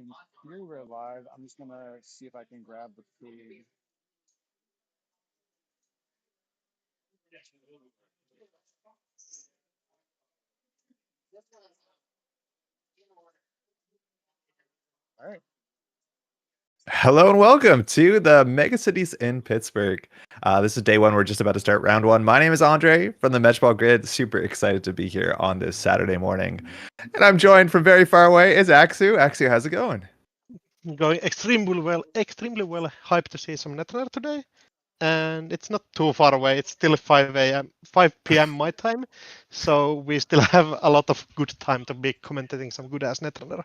can hear we're live. I'm just gonna see if I can grab the food. All right. Hello and welcome to the Megacities in Pittsburgh. This is day one. We're just about to start round one. My name is Andre from the Metchball Grid. Super excited to be here on this Saturday morning. And I'm joined from very far away is Axu. Axu, how's it going? Going extremely well. Hyped to see some Netrunner today, and it's not too far away. It's still 5 p.m. my time, so we still have a lot of good time to be commentating some good ass Netrunner.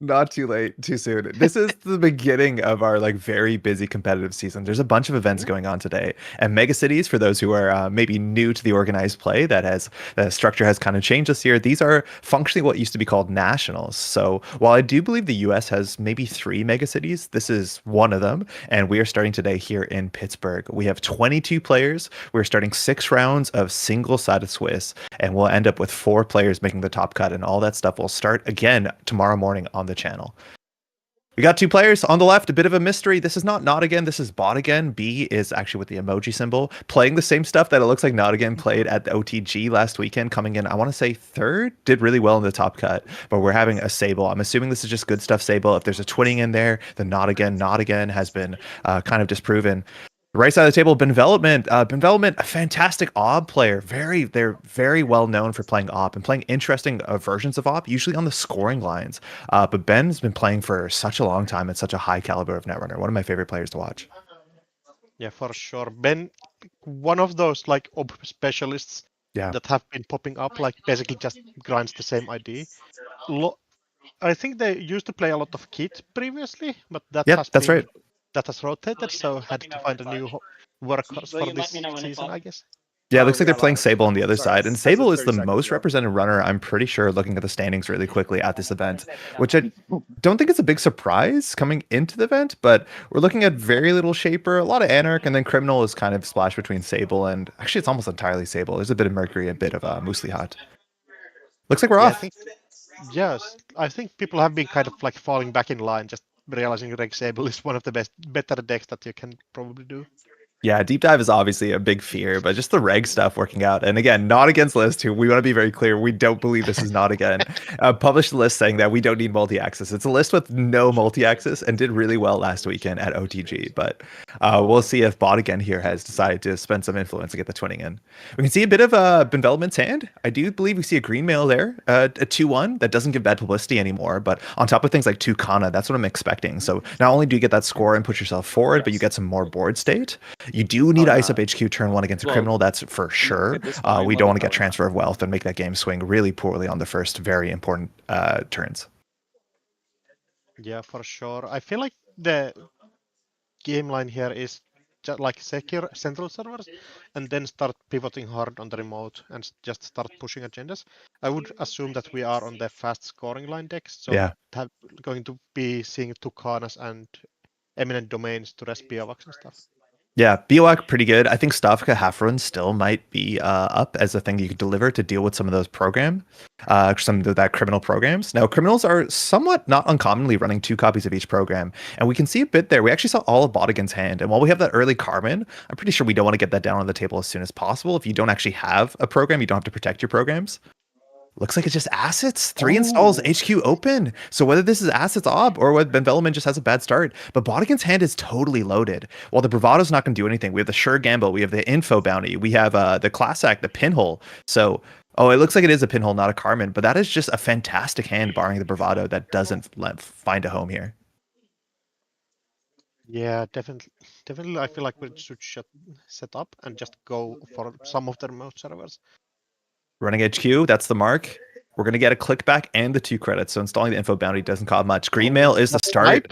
Not too late, too soon. This is the beginning of our very busy competitive season. There's a bunch of events going on today, and Megacities, for those who are maybe new to the organized play, the structure has kind of changed this year. These are functionally what used to be called nationals. So while I do believe the U.S. has maybe 3 Megacities, this is one of them, and we are starting today here in Pittsburgh. We have 22 players. We're starting 6 rounds of single-sided Swiss, and we'll end up with 4 players making the top cut, and all that stuff will start again tomorrow morning on the channel. We got 2 players on the left, a bit of a mystery. This is not again, this is bot again. B is actually with the emoji symbol, playing the same stuff that it looks like not again played at the OTG last weekend, coming in, I want to say 3rd, did really well in the top cut, but we're having a Sable. I'm assuming this is just good stuff Sable. If there's a twinning in there, the not again has been kind of disproven. The right side of the table, Benvelopment. Benvelopment, a fantastic OB player. They're very well known for playing OP and playing interesting versions of OP, usually on the scoring lines. But Ben's been playing for such a long time and such a high caliber of Netrunner. One of my favorite players to watch. Yeah, for sure. Ben, one of those OP specialists that have been popping up, basically just grinds the same ID. I think they used to play a lot of Kit previously, but that's right. That has rotated, so had to find a new workhorse for this season, I guess. Yeah, it looks like they're playing Sable on the other side, and Sable is the most represented runner, I'm pretty sure, looking at the standings really quickly at this event, which I don't think it's a big surprise coming into the event, but we're looking at very little Shaper, a lot of Anarch, and then Criminal is kind of splashed between Sable, and actually it's almost entirely Sable. There's a bit of Mercury, a bit of Moosely Hot. Looks like we're off. Yes, I think people have been kind of falling back in line, just realizing Reg Sable is one of the better decks that you can probably do. Yeah, Deep Dive is obviously a big fear, but just the reg stuff working out. And again, not against list, who we want to be very clear, we don't believe this is not again. Published a list saying that we don't need multi-access. It's a list with no multi-access and did really well last weekend at OTG. But we'll see if bot again here has decided to spend some influence and get the twinning in. We can see a bit of Benvelopment's hand. I do believe we see a green mail there, a 2-1 that doesn't give bad publicity anymore. But on top of things like 2 Kana, that's what I'm expecting. So not only do you get that score and push yourself forward, but you get some more board state. You do need Ice Up HQ turn 1 against a Criminal, that's for sure. We don't want to get Transfer of Wealth and make that game swing really poorly on the first very important turns. Yeah, for sure. I feel like the game line here is just secure central servers and then start pivoting hard on the remote and just start pushing agendas. I would assume that we are on the fast scoring line decks, so going to be seeing Tucanas and Eminent Domains to rest Biovax and stuff. Yeah, BOAC pretty good. I think Stavka half run still might be up as a thing you could deliver to deal with some of those some of that criminal programs. Now, criminals are somewhat not uncommonly running 2 copies of each program, and we can see a bit there. We actually saw all of Botigan's hand, and while we have that early Carmen, I'm pretty sure we don't want to get that down on the table as soon as possible. If you don't actually have a program, you don't have to protect your programs. Looks like it's just assets. 3 installs, HQ open. So whether this is assets ob or whether Benvelopment just has a bad start, but Botigan's hand is totally loaded. While the Bravado's not going to do anything, we have the Sure Gamble, we have the Info Bounty, we have the Class Act, the Pinhole. So, it looks like it is a Pinhole, not a Carmen, but that is just a fantastic hand barring the Bravado that doesn't find a home here. Yeah, definitely. I feel like we should set up and just go for some of the remote servers. Running HQ, that's the mark. We're going to get a click back and the 2 credits. So installing the Info Bounty doesn't cost much. Green Mail is the start.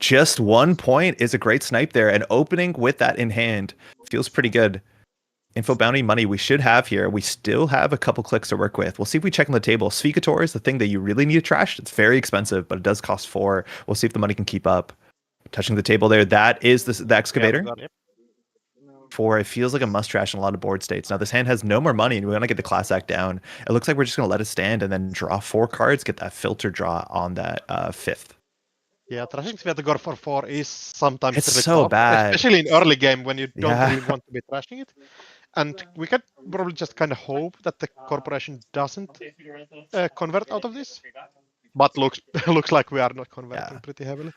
Just 1 point is a great snipe there. And opening with that in hand feels pretty good. Info Bounty money we should have here. We still have a couple clicks to work with. We'll see if we check on the table. Sphikator is the thing that you really need to trash. It's very expensive, but it does cost 4. We'll see if the money can keep up. Touching the table there. That is the Excavator. Yeah, 4, it feels like a must trash in a lot of board states. Now this hand has no more money and we want to get the Class Act down. It looks like we're just going to let it stand and then draw 4 cards, get that filter draw on that 5th. Yeah, trashing Svetogor for 4 is sometimes It's really so tough, bad. especially in early game when you don't Yeah. really want to be trashing it. And we can probably just kind of hope that the corporation doesn't convert out of this. But looks looks like we are not converting Yeah. pretty heavily.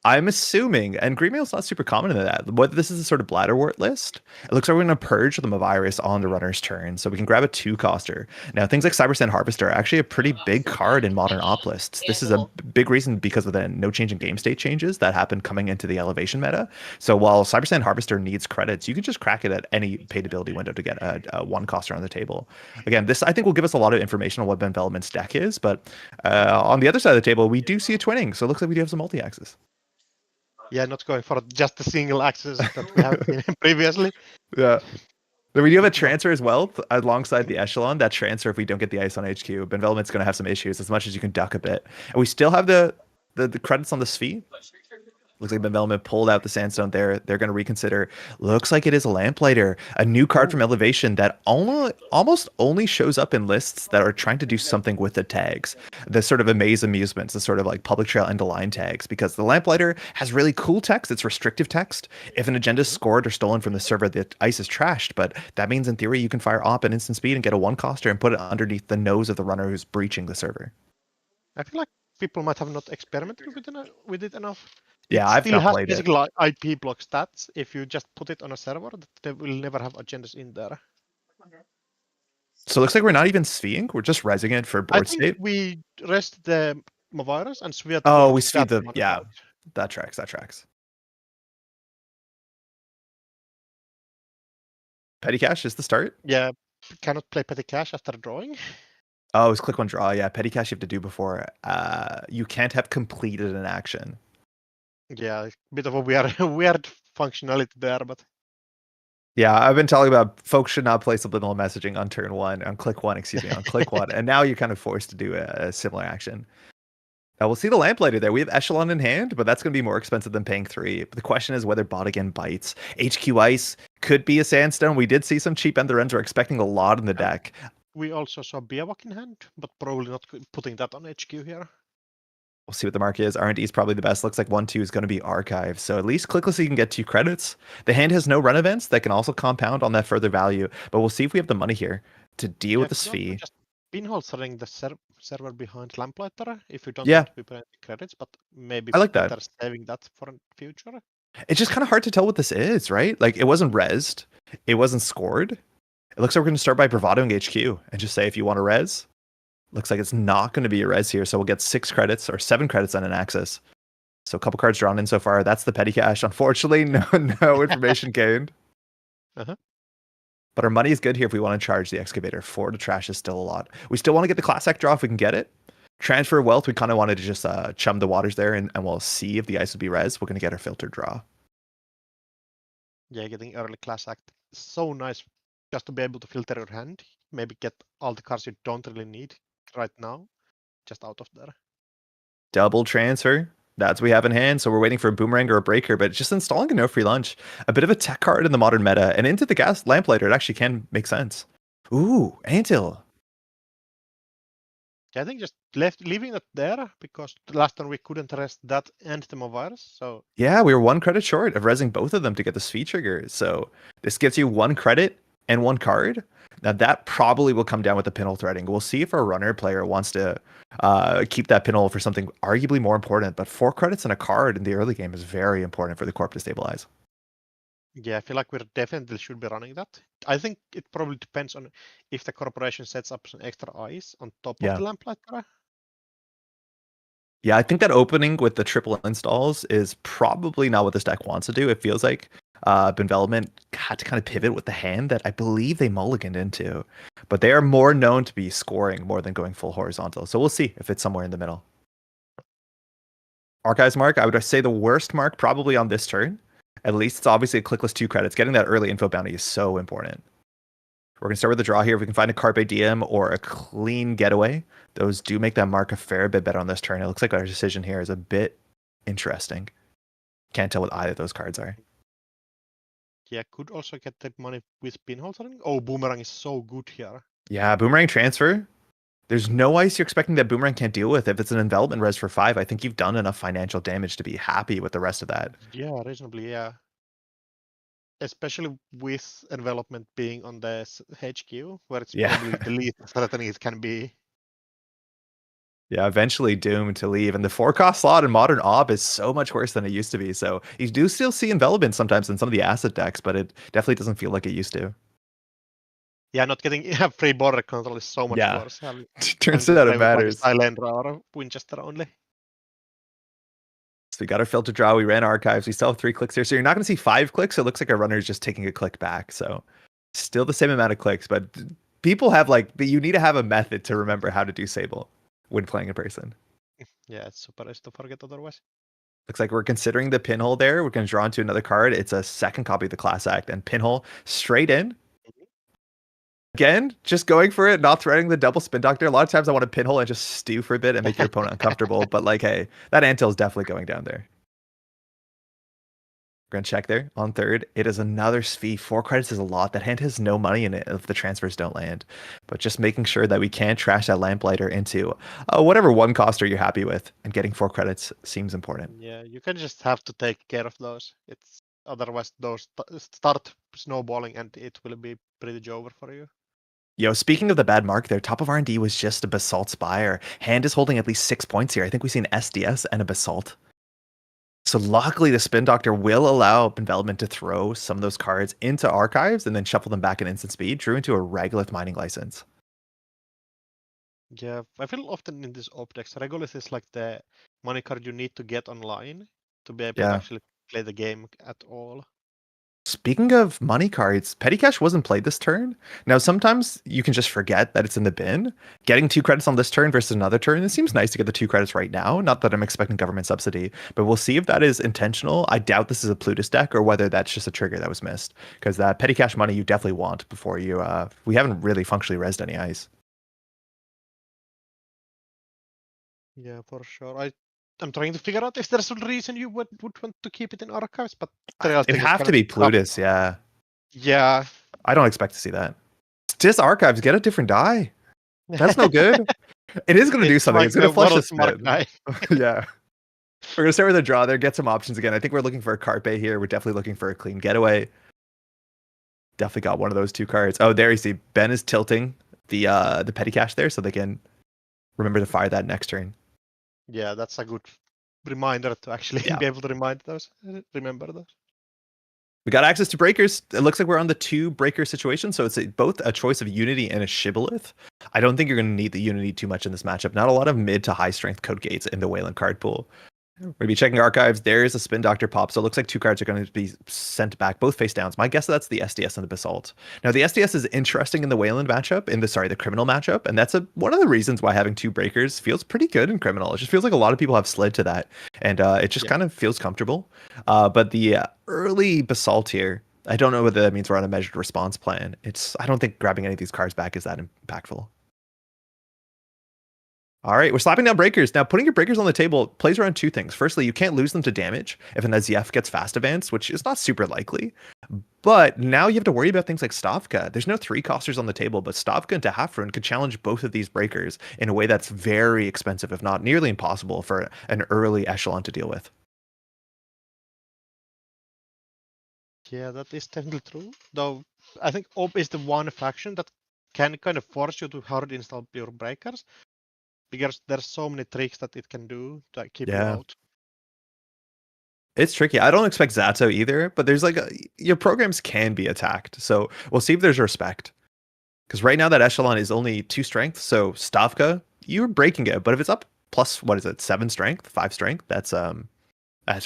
I'm assuming, and green mail's not super common in that, whether this is a sort of bladderwort list, it looks like we're going to purge the virus on the runner's turn, so we can grab a 2-coster. Now, things like Cybersand Harvester are actually a pretty big card in modern op lists. This is a big reason because of the no change in game state changes that happened coming into the elevation meta. So while Cybersand Harvester needs credits, you can just crack it at any paid ability window to get a 1-coster on the table. Again, this I think will give us a lot of information on what Envelopment's deck is, but on the other side of the table, we do see a twinning, so it looks like we do have some multi-axes. Yeah, not going for just a single axis that we have seen previously. Yeah. Then we do have a transfer as well alongside the echelon. That transfer, if we don't get the ice on HQ, Benvelopment's going to have some issues as much as you can duck a bit. And we still have the credits on the Sphere. Looks like Benvelopment pulled out the sandstone there. They're going to reconsider. Looks like it is a Lamplighter, a new card from Elevation that almost only shows up in lists that are trying to do something with the tags. The sort of Amaze Amusements, the sort of like public trail end of line tags, because the Lamplighter has really cool text. It's restrictive text. If an agenda is scored or stolen from the server, the ice is trashed. But that means in theory you can fire op at instant speed and get a 1-coster and put it underneath the nose of the runner who's breaching the server. I feel like people might have not experimented with it enough. Yeah, It I've still not has played it. basically like IP block stats. If you just put it on a server, they will never have agendas in there. So it looks like we're not even Spheing. We're just resing it for I board think state. we rest the virus and Sviat. Oh, we Spheed the... Yeah, that tracks. Petty Cash is the start. Yeah, cannot play petty cash after drawing. Oh, it's click one draw. Yeah, petty cash you have to do before. You can't have completed an action. Yeah, bit of a weird functionality there, but Yeah, I've been telling about folks should not play subliminal messaging on turn one, on click one, on click one, and now you're kind of forced to do a similar action. We'll see the Lamplighter there. We have Echelon in hand, but that's going to be more expensive than paying 3. But the question is whether bot again bites. HQ Ice could be a Sandstone. We did see some cheap end ends. We're expecting a lot in the deck. we also saw Biawak in hand, but probably not putting that on HQ here. We'll see what the mark is. R&D is probably the best. Looks like 1-2 is going to be Archive. So at least clickless you can get 2 credits. The hand has no run events that can also compound on that further value. But we'll see if we have the money here to deal with the Sphere. Just pinhole setting the server behind Lamplighter if you don't Yeah. want to be paying credits, but maybe I like better that. saving that for future. It's just kind of hard to tell what this is, right? Like it wasn't rezzed. It wasn't scored. It looks like we're going to start by bravadoing HQ and just say if you want to res. Looks like it's not going to be a res here, so we'll get 6 credits or 7 credits on an axis. So a couple cards drawn in so far. That's the petty cash. Unfortunately, no information gained. Uh-huh. But our money is good here if we want to charge the excavator. 4 to trash is still a lot. We still want to get the class act draw if we can get it. Transfer wealth, we kind of wanted to just chum the waters there, and we'll see if the ice would be res. We're going to get our filter draw. Yeah, getting early class act. So nice just to be able to filter your hand. Maybe get all the cards you don't really need right now just out of there. Double transfer. That's what we have in hand. So we're waiting for a boomerang or a breaker, but just installing a no free lunch. A bit of a tech card in the modern meta, and into the gas lamplighter, it actually can make sense. Ooh, Antil. Yeah, I think just leaving it there because last time we couldn't rest that and the virus. So yeah, we were 1 credit short of resing both of them to get the Sphere trigger. So this gives you 1 credit and 1 card. Now that probably will come down with the pinhole threading. We'll see if our runner player wants to keep that pinhole for something arguably more important. But 4 credits and a card in the early game is very important for the corp to stabilize. yeah, I feel like we definitely should be running that. I think it probably depends on if the corporation sets up some extra eyes on top of the Lamplighter. Yeah, I think that opening with the triple installs is probably not what this deck wants to do. It feels like Benvelopment had to kind of pivot with the hand that I believe they mulliganed into. But they are more known to be scoring more than going full horizontal. So we'll see if it's somewhere in the middle. Archives mark, I would say the worst mark probably on this turn. At least it's obviously a clickless 2 credits. Getting that early info bounty is so important. We're going to start with the draw here. If we can find a Carpe Diem or a clean getaway, those do make that mark a fair bit better on this turn. It looks like our decision here is a bit interesting. Can't tell what either of those cards are. Yeah, could also get the money with pinhole setting. Oh, Boomerang is so good here. Yeah, Boomerang transfer. There's no ice you're expecting that Boomerang can't deal with. If it's an envelopment res for 5, I think you've done enough financial damage to be happy with the rest of that. Yeah, reasonably, yeah. Especially with envelopment being on the HQ, where it's Yeah. probably the least threatening it can be. Yeah, eventually doomed to leave. And the 4-cost slot in Modern Ob is so much worse than it used to be. So you do still see envelopment sometimes in some of the acid decks, but it definitely doesn't feel like it used to. Yeah, not getting free border control is so much Yeah. worse. Having Turns to out play it with like a matters. Stylendra or a Winchester only. So we got our filter draw. We ran archives. We still have 3 clicks here. So you're not going to see 5 clicks. So it looks like our runner is just taking a click back. So still the same amount of clicks, but people have you need to have a method to remember how to do Sable when playing in person. Yeah, it's super easy to forget otherwise. Looks like we're considering the pinhole there. We're going to draw into another card. It's a second copy of the Class Act and pinhole straight in. Again, just going for it, not threatening the double spin doctor. A lot of times I want to pinhole and just stew for a bit and make your opponent uncomfortable. But hey, that antil is definitely going down there. We're going to check there on third. It is another Svi. 4 credits is a lot. That hand has no money in it if the transfers don't land. But just making sure that we can't trash that Lamplighter into whatever 1-coster you're happy with. And getting 4 credits seems important. Yeah, you can just have to take care of those. It's otherwise those start snowballing and it will be pretty over for you. Yo, speaking of the bad mark there, top of R&D was just a Basalt Spire. Hand is holding at least 6 points here. I think we see an SDS and a Basalt. So luckily, the Spin Doctor will allow Envelopment to throw some of those cards into archives and then shuffle them back in instant speed, drew into a Regolith mining license. Yeah, I feel often in these optics, Regolith is like the money card you need to get online to be able to actually play the game at all. Speaking of money cards, Petty Cash wasn't played this turn. Now, sometimes you can just forget that it's in the bin. Getting 2 credits on this turn versus another turn, it seems nice to get the 2 credits right now. Not that I'm expecting government subsidy, but we'll see if that is intentional. I doubt this is a Plutus deck or whether that's just a trigger that was missed. Because that Petty Cash money you definitely want before you... we haven't really functionally rezzed any ice. Yeah, for sure. I'm trying to figure out if there's a reason you would want to keep it in archives, but It'd have to be Plutus, yeah. Yeah. I don't expect to see that. Just archives, get a different die. That's no good. It is going to do something. Like it's going to flush the spin. Yeah. We're going to start with a draw there, get some options again. I think we're looking for a Carpe here. We're definitely looking for a clean getaway. Definitely got one of those 2 cards. Oh, there you see. Ben is tilting the Petty Cash there so they can remember to fire that next turn. Yeah, that's a good reminder to actually be able to remember those. We got access to breakers. It looks like we're on the 2 breaker situation, so it's both a choice of Unity and a Shibboleth. I don't think you're going to need the Unity too much in this matchup. Not a lot of mid to high strength code gates in the Wayland card pool. We're going to be checking archives. There's a Spin Doctor pop, so it looks like 2 cards are going to be sent back, both face downs. My guess that's the SDS and the Basalt. Now, the SDS is interesting in the Wayland matchup, the criminal matchup, and that's one of the reasons why having 2 breakers feels pretty good in criminal. It just feels like a lot of people have slid to that, and it just kind of feels comfortable. But the early Basalt here, I don't know whether that means we're on a measured response plan. I don't think grabbing any of these cards back is that impactful. All right, we're slapping down breakers. Now, putting your breakers on the table plays around 2 things. Firstly, you can't lose them to damage if an SZF gets fast advance, which is not super likely. But now you have to worry about things like Stavka. There's no 3-costers on the table, but Stavka into Half-Rune could challenge both of these breakers in a way that's very expensive, if not nearly impossible for an early echelon to deal with. Yeah, that is technically true. Though I think Op is the one faction that can kind of force you to hard install your breakers, because there's so many tricks that it can do to keep you out. It's tricky. I don't expect Zato either, but there's your programs can be attacked. So we'll see if there's respect. Because right now that echelon is only 2 strength. So Stavka, you're breaking it. But if it's up plus, 7 strength, 5 strength, that's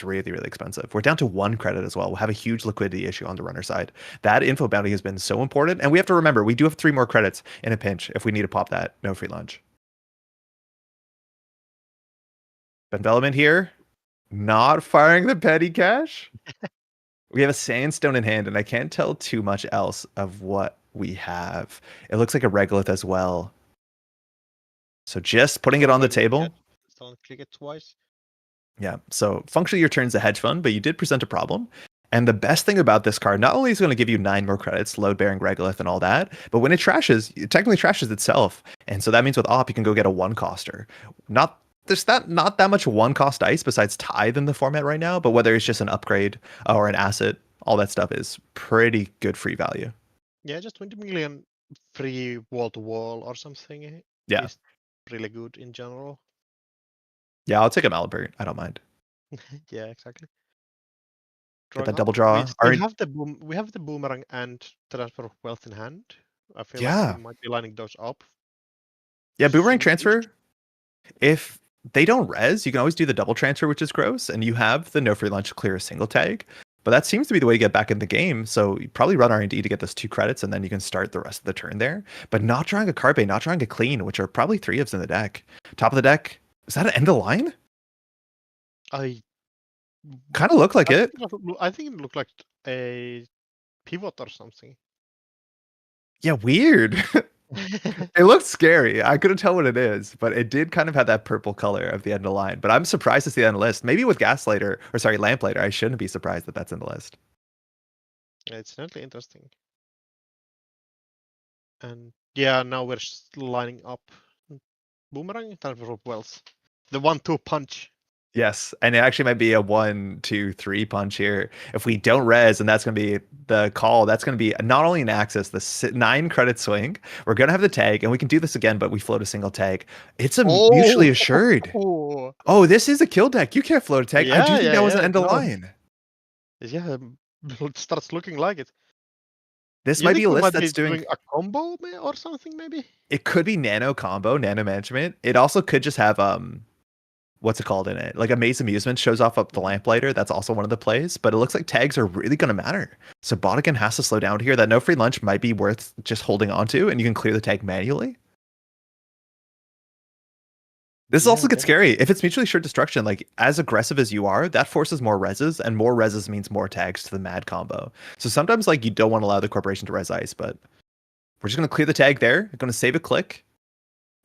really, really expensive. We're down to 1 credit as well. We'll have a huge liquidity issue on the runner side. That info bounty has been so important. And we have to remember, we do have 3 more credits in a pinch if we need to pop that. No free lunch. Envelopment here. Not firing the Petty Cash. We have a Sandstone in hand, and I can't tell too much else of what we have. It looks like a Regolith as well. So just putting it on the table. Don't click it twice. Yeah, so functionally your turn's a hedge fund, but you did present a problem. And the best thing about this card, not only is it going to give you 9 more credits, load-bearing Regolith and all that, but when it trashes, it technically trashes itself. And so that means with Op, you can go get a 1-coster. There's not that much 1-cost ice besides Tithe in the format right now, but whether it's just an upgrade or an asset, all that stuff is pretty good free value. Yeah, just 20 million free wall-to-wall or something Yeah. is really good in general. Yeah, I'll take a Malibert. I don't mind. Yeah, exactly. Get that Drawing double up, draw. we still have the boomerang and transfer of wealth in hand. I feel like we might be lining those up. Yeah, boomerang soon-ish. transfer. If they don't res, you can always do the double transfer, which is gross, and you have the no free lunch to clear a single tag. But that seems to be the way to get back in the game. So you probably run R&D to get those 2 credits, and then you can start the rest of the turn there. But not drawing a Carpe, not drawing a clean, which are probably 3 ofs in the deck. Top of the deck, is that an end of line? I Kind of look like it. I think it looked like a pivot or something. Yeah, weird. It looked scary. I couldn't tell what it is, but it did kind of have that purple color of the end of the line. But I'm surprised to see that on the list. Maybe with Lamplighter, I shouldn't be surprised that that's in the list. Yeah, it's definitely interesting. And yeah, now we're lining up boomerang transfer of wealth. The 1-2 punch. Yes, and it actually might be a 1, 2, 3 punch here. If we don't res, and that's going to be the call, that's going to be not only an access, the 9 credit swing. We're going to have the tag, and we can do this again, but we float a single tag. It's a mutually assured. Oh, this is a kill deck. You can't float a tag. I do think that was an end of line. Yeah, it starts looking like it. This might be a list that's doing a combo or something, maybe? It could be nano combo, nano management. It also could just have what's it called in it? Like a Maze Amusement shows off up the Lamplighter. That's also one of the plays, but it looks like tags are really going to matter. So Botigan has to slow down here. That no free lunch might be worth just holding on to, and you can clear the tag manually. This also gets scary. If it's mutually assured destruction, like as aggressive as you are, that forces more reses, and more reses means more tags to the mad combo. So sometimes like you don't want to allow the corporation to res ice, but we're just going to clear the tag there. I'm going to save a click.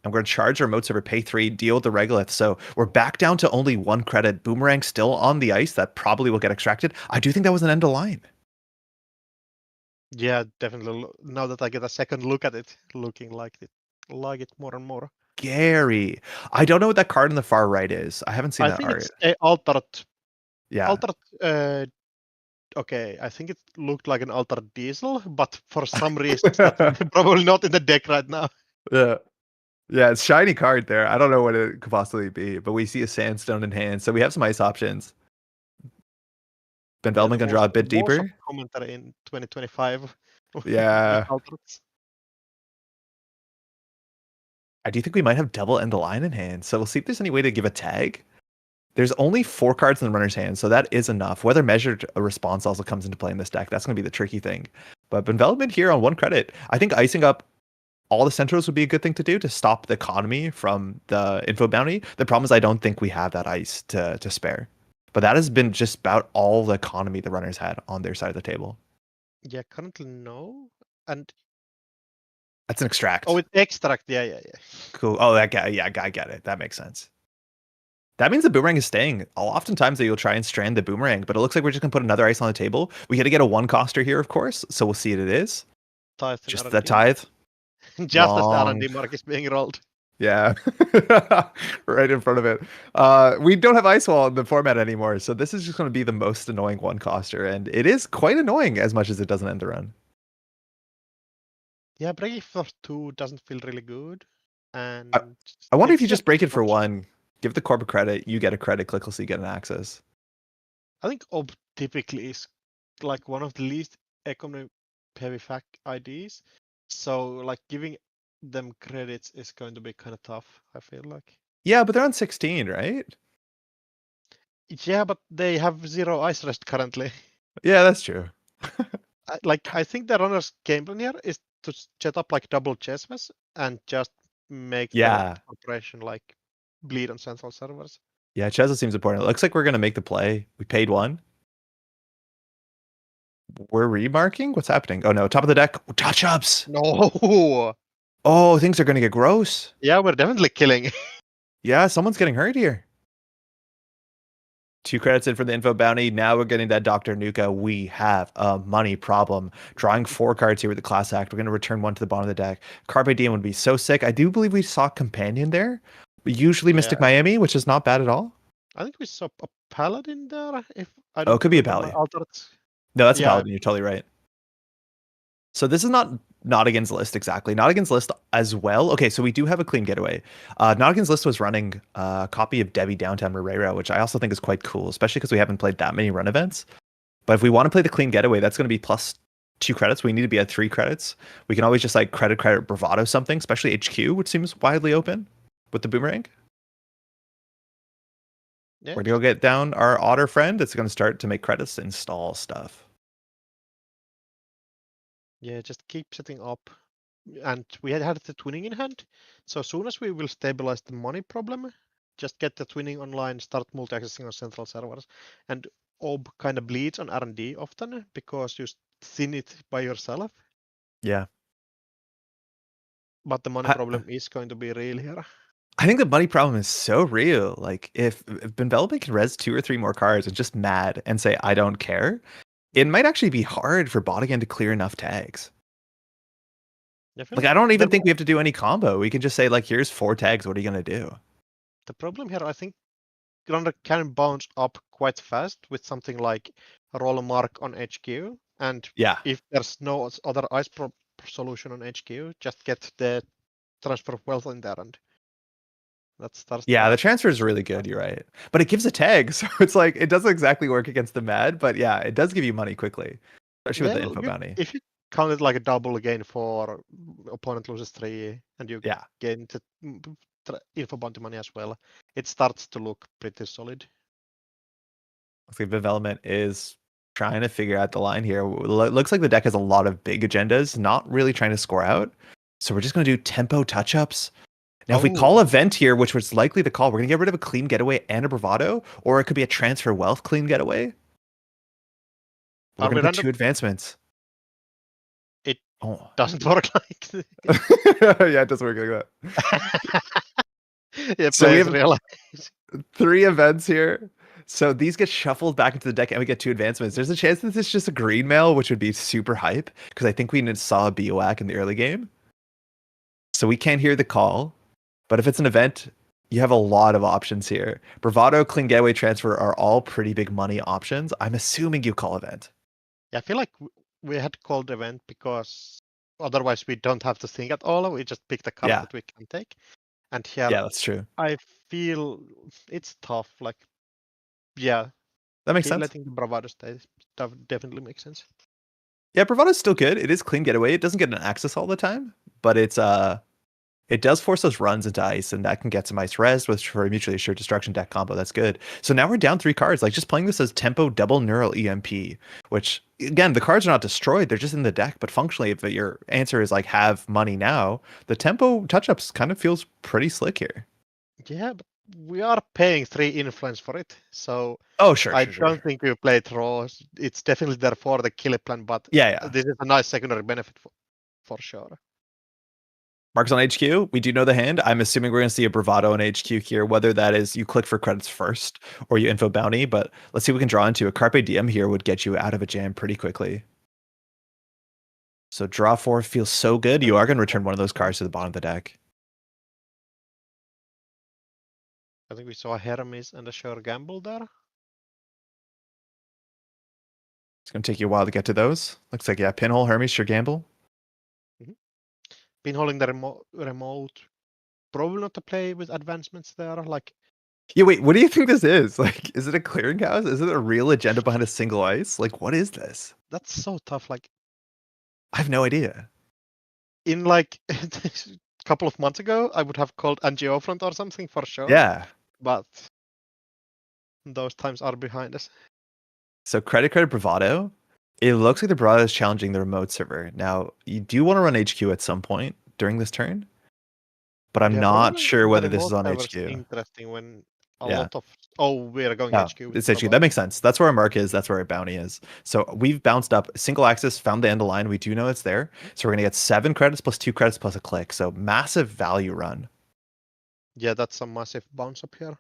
I'm going to charge our remote server, pay 3, deal with the Regolith. So we're back down to only 1 credit. Boomerang still on the ice. That probably will get extracted. I do think that was an end of line. Yeah, definitely. Now that I get a second look at it, looking like it more and more. Scary. I don't know what that card on the far right is. I haven't seen that art. I think it's a altered. Yeah. Altered. Okay, I think it looked like an altered diesel, but for some reason that's probably not in the deck right now. Yeah. Yeah, it's shiny card there. I don't know what it could possibly be, but we see a sandstone in hand, so we have some ice options. Ben Veltman gonna draw a bit deeper. Commentary in 2025. Yeah. I do think we might have double end of line in hand, so we'll see if there's any way to give a tag. There's only 4 cards in the runner's hand, so that is enough. Whether measured a response also comes into play in this deck, that's going to be the tricky thing. But Benvelopment here on 1 credit, I think icing up all the centros would be a good thing to do to stop the economy from the info bounty. The problem is I don't think we have that ice to spare. But that has been just about all the economy the runners had on their side of the table. Yeah, currently no. And that's an extract. Oh, it's extract. Yeah. Cool. Oh, that guy. Yeah, I get it. That makes sense. That means the boomerang is staying. Oftentimes you'll try and strand the boomerang, but it looks like we're just gonna put another ice on the table. We got to get a 1-coster here, of course. So we'll see what it is. Just the tithe. Just as the R&D mark is being rolled. Yeah, right in front of it. We don't have Ice Wall in the format anymore, so this is just going to be the most annoying 1-coster, and it is quite annoying as much as it doesn't end the run. Yeah, breaking for 2 doesn't feel really good. And I wonder if you just break it for 1, give the corporate credit, you get a credit, click, so you get an access. I think Ob typically is like one of the least economy heavy fact IDs. So like giving them credits is going to be kind of tough, I feel like. Yeah, but they're on 16, right? Yeah, but they have 0 ice rest currently. Yeah, that's true. I think the runner's game plan here is to set up like double chessmas and just make the operation like bleed on central servers. Yeah, Chesa seems important. It looks like we're going to make the play. We paid 1. We're remarking? What's happening? Oh no, top of the deck. Touch-ups! No! Oh, things are going to get gross. Yeah, we're definitely killing. Yeah, someone's getting hurt here. 2 credits in for the info bounty. Now we're getting that Dr. Nuka. We have a money problem. Drawing 4 cards here with the class act. We're going to return 1 to the bottom of the deck. Carpe Diem would be so sick. I do believe we saw Companion there. Usually Mystic Miami, which is not bad at all. I think we saw a Paladin there. If I Oh, don't it could be a remember my Pally. alternate. No, that's a Yeah. Paladin. You're totally right. So this is not Nottingham's list exactly. Nottingham's list as well. Okay, so we do have a clean getaway. Nottingham's list was running a copy of Debbie Downtown Marrero, which I also think is quite cool, especially because we haven't played that many run events. But if we want to play the clean getaway, that's going to be plus 2 credits. We need to be at 3 credits. We can always just like credit bravado something, especially HQ, which seems widely open with the boomerang. Yeah. We're going to go get down our otter friend. It's going to start to make credits to install stuff. Yeah, just keep setting up. And we had the twinning in hand. So as soon as we will stabilize the money problem, just get the twinning online, start multi-accessing on central servers. And OB kind of bleeds on R&D often because you thin it by yourself. Yeah. But the money problem is going to be real here. I think the money problem is so real. Like if Benveloping can res 2 or 3 more cards and just mad and say, I don't care, it might actually be hard for bot again to clear enough tags. Like, I don't even think we have to do any combo. We can just say, like, here's 4 tags. What are you going to do? The problem here, I think, Runner can bounce up quite fast with something like roll a mark on HQ. And if there's no other ice solution on HQ, just get the transfer of wealth in there. And that starts. Yeah, the transfer is really good. You're right. But it gives a tag. So it's like, it doesn't exactly work against the mad. But yeah, it does give you money quickly, especially with the info bounty. If you count it like a double gain for opponent loses 3 and you gain the info bounty money as well, it starts to look pretty solid. Looks like development is trying to figure out the line here. Looks like the deck has a lot of big agendas, not really trying to score out. So we're just going to do tempo touch-ups. Now, if we call event here, which was likely to call, we're going to get rid of a clean getaway and a bravado, or it could be a transfer wealth clean getaway. We're going to put 2 advancements. It doesn't work like yeah, it doesn't work like that. Yeah, so we have realize. 3 events here. So these get shuffled back into the deck and we get 2 advancements. There's a chance that this is just a green mail, which would be super hype, because I think we saw a BOAC in the early game. So we can't hear the call. But if it's an event, you have a lot of options here. Bravado, clean getaway, transfer are all pretty big money options. I'm assuming you call event. Yeah, I feel like we had called event because otherwise we don't have to think at all. We just pick the card that we can take. And here, that's true. I feel it's tough. Like, that makes sense. Letting the bravado stay definitely makes sense. Yeah, bravado's still good. It is clean getaway. It doesn't get an access all the time, but it does force those runs into ice, and that can get some ice res, which for a mutually assured destruction deck combo, that's good. So now we're down 3 cards. Like, just playing this as tempo double neural EMP, which, again, the cards are not destroyed. They're just in the deck. But functionally, if your answer is like, have money now, the tempo touch-ups kind of feels pretty slick here. Yeah, but we are paying 3 influence for it. So I don't think we play draw. It's definitely there for the kill plan, but this is a nice secondary benefit for sure. Marks on HQ, we do know the hand. I'm assuming we're going to see a bravado on HQ here, whether that is you click for credits first or you info bounty, but let's see what we can draw into. A Carpe Diem here would get you out of a jam pretty quickly. So draw 4 feels so good. You are going to return one of those cards to the bottom of the deck. I think we saw a Hermes and a Sure Gamble there. It's going to take you a while to get to those. Looks like, Pinhole, Hermes, Sure Gamble. Pinholing the remote, probably not to play with advancements there. Like, wait, what do you think this is? Like, is it a clearinghouse? Is it a real agenda behind a single ice? Like, what is this? That's so tough. Like, I have no idea. In like a couple of months ago, I would have called Angiofront or something for sure. Yeah. But those times are behind us. So credit bravado. It looks like the bravado is challenging the remote server. Now, you do want to run HQ at some point during this turn, but I'm not sure whether this is on HQ. Interesting when a lot of we're going HQ. It's HQ. That makes sense. That's where our mark is. That's where our bounty is. So we've bounced up single axis, found the end of the line. We do know it's there. So we're gonna get 7 credits plus 2 credits plus a click. So massive value run. Yeah, that's a massive bounce up here.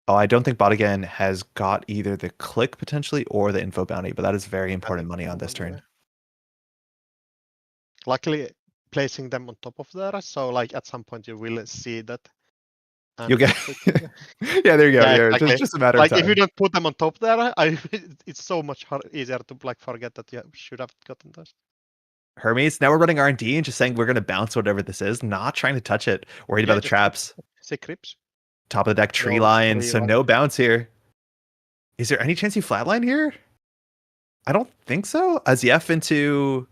Oh, I don't think bot again has got either the click potentially or the info bounty, but that is very important money on this turn. Luckily, placing them on top of there, so like at some point you will see that. And You'll get. hopefully, Yeah, there you go. yeah, Yeah, exactly. it's just a matter Like of if you time. don't put them on top there, it's so much easier to like forget that you should have gotten those. Hermes, now we're running R&D and just saying we're going to bounce whatever this is, not trying to touch it. Worried about Yeah, the just traps. say creeps. Top of the deck, tree No, line, tree so line. no bounce here. Is there any chance you flatline here? I don't think so. Azef into...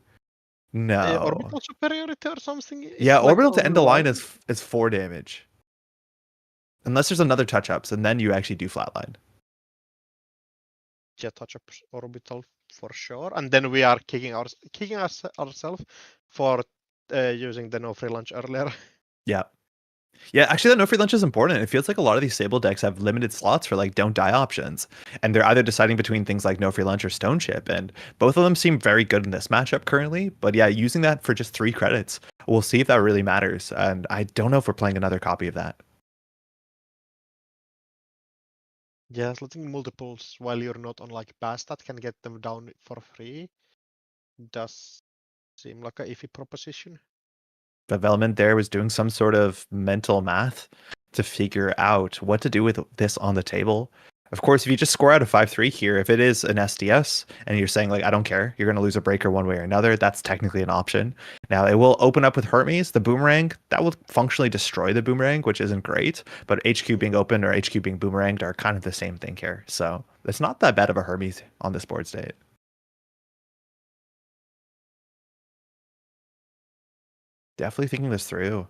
No. Orbital superiority or something? Yeah, Like orbital to on end the the line line? is 4 damage. Unless there's another touch-ups, and then you actually do flatline. Yeah, touch up orbital for sure. And then we are kicking ourselves for using the no free lunch earlier. Yeah. Yeah, actually, that no free lunch is important. It feels like a lot of these Sable decks have limited slots for like don't die options, and they're either deciding between things like no free lunch or stone chip, and both of them seem very good in this matchup currently. But yeah, using that for just 3 credits, we'll see if that really matters. And I don't know if we're playing another copy of that. Yeah, slotting multiples while you're not on like pass that can get them down for free does seem like a iffy proposition. Development there was doing some sort of mental math to figure out what to do with this on the table. Of course, if you just score out a 5-3 here, if it is an SDS and you're saying like, I don't care, you're going to lose a breaker one way or another, that's technically an option. Now it will open up with Hermes, the boomerang, that will functionally destroy the boomerang, which isn't great, but HQ being open or HQ being boomeranged are kind of the same thing here. So it's not that bad of a Hermes on this board state. Definitely thinking this through.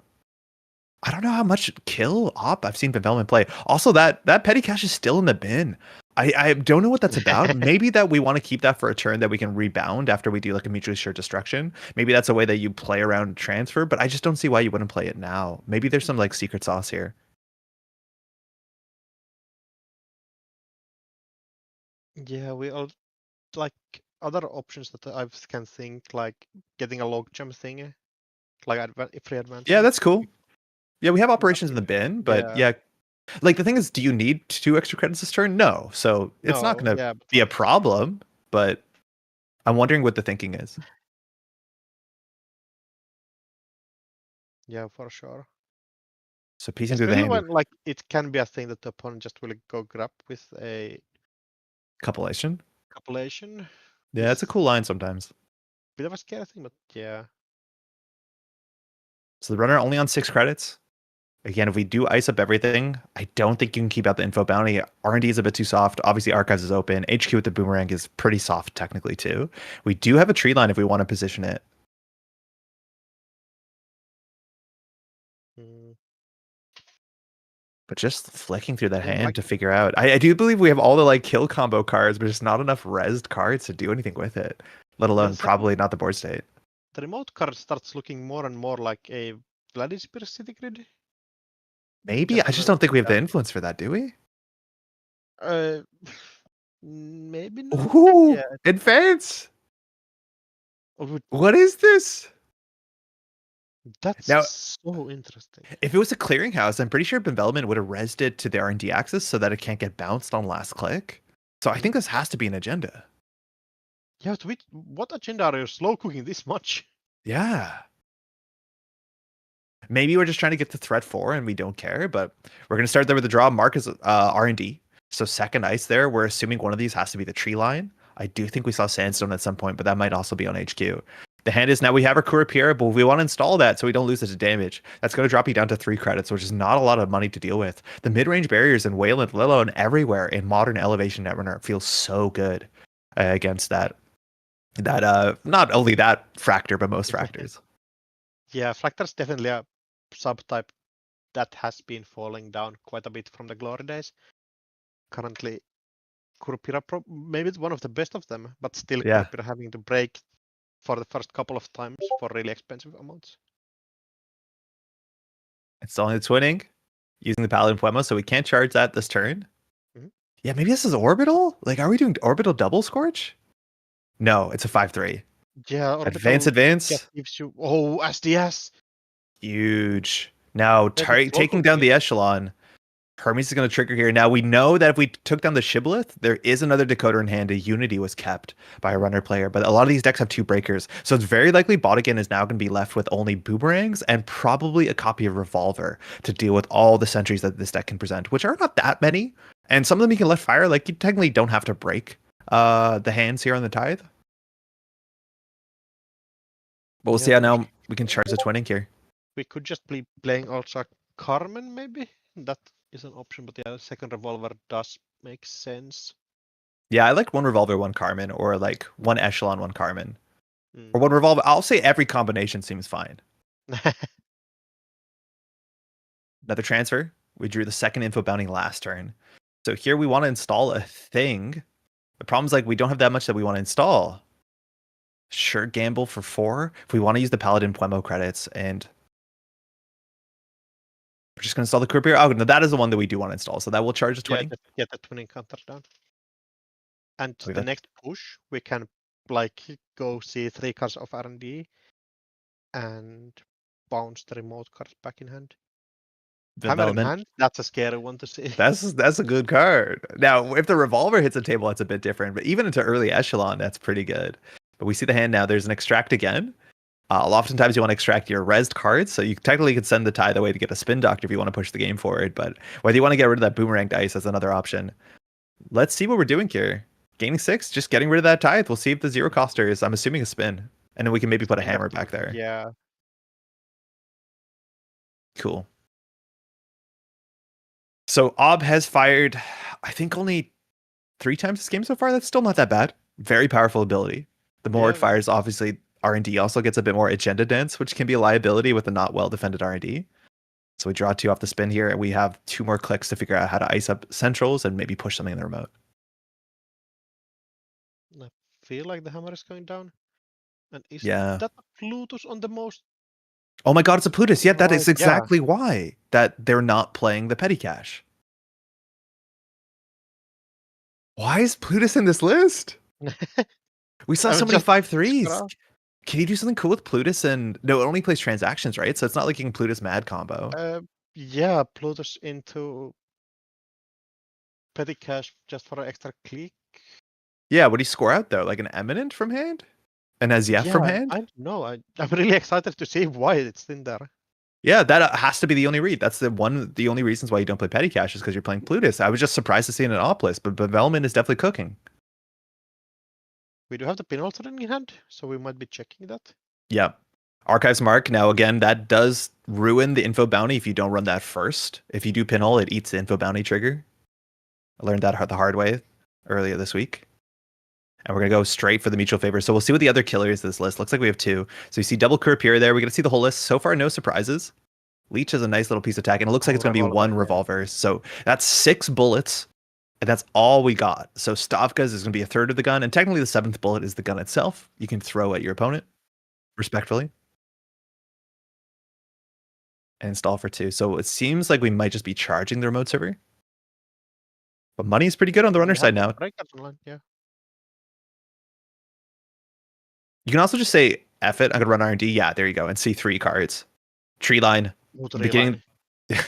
I don't know how much kill op I've seen Development play. Also, that petty cash is still in the bin. I don't know what that's about. Maybe that we want to keep that for a turn that we can rebound after we do like a mutually assured destruction. Maybe that's a way that you play around transfer, but I just don't see why you wouldn't play it now. Maybe there's some like secret sauce here. Yeah, we all like other options that I can think, like getting a log jump thing, like free advancement. Yeah, that's cool. Yeah, we have operations in the bin, but Yeah. yeah. Like the thing is, do you need 2 extra credits this turn? No. So it's not No, going to yeah, but be a like, problem, but I'm wondering what the thinking is. yeah, for sure. So piecing through the Especially hand, when like it can be a thing that the opponent just will go grab with a compilation. compilation. Yeah, it's a cool line sometimes. Bit of a scary thing, but yeah. So the runner only on 6 credits. Again, if we do ice up everything, I don't think you can keep out the info bounty. R&D is a bit too soft. Obviously, Archives is open. HQ with the boomerang is pretty soft technically too. We do have a tree line if we want to position it. Mm. But just flicking through that Yeah, hand like to figure out. I do believe we have all the like kill combo cards, but just not enough resed cards to do anything with it. Let alone probably not the board state. the remote card starts looking more and more like a Vladimir City Grid. Maybe. I just don't think we have the influence for that, do we? Uh, maybe not. Ooh, Yeah. advance. Or What is this? that's Now, so interesting. if it was a clearinghouse, I'm pretty sure Bevelman would have rezzed it to the R&D axis so that it can't get bounced on last click. So I think this has to be an agenda. Yeah, but what agenda are you slow cooking this much? Yeah. Maybe we're just trying to get to threat 4 and we don't care, but we're going to start there with the draw. Mark is R&D. So second ice there, we're assuming one of these has to be the tree line. I do think we saw Sandstone at some point, but that might also be on HQ. The hand is now we have our Kurapira, but we want to install that so we don't lose it to damage. That's going to drop you down to 3 credits, which is not a lot of money to deal with. The mid-range barriers in Wayland, Lilo, and everywhere in modern Elevation Netrunner feels so good against that. Not only that fractor, but most fractors. Yeah, Fractal's definitely a subtype that has been falling down quite a bit from the glory days. Currently, Kurapira maybe it's one of the best of them, but still Yeah. Kurapira having to break for the first couple of times for really expensive amounts. Installing the twinning, using the Paladin Poema, so we can't charge that this turn. Mm-hmm. Yeah, maybe this is orbital? Like, are we doing orbital double scorch? No, it's a 5-3. Yeah, Advance. gives you SDS. Huge. Now, Yeah, that's taking down the echelon. Hermes is going to trigger here. Now, we know that if we took down the Shibboleth, there is another decoder in hand. A Unity was kept by a runner player, but a lot of these decks have 2 breakers. So it's very likely Botigan is now going to be left with only Boomerangs and probably a copy of Revolver to deal with all the sentries that this deck can present, which are not that many. And some of them you can let fire. Like, you technically don't have to break the hands here on the Tithe. But we'll see how now we can charge the twinning here. We could just be playing also Carmen, maybe? That is an option, but yeah, second Revolver does make sense. Yeah, I like 1 Revolver, 1 Carmen, or like 1 Echelon, 1 Carmen. Or 1 Revolver. I'll say every combination seems fine. Another transfer. We drew the second info bounty last turn. So here we want to install a thing. The problem is like we don't have that much that we want to install. Sure, gamble for 4. If we want to use the Paladin Puemo credits, and we're just going to install the Courier. Oh, no, that is the one that we do want to install. So that will charge the twinning. Yeah, get the twinning counter down. And the next push, we can like go see 3 cards of R&D and bounce the remote cards back in hand. Hammer in hand, that's a scary one to see. That's a good card. Now, if the Revolver hits a table, that's a bit different. But even into early Echelon, that's pretty good. But we see the hand now. There's an extract again. Oftentimes you want to extract your rezzed cards, so you technically could send the Tithe away to get a Spin Doctor if you want to push the game forward. But whether you want to get rid of that Boomerang dice, that's another option. Let's see what we're doing here. Gaining 6, just getting rid of that Tithe. We'll see if the 0 coster is, I'm assuming, a spin. And then we can maybe put a hammer back there. Yeah. Cool. So Ob has fired, I think, only 3 times this game so far. That's still not that bad. Very powerful ability. The more it fires, obviously, R&D also gets a bit more agenda dense, which can be a liability with a not well-defended R&D. So we draw 2 off the spin here, and we have 2 more clicks to figure out how to ice up centrals and maybe push something in the remote. I feel like the hammer is going down. And is that a Plutus on the most? Oh my god, it's a Plutus. Yeah, that is exactly why that they're not playing the petty cash. Why is Plutus in this list? We saw so many 5/3s. Can you do something cool with Plutus? And no, it only plays transactions, right? So it's not like you can Plutus mad combo. Yeah, Plutus into petty cash just for an extra click. Yeah, what do you score out though? Like an Eminent from hand? An Azief from hand? I know. I'm really excited to see why it's in there. Yeah, that has to be the only read. That's the only reasons why you don't play petty cash is because you're playing Plutus. I was just surprised to see it in an op list, but Velman is definitely cooking. We do have the pinhole in hand, so we might be checking that. Yeah. Archives Mark. Now, again, that does ruin the info bounty if you don't run that first. If you do pinhole, it eats the info bounty trigger. I learned that the hard way earlier this week. And we're going to go straight for the mutual favor. So we'll see what the other killer is this list. Looks like we have 2. So you see double Courier there. We're going to see the whole list. So far, no surprises. Leech is a nice little piece of tech. And it looks like it's going to be 1 Revolver. So that's 6 bullets. And that's all we got. So Stavka's is going to be a third of the gun. And technically the 7th bullet is the gun itself. You can throw at your opponent respectfully. And install for 2. So it seems like we might just be charging the remote server. But money is pretty good on the runner side now. Yeah. You can also just say, F it, I'm going to run R&D. Yeah, there you go. And see 3 cards. Tree line. Beginning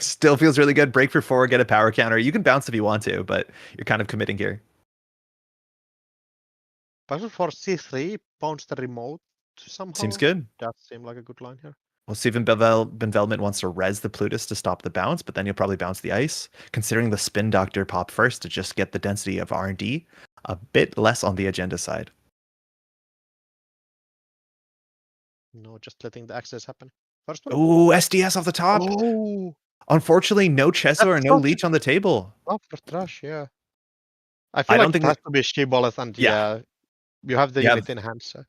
still feels really good. Break for 4, get a power counter. You can bounce if you want to, but you're kind of committing here. Puzzle for C3, bounce the remote somehow. Seems good. That seemed like a good line here. We'll see if Benvelment wants to res the Plutus to stop the bounce, but then you'll probably bounce the ice. Considering the Spin Doctor pop first to just get the density of R&D a bit less on the agenda side. No, just letting the access happen. First one. Oh, SDS off the top. Oh. Unfortunately, no Chesso or no Leech on the table. Oh, for trash, yeah. I feel like it has to be Shibboleth, and yeah, you have the unit in hand. So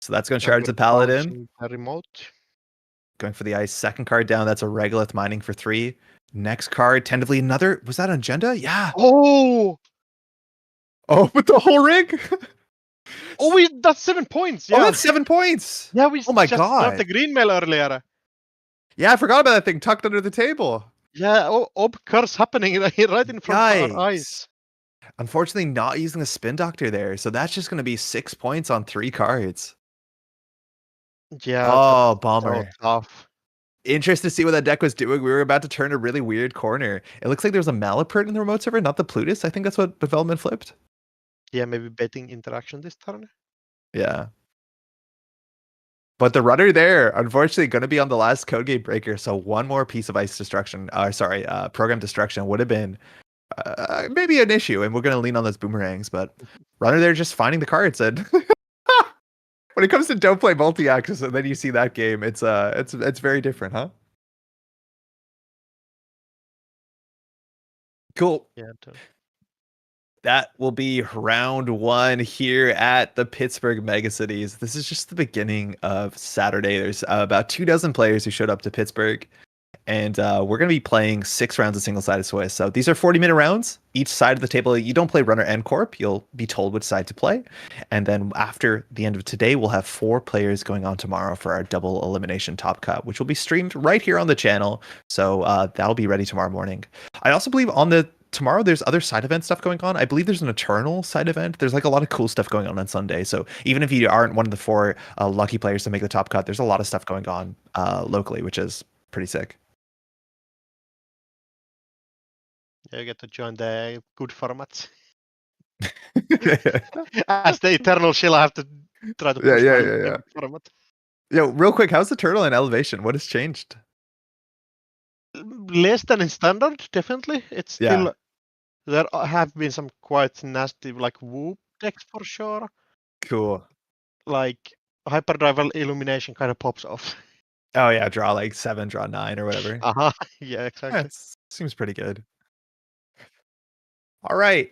that's going to charge the Paladin. A remote. Going for the ice. Second card down. That's a Regolith mining for 3. Next card, tentatively another. Was that an agenda? Yeah. Oh, with the whole rig. That's 7 points. Yeah. Oh, that's 7 points. Yeah, we. Oh my just god. grabbed the green mail earlier. Yeah, I forgot about that thing tucked under the table. Yeah, curse happening right in front of our eyes. Unfortunately, not using the Spin Doctor there, so that's just going to be 6 points on 3 cards. Yeah. Oh, bummer. So tough. Interested to see what that deck was doing. We were about to turn a really weird corner. It looks like there was a Malapert in the remote server, not the Plutus. I think that's what development flipped. Yeah, maybe betting interaction this turn. Yeah. But the runner there, unfortunately, going to be on the last code gate breaker. So one more piece of ice destruction, program destruction would have been maybe an issue. And we're going to lean on those boomerangs. But runner there just finding the cards. And when it comes to don't play multi-axis, and then you see that game, it's very different, huh? Cool. Yeah. That will be round one here at the Pittsburgh Megacities. This is just the beginning of Saturday. There's about 24 players who showed up to Pittsburgh, and we're going to be playing 6 rounds of single-sided Swiss. So these are 40-minute rounds. Each side of the table, you don't play runner and corp. You'll be told which side to play. And then after the end of today, we'll have 4 players going on tomorrow for our double elimination top cut, which will be streamed right here on the channel. So that'll be ready tomorrow morning. I also believe on the tomorrow there's other side event stuff going on. I believe there's an Eternal side event. There's like a lot of cool stuff going on Sunday. So even if you aren't one of the 4 lucky players to make the top cut, there's a lot of stuff going on locally, which is pretty sick. Yeah, you get to join the good formats. As the Eternal Shill, I have to try to push my good format. Yo, real quick, how's the turtle and elevation? What has changed? Less than in standard, definitely. It's still there have been some quite nasty like whoop decks for sure. Cool. Like hyperdrive illumination kind of pops off. Oh yeah, draw like 7, draw 9 or whatever. Yeah, exactly. Yeah, seems pretty good. All right.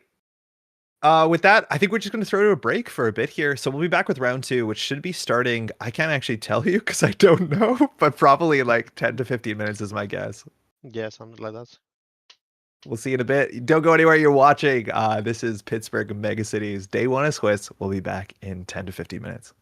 With that, I think we're just going to throw to a break for a bit here. So we'll be back with round 2, which should be starting. I can't actually tell you because I don't know, but probably like 10 to 15 minutes is my guess. Yeah, something like that. We'll see you in a bit. Don't go anywhere. You're watching. This is Pittsburgh Megacities Day 1 of Swiss. We'll be back in 10 to 15 minutes.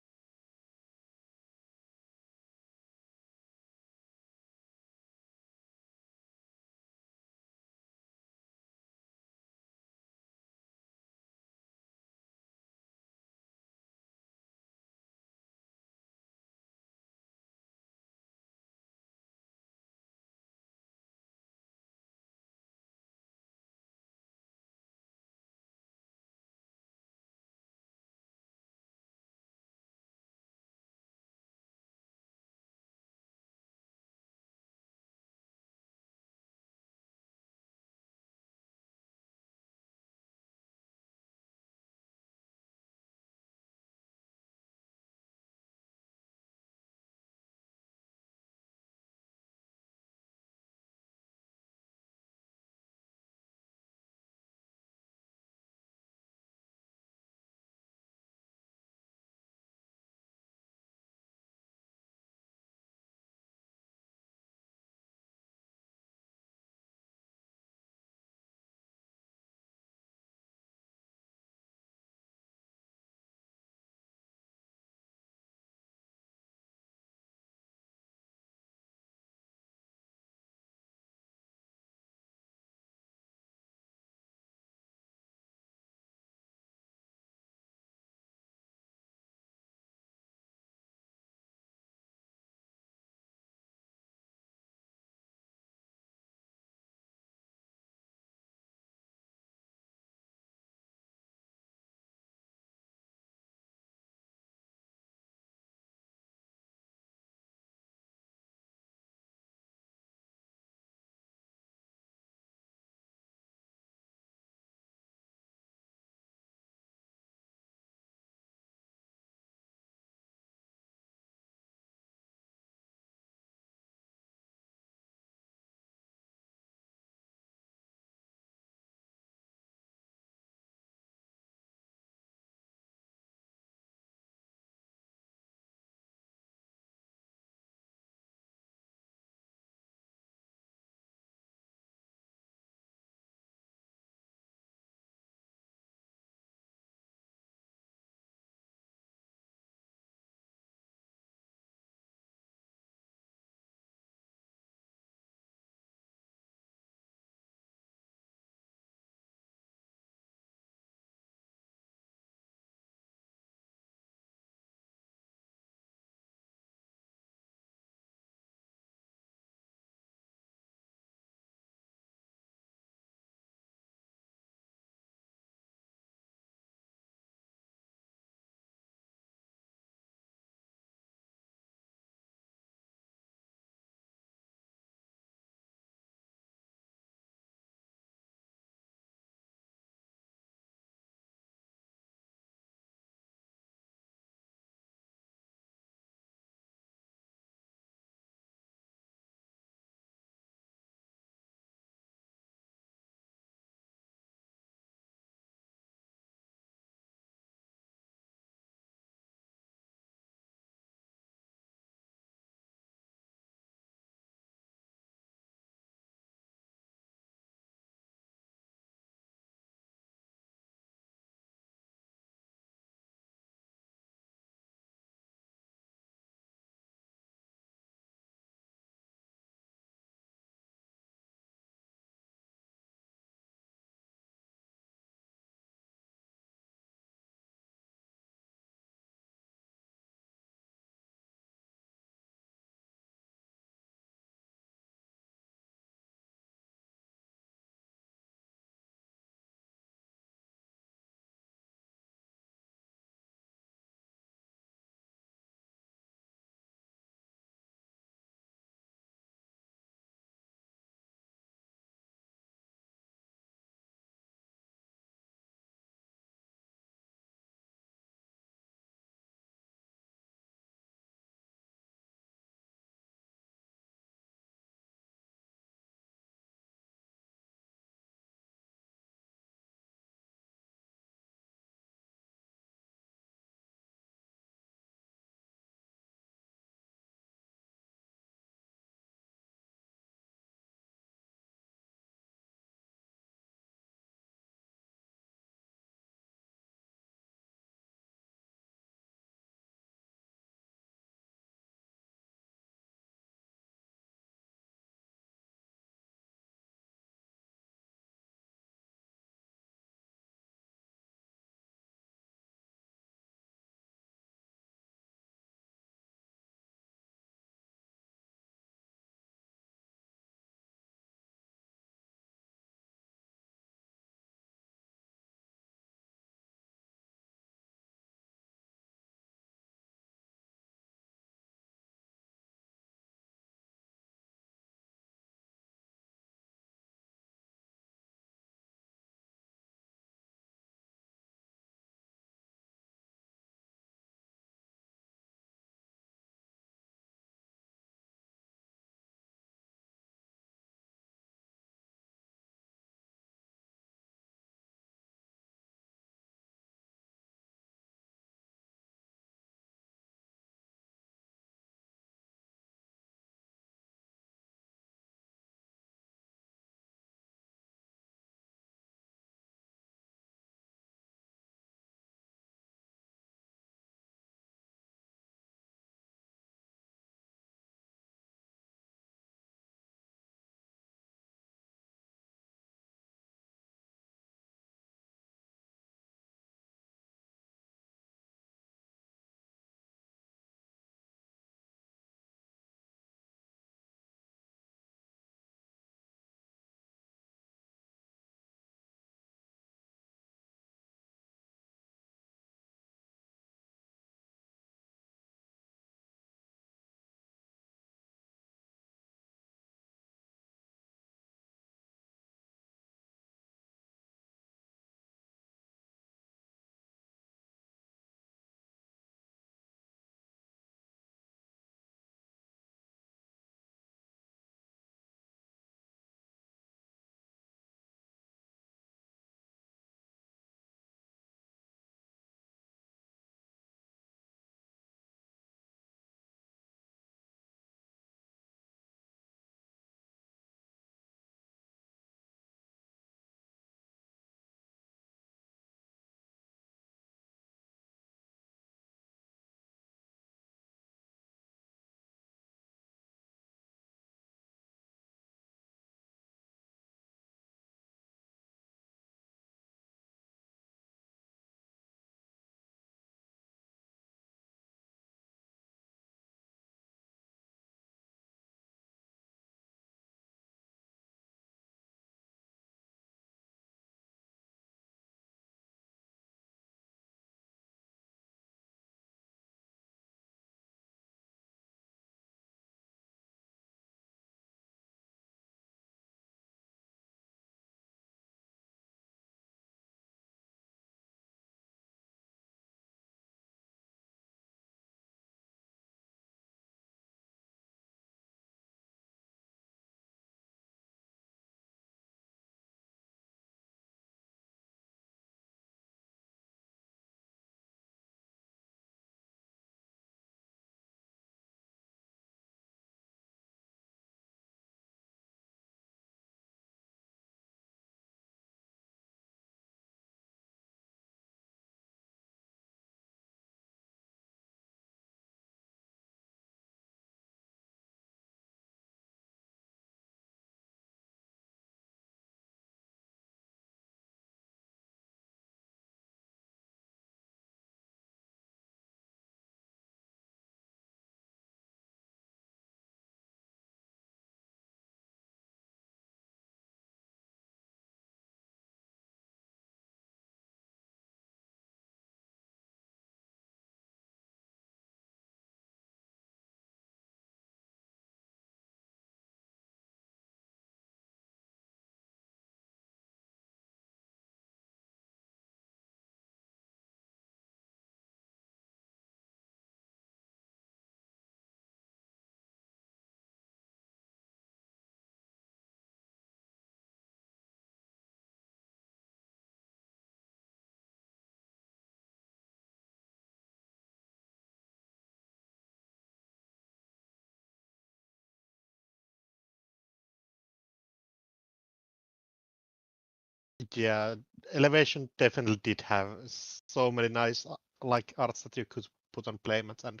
Yeah, Elevation definitely did have so many nice like arts that you could put on playmats and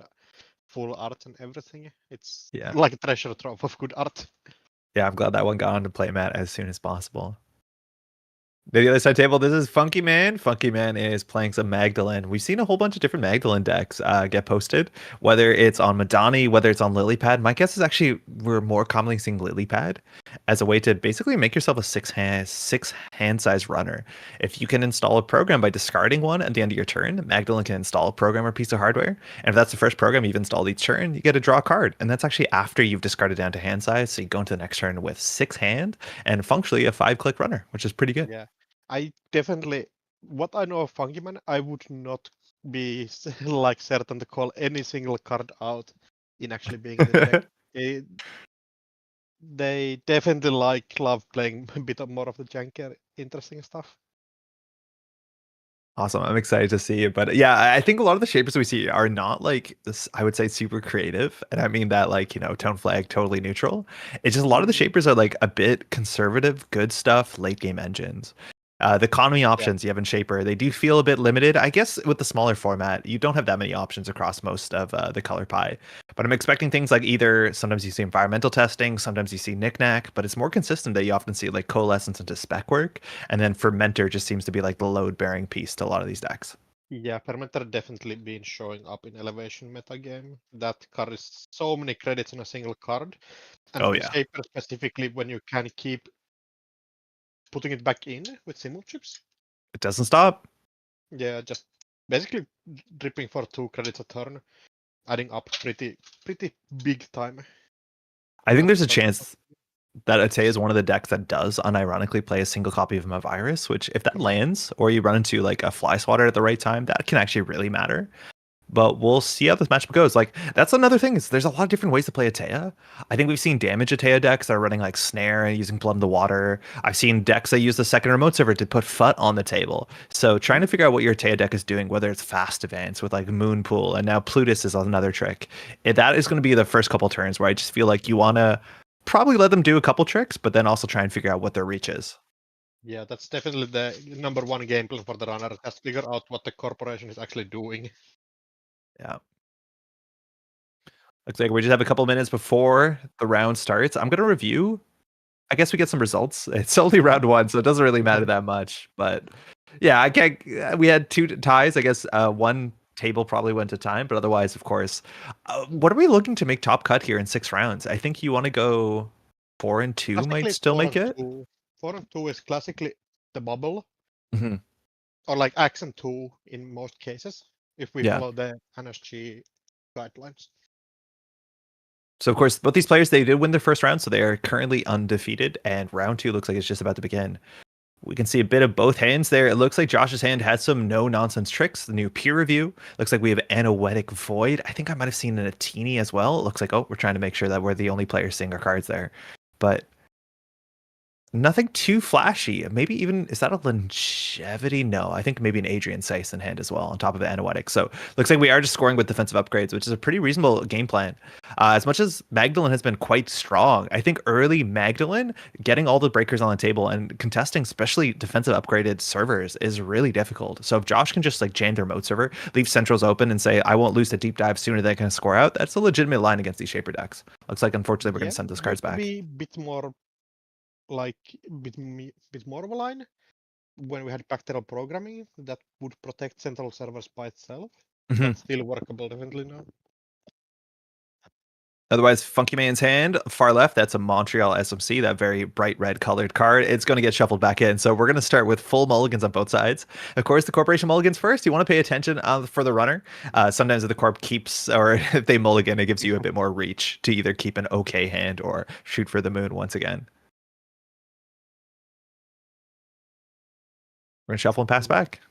full art and everything. It's Yeah. like a treasure trove of good art. Yeah, I'm glad that one got onto playmat as soon as possible. The other side table, this is Funky Man. Funky Man is playing some Magdalene. We've seen a whole bunch of different Magdalene decks get posted, whether it's on Madani, whether it's on Lilypad. My guess is actually we're more commonly seeing Lilypad as a way to basically make yourself a six hand size runner. If you can install a program by discarding one at the end of your turn, Magdalene can install a program or piece of hardware. And if that's the first program you've installed each turn, you get to draw a card. And that's actually after you've discarded down to hand size. So you go into the next turn with 6 hand and functionally a 5-click runner, which is pretty good. Yeah, I definitely. What I know of Funky Man, I would not be like certain to call any single card out in actually being in the deck. They, they definitely love playing a bit more of the jankier, interesting stuff. Awesome. I'm excited to see it. But yeah, I think a lot of the shapers we see are not like this, I would say super creative. And I mean that like, tone flag, totally neutral. It's just a lot of the shapers are like a bit conservative, good stuff, late game engines. The economy options you have in Shaper, they do feel a bit limited. I guess with the smaller format, you don't have that many options across most of the color pie. But I'm expecting things like either sometimes you see environmental testing, sometimes you see knickknack, but it's more consistent that you often see like coalescence into spec work. And then Fermenter just seems to be like the load bearing piece to a lot of these decks. Yeah, Fermenter definitely been showing up in Elevation metagame. That card is so many credits on a single card. And Oh, with yeah. Shaper specifically, when you can keep putting it back in with symbol chips. It doesn't stop. Yeah, just basically dripping for 2 credits a turn, adding up pretty big time. I think there's a That's chance that Ate is one of the decks that does unironically play a single copy of Mavirus, which if that lands or you run into like a fly swatter at the right time, that can actually really matter. But we'll see how this matchup goes. Like that's another thing is there's a lot of different ways to play Atea. I think we've seen damage Atea decks that are running like Snare and using Blood in the Water. I've seen decks that use the second remote server to put FUT on the table. So trying to figure out what your Atea deck is doing, whether it's fast advance with like Moonpool and now Plutus is another trick. That is going to be the first couple turns where I just feel like you want to probably let them do a couple tricks, but then also try and figure out what their reach is. Yeah, that's definitely the number one game plan for the runner. Just figure out what the corporation is actually doing. Yeah. Looks like we just have a couple minutes before the round starts. I'm going to review. I guess we get some results. It's only round one, so it doesn't really matter that much. But yeah, I can't. We had 2 ties. I guess one table probably went to time, but otherwise, of course, what are we looking to make top cut here in 6 rounds? I think you want to go 4 and 2 might Classically, still make it. 4 and 2 is classically the bubble, Mm-hmm. or like X and 2 in most cases, if we Yeah. follow the NSG guidelines. So of course, both these players they did win their first round, so they are currently undefeated. And round 2 looks like it's just about to begin. We can see a bit of both hands there. It looks like Josh's hand has some no-nonsense tricks. The new peer review. Looks like we have Anoetic Void. I think I might have seen a Teeny as well. It looks like, oh, we're trying to make sure that we're the only players seeing our cards there. But nothing too flashy. Maybe even, is that a longevity? No, I think maybe an Adrian Seiss in hand as well on top of the Anoetic. So looks like we are just scoring with defensive upgrades, which is a pretty reasonable game plan. As much as Magdalene has been quite strong, I think early Magdalene getting all the breakers on the table and contesting, especially defensive upgraded servers, is really difficult. So if Josh can just like jam their remote server, leave centrals open and say, I won't lose the deep dive sooner than I can score out, that's a legitimate line against these Shaper decks. Looks like, unfortunately, we're going to send those cards back. Be a bit more like bit more of a line when we had backdoor programming that would protect central servers by itself. Mm-hmm. That's still workable definitely now. Otherwise, Funky Man's hand, far left, that's a Montreal SMC, that very bright red colored card. It's going to get shuffled back in. So we're going to start with full mulligans on both sides. Of course, the corporation mulligans first. You want to pay attention for the runner. Sometimes if the corp keeps, or if they mulligan, it gives you a bit more reach to either keep an okay hand or shoot for the moon once again. We're going to shuffle and pass back.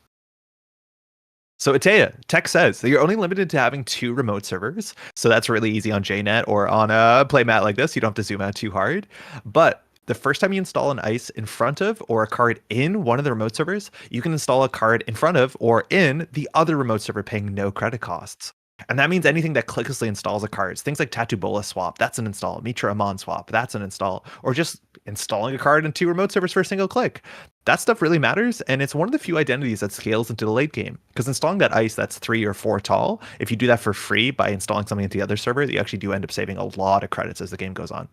So Atea, tech says that you're only limited to having 2 remote servers. So that's really easy on JNet or on a playmat like this. You don't have to zoom out too hard. But the first time you install an ice in front of or a card in one of the remote servers, you can install a card in front of or in the other remote server paying no credit costs. And that means anything that clicklessly installs a card. Things like Tattoo Bola swap, that's an install. Mitra Amon swap, that's an install. Or just installing a card in 2 remote servers for a single click. That stuff really matters, and it's one of the few identities that scales into the late game. Because installing that ice that's 3 or 4 tall, if you do that for free by installing something into the other server, you actually do end up saving a lot of credits as the game goes on.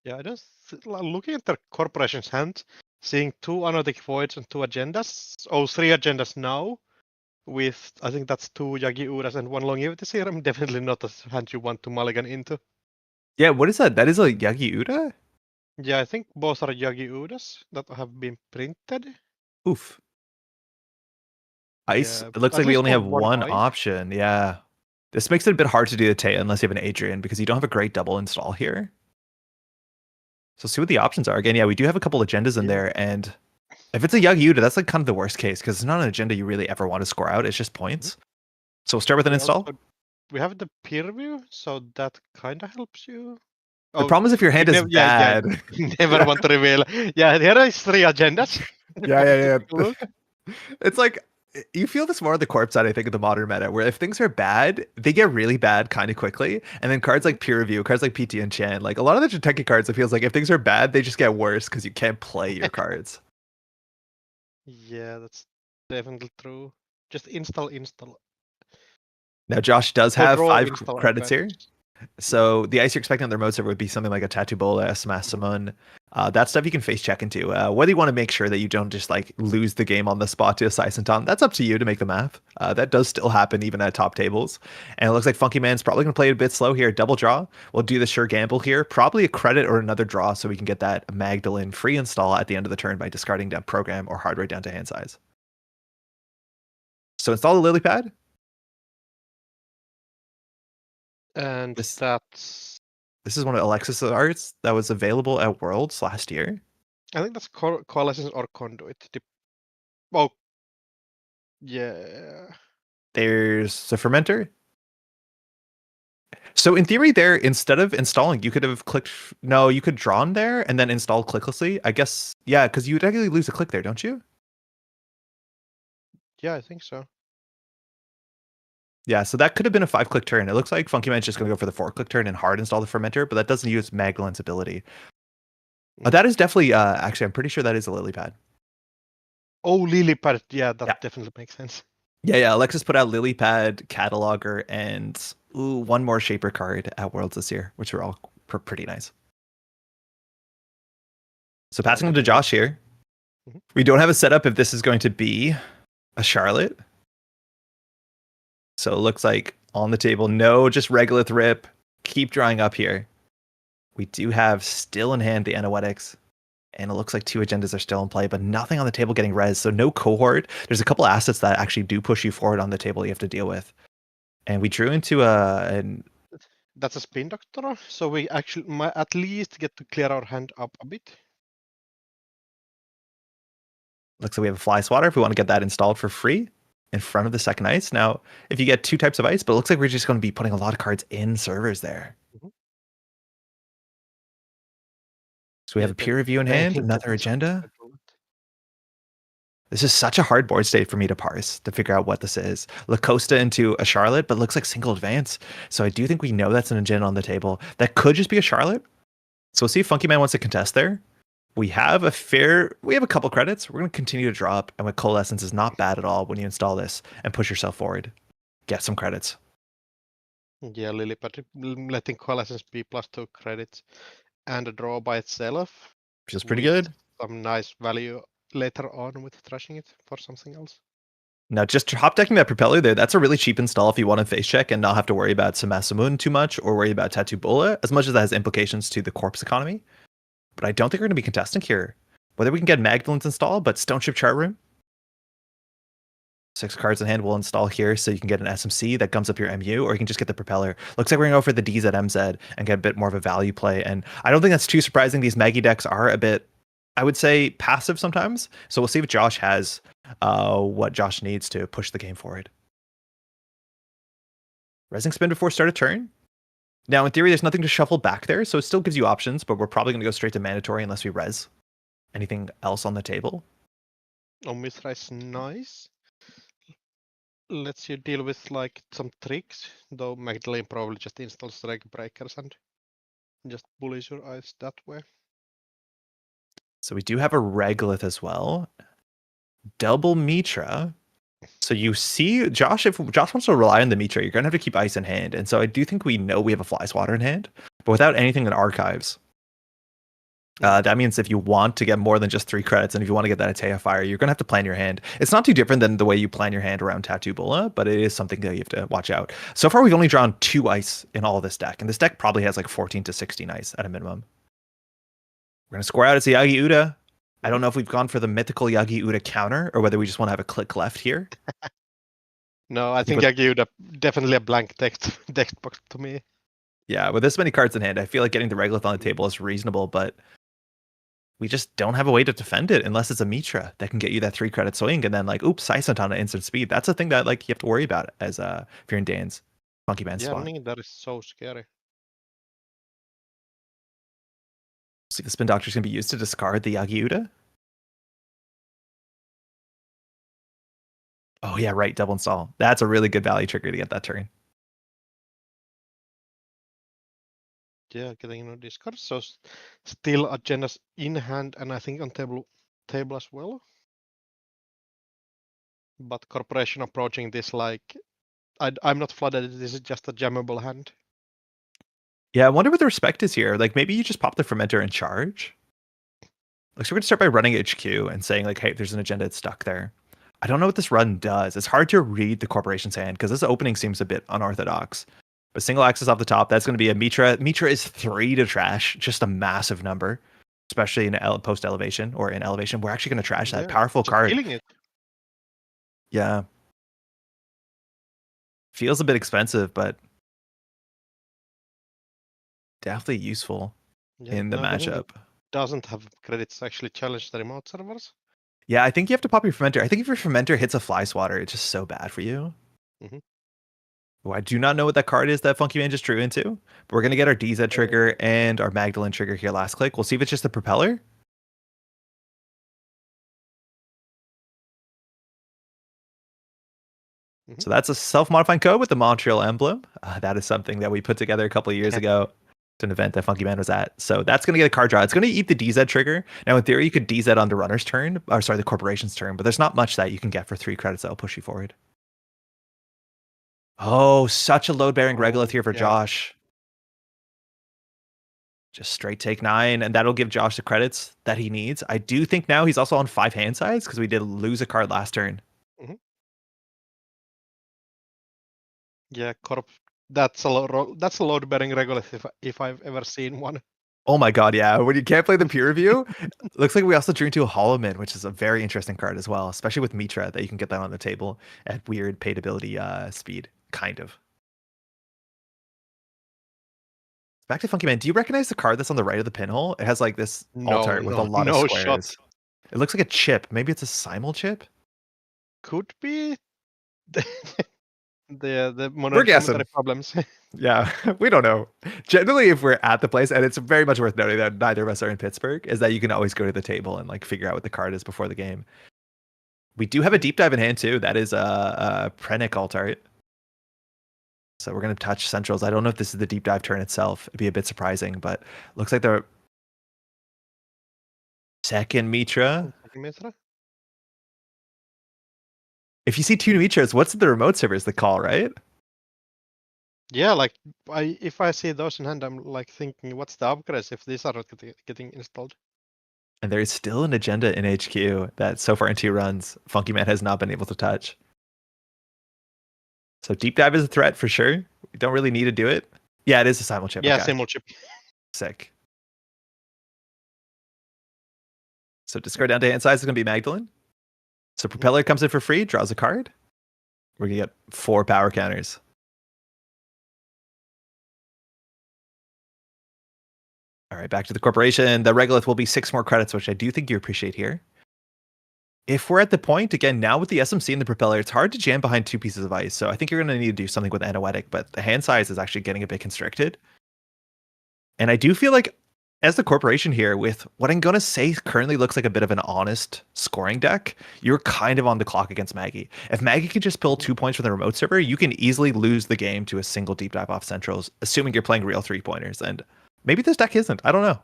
Yeah, I just looking at the corporation's hand, seeing 2 Anotic Voids and 2 agendas. Oh, 3 agendas now. With, I think that's 2 Yagi Uras and 1 Longevity Serum. Definitely not a hand you want to mulligan into. Yeah, what is that? That is a Yagi Uda? Yeah, I think both are Yagi Uras that have been printed. Oof. Ice. Yeah, It looks at like we least only for have one ice. option. Yeah. This makes it a bit hard to do the Taya unless you have an Adrian because you don't have a great double install here. So see what the options are. Again, yeah, we do have a couple agendas in Yeah. there, and if it's a Yagi Uda, that's like kind of the worst case because it's not an agenda you really ever want to score out. It's just points. So we'll start with an install. We have the peer review, so that kind of helps you. The problem is if your hand is bad. Never want to reveal. Yeah, here is 3 agendas. Yeah. Look. It's like you feel this more on the corp side, I think, of the modern meta, where if things are bad, they get really bad kind of quickly. And then cards like peer review, cards like PT and Chan, like a lot of the Jiteki cards, it feels like if things are bad, they just get worse because you can't play your cards. Yeah, that's definitely true. Just install. Now Josh does Or have draw, 5 install, credits here. advance. So the ice you're expecting on the remote server would be something like a Tattoo Bola, a Smash Summon. That stuff you can face check into. Whether you want to make sure that you don't just like lose the game on the spot to a Saisenton, that's up to you to make the math. That does still happen even at top tables. And it looks like Funky Man's probably going to play it a bit slow here. Double draw. We'll do the sure gamble here. Probably a credit or another draw so we can get that Magdalene free install at the end of the turn by discarding down program or hard rate down to hand size. So install the Lily Pad. And This is one of Alexis' arts that was available at Worlds last year. I think that's Coalescence or Conduit. Oh, yeah. There's the fermenter. So in theory there, instead of installing, you could have clicked, no, you could drawn there and then install clicklessly. I guess, yeah, because you would actually lose a click there, don't you? Yeah, I think so. Yeah, so that could have been a 5-click turn. It looks like Funky Man's just going to go for the 4-click turn and hard install the fermenter, but that doesn't use Magdalen's ability. That is definitely, actually, I'm pretty sure that is a lily pad. Oh, lily pad. Yeah, that definitely makes sense. Yeah. Alexis put out lily pad, cataloger, and one more shaper card at Worlds this year, which are all pretty nice. So passing them to Josh here. We don't have a setup if this is going to be a Charlotte. So it looks like on the table, no, just Regolith Rip. Keep drawing up here. We do have still in hand the Anoetics. And it looks like 2 agendas are still in play, but nothing on the table getting res. So no cohort. There's a couple assets that actually do push you forward on the table you have to deal with. And we drew into That's a Spin Doctor, so we actually might at least get to clear our hand up a bit. Looks like we have a Fly Swatter if we want to get that installed for free in front of the second ice. Now, if you get 2 types of ice, but it looks like we're just going to be putting a lot of cards in servers there. So we have a peer review in hand, another agenda. This is such a hard board state for me to parse to figure out what this is. La Costa into a Charlotte, but looks like single advance. So I do think we know that's an agenda on the table. That could just be a Charlotte. So we'll see if Funky Man wants to contest there. We have a couple credits. We're going to continue to draw up. And with Coalescence is not bad at all when you install this and push yourself forward. Get some credits. Yeah, Lilipad letting Coalescence be +2 credits and a draw by itself. Feels pretty good. Some nice value later on with trashing it for something else. Now, just hop decking that Propeller there, that's a really cheap install if you want to face check and not have to worry about Samasamun too much or worry about Tattoo Bola, as much as that has implications to the corpse economy. But I don't think we're going to be contesting here. Whether we can get Magdalen's installed, but Stone Ship Chart Room. 6 cards in hand will install here so you can get an SMC that gums up your MU, or you can just get the Propeller. Looks like we're going to go for the DZ MZ and get a bit more of a value play. And I don't think that's too surprising. These Maggie decks are a bit, I would say, passive sometimes. So we'll see if Josh has what Josh needs to push the game forward. Resing spin before start of turn. Now, in theory, there's nothing to shuffle back there, so it still gives you options, but we're probably going to go straight to mandatory unless we res. Anything else on the table? Oh, Mithra is nice. lets you deal with like some tricks, though Magdalene probably just installs reg breakers and just bullies your eyes that way. So we do have a Regolith as well. Double Mitra. So you see, Josh, if Josh wants to rely on the Mitra, you're going to have to keep ice in hand. And so I do think we know we have a Fly Swatter in hand, but without anything in archives. That means if you want to get more than just 3 credits, and if you want to get that Atea Fire, you're going to have to plan your hand. It's not too different than the way you plan your hand around Tattoo Bulla, but it is something that you have to watch out. So far, we've only drawn 2 ice in all of this deck, and this deck probably has like 14 to 16 ice at a minimum. We're going to score out as the Yagi Uda. I don't know if we've gone for the mythical Yagi Uda counter, or whether we just want to have a click left here. No, I think I give definitely a blank text box to me. Yeah, with this many cards in hand, I feel like getting the Regolith on the table is reasonable, but we just don't have a way to defend it unless it's a Mitra that can get you that 3 credit swing, and then like, oops, Saisanton at instant speed. That's a thing that like you have to worry about as if you're in Dan's Funky Man spot. Running that is so scary. See, the Spin Doctor's gonna be used to discard the Yagi Uda. Oh yeah, right, double install. That's a really good value trigger to get that turn. Yeah, getting discard. So still agendas in hand, and I think on table as well. But Corporation approaching this like I'm not flooded. This is just a jammable hand. Yeah, I wonder what the respect is here. Like maybe you just pop the Fermenter in charge. Like so we're gonna start by running HQ and saying like, hey, there's an agenda that's stuck there. I don't know what this run does. It's hard to read the Corporation's hand because this opening seems a bit unorthodox. But single access off the top, that's going to be a Mitra. Mitra is 3 to trash, just a massive number, especially in post elevation or in elevation. We're actually going to trash that powerful card. Killing it. Yeah. Feels a bit expensive, but definitely useful in the matchup. Doesn't have credits to actually challenge the remote servers. Yeah, I think you have to pop your Fermenter. I think if your Fermenter hits a Fly Swatter, it's just so bad for you. Oh, I do not know what that card is that Funky Man just drew into. But we're going to get our DZ trigger and our Magdalene trigger here last click. We'll see if it's just a propeller. So that's a self-modifying code with the Montreal emblem. That is something that we put together a couple of years ago to an event that Funky Man was at. So that's going to get a card draw. It's going to eat the DZ trigger. Now, in theory, you could DZ on the runner's turn, or sorry, the corporation's turn, but there's not much that you can get for 3 credits that will push you forward. Oh, such a load-bearing Regolith here for Josh. Just straight take 9, and that'll give Josh the credits that he needs. I do think now he's also on 5 hand sides because we did lose a card last turn. Yeah, Corp. That's a load-bearing Regolith if I've ever seen one. Oh my god, yeah. When you can't play the peer review, looks like we also drew into a Hollow-Min, which is a very interesting card as well, especially with Mitra, that you can get that on the table at weird paid ability speed, kind of. Back to Funky Man, do you recognize the card that's on the right of the pinhole? It has like this altar with a lot of squares. Shot. It looks like a chip. Maybe it's a Simul chip? Could be. The we're guessing problems. Yeah, we don't know. Generally, if we're at the place, and it's very much worth noting that neither of us are in Pittsburgh, is that you can always go to the table and like figure out what the card is before the game. We do have a deep dive in hand too. That is a Prenic altar. So we're going to touch centrals. I don't know if this is the deep dive turn itself. It'd be a bit surprising, but looks like the second Mitra. If you see 2 Mitras, what's the remote servers the call, right? Yeah, like if I see those in hand, I'm like thinking, what's the upgrades if these are not getting installed? And there is still an agenda in HQ that so far in 2 runs, Funky Man has not been able to touch. So deep dive is a threat for sure. We don't really need to do it. Yeah, it is a Simul chip. Yeah, Simul chip. Sick. So discard down to hand size is going to be Magdalene. So Propeller comes in for free, draws a card. We're going to get 4 power counters. All right, back to the corporation. The Regolith will be 6 more credits, which I do think you appreciate here. If we're at the point, again, now with the SMC and the Propeller, it's hard to jam behind 2 pieces of ice. So I think you're going to need to do something with Anoetic, but the hand size is actually getting a bit constricted. And I do feel like as the corporation here with what I'm going to say currently looks like a bit of an honest scoring deck, you're kind of on the clock against Maggie. If Maggie can just pull 2 points from the remote server, you can easily lose the game to a single deep dive off centrals, assuming you're playing real 3-pointers. And maybe this deck isn't. I don't know.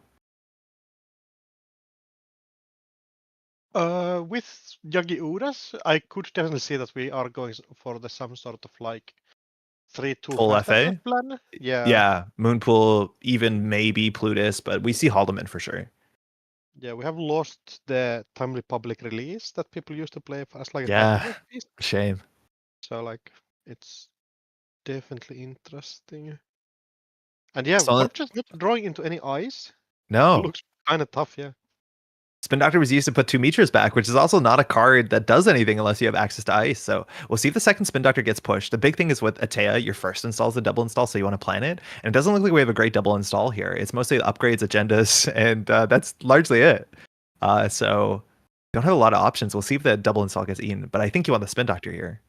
With Yagi Uras, I could definitely see that we are going for some sort of like 3-2 Full FA? plan. Yeah, Moonpool, even maybe Plutus, but we see Haldeman for sure. Yeah, we have lost the timely public release that people used to play as like a Yeah, tournament piece. shame. So like it's definitely interesting. And yeah, So- we're just not drawing into any ice. No. Looks kind of tough, yeah. Spin Doctor was used to put 2 Mitras back, which is also not a card that does anything unless you have access to ice. So we'll see if the second Spin Doctor gets pushed. The big thing is with Atea, your first install is a double install, so you want to plan it. And it doesn't look like we have a great double install here. It's mostly upgrades, agendas, and that's largely it. So don't have a lot of options. We'll see if the double install gets eaten, but I think you want the Spin Doctor here.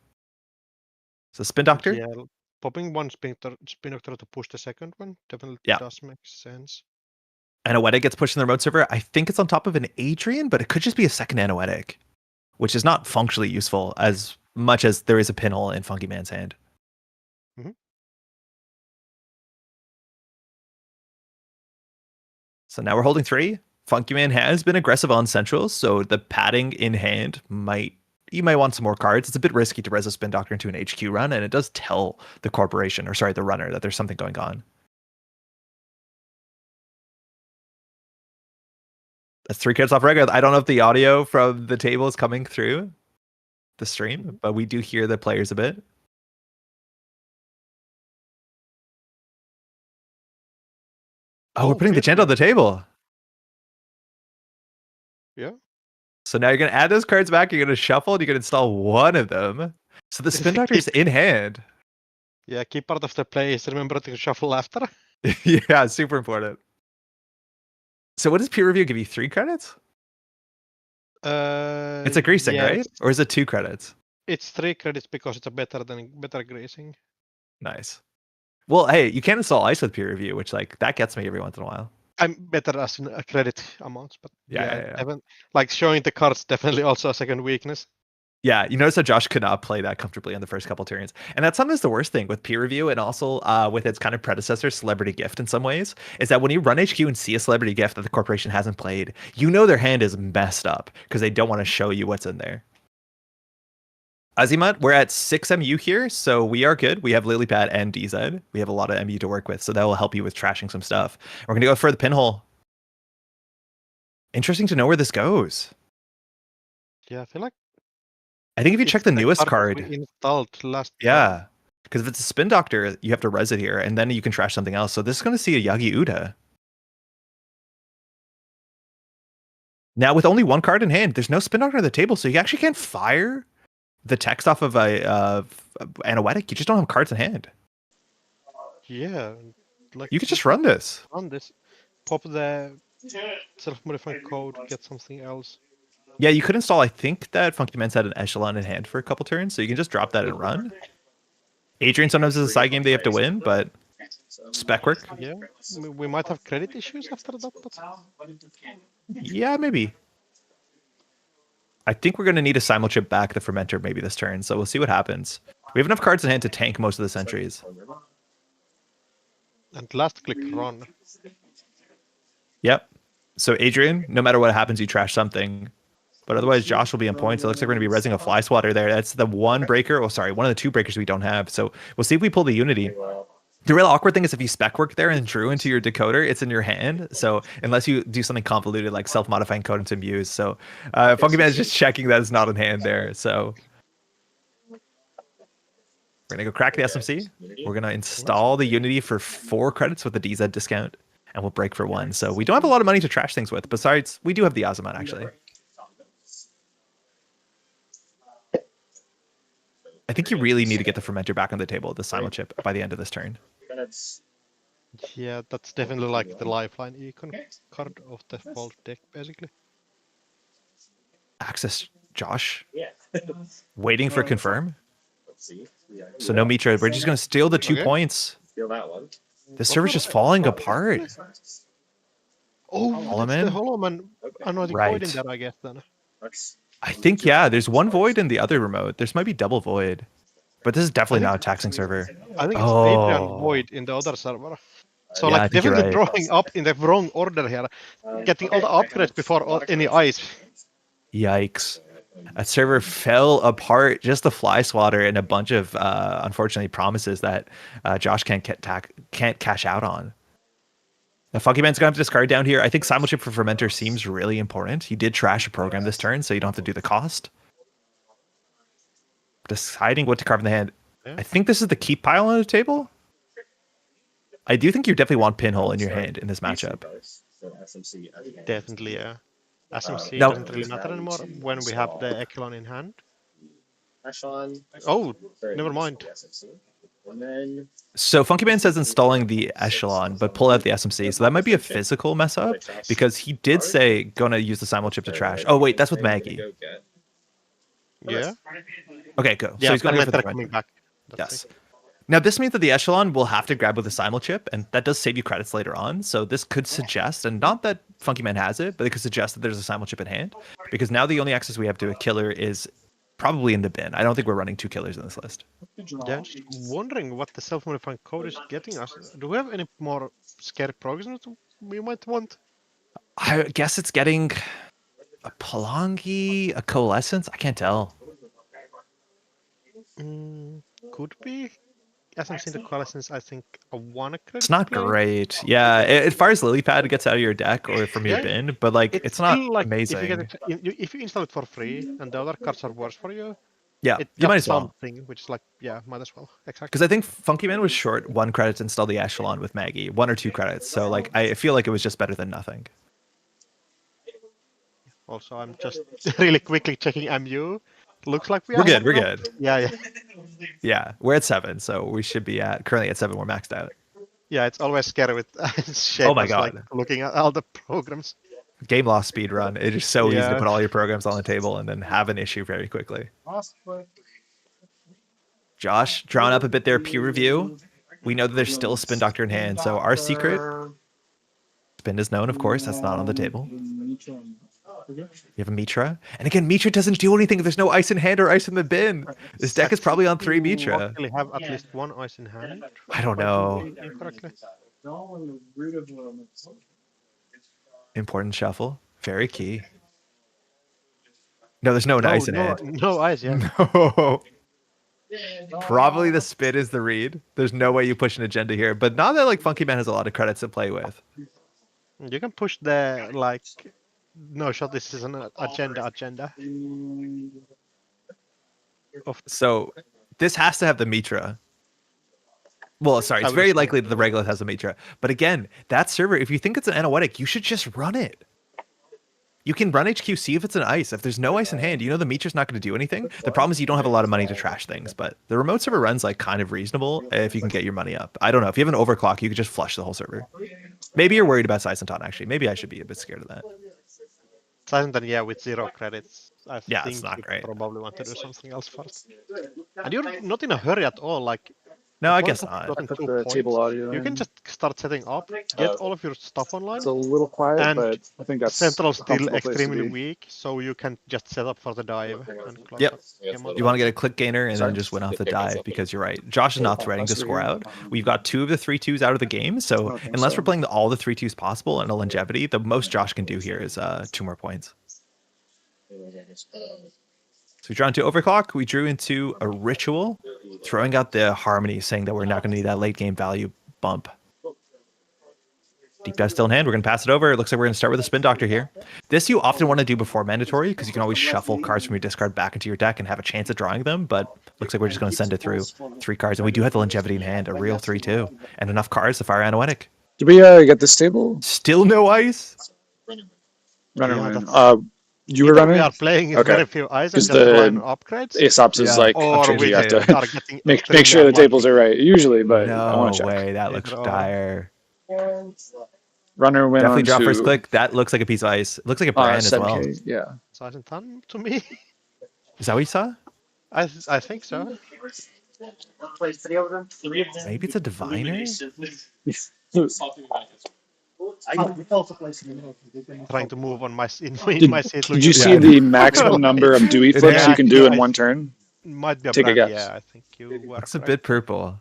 So Spin Doctor? Yeah, popping one Spin Doctor to push the second one definitely does make sense. Anoetic gets pushed in the remote server. I think it's on top of an Adrian, but it could just be a second Anoetic, which is not functionally useful as much as there is a pinhole in Funky Man's hand. Mm-hmm. So now we're holding 3. Funky Man has been aggressive on centrals, so the padding in hand you might want some more cards. It's a bit risky to res a Spin Doctor into an HQ run, and it does tell the corporation, or sorry, the runner, that there's something going on. That's 3 cards off regular. I don't know if the audio from the table is coming through the stream, but we do hear the players a bit. Oh, we're putting the gent on the table. Yeah. So now you're going to add those cards back. You're going to shuffle and you're going to install one of them. So the Spin Doctor is in hand. Yeah, key part of the play is remember to shuffle after. Yeah, super important. So what does peer review give you? 3 credits? It's a greasing, right? Or is it 2 credits? It's 3 credits because it's a better greasing. Nice. Well, hey, you can install ice with peer review, which like that gets me every once in a while. I'm better as in a credit amount, but yeah. Like showing the cards definitely also a second weakness. Yeah, you notice that Josh could not play that comfortably on the first couple turns. And that's sometimes the worst thing with peer review and also with its kind of predecessor, Celebrity Gift in some ways, is that when you run HQ and see a Celebrity Gift that the corporation hasn't played, you know their hand is messed up because they don't want to show you what's in there. Azimuth, we're at 6 MU here, so we are good. We have Lilypad and DZ. We have a lot of MU to work with, so that will help you with trashing some stuff. We're going to go for the pinhole. Interesting to know where this goes. Yeah, I feel like I think if you check the newest card, we installed last yeah, because if it's a Spin Doctor, you have to res it here, and then you can trash something else. So this is going to see a Yagi Uda. Now with only 1 card in hand, there's no Spin Doctor on the table, so you actually can't fire the text off of a Anoetic. You just don't have cards in hand. Yeah, like you could just run this. Pop the self-modifying code, get something else. Yeah, you could install, I think that Funky Man's had an Echelon in hand for a couple turns, so you can just drop that and run. Adrian sometimes is a side game they have to win, but spec work. Yeah, we might have credit issues after that, but... Yeah, maybe. I think we're going to need a Simulchip back the Fermenter maybe this turn, so we'll see what happens. We have enough cards in hand to tank most of the sentries. And last click run. Yep. So Adrian, no matter what happens, you trash something. But otherwise, Josh will be in points. It looks like we're going to be resing a Fly Swatter there. That's the one breaker. Oh, sorry, one of the 2 breakers we don't have. So we'll see if we pull the Unity. The real awkward thing is if you spec work there and drew into your decoder, it's in your hand. So unless you do something convoluted like self-modifying code into Muse. So Funky Man is just checking that it's not in hand there. So we're going to go crack the SMC. We're going to install the Unity for 4 credits with the DZ discount. And we'll break for 1. So we don't have a lot of money to trash things with. Besides, we do have the Azimuth, actually. I think you really need to get the Fermenter back on the table, the Simulchip, by the end of this turn. Yeah, that's definitely like the lifeline econ card of the vault deck, basically. Access Josh. Waiting for confirm. So no Mitra. We're just going to steal the 2 points. The server's just falling apart. Oh, Hollow that's the Man? Hollow Man anointing void in Right. there, I guess, then. I think, yeah, there's one void in the other remote. There's might be double void. But this is I definitely think not a taxing server. I think it's Atrian Oh, void in the other server. So yeah, I like think you're definitely right. drawing up in the wrong order here, getting all the upgrades before any ice. Yikes. A server fell apart, just the fly swatter and a bunch of unfortunately promises that Josh can't cash out on. Now, Funky Man's gonna have to discard down here. I think Simulchip for Fermenter seems really important. He did trash a program this turn, so you don't have to do the cost. Deciding what to carve in the hand. Yeah. I think this is the keep pile on the table. I do think you definitely want Pinhole in your hand in this matchup. Definitely, yeah. SMC Now, doesn't really matter anymore when we have the Echelon in hand. Oh, never mind. so Funky Man says installing the Echelon, but pull out the SMC. So that might be a physical mess up because he did say gonna use the Simulchip to trash. Oh wait, that's with Maggie. Yeah. Okay, go. So Yeah, he's going to go for the Fermenter coming Fermenter. back. Yes. Now, this means that the Echelon will have to grab with the Simulchip, and that does save you credits later on. So this could suggest, and not that Funky Man has it, but it could suggest that there's a Simulchip in hand, because now the only access we have to a killer is probably in the bin. I don't think we're running 2 killers in this list. Yeah, I'm just wondering what the self-modifying code is getting us. Do we have any more scary programs we might want? I guess it's getting a Palangi, a Coalescence. I can't tell. Could be. As I'm seeing the coalescence, I think a 1 credit. It's not play. great. Yeah, as far as Lily Pad gets out of your deck or from your Yeah, bin, but like it's not still, like, amazing. If you install it for free and the other cards are worse for you, Yeah, it you might does as well. something, which is like, yeah, might as well. Exactly. Because I think Funky Man was short 1 credit to install the Echelon with Maggie, 1 or 2 credits. So like I feel like it was just better than nothing. Also, I'm just really quickly checking MU. Looks like We're good. We're good. Yeah, yeah. Yeah, we're at 7, so we should be currently at 7. We're maxed out. Yeah, it's always scary with shapers, Oh my god! like looking at all the programs. Game loss speed run. It is so easy to Yeah. put all your programs on the table and then have an issue very quickly. Josh, drawn up a bit there. Peer review. We know that there's still a Spin Doctor in hand, so our secret spin is known, of course. That's not on the table. You have a Mitra, and again, Mitra doesn't do anything if there's no ice in hand or ice in the bin. This deck is probably on 3 Mitra. Luckily have at least 1 ice in hand. I don't know. Incorrectly. Important shuffle. Very key. No, there's no ice in hand. No ice, yeah. No. Probably the spin is the read. There's no way you push an agenda here. But now that like Funky Man has a lot of credits to play with. You can push the like no shot. This is an agenda. So this has to have the Mitra. Well, sorry, it's very likely that the Regolith has a Mitra. But again, that server, if you think it's an Anoetic, you should just run it. You can run HQ, see if it's an ice. If there's no ice in hand, you know the Mitra's not going to do anything. The problem is you don't have a lot of money to trash things, but the remote server runs like kind of reasonable if you can get your money up. I don't know. If you have an overclock, you could just flush the whole server. Maybe you're worried about Sisenton, actually. Maybe I should be a bit scared of that. Sisenton, yeah, with 0 credits. I Yeah, think it's not you great. probably want to do something else first. And you're not in a hurry at all. Like, no, I guess not. gotten Put 2 the points. table audio You in. can just start setting up, get all of your stuff online. It's a little quiet, And but I think that's Central's a still comfortable place to extremely be. weak, so you can just set up for the dive. And close Yep. up game on. You want to get a click gainer and Sorry? then just win off the dive because you're right. Josh is not threatening to score out. We've got 2 of the 3-2s out of the game, so unless we're playing all the 3-2s possible and a longevity, the most Josh can do here is 2 more points. So we draw into Overclock. We drew into a Ritual, throwing out the Harmony, saying that we're not going to need that late game value bump. Deep Dive still in hand. We're going to pass it over. It looks like we're going to start with a Spin Doctor here. This you often want to do before mandatory because you can always shuffle cards from your discard back into your deck and have a chance at drawing them, but looks like we're just going to send it through 3 cards. And we do have the longevity in hand, a real 3-2, and enough cards to fire Anoetic. Did we get this table? Still no ice? Runner Yeah, win. You were Either we running? are playing Okay. very few ice and Because just the relying on upgrades, Aesop's is Yeah. like, or options we you have just to are getting make extremely sure the tables unlucky. are right, usually, but I No want to check. way. That looks Either or. dire. Runner win Definitely on draw to first click. That looks like a piece of ice. It looks like a brand as well. 7K, yeah. Sisenton to me. Is that what you saw? I think so. Maybe it's a diviner? Trying to move on my in my seat. Did you Looking see at the maximum number of Dewey flips Yeah. you can do in one turn? Might be a Take a brand. guess. Yeah, I think you were Looks a correct. bit purple.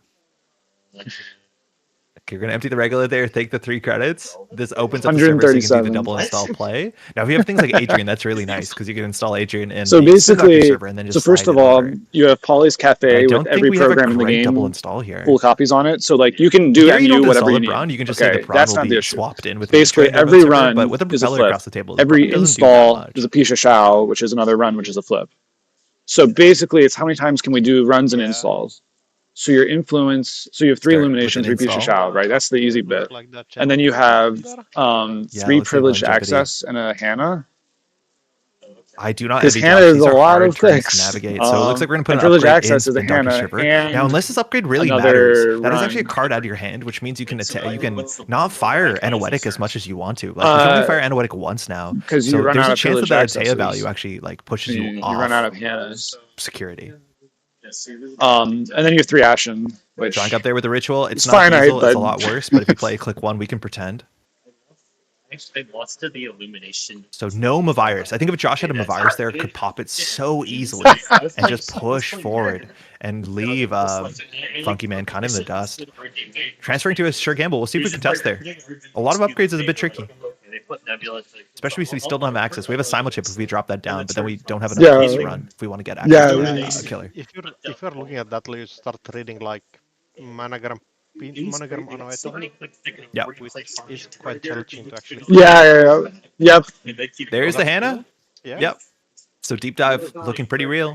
Okay, you're gonna empty the regular there, take the 3 credits. This opens up the server so you can do the 137. double install play. Now, if you have things like Adrian, that's really nice because you can install Adrian in So the Spin Doctor basically, server and then just first slide of it all, over. you have Polly's But I Cafe with don't think every we have a program in the great double game, install here. full copies on it. So like you can do Yeah, it you don't new whatever install you the need. Brawn. You can just say the Okay, Brawn that's will not the be issue. swapped in with Basically, nature in the every server, run but with the is a propeller flip. across the table, the Every Brawn doesn't do that install much. is a Pisha Shao, which is another run, which is a flip. So basically, it's how many times can we do runs and Yeah. installs. So your influence, so you have 3 Start with illuminations, an 3 Pisha install. Shao, right? That's the easy bit. Like that And then you have there. Yeah, 3 looks like privileged longevity. access and a Hannah. I do not Because envy Hannah Josh. is These a are lot hard of turns to things. navigate. So it looks like we're going to put And an privileged upgrade access in is a Spin Doctor Hannah server. and Now, unless this upgrade really another matters, that is actually a run. card out of your hand, which means you can not fire Anoetic as much as you want to. Like, you can only fire Anoetic once now. Because you So run there's out a of chance that privileged the Atea accesses. value actually like pushes you You off run out of Hannahs. security. And then you have 3 Ashen, which Drawing up there with the ritual. It's it's not finite, Diesel. It's but a lot worse. But if you play click 1, we can pretend. I lost to the illumination. So no Mavirus. I think if Josh had a Mavirus there, it could pop it so easily and just push forward and leave Funky Man kind of in the dust. Transferring to a sure gamble. We'll see if we can test there. A lot of upgrades is a bit tricky. Especially since we still don't have access. We have a simulchip if we drop that down, but then we don't have enough Yeah. keys to run if we want to get access to a killer. If you're looking at that, you start reading like Managram Anoetic, Yeah. which is quite challenging to actually. Yep. There's the Hannah. Yeah. Yep. So deep dive looking pretty real.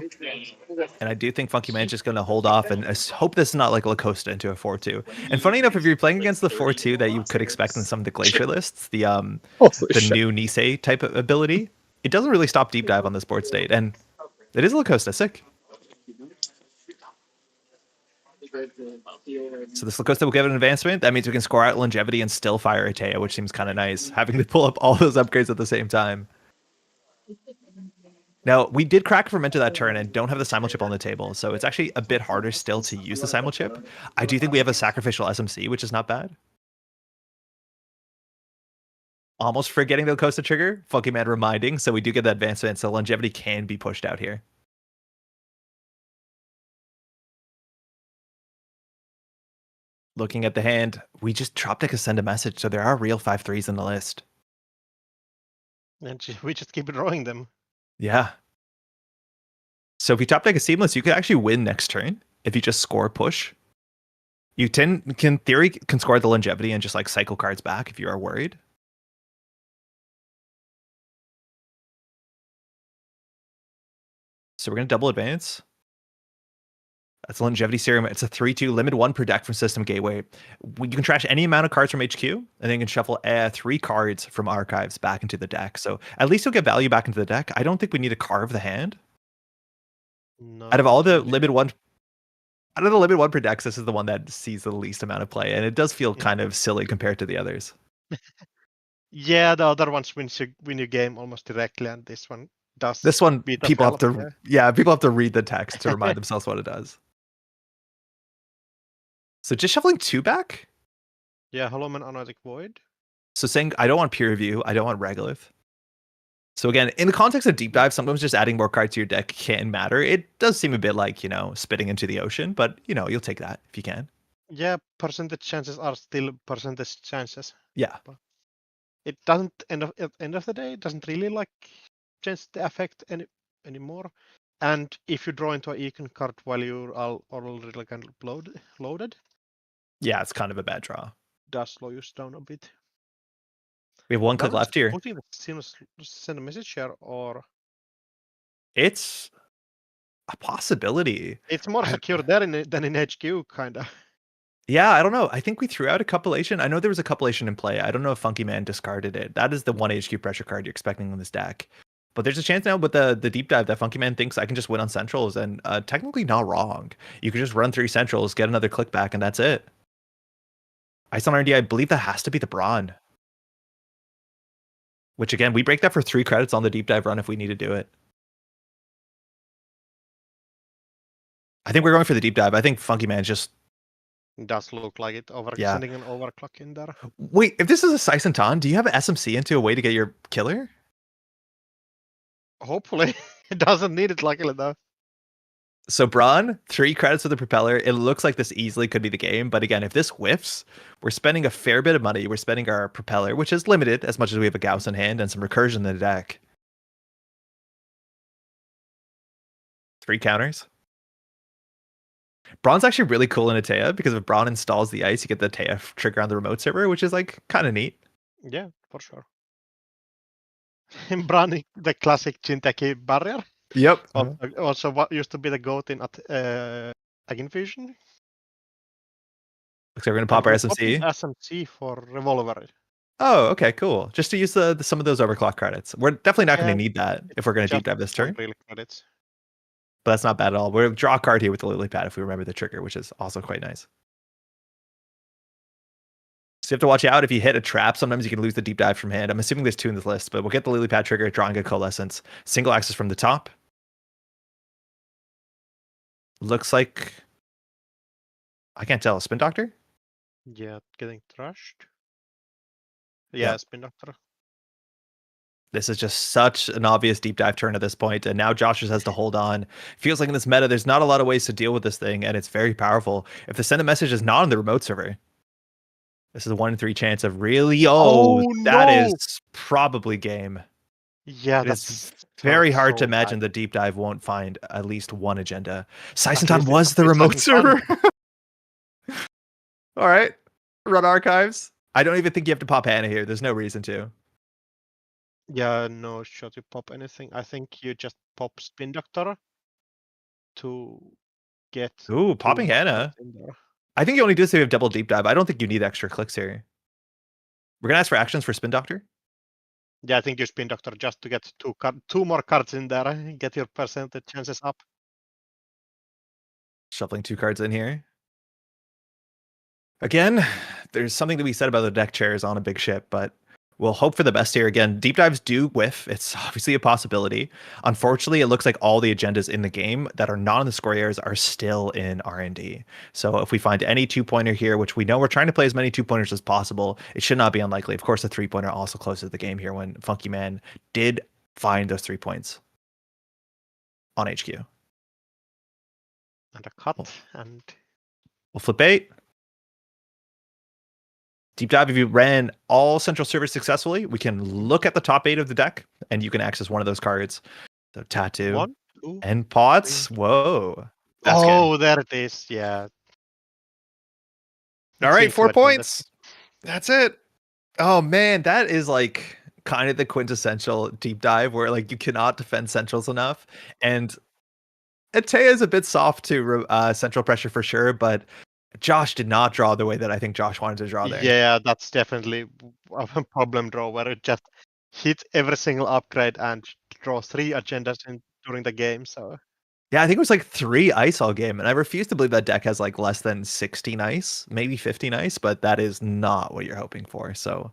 And I do think Funky Man's just going to hold off and hope this is not like Lacosta into a 4-2. And funny enough, if you're playing against the 4-2 that you could expect in some of the Glacier lists, the new Nisei type of ability, it doesn't really stop deep dive on this board state. And it is Lacosta, sick. So this Lacosta will give an advancement. That means we can score out longevity and still fire Atea, which seems kind of nice, having to pull up all those upgrades at the same time. Now, we did crack from into that turn and don't have the simulchip on the table, so it's actually a bit harder still to use the simulchip. I do think we have a sacrificial SMC, which is not bad. Almost forgetting the Lacosta trigger. Funky Man reminding, so we do get that advancement, so longevity can be pushed out here. Looking at the hand, we just drop deck a send a message, so there are real 5-3s in the list. And we just keep drawing them. Yeah. So if you top deck a Seamless, you could actually win next turn if you just score push. You can theory can score the longevity and just like cycle cards back if you are worried. So we're going to double advance. That's longevity serum. It's a 3/2 limit 1 per deck from System Gateway. You can trash any amount of cards from HQ, and then you can shuffle 3 cards from archives back into the deck. So at least you'll get value back into the deck. I don't think we need to carve the hand. No, Out of all the limit 1 per decks, this is the one that sees the least amount of play, and it does feel kind of silly compared to the others. Yeah, the other ones win your game almost directly, and this one does. This one, beat the people hell have to, out, people have to read the text to remind themselves what it does. So just shuffling 2 back. Yeah, Hollow Man Anoetic Void. So saying I don't want peer review, I don't want Regolith. So again, in the context of deep dive, sometimes just adding more cards to your deck can matter. It does seem a bit like, spitting into the ocean, but you'll take that if you can. Yeah, percentage chances are still percentage chances. Yeah. It doesn't at the end of the day, it doesn't really like change the effect anymore. And if you draw into an econ card while you're already like loaded, Yeah, it's kind of a bad draw. does slow you down a bit. We have 1 click left here. Send a message here, or It's a possibility. it's more secure there than in HQ, kind of. Yeah, I don't know. I think we threw out a compilation. I know there was a compilation in play. I don't know if Funky Man discarded it. That is the 1 HQ pressure card you're expecting on this deck. But there's a chance now with the deep dive that Funky Man thinks I can just win on centrals, and technically not wrong. You can just run 3 centrals, get another click back, and that's it. Ice on RD, I believe that has to be the Brawn. Which again, we break that for 3 credits on the deep dive run if we need to do it. I think we're going for the deep dive. I think Funky Man's just It does look like it. Yeah. Sending an overclock in there. Wait, if this is a Saisentan, do you have an SMC into a way to get your killer? Hopefully, it doesn't need it. Luckily, though. So Braun, 3 credits for the propeller. It looks like this easily could be the game, but again, if this whiffs, we're spending a fair bit of money. We're spending our propeller, which is limited as much as we have a Gauss in hand and some recursion in the deck. 3 counters. Braun's actually really cool in a Tea because if Braun installs the ice, you get the Tea trigger on the remote server, which is like kind of neat. Yeah, for sure. Brani, the classic Jinteki barrier. Yep. Also, what used to be the goat in Again Fusion. Looks like we're gonna pop our And we're popping SMC. SMC for Revolver. Oh, okay, cool. Just to use some of those overclock credits. We're definitely not going Yeah, to need that if we're going to deep dive this turn. Really credits. But that's not bad at all. We'll draw a card here with the lily pad if we remember the trigger, which is also quite nice. So you have to watch out if you hit a trap. Sometimes you can lose the deep dive from hand. I'm assuming there's 2 in this list, but we'll get the lily pad trigger, drawing a coalescence. Single axis from the top. Looks like I can't tell. Spin Doctor? Yeah, getting trashed. Yeah, Yep. Spin Doctor. This is just such an obvious deep dive turn at this point, and now Josh just has to hold on. Feels like in this meta, there's not a lot of ways to deal with this thing, and it's very powerful. If the send a message is not on the remote server, this is a 1 in 3 chance of really. That no! is probably game. Yeah, It is that's very hard to so imagine bad. the deep dive won't find at least one agenda. At Saisentan least was it's the a remote Saisentan. server. All right, run archives. I don't even think you have to pop Hannah here. There's no reason to. Yeah, no shot to pop anything. I think you just pop Spin Doctor to get Ooh, 2 popping more Hannah. cards in there. I think you only do this if you have double deep dive. I don't think you need extra clicks here. We're gonna ask for actions for Spin Doctor. Yeah, I think you Spin Doctor just to get 2 more cards in there. Get your percentage chances up. Shuffling 2 cards in here. Again, there's something to be said about the deck chairs on a big ship, but we'll hope for the best here. Again, deep dives do whiff. It's obviously a possibility. Unfortunately, it looks like all the agendas in the game that are not in the score areas are still in R&D. So if we find any 2-pointer here, which we know we're trying to play as many 2-pointers as possible, it should not be unlikely. Of course, the 3-pointer also closes the game here when Funky Man did find those 3 points on HQ. And a cut. And We'll flip 8. Deep dive, if you ran all central servers successfully, we can look at the top 8 of the deck and you can access one of those cards. So Tattoo 1, 2. and Pots. Whoa. That's Oh, there it is. Yeah. good. All right, 4 points. That's it. Oh man, that is like kind of the quintessential deep dive where like you cannot defend centrals enough. And Atea is a bit soft to central pressure for sure, but Josh did not draw the way that I think Josh wanted to draw there. Yeah, that's definitely a problem draw where it just hit every single upgrade and draw 3 agendas during the game. So Yeah, I think it was like 3 ice all game, and I refuse to believe that deck has like less than 16 ice, maybe 15 ice, but that is not what you're hoping for. So,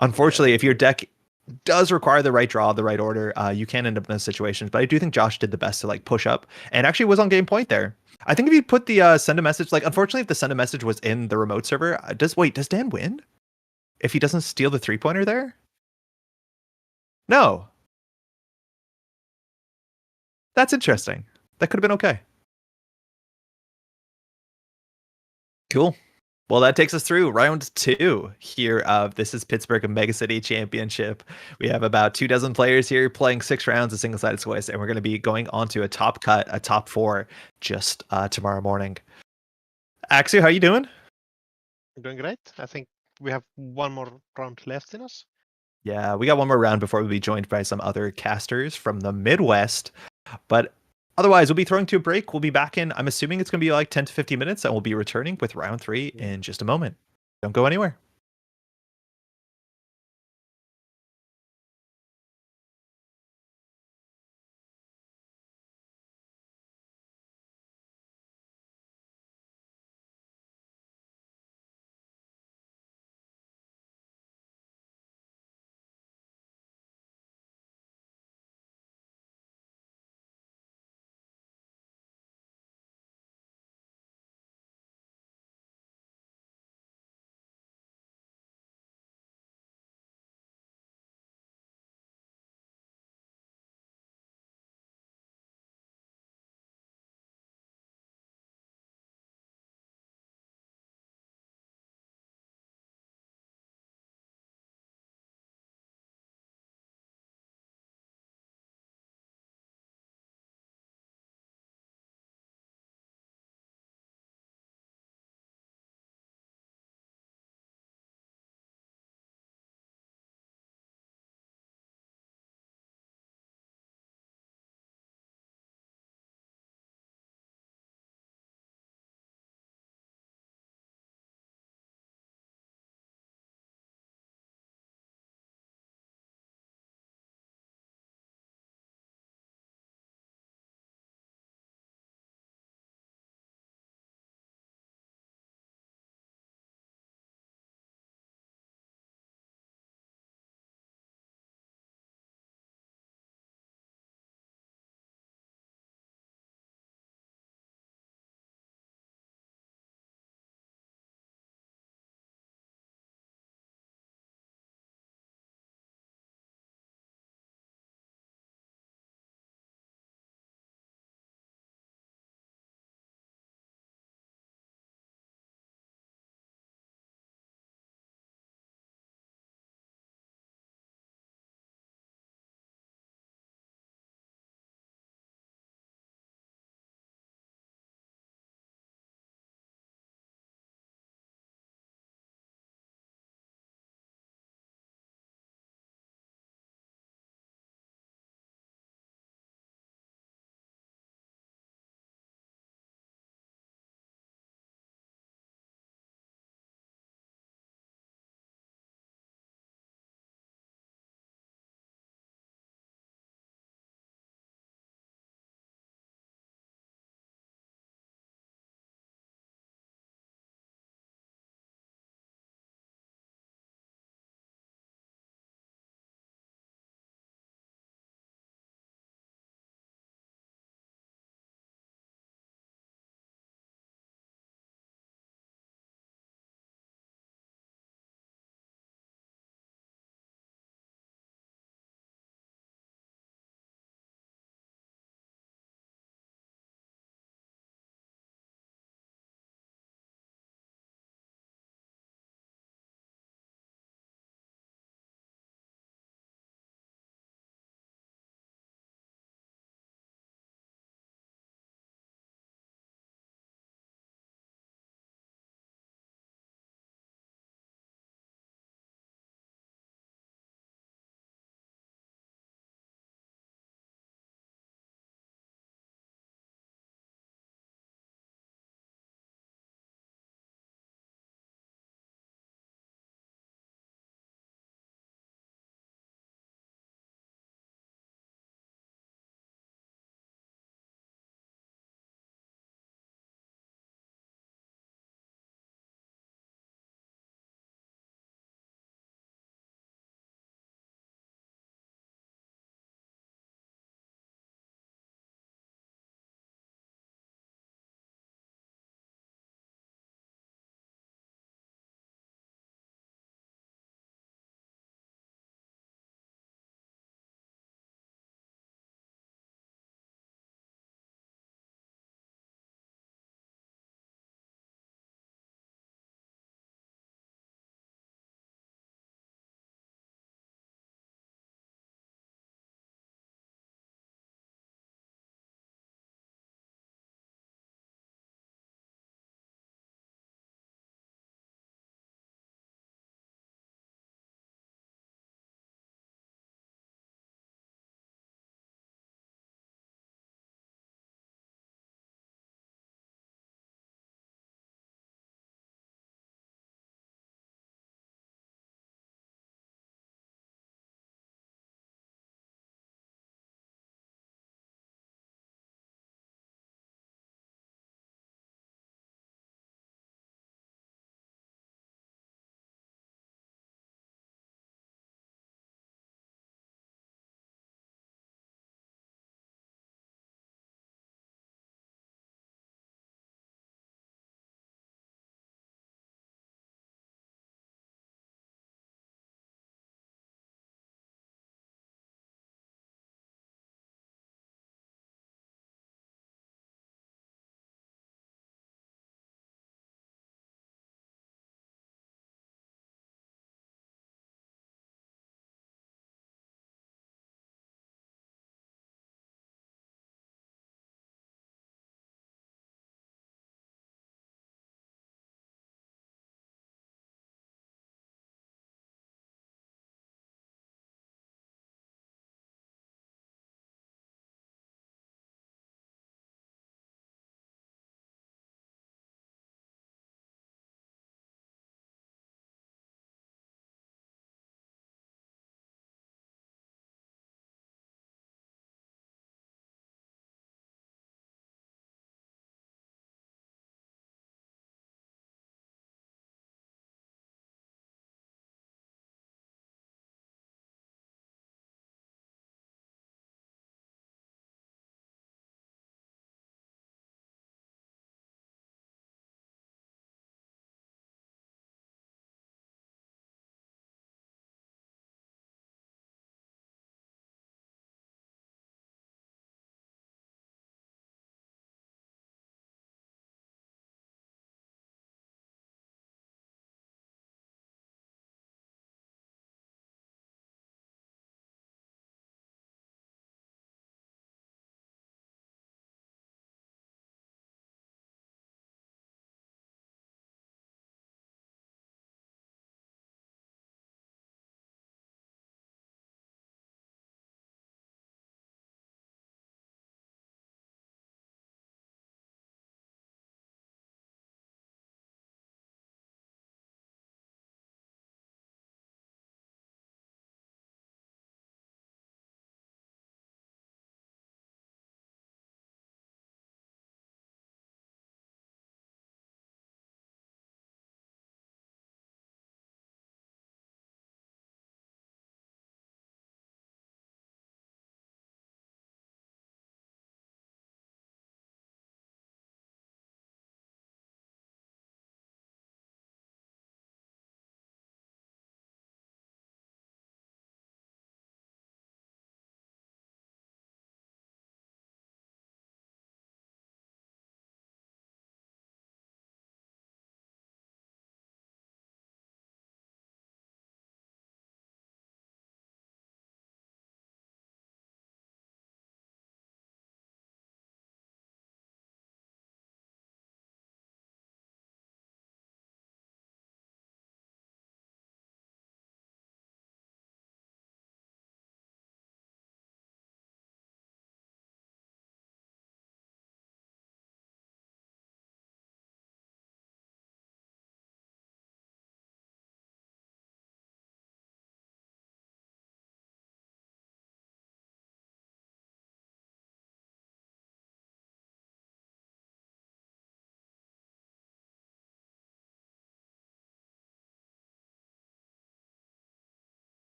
unfortunately, if your deck does require the right draw, the right order, you can end up in those situations. But I do think Josh did the best to like push up and actually was on game point there. I think if you put the send a message, like unfortunately, if the send a message was in the remote server, does Dan win if he doesn't steal the 3-pointer there? No. That's interesting. That could have been okay. Cool. Well, that takes us through round 2 here of This is Pittsburgh Megacity Championship. We have about 24 players here playing 6 rounds of single-sided squares, and we're going to be going on to a top cut, a top 4, just tomorrow morning. Axie, how you doing? doing great. I think we have 1 more round left in us. Yeah, we got 1 more round before we'll be joined by some other casters from the Midwest. But otherwise, we'll be throwing to a break. We'll be back in, I'm assuming it's going to be like 10 to 15 minutes, and we'll be returning with round 3 in just a moment. Don't go anywhere.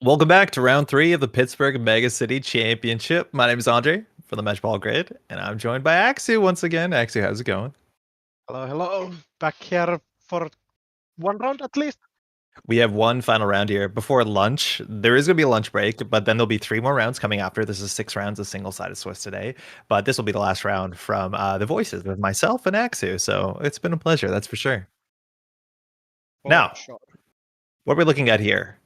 Welcome back to round 3 of the Pittsburgh Megacity Championship. My name is Andre from the Match Ball Grid, and I'm joined by Axu once again. Axu, how's it going? Hello. Back here for one round at least. We have one final round here before lunch. There is going to be a lunch break, but then there'll be 3 more rounds coming after. This is 6 rounds of single-sided Swiss today, but this will be the last round from the voices with myself and Axu. So it's been a pleasure, that's for sure. Now, what we're looking at here.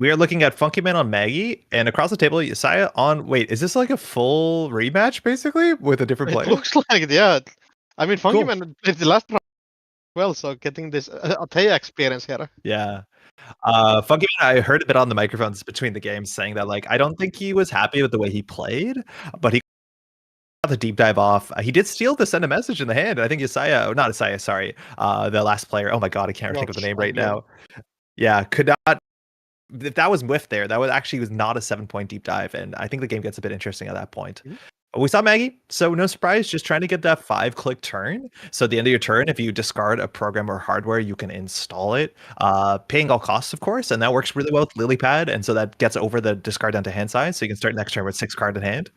We are looking at Funky Man on Maggie, and across the table, Isaiah on. Wait, is this like a full rematch basically with a different It player? looks like it, yeah. I mean, Funky Cool. Man played the last round well, so getting this Atea experience here. Yeah. Funky Man, I heard a bit on the microphones between the games saying that like I don't think he was happy with the way he played, but he got the deep dive off. He did steal to send a message in the hand, and I think Isaiah, or not Isaiah, sorry, the last player. Oh my god, I can't think of the name right now. Yeah, could not. If that was whiffed there, that was not a 7-point deep dive, and I think the game gets a bit interesting at that point. We saw Maggie, so no surprise, just trying to get that 5-click turn. So at the end of your turn, if you discard a program or hardware, you can install it, paying all costs, of course, and that works really well with Lilypad, and so that gets over the discard down to hand size, so you can start next turn with 6 cards in hand.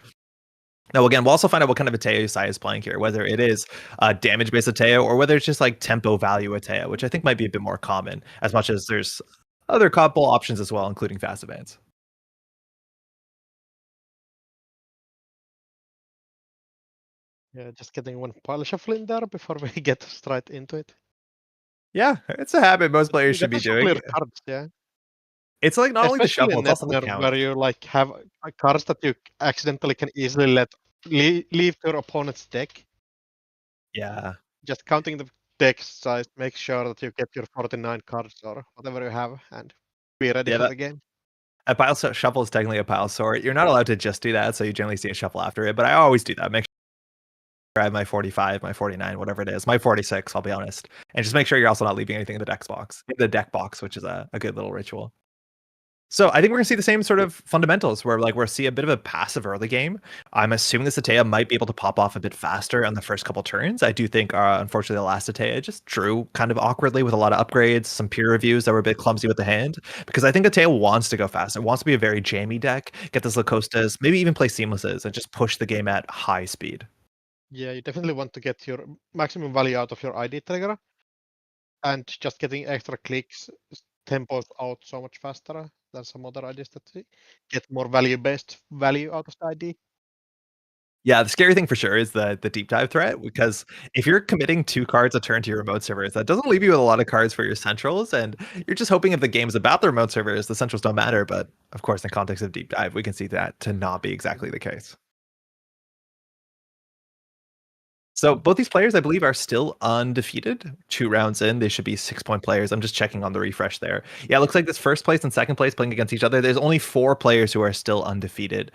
Now, again, we'll also find out what kind of Atea Isaiah is playing here, whether it is damage-based Atea or whether it's just like tempo value Atea, which I think might be a bit more common, as much as there's other couple options as well, including fast advance. Yeah, just getting one pile shuffle in there before we get straight into it. Yeah, it's a habit most players should be Get the doing. clear cards, yeah. It's like not only the Especially shuffle, in it's also the Netrunner, count. where you like have cards that you accidentally can easily leave to your opponent's deck. Yeah. Just counting the deck size, make sure that you get your 49 cards or whatever you have, and be ready for the game. A pile shuffle is technically a pile sort. You're not allowed to just do that, so you generally see a shuffle after it. But I always do that. Make sure I have my 45, my 49, whatever it is, my 46. I'll be honest, and just make sure you're also not leaving anything in the deck box, which is a good little ritual. So I think we're gonna see the same sort of fundamentals where like we'll see a bit of a passive early game. I'm assuming this Atea might be able to pop off a bit faster on the first couple turns. I do think, unfortunately, the last Atea just drew kind of awkwardly with a lot of upgrades, some peer reviews that were a bit clumsy with the hand. Because I think Atea wants to go fast. It wants to be a very jammy deck, get this Lacostas, maybe even play Seamlesses and just push the game at high speed. Yeah, you definitely want to get your maximum value out of your ID trigger, and just getting extra clicks tempos out so much faster than some other IDs that get more value-based value out of the ID. Yeah, the scary thing for sure is the deep dive threat, because if you're committing 2 cards a turn to your remote servers, that doesn't leave you with a lot of cards for your centrals, and you're just hoping if the game's about the remote servers, the centrals don't matter. But of course, in the context of deep dive, we can see that to not be exactly the case. So both these players, I believe, are still undefeated. 2 rounds in, they should be 6-point players. I'm just checking on the refresh there. Yeah, it looks like this first place and second place playing against each other. There's only 4 players who are still undefeated.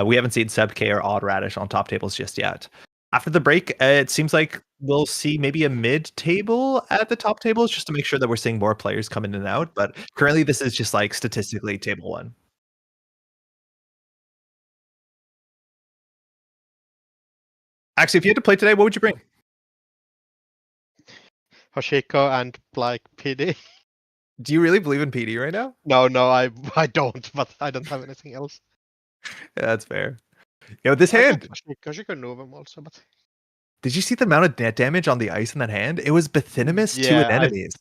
We haven't seen Seb K or Odd Radish on top tables just yet. After the break, it seems like we'll see maybe a mid-table at the top tables just to make sure that we're seeing more players come in and out. But currently, this is just like statistically table 1. Actually, if you had to play today, what would you bring? Hoshiko and like PD. Do you really believe in PD right now? No, I don't, but I don't have anything else. Yeah, that's fair. This hand. Hoshiko knew them also, but Did you see the amount of net damage on the ice in that hand? It was Bathynomus to yeah, anemones.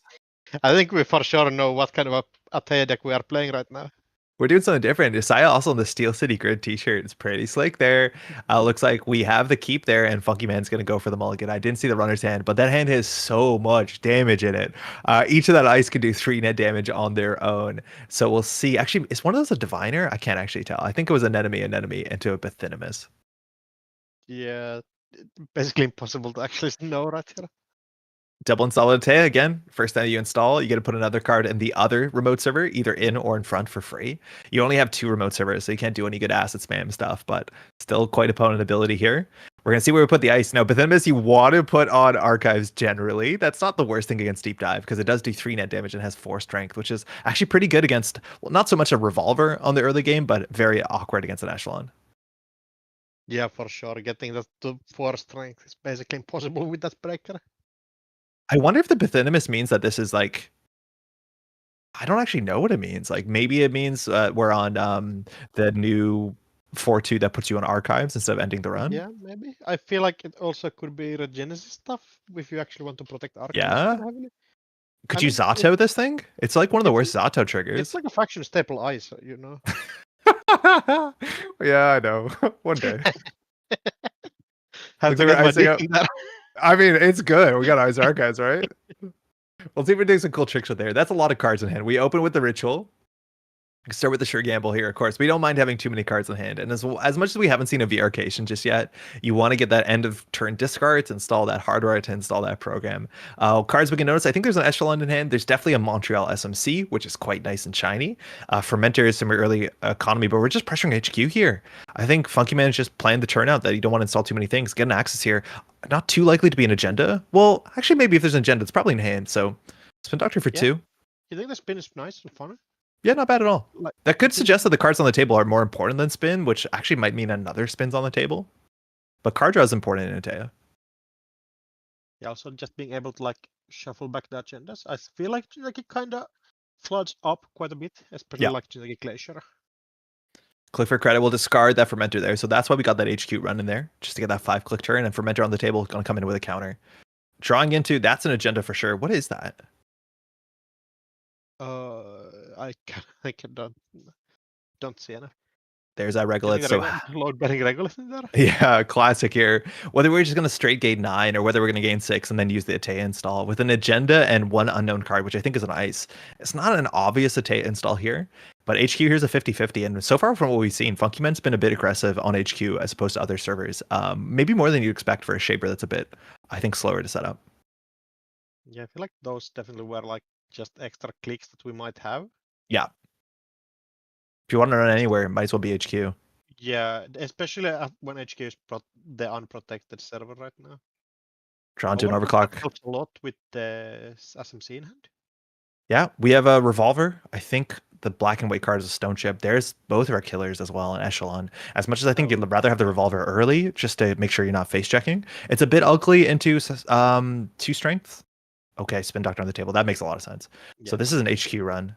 I think we for sure know what kind of a Atea deck we are playing right now. We're doing something different. Isaiah also in the Steel City Grid t-shirt. It's pretty slick there. Looks like we have the keep there, and Funky Man's going to go for the mulligan. I didn't see the runner's hand, but that hand has so much damage in it. Each of that ice can do 3 net damage on their own. So we'll see. Actually, is one of those a diviner? I can't actually tell. I think it was an enemy, into a Bathynomus. Yeah, basically impossible to actually know right here. Double install Atea again. First time you install, you get to put another card in the other remote server, either in or in front for free. You only have 2 remote servers, so you can't do any good asset spam stuff, but still quite opponent ability here. We're going to see where we put the ice. Now, Bathynomus, you want to put on archives generally. That's not the worst thing against deep dive, because it does do 3 net damage and has 4 strength, which is actually pretty good against, well, not so much a revolver on the early game, but very awkward against an echelon. Yeah, for sure. Getting that to 4 strength is basically impossible with that breaker. I wonder if the Bathynomus means that this is like I don't actually know what it means. Like maybe it means we're on the new 4.2 that puts you on archives instead of ending the run. Yeah, maybe. I feel like it also could be Regenesis stuff if you actually want to protect archives Yeah. more heavily. Could I you mean, Zato this thing? It's like one of the it's worst Zato It's triggers. like a faction staple ice, you know. Yeah, I know. One day. Have Looks to like we're get my icing dick out. in there. I mean, it's good. We got Ice Archives, right? We'll see if we're doing some cool tricks with there. That's a lot of cards in hand. We open with the Ritual. We can start with the Sure Gamble here, of course. We don't mind having too many cards in hand. And as much as we haven't seen a VR-cation just yet, you want to get that end of turn discard to install that hardware to install that program. Cards we can notice, I think there's an Echelon in hand. There's definitely a Montreal SMC, which is quite nice and shiny. Fermenter is some early economy, but we're just pressuring HQ here. I think Funky Man is just playing the turnout that you don't want to install too many things. Get an Axis here. Not too likely to be an agenda. Well, actually, maybe if there's an agenda, it's probably in hand. So Spin Doctor for Yeah. 2. You think the spin is nice and fun? Yeah, not bad at all. Like, That could suggest that the cards on the table are more important than spin, which actually might mean another spin's on the table. But card draw is important in Atea. yeah, also just being able to like shuffle back the agendas. I feel like it kind of floods up quite a bit, especially Yeah. like Glacier. Click for credit, we'll discard that Fermenter there. So that's why we got that HQ run in there, just to get that 5-click turn. And Fermenter on the table is going to come in with a counter. Drawing into, that's an agenda for sure. What is that? I don't see any. There's that Regolith. So Load betting Regolith in there. yeah, classic here. Whether we're just going to straight gate 9 or whether we're going to gain 6 and then use the Atea install with an agenda and one unknown card, which I think is an ice. It's not an obvious Atea install here, but HQ here's a 50-50. And so far from what we've seen, Funky Man's been a bit aggressive on HQ as opposed to other servers. Maybe more than you expect for a shaper that's a bit, I think, slower to set up. Yeah, I feel like those definitely were like just extra clicks that we might have. Yeah. If you want to run anywhere, it might as well be HQ. Yeah, especially when HQ is the unprotected server right now. Drawn to an Overclock overclock. helps a lot with the SMC in hand. Yeah, we have a Revolver. I think the black and white card is a Stone Chip. There's both of our killers as well, an Echelon. As much as I think you'd rather have the Revolver early, just to make sure you're not face checking. It's a bit ugly into 2 strength. Okay, Spin Doctor on the table. That makes a lot of sense. Yeah. So this is an HQ run.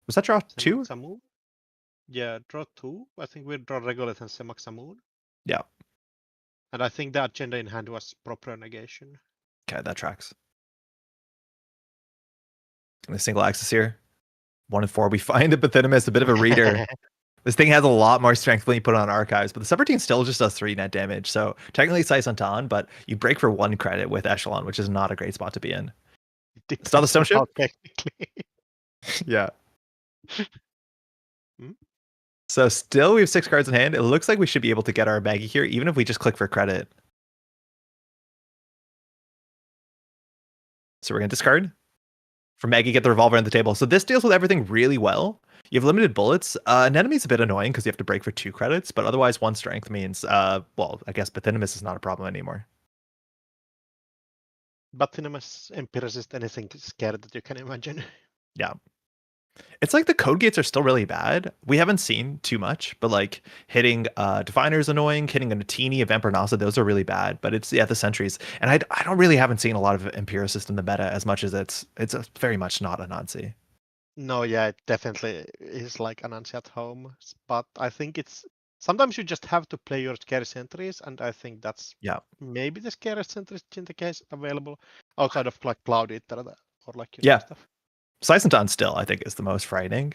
Was that draw 2? Samun? Yeah, draw 2. I think we draw Regolith and Semak Samun. Yeah. And I think the agenda in hand was proper negation. Okay, that tracks. And a single axis here. 1 and 4. We find the Pathinimus a bit of a reader. This thing has a lot more strength when you put it on archives, but the subroutine still just does 3 net damage. So technically it's Size Anton, but you break for 1 credit with Echelon, which is not a great spot to be in. It's not the Stone Chip? Technically. Yeah. Hmm? So still we have 6 cards in hand. It looks like we should be able to get our Maggie here, even if we just click for credit. So we're going to discard. For Maggie, get the Revolver on the table. So this deals with everything really well. You have limited bullets. An enemy's a bit annoying because you have to break for 2 credits, but otherwise 1 strength means, well, I guess Pathinimus is not a problem anymore. Pathinimus empiricist anything scared that you can imagine. Yeah. It's like the code gates are still really bad. We haven't seen too much, but like hitting Diviner is annoying, hitting a Natini, a Vampire Nasa, those are really bad. But it's the sentries. And I don't really haven't seen a lot of empiricist in the meta as much as it's very much not a Nazi. No, yeah, it definitely is like an Anansi at home. But I think it's sometimes you just have to play your scary sentries, and I think that's maybe the scariest sentries in the case available outside of like Cloud Eater or like stuff. Sisenton still, I think, is the most frightening.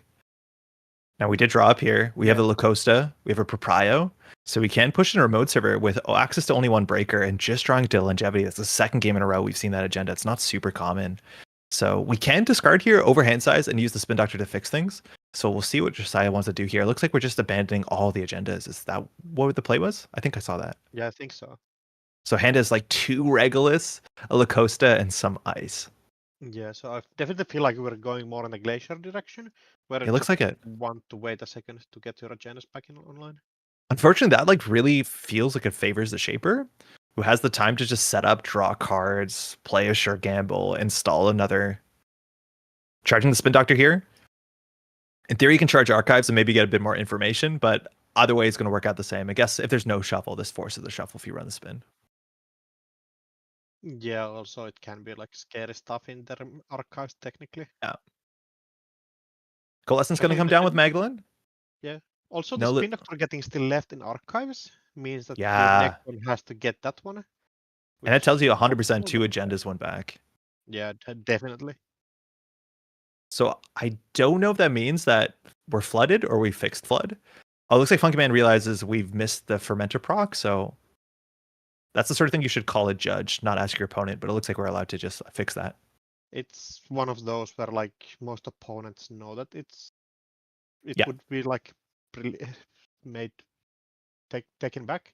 Now, we did draw up here. We have the Lacosta. We have a Proprio. So we can push in a remote server with access to only 1 breaker and just drawing to longevity. It's the 2nd game in a row we've seen that agenda. It's not super common. So we can discard here over hand size and use the Spin Doctor to fix things. So we'll see what Josiah wants to do here. It looks like we're just abandoning all the agendas. Is that what the play was? I think I saw that. Yeah, I think so. So hand is like 2 Regulus, a Lacosta, and some ice. Yeah, so I definitely feel like we're going more in the Glacier direction. Where It looks like it. Want to wait a second to get your agendas back in online. Unfortunately, that like really feels like it favors the Shaper, who has the time to just set up, draw cards, play a Sure Gamble, install another. Charging the Spin Doctor here. In theory, you can charge archives and maybe get a bit more information, but either way, it's going to work out the same. I guess if there's no shuffle, this forces the shuffle if you run the spin. Yeah, also it can be like scary stuff in their archives technically. Coalescence I going to think come the down with spin- Magdalene? Also, the No, spin doctor getting still left in archives means that the Yeah. next one has to get that one. And it tells you which 100% possible, two but agendas went back. Yeah, definitely. So I don't know if that means that we're flooded or we fixed flood. Oh, it looks like Funky Man realizes we've missed the fermenter proc, so that's the sort of thing you should call a judge, not ask your opponent, but it looks like we're allowed to just fix that. It's one of those where like most opponents know that it Yeah. would be like made taken back.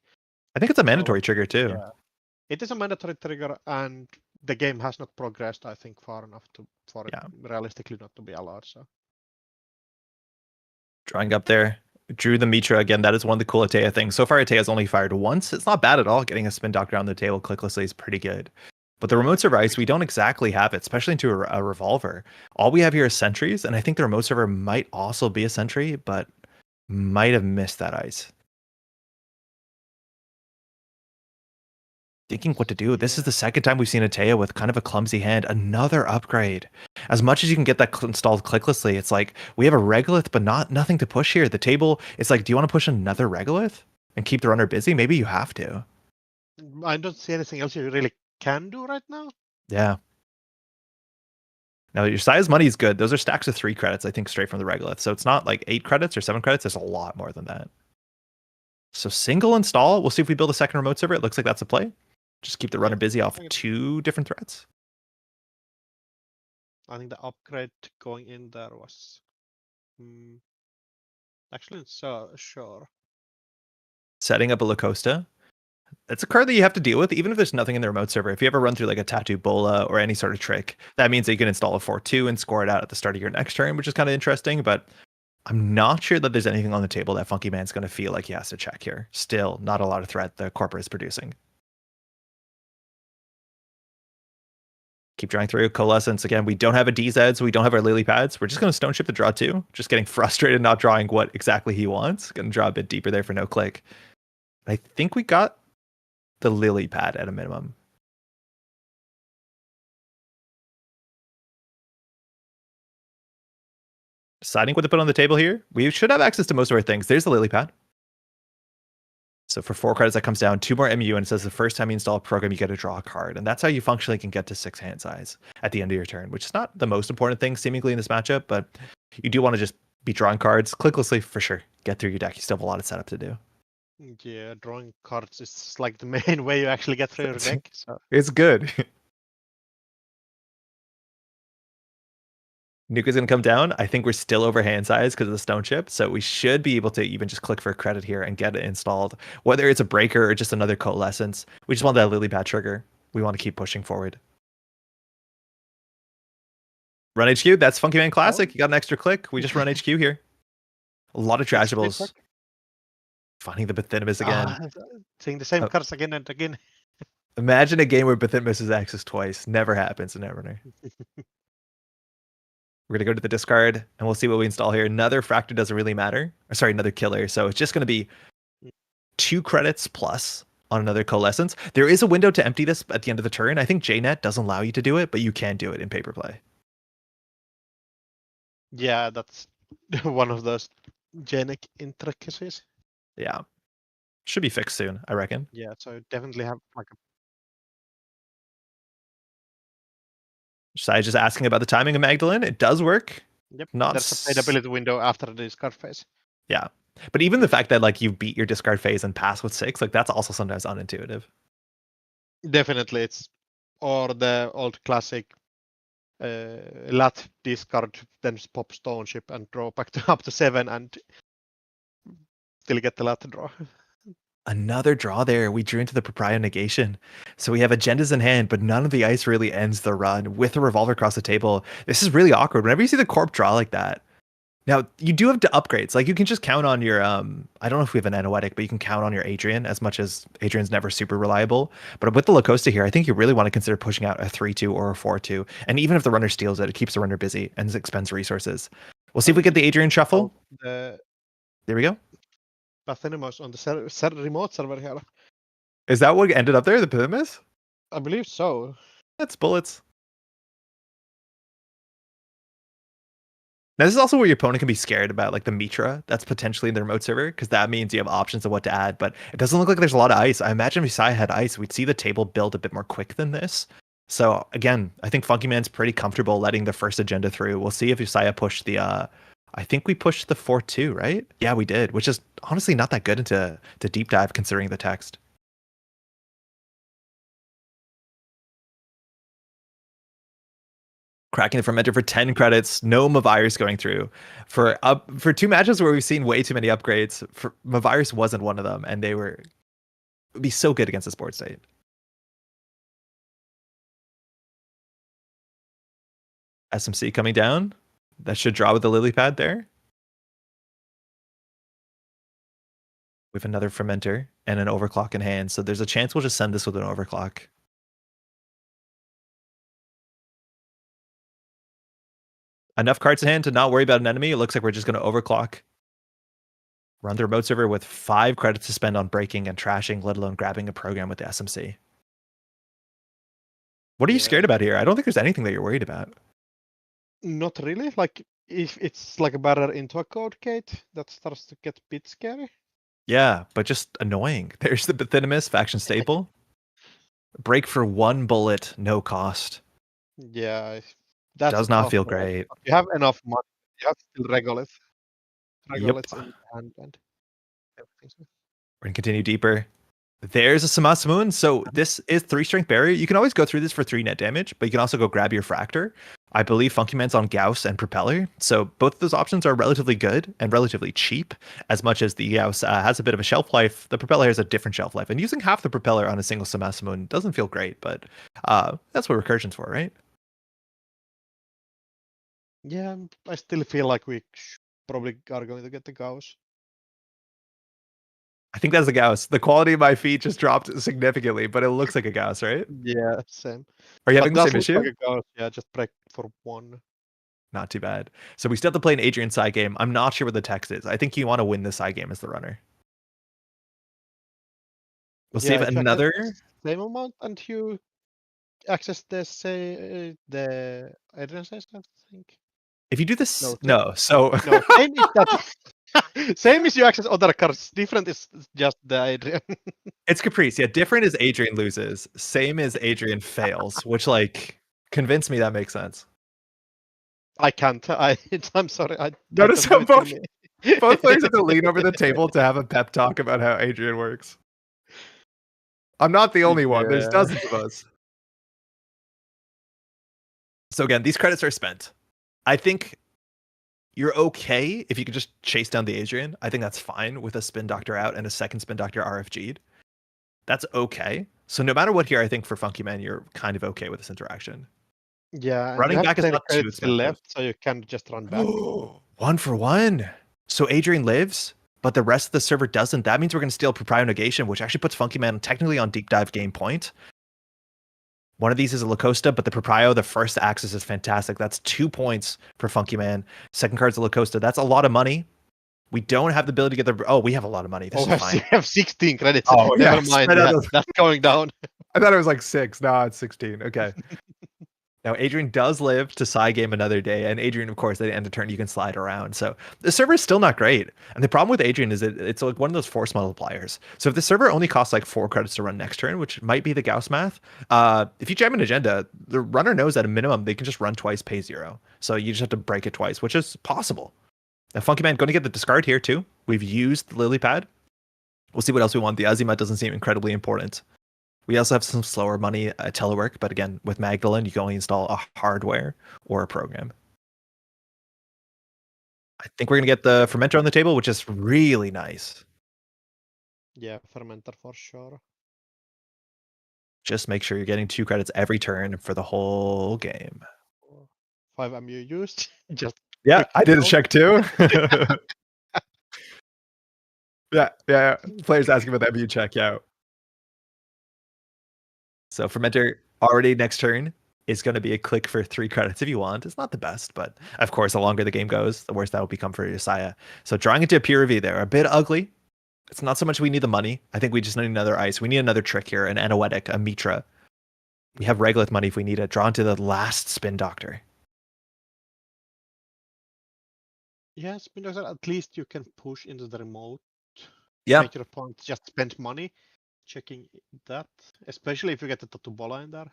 I think it's a mandatory trigger too. Yeah. It is a mandatory trigger, and the game has not progressed, I think, far enough for Yeah. it realistically not to be allowed. So Drawing up there. Drew the Mitra again. That is one of the cool Atea things. So far, Atea's only fired once. It's not bad at all. Getting a spin doctor on the table clicklessly is pretty good. But the remote server ice, we don't exactly have it, especially into a revolver. All we have here is sentries, and I think the remote server might also be a sentry, but might have missed that ice. Thinking what to do. This is the second time we've seen Atea with kind of a clumsy hand. Another upgrade. As much as you can get that installed clicklessly, it's like we have a regolith, but nothing to push here. The table, it's like, do you want to push another regolith and keep the runner busy? Maybe you have to. I don't see anything else you really can do right now. Yeah. Now your size money is good. Those are stacks of 3 credits, I think, straight from the regolith. So it's not like 8 credits or 7 credits. There's a lot more than that. So single install. We'll see if we build a second remote server. It looks like that's a play. Just keep the runner busy off 2 different threats. I think the upgrade going in there was actually so sure. Setting up a Lacosta. It's a card that you have to deal with, even if there's nothing in the remote server. If you ever run through like a Tattoo Bola or any sort of trick, that means that you can install a 4/2 and score it out at the start of your next turn, which is kind of interesting. But I'm not sure that there's anything on the table that Funky Man's going to feel like he has to check here. Still, not a lot of threat the corporate is producing. Keep drawing through. Coalescence. Again, we don't have a DZ, so we don't have our lily pads. We're just going to stone ship the draw 2. Just getting frustrated not drawing what exactly he wants. Going to draw a bit deeper there for no click. I think we got the lily pad at a minimum. Deciding what to put on the table here. We should have access to most of our things. There's the lily pad. So for 4 credits, that comes down 2 more MU, and it says the first time you install a program, you get to draw a card. And that's how you functionally can get to 6 hand size at the end of your turn, which is not the most important thing seemingly in this matchup, but you do want to just be drawing cards clicklessly for sure. Get through your deck. You still have a lot of setup to do. Yeah, drawing cards is like the main way you actually get through your deck. So It's good. Nuke is going to come down. I think we're still over hand size because of the stone chip. So we should be able to even just click for a credit here and get it installed. Whether it's a breaker or just another coalescence. We just want that lily pad trigger. We want to keep pushing forward. Run HQ. That's Funky Man Classic. You got an extra click. We just run HQ here. A lot of trashables. Finding the Bathinimus again. Seeing the same cards again and again. Imagine a game where Bathinimus is accessed twice. Never happens in Netrunner. We're going to go to the discard, and we'll see what we install here. Another Fractor doesn't really matter. Or sorry, another killer. So it's just going to be 2 credits plus on another Coalescence. There is a window to empty this at the end of the turn. I think JNet doesn't allow you to do it, but you can do it in paper play. Yeah, that's one of those genic intricacies. Yeah. Should be fixed soon, I reckon. Yeah, so definitely have like a Sai just asking about the timing of Magdalene. It does work. Yep. Not There's a playability window after the discard phase. Yeah. But even the fact that like you beat your discard phase and pass with 6, like that's also sometimes unintuitive. Definitely it's or the old classic lat discard, then pop stone ship and draw back to up to 7 and still get the lat draw. Another draw there. We drew into the Proprio negation. So we have agendas in hand, but none of the ice really ends the run with a revolver across the table. This is really awkward. Whenever you see the corp draw like that. Now, you do have upgrades. Like you can just count on your, I don't know if we have an Anoetic, but you can count on your Adrian as much as Adrian's never super reliable. But with the Lacosta here, I think you really want to consider pushing out a 3/2 or a 4/2. And even if the runner steals it, it keeps the runner busy and expends resources. We'll see if we get the Adrian shuffle. The There we go. Bathinimus on the remote server here. Is that what ended up there, the Pythimus? I believe so. That's bullets. Now, this is also where your opponent can be scared about, like the Mitra that's potentially in the remote server, because that means you have options of what to add. But it doesn't look like there's a lot of ice. I imagine if Isaiah had ice, we'd see the table build a bit more quick than this. So again, I think Funky Man's pretty comfortable letting the first agenda through. We'll see if Isaiah pushed the. I think we pushed the 4-2, right? Yeah, we did, which is honestly not that good into deep dive considering the text. Cracking the fermenter for 10 credits, no Mavirus going through. For 2 matches where we've seen way too many upgrades, Mavirus wasn't one of them, and they would be so good against the sports state. SMC coming down. That should draw with the lily pad there. We have another fermenter and an overclock in hand, so there's a chance we'll just send this with an overclock. Enough cards in hand to not worry about an enemy. It looks like we're just going to overclock. Run the remote server with 5 credits to spend on breaking and trashing, let alone grabbing a program with the SMC. What are you scared about here? I don't think there's anything that you're worried about. Not really. Like if it's like a barrier into a code gate, that starts to get a bit scary. Yeah, but just annoying. There's the Bathinimus faction staple. Break for 1 bullet, no cost. Yeah, that Does not feel great. You have enough money. You have still regolith. Regoliths Yep. in hand and everything. We're going to continue deeper. There's a Samasamun. So this is 3 strength barrier. You can always go through this for 3 net damage, but you can also go grab your Fractor. I believe Funky Man's on Gauss and Propeller. So both of those options are relatively good and relatively cheap, as much as the Gauss has a bit of a shelf life. The Propeller has a different shelf life. And using half the Propeller on a single Samasamun doesn't feel great, but that's what Recursion's for, right? Yeah, I still feel like we probably are going to get the Gauss. I think that's a Gauss. The quality of my feet just dropped significantly, but it looks like a Gauss, right? Yeah, same. Are you But having the that same looks issue? like a Gauss. Yeah, just break for 1. Not too bad. So we still have to play an Adrian side game. I'm not sure what the text is. I think you want to win the side game as the runner. We'll see if you another. access the same amount and you access the Adrian size, I think. If you do this, No, no. So No, same is that. Same as you access other cards. Different is just the Adrian. it's Caprice. Yeah, different is Adrian loses. Same as Adrian fails, which like convince me that makes sense. I can't. I'm sorry. Notice how both both players have to lean over the table to have a pep talk about how Adrian works. I'm not the only one. There's Yeah. dozens of us. So again, these credits are spent. I think you're okay if you could just chase down the Adrian. I think that's fine with a Spin Doctor out and a second Spin Doctor RFG'd. That's okay. So no matter what here, I think for Funky Man, you're kind of okay with this interaction. Yeah, and Running you have back is plenty not of too credits expensive. left, so you can just run back. 1 for 1. So Adrian lives, but the rest of the server doesn't. That means we're going to steal Proprio Negation, which actually puts Funky Man technically on deep dive game point. One of these is a Lacosta, but the Proprio, the first axis is fantastic. That's 2 points for Funky Man. Second card's a Lacosta. That's a lot of money. We don't have the ability to get the. Oh, we have a lot of money. This is fine. We have 16 credits. Oh, Never yes. mind. I know Yeah, that's going down. I thought it was like 6. No, it's 16. Okay. Now, Adrian does live to side game another day. And Adrian, of course, at the end of turn, you can slide around. So the server is still not great. And the problem with Adrian is it's like one of those force multipliers. So if the server only costs like 4 credits to run next turn, which might be the Gauss math, if you jam an agenda, the runner knows at a minimum they can just run twice, pay 0. So you just have to break it twice, which is possible. Now, Funky Man going to get the discard here too. We've used the lily pad. We'll see what else we want. The Azimut doesn't seem incredibly important. We also have some slower money telework, but again, with Magdalene, you can only install a hardware or a program. I think we're going to get the Fermenter on the table, which is really nice. Yeah, Fermenter for sure. Just make sure you're getting 2 credits every turn for the whole game. 5 MU used. Just Yeah, I did a go. check too. yeah. Players asking about the MU check, yeah. So Fermenter already next turn is going to be a click for 3 credits if you want. It's not the best, but of course, the longer the game goes, the worse that will become for Josiah. So drawing into a peer review there, a bit ugly. It's not so much we need the money. I think we just need another ice. We need another trick here, an Anoetic, a Mitra. We have Regolith money if we need it. Draw into the last Spin Doctor. Yeah, Spin Doctor, at least you can push into the remote. Yeah. Make your opponent just spend money checking that, especially if you get the Tatubola in there.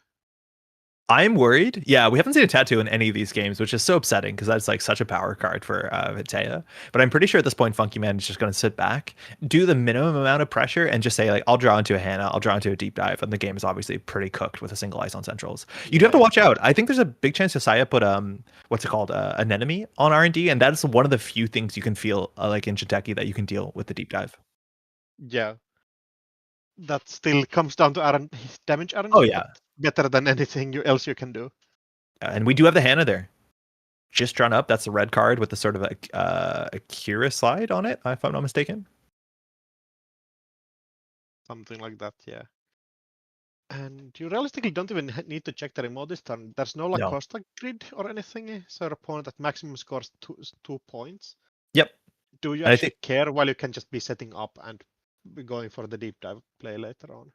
I'm worried. Yeah, we haven't seen a tattoo in any of these games, which is so upsetting because that's like such a power card for Vitea. But I'm pretty sure at this point, Funky Man is just going to sit back, do the minimum amount of pressure, and just say like, "I'll draw into a Hannah, I'll draw into a deep dive," and the game is obviously pretty cooked with a single ice on centrals. You do have to watch out. I think there's a big chance Josiah put what's it called, an enemy on R&D, and that's one of the few things you can feel like in Shinteki that you can deal with the deep dive. Yeah. That still comes down to damage RNG. Oh yeah, Better than anything else you can do. and we do have the Hannah there. Just drawn up. That's the red card with the sort of a Kira slide on it, if I'm not mistaken. Something like that, yeah. And you realistically don't even need to check the remote this turn. There's no No. Costa grid or anything. So your opponent at maximum scores 2 points. Yep. Do you And I actually care while you can just be setting up and be going for the deep dive play later on?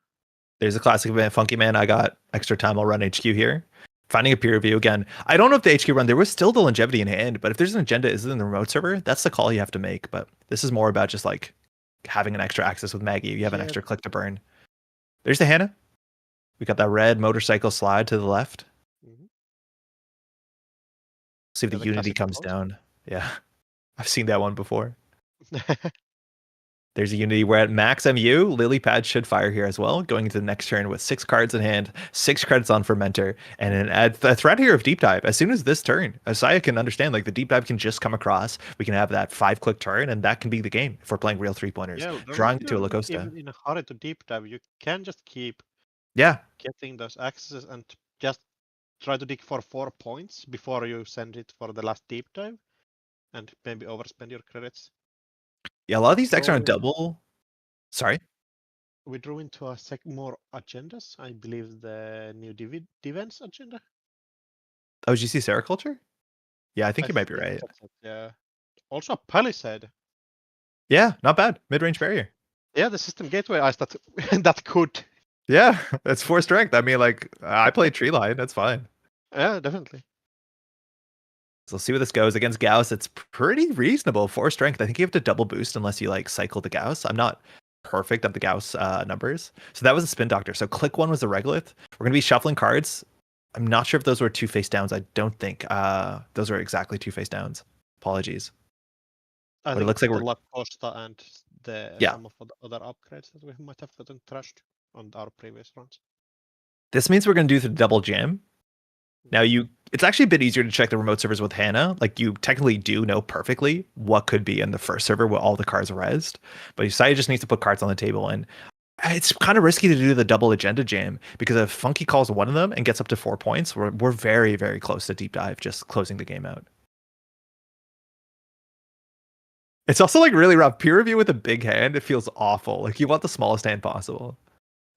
There's a classic event, Funky Man. I got extra time. I'll run HQ here. Finding a peer review again. I don't know if the HQ run, there was still the longevity in hand, but if there's an agenda, is it in the remote server? That's the call you have to make. But this is more about just like having an extra access with Maggie. You have an extra click to burn. There's the Hannah. We got that red motorcycle slide to the left. Mm-hmm. See if Yeah, the the Unity classic comes pose. down. Yeah. I've seen that one before. There's a Unity. We're at max MU. Lily Pad should fire here as well, going into the next turn with 6 cards in hand, 6 credits on Fermenter, and a threat here of Deep Dive. As soon as this turn, Asaya can understand, like, the Deep Dive can just come across. We can have that 5-click turn, and that can be the game if we're playing real 3-pointers. Yeah, Drawing to a Lacosta. Even in a hurry to deep dive, you can just keep getting those accesses and just try to dig for 4 points before you send it for the last deep dive, and maybe overspend your credits. Yeah, a lot of these decks are on double. Sorry. We drew into a more agendas. I believe the new Divens agenda. Oh, did you see Sericulture? Yeah, I think you might be right. That's it, yeah. Also a Palisade. Yeah, not bad. Mid-range barrier. Yeah, the system gateway ice that that could. Yeah, that's 4 strength. I mean, like, I played Tree Line. That's fine. Yeah, definitely. So we'll see where this goes. Against Gauss, it's pretty reasonable. 4 strength. I think you have to double boost unless you like cycle the Gauss. I'm not perfect at the Gauss numbers. So that was a Spin Doctor. So click 1 was the Regolith. We're going to be shuffling cards. I'm not sure if those were 2 face downs. I don't think those were exactly 2 face downs. Apologies. I But think it looks like the we're... La Costa and some of the other upgrades that we might have gotten trashed on our previous runs. This means we're going to do the double jam. Now it's actually a bit easier to check the remote servers with Hannah. Like, you technically do know perfectly what could be in the first server with all the cards rezzed, but Isaiah just needs to put cards on the table, and it's kind of risky to do the double agenda jam because if Funky calls one of them and gets up to 4 points, we're very, very close to deep dive, just closing the game out. It's also like really rough. Peer review with a big hand, it feels awful. Like, you want the smallest hand possible.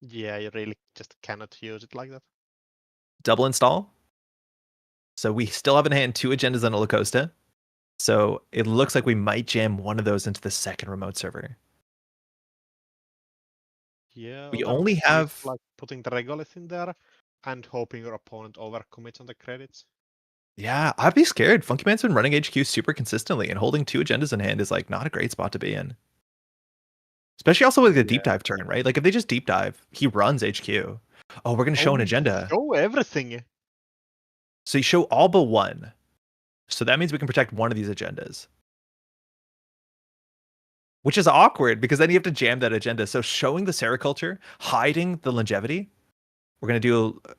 Yeah, you really just cannot use it like that. Double install. So we still have in hand 2 agendas on a Lacosta. So it looks like we might jam one of those into the second remote server. Yeah, we only option is, have like putting the Regolith in there and hoping your opponent overcommits on the credits. Yeah, I'd be scared. Funky Man's been running HQ super consistently, and holding 2 agendas in hand is like not a great spot to be in. Especially also with the deep dive turn, right? Like, if they just deep dive, he runs HQ. Oh, we're gonna show an agenda. Show everything. So you show all but 1. So that means we can protect one of these agendas. Which is awkward because then you have to jam that agenda. So showing the Sericulture, hiding the longevity. We're gonna do a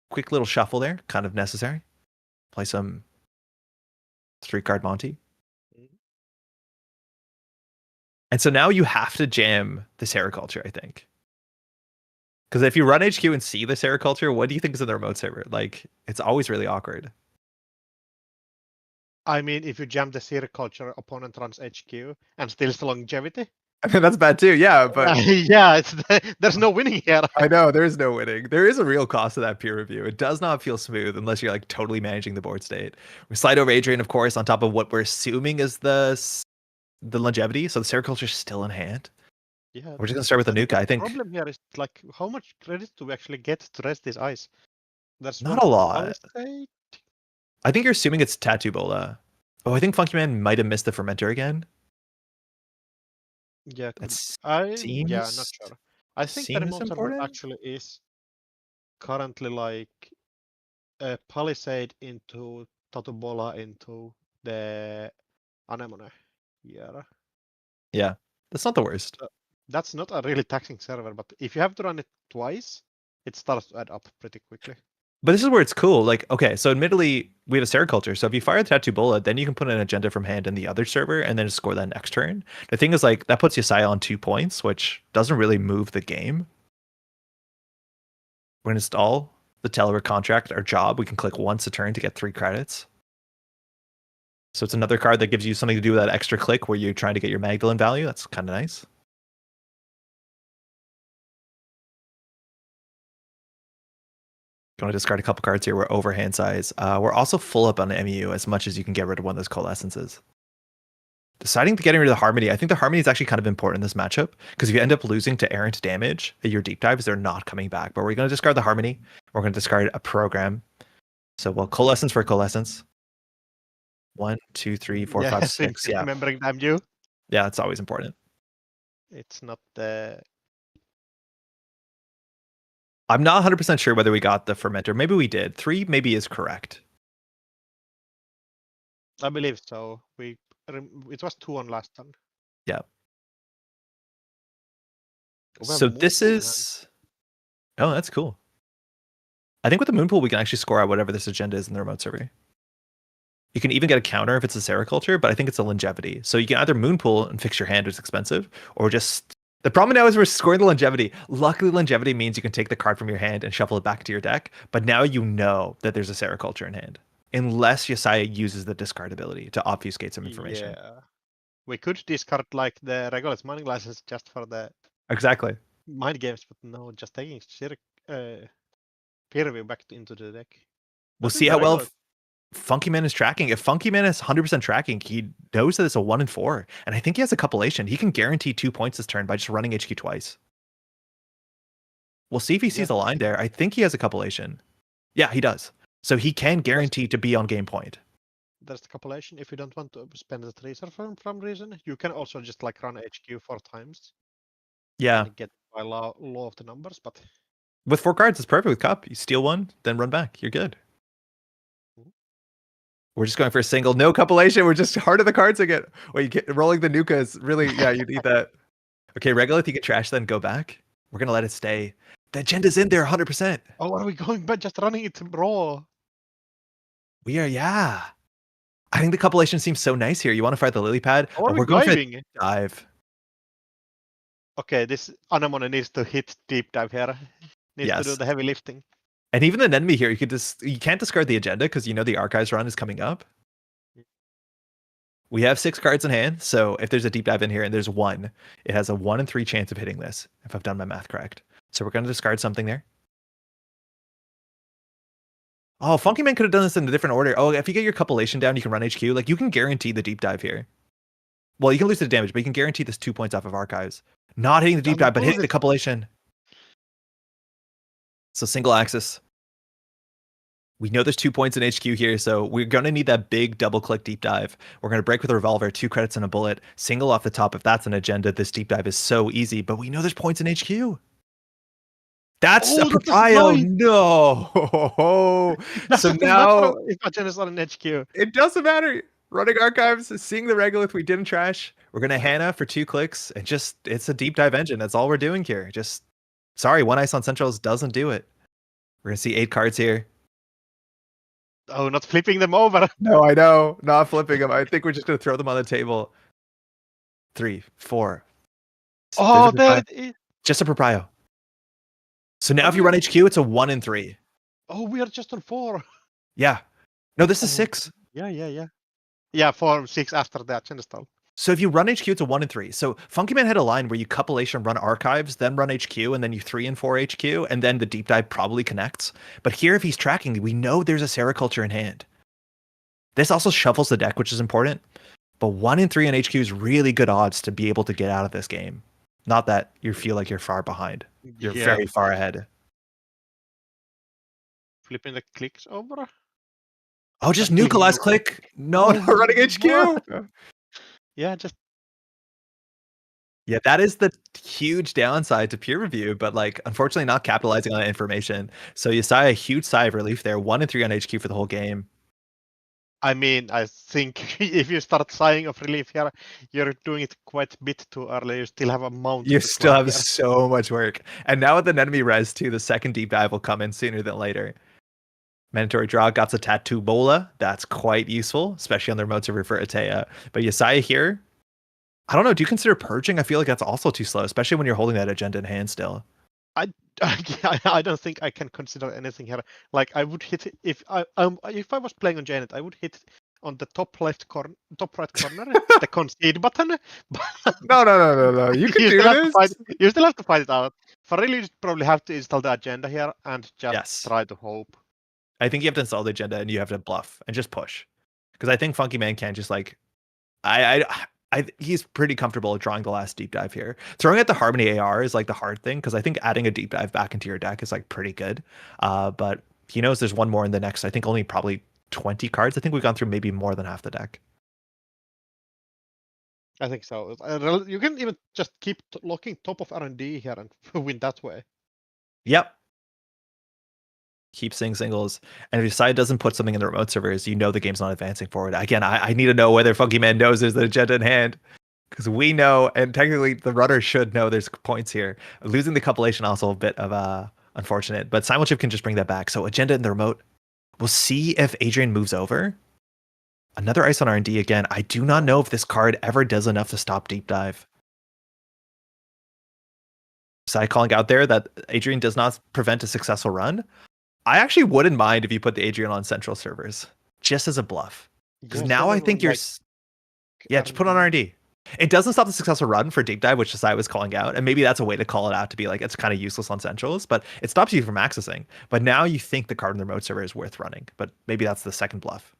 quick little shuffle there, kind of necessary. Play some 3-card Monty. And so now you have to jam the Sericulture, I think. Because if you run HQ and see the Sericulture, what do you think is in the remote server? Like, it's always really awkward. I mean, if you jam the Sericulture, opponent runs HQ and steals the longevity. I mean, that's bad too, yeah, but... yeah, there's no winning here. I know, there is no winning. There is a real cost to that peer review. It does not feel smooth unless you're like totally managing the board state. We slide over Adrian, of course, on top of what we're assuming is the longevity. So the Sericulture's still in hand. Yeah. We're just gonna start with the nuke. I The think problem here is like how much credit do we actually get to rest this ice? There's not one a lot. Palisade. I think you're assuming it's Tattoo Bola. Oh, I think Funky Man might have missed the fermenter again. Yeah, That yeah, not seems sure. I think the seems remote server important. actually is currently like a Palisade into Tatubola into the Anemone. Yeah. Yeah, that's not the worst. That's not a really taxing server, but if you have to run it twice, it starts to add up pretty quickly. But this is where it's cool. Like, okay, so admittedly, we have a sericulture. So if you fire the Tattoo Bola, then you can put an agenda from hand in the other server and then score that next turn. The thing is, like, that puts Yesaya on 2 points, which doesn't really move the game. We're going to install the Telework contract, our job. We can click once a turn to get 3 credits. So it's another card that gives you something to do with that extra click where you're trying to get your Magdalene value. That's kind of nice. Going to discard a couple cards here. We're over hand size. We're also full up on the MU as much as you can get rid of one of those coalescences. Deciding to getting rid of the Harmony. I think the Harmony is actually kind of important in this matchup because if you end up losing to errant damage at your deep dives, they're not coming back. But we're going to discard the Harmony. We're going to discard a program. So we'll coalescence for coalescence. 1, 2, 3, 4, 5, 6. Yeah. Remembering the MU. Yeah, it's always important. It's not the. I'm not 100% sure whether we got the fermenter. Maybe we did. 3 maybe is correct. I believe so. It was 2 on last turn. Yeah. We have So Moonpool this in hand. is. Oh, that's cool. I think with the Moonpool, we can actually score out whatever this agenda is in the remote server. You can even get a counter if it's a sericulture, but I think it's a longevity. So you can either Moonpool and fix your hand, it's expensive, or just. The problem now is we're scoring the longevity. Luckily, longevity means you can take the card from your hand and shuffle it back to your deck. But now you know that there's a sericulture in hand, unless Yesaya uses the discard ability to obfuscate some information. Yeah. We could discard like the Regolith Mining Glasses just for the Exactly. mind games, but no, just taking peer review back into the deck. We'll I think see the how well Regolith- Funky Man is tracking. If Funky Man is 100% tracking, he knows that it's a 1 and 4. And I think he has a compilation. He can guarantee 2 points this turn by just running HQ twice. We'll see if he sees a line there. I think he has a compilation. Yeah, he does. So he can guarantee to be on game point. There's the compilation. If you don't want to spend the tracer from reason, you can also just like run HQ 4 times. Yeah. And get by law of the numbers, but With 4 cards, it's perfect with Cup. You steal 1, then run back. You're good. We're just going for a single. No compilation. We're just hard of the cards again. Wait, rolling the Nuka is really, yeah, you need that. Okay, Regolith, you can trash, then go back. We're going to let it stay. The agenda's in there 100%. oh, are we going back just running it raw? We are, yeah. I think the compilation seems so nice here. You want to fight the lily pad? Or we're going diving? for a dive. Okay, this Anemone needs to hit deep dive here. Needs to do Yes. the heavy lifting. And even an enemy here, you can't discard the agenda because you know the archives run is coming up. We have 6 cards in hand, so if there's a deep dive in here and there's 1, it has a 1 in 3 chance of hitting this, if I've done my math correct. So we're going to discard something there. Oh, Funky Man could have done this in a different order. Oh, if you get your compilation down, you can run HQ. Like, you can guarantee the deep dive here. Well, you can lose the damage, but you can guarantee this 2 points off of archives. Not hitting the deep dive, but hitting the compilation. So single axis. We know there's 2 points in HQ here, so we're going to need that big double-click deep dive. We're going to break with a revolver, 2 credits and a bullet, single off the top. If that's an agenda, this deep dive is so easy, but we know there's points in HQ. That's a proprio. No. So now if agenda's on an HQ, it doesn't matter. Running archives, seeing the Regolith we didn't trash. We're going to Hannah for 2 clicks, and just, it's a deep dive engine. That's all we're doing here. Just, sorry, 1 ice on Centrals doesn't do it. We're going to see 8 cards here. oh, not flipping them over. No, I know. Not flipping them. I think we're just going to throw them on the table. 3, 4. Oh, There's there it is. just a proprio. So now if you run HQ, it's a 1 in 3. Oh, we are just on 4. Yeah. No, this is 6. Yeah. Yeah, 4, 6 after the agenda stall. So if you run HQ, it's a 1 in 3. So Funky Man had a line where you compilation run archives, then run HQ, and then you 3 and 4 HQ, and then the deep dive probably connects. But here, if he's tracking, we know there's a sericulture in hand. This also shuffles the deck, which is important. But 1 in 3 on HQ is really good odds to be able to get out of this game. Not that you feel like you're far behind. You're very far ahead. Flipping the clicks over. Oh, just Just nuke a clicking last nuke. click. No, Oh, not running HQ. Yeah, just Yeah, that is the huge downside to peer review, but like unfortunately not capitalizing on that information. So you sigh a huge sigh of relief there. 1 and 3 on HQ for the whole game. I mean, I think if you start sighing of relief here, you're doing it quite a bit too early. You still have a mountain You to still climb have here. so much work. And now with the enemy res too, the second deep dive will come in sooner than later. Mandatory draw got a tattoo bola. That's quite useful, especially on the remote server for Atea. But Yesaya here, I don't know. Do you consider purging? I feel like that's also too slow, especially when you're holding that agenda in hand still. I don't think I can consider anything here. Like I would hit it if I was playing on Janet, I would hit on the top right corner, the concede button. But No. You can you do still have to this. fight. You still have to fight it out. For really, you probably have to install the agenda here and just Yes. try to hope. I think you have to install the agenda and you have to bluff and just push. Because I think Funky Man can just like he's pretty comfortable at drawing the last deep dive here. Throwing at the Harmony AR is like the hard thing because I think adding a deep dive back into your deck is like pretty good. But he knows there's one more in the next, I think only probably 20 cards. I think we've gone through maybe more than half the deck. I think so. You can even just keep locking top of R&D here and win that way. Yep. Keep seeing singles. And if your side doesn't put something in the remote servers, you know the game's not advancing forward. Again, I need to know whether Funky Man knows there's an agenda in hand. Because we know, and technically the runner should know there's points here. Losing the compilation also a bit of unfortunate, but Simulchip can just bring that back. So agenda in the remote. We'll see if Adrian moves over. Another ice on R&D again. I do not know if this card ever does enough to stop deep dive. Side calling out there that Adrian does not prevent a successful run. I actually wouldn't mind if you put the Adrian on central servers, just as a bluff. Because now I think you're... Yeah, just put on R&D. It doesn't stop the successful run for deep dive, which Desai was calling out, and maybe that's a way to call it out to be like it's kind of useless on centrals, but it stops you from accessing. But now you think the card on the remote server is worth running, but maybe that's the second bluff.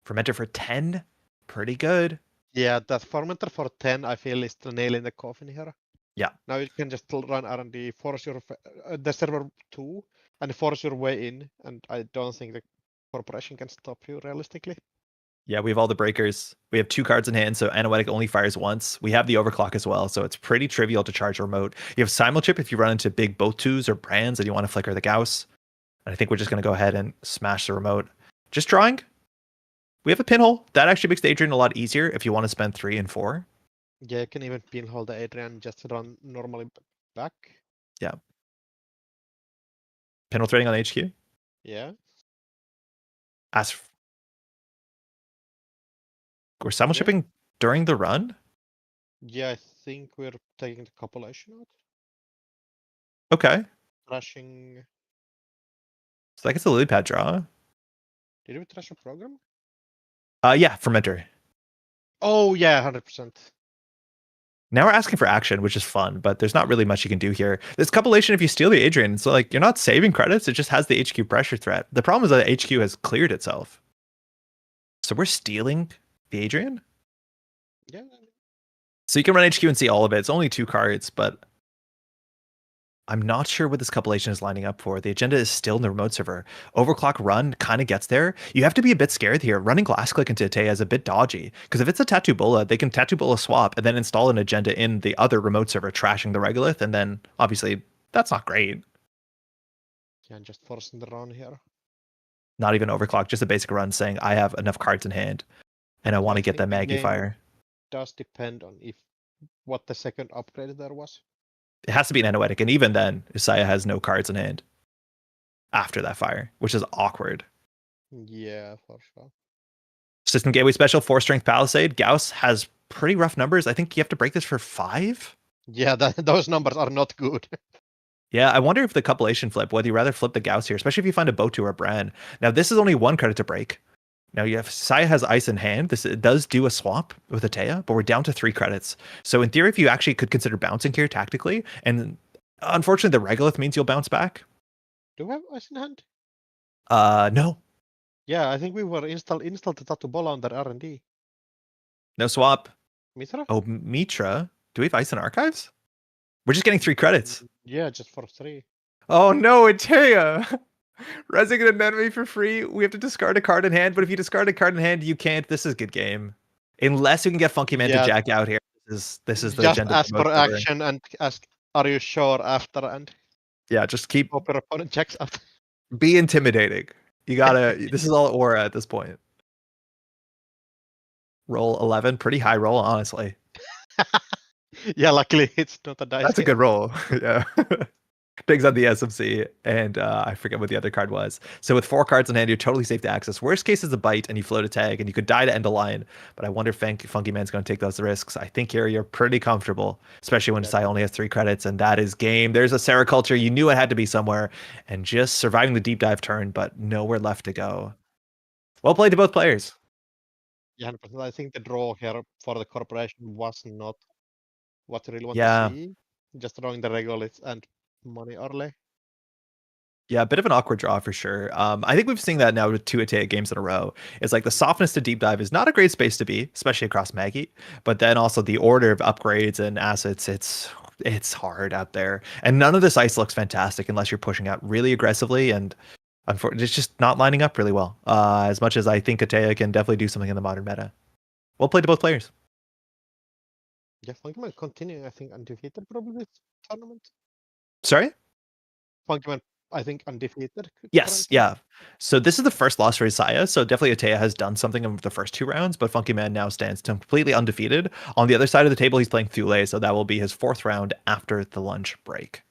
Fermenter for 10, pretty good. Yeah, that fermenter for 10, I feel, is the nail in the coffin here. Yeah. Now you can just run R&D, force your the server 2, and force your way in, and I don't think the corporation can stop you realistically. Yeah, we have all the breakers. We have 2 cards in hand, so Anoetic only fires once. We have the overclock as well, so it's pretty trivial to charge remote. You have Simulchip if you run into big boat twos or brands and you want to flicker the Gauss. And I think we're just going to go ahead and smash the remote. Just drawing. We have a pinhole. That actually makes the Adrian a lot easier if you want to spend 3 and 4. Yeah, you can even pinhole the Adrian, just run normally back. Yeah. Pinhole trading on HQ. Yeah. We're Simulchipping during the run? Yeah, I think we're taking the compilation out. Okay. Trashing. So that gets a lily pad draw. Did we trash a program? Yeah, Fermenter. Oh, yeah, 100%. Now we're asking for action, which is fun, but there's not really much you can do here. There's compilation if you steal the Adrian. So like you're not saving credits, it just has the HQ pressure threat. The problem is that HQ has cleared itself. So we're stealing the Adrian? Yeah. So you can run HQ and see all of it. It's only 2 cards, but I'm not sure what this compilation is lining up for. The agenda is still in the remote server. Overclock run kind of gets there. You have to be a bit scared here. Running glass click into Atea is a bit dodgy because if it's a Tattoo Bola, they can Tattoo Bola swap and then install an agenda in the other remote server, trashing the Regolith, and then obviously that's not great. Yeah, just forcing the run here. Not even overclock, just a basic run saying I have enough cards in hand and I want to get that Maggie Fire. Does depend on what the second upgrade there was. It has to be an Anoetic, and even then, Isaiah has no cards in hand after that fire, which is awkward. Yeah, for sure. System Gateway Special, 4 Strength Palisade. Gauss has pretty rough numbers. I think you have to break this for 5. Yeah, those numbers are not good. Yeah, I wonder if the compilation flip, whether you rather flip the Gauss here, especially if you find a Botu or a Bran. Now, this is only 1 credit to break. Now, you have Saya has ice in hand. It does do a swap with Atea, but we're down to 3 credits. So in theory, if you actually could consider bouncing here tactically, and unfortunately the Regolith means you'll bounce back. Do we have ice in hand? No. Yeah, I think we were installed the Tattoo Bola on their R&D. No swap. Mitra? Oh, Mitra. Do we have Ice in Archives? We're just getting 3 credits. Yeah, just for 3. Oh no, Atea! Resing an enemy for free. We have to discard a card in hand, but if you discard a card in hand, you can't. This is a good game. Unless you can get Funky Man to Yeah. jack out here. This is the Just agenda. ask for most for ordering. action and ask, are you sure after, and Yeah, just keep hope your opponent checks out. be intimidating. You gotta. This is all aura at this point. Roll 11, pretty high roll, honestly. Yeah, luckily it's not a dice That's a game. good roll. Yeah. Pigs on the SMC, and I forget what the other card was. So with 4 cards in hand, you're totally safe to access. Worst case is a bite, and you float a tag, and you could die to end a line. But I wonder if Funky Man's going to take those risks. I think here you're pretty comfortable, especially when Sai only has 3 credits, and that is game. There's a Sericulture. You knew it had to be somewhere, and just surviving the deep dive turn, but nowhere left to go. Well played to both players. Yeah, 100%. I think the draw here for the corporation was not what you really want Yeah. to see. Just drawing the regolith and money early. Yeah, a bit of an awkward draw for sure. I think we've seen that now with 2 Atea games in a row. It's like the softness to deep dive is not a great space to be, especially across Maggie. But then also the order of upgrades and assets, it's hard out there. And none of this ice looks fantastic unless you're pushing out really aggressively, and unfortunately, it's just not lining up really well. As much as I think Atea can definitely do something in the modern meta. Well played to both players. Yeah, Funky Man continuing, I think, undefeated probably this tournament. Sorry? Funky Man, I think, undefeated. Yes, currently. yeah. So this is the first loss for Isaiah. So definitely Atea has done something in the first 2 rounds, but Funky Man now stands completely undefeated. On the other side of the table, he's playing Thule, so that will be his 4th round after the lunch break.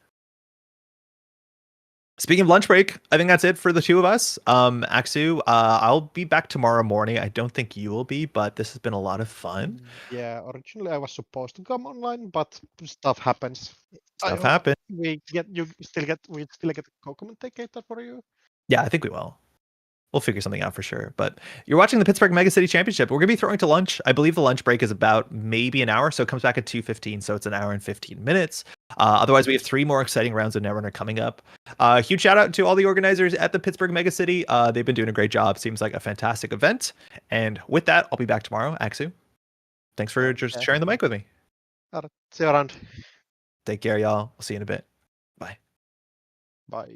Speaking of lunch break, I think that's it for the 2 of us. Aksu, I'll be back tomorrow morning. I don't think you will be, but this has been a lot of fun. Yeah, originally I was supposed to come online, but stuff happens. I Stuff hope happened. we still get a co-commentator for you. Yeah, I think we will. We'll figure something out for sure. But you're watching the Pittsburgh Megacity Championship. We're going to be throwing to lunch. I believe the lunch break is about maybe an hour, so it comes back at 2:15, so it's an hour and 15 minutes. Otherwise, we have 3 more exciting rounds of Netrunner coming up. Huge shout out to all the organizers at the Pittsburgh Megacity. They've been doing a great job. Seems like a fantastic event. And with that, I'll be back tomorrow. Aksu, thanks for just sharing the mic with me. All right, see you around. Take care, y'all. We'll see you in a bit. Bye. Bye.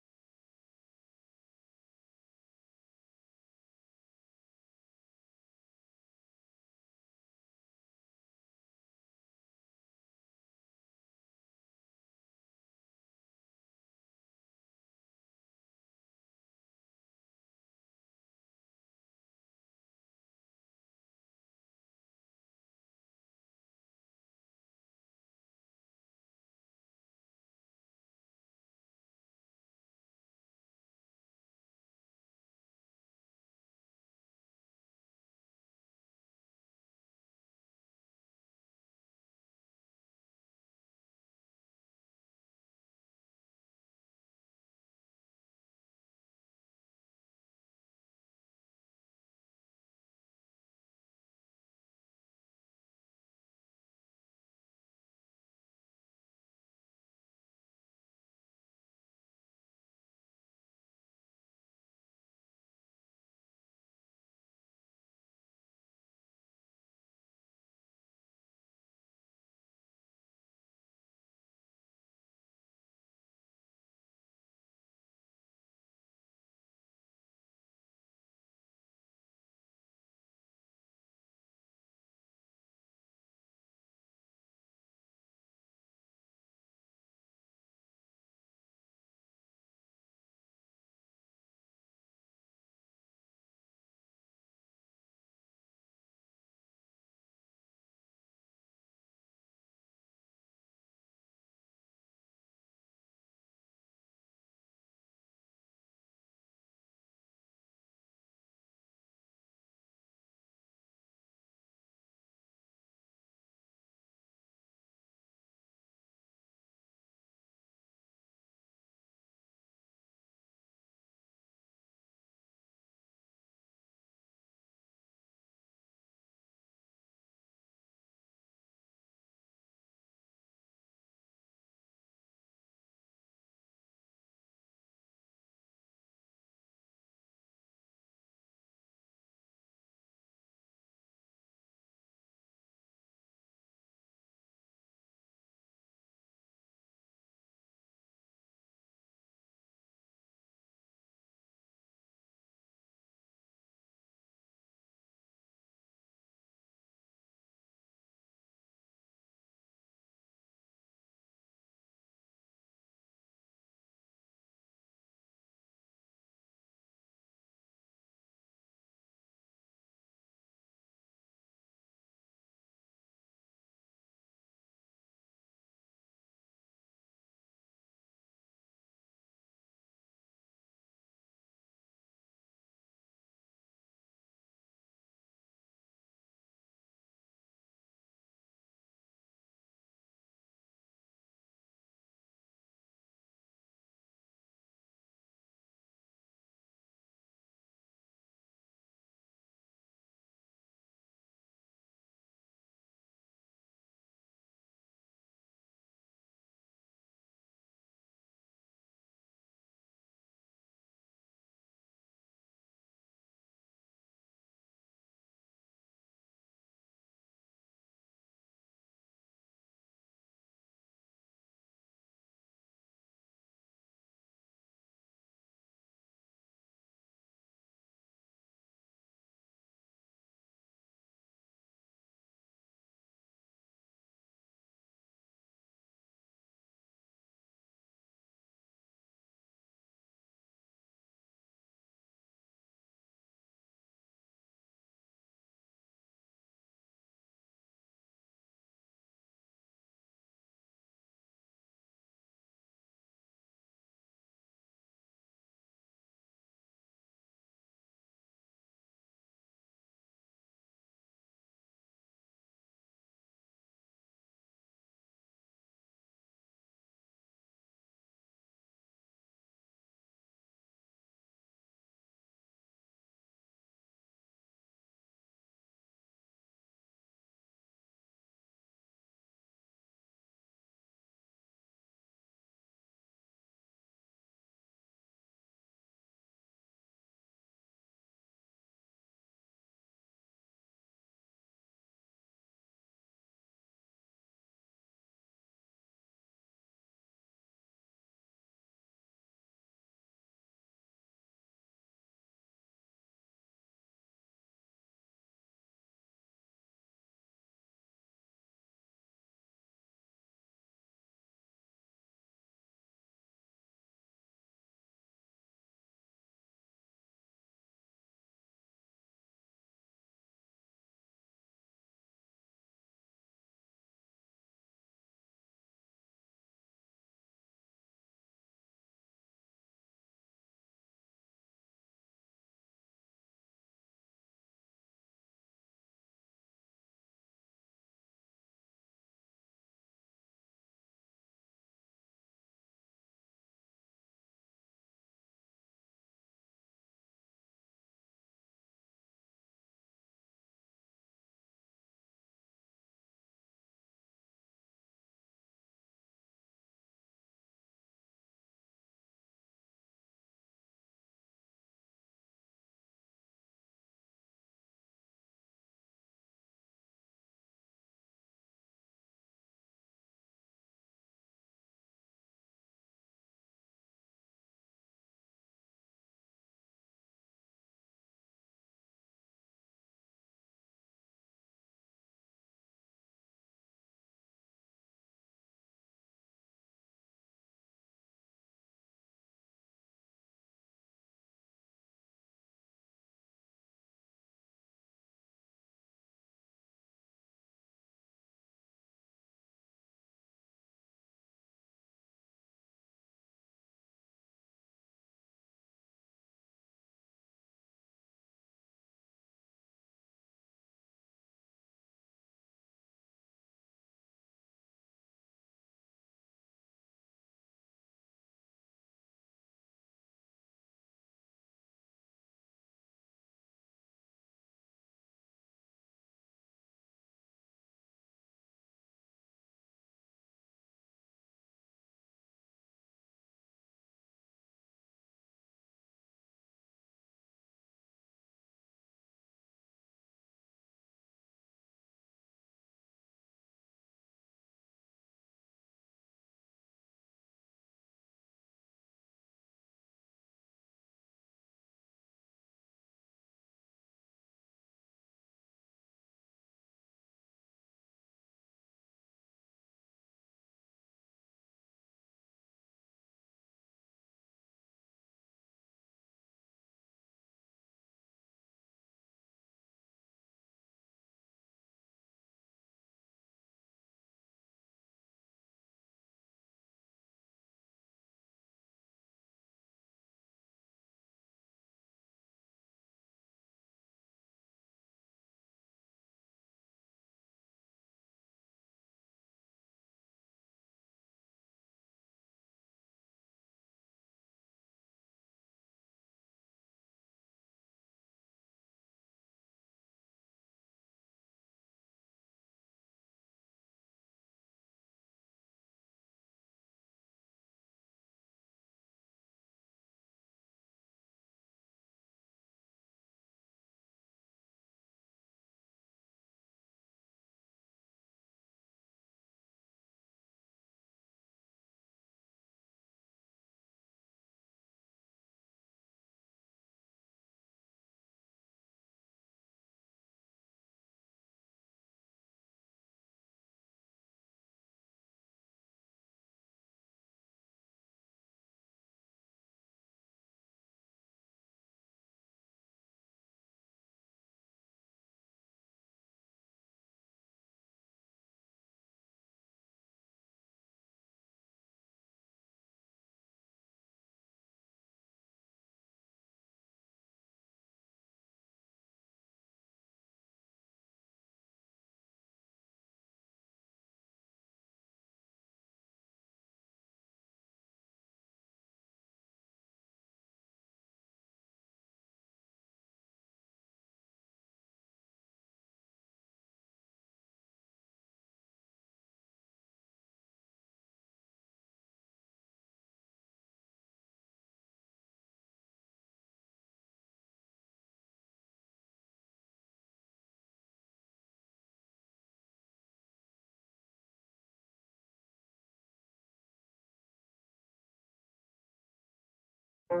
Hello,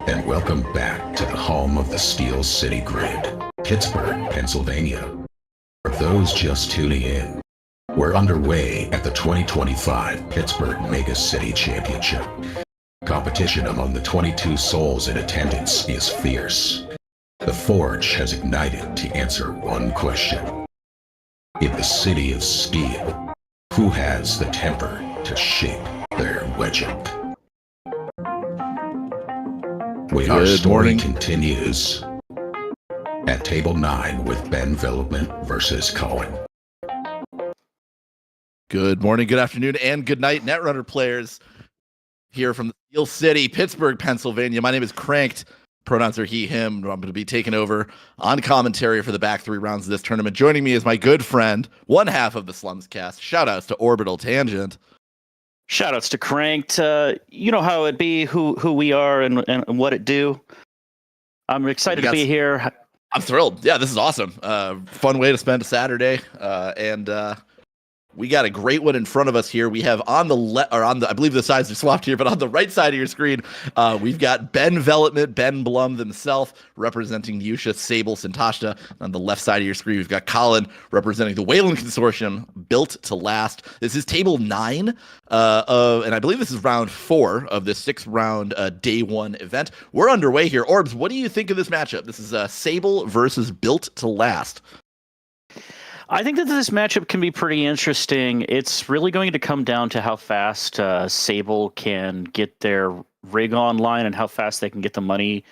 and welcome back to the home of the Steel City Grid, Pittsburgh, Pennsylvania. For those just tuning in, we're underway at the 2025 Pittsburgh Megacity Championship. Competition among the 22 souls in attendance is fierce. The Forge has ignited to answer one question. In the City of Steel, who has the temper to shape their legend? Our story continues at Table 9 with Ben Velopment versus Colin. Good morning, good afternoon, and good night, Netrunner players. Here from Steel City, Pittsburgh, Pennsylvania. My name is Cranked. Pronouns are he, him. I'm going to be taking over on commentary for the back 3 rounds of this tournament. Joining me is my good friend, one half of the Slums cast. Shoutouts to Orbital Tangent. Shoutouts to Cranked. You know how it be, who we are, and what it do. I'm excited to be here. I'm thrilled. Yeah, this is awesome. Fun way to spend a Saturday. And we got a great one in front of us here. We have on the left, or on the, I believe the sides are swapped here, but on the right side of your screen, we've got Ben Velopment, Ben Blum himself, representing Yusha, Sable, Santashta. On the left side of your screen, we've got Colin, representing the Wayland Consortium, Built to Last. This is Table 9, and I believe this is round 4 of this 6-round day 1 event. We're underway here. Orbs, what do you think of this matchup? This is Sable versus Built to Last. I think that this matchup can be pretty interesting. It's really going to come down to how fast Sable can get their rig online and how fast they can get the money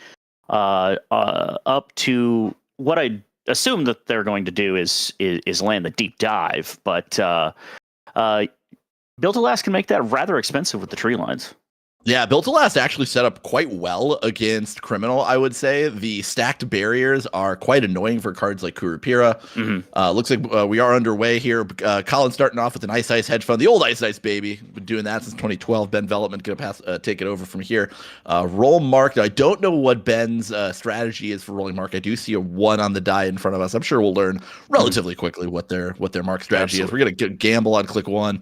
up to what I assume that they're going to do is land the deep dive. But Built to Last can make that rather expensive with the tree lines. Yeah, Built to Last actually set up quite well against Criminal, I would say. The stacked barriers are quite annoying for cards like Kurupira. Mm-hmm. Looks like we are underway here. Colin starting off with an Ice Ice hedge fund, the old Ice Ice baby. Been doing that since 2012. Ben Velopment going to take it over from here. Roll mark. I don't know what Ben's strategy is for rolling mark. I do see a 1 on the die in front of us. I'm sure we'll learn relatively quickly what their mark strategy is. We're going to gamble on click 1.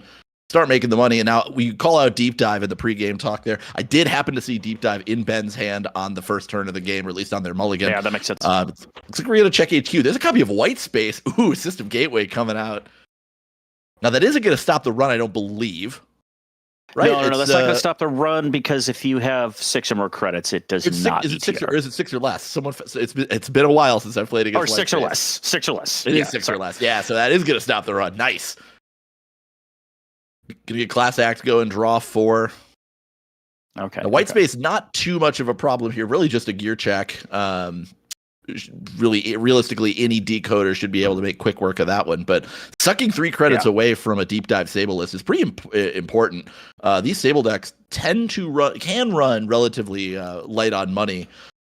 Start making the money, and now we call out Deep Dive in the pregame talk there. I did happen to see Deep Dive in Ben's hand on the first turn of the game, or at least on their mulligan. Yeah, that makes sense. Looks like we're going to check HQ. There's a copy of White Space. Ooh, System Gateway coming out. Now, that isn't going to stop the run, I don't believe. Right? No, that's not going to stop the run, because if you have 6 or more credits, it does not. Is it 6 or is it 6 or less? It's been a while since I've played against Or 6 or less. 6 or less. It is 6 or less. Yeah, so that is going to stop the run. Nice. Gonna get Class Act, go and draw 4. Okay. Now, White Space, not too much of a problem here. Really just a gear check. Really, realistically, any decoder should be able to make quick work of that one. But sucking 3 credits away from a Deep Dive Sable list is pretty important. These Sable decks can run relatively light on money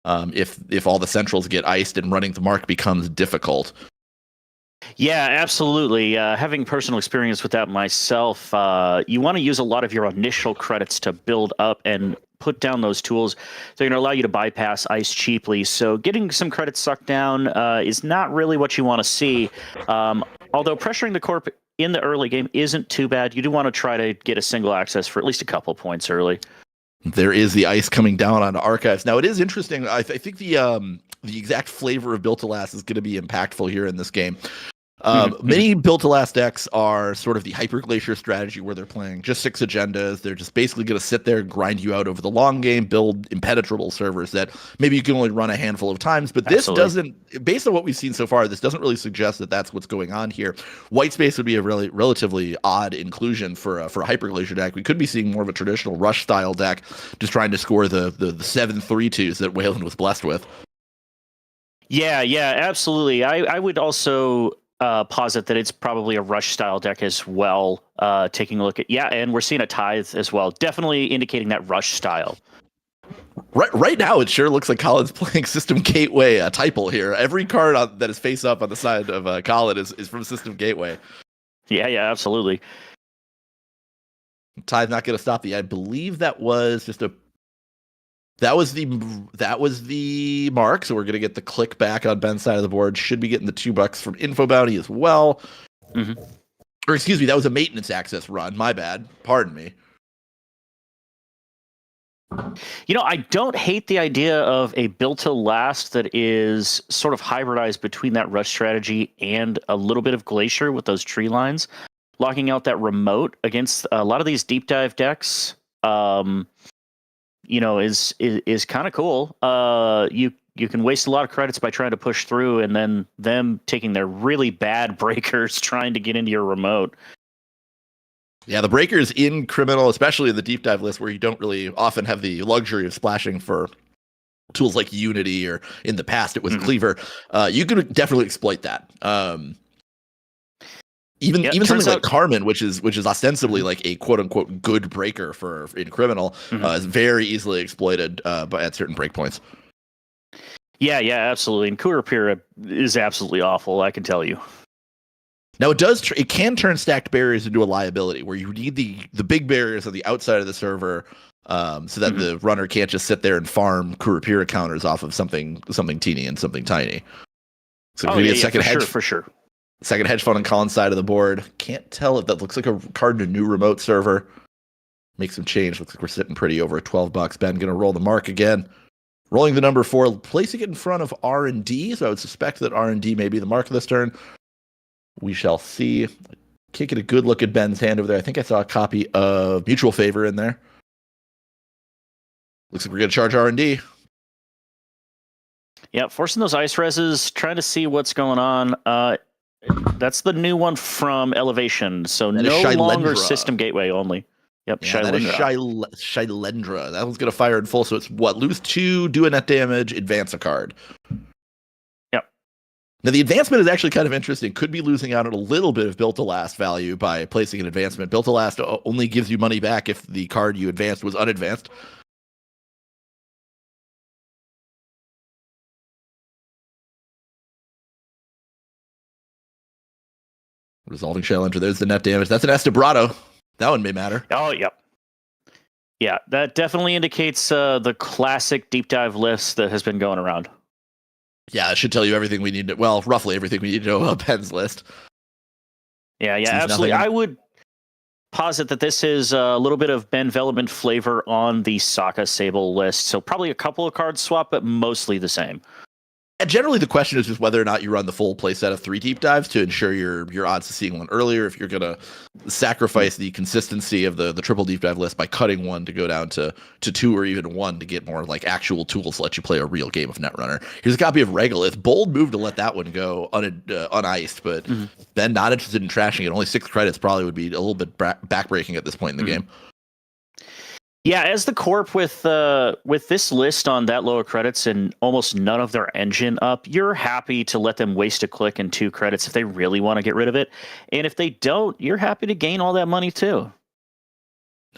if all the centrals get iced and running the mark becomes difficult. Yeah, absolutely. Having personal experience with that myself, you want to use a lot of your initial credits to build up and put down those tools. They're going to allow you to bypass ice cheaply. So getting some credits sucked down is not really what you want to see. Although pressuring the corp in the early game isn't too bad. You do want to try to get a single access for at least a couple points early. There is the ice coming down on Archives. Now, it is interesting. I think the exact flavor of Built to Last is going to be impactful here in this game. Many Built to Last decks are sort of the Hyperglacier strategy, where they're playing just 6 agendas. They're just basically going to sit there and grind you out over the long game, build impenetrable servers that maybe you can only run a handful of times. But this doesn't, based on what we've seen so far, this doesn't really suggest that that's what's going on here. White Space would be a really relatively odd inclusion for a Hyperglacier deck. We could be seeing more of a traditional Rush style deck, just trying to score the 7/3/2s that Wayland was blessed with. Yeah, absolutely. I would also posit that it's probably a Rush style deck as well. Taking a look at and we're seeing a Tithe as well, definitely indicating that Rush style. Right now, it sure looks like Colin's playing System Gateway Typal here. Every card that is face up on the side of Colin is from System Gateway. Yeah, absolutely. Tithe not going to stop I believe that was just a That was the mark. So we're gonna get the click back on Ben's side of the board. Should be getting the $2 from Info Bounty as well. Mm-hmm. Or excuse me, that was a maintenance access run. My bad. Pardon me. I don't hate the idea of a build to last that is sort of hybridized between that rush strategy and a little bit of Glacier with those tree lines, locking out that remote against a lot of these deep dive decks. Is kind of cool. You can waste a lot of credits by trying to push through, and then them taking their really bad breakers trying to get into your remote. Yeah, the breakers in Criminal, especially in the deep dive list, where you don't really often have the luxury of splashing for tools like Unity, or in the past it was Cleaver. You could definitely exploit that. Even something like Carmen, which is ostensibly like a quote unquote good breaker for in Criminal, is very easily exploited at certain breakpoints. Yeah, absolutely. And Kurapira is absolutely awful, I can tell you. Now it can turn stacked barriers into a liability, where you need the big barriers on the outside of the server, so that the runner can't just sit there and farm Kurapira counters off of something teeny and something tiny. So maybe a second hedge for sure. Second hedge fund on Colin's side of the board. Can't tell if that looks like a card in a new remote server. Make some change. Looks like we're sitting pretty over at $12. Ben gonna roll the mark again. Rolling the number 4, placing it in front of R&D. So I would suspect that R&D may be the mark of this turn. We shall see. Can't get a good look at Ben's hand over there. I think I saw a copy of Mutual Favor in there. Looks like we're going to charge R&D. Yeah, forcing those ice reses, trying to see what's going on. That's the new one from Elevation, so that no longer System Gateway only. Yep, yeah, that is Shylendra. That one's going to fire in full, so it's lose 2, do a net damage, advance a card. Now, the advancement is actually kind of interesting. Could be losing out on a little bit of Built to Last value by placing an advancement. Built to Last only gives you money back if the card you advanced was unadvanced. Resolving Challenger. There's the net damage. That's an Estebrado. That one may matter. Oh, yep. Yeah, that definitely indicates the classic deep dive list that has been going around. Yeah, it should tell you everything we need to, well, roughly everything we need to know about Ben's list. Yeah, absolutely. I would posit that this is a little bit of Ben Velopment flavor on the Sokka Sable list. So probably a couple of cards swap, but mostly the same. And generally, the question is just whether or not you run the full play set of 3 deep dives to ensure your odds of seeing one earlier. If you're going to sacrifice the consistency of the triple deep dive list by cutting one to go down to 2 or even 1 to get more like actual tools to let you play a real game of Netrunner. Here's a copy of Regolith. Bold move to let that one go uniced, but Ben not interested in trashing it. Only 6 credits probably would be a little bit backbreaking at this point in the game. Yeah, as the corp with this list on that lower credits and almost none of their engine up, you're happy to let them waste a click and 2 credits if they really want to get rid of it. And if they don't, you're happy to gain all that money too.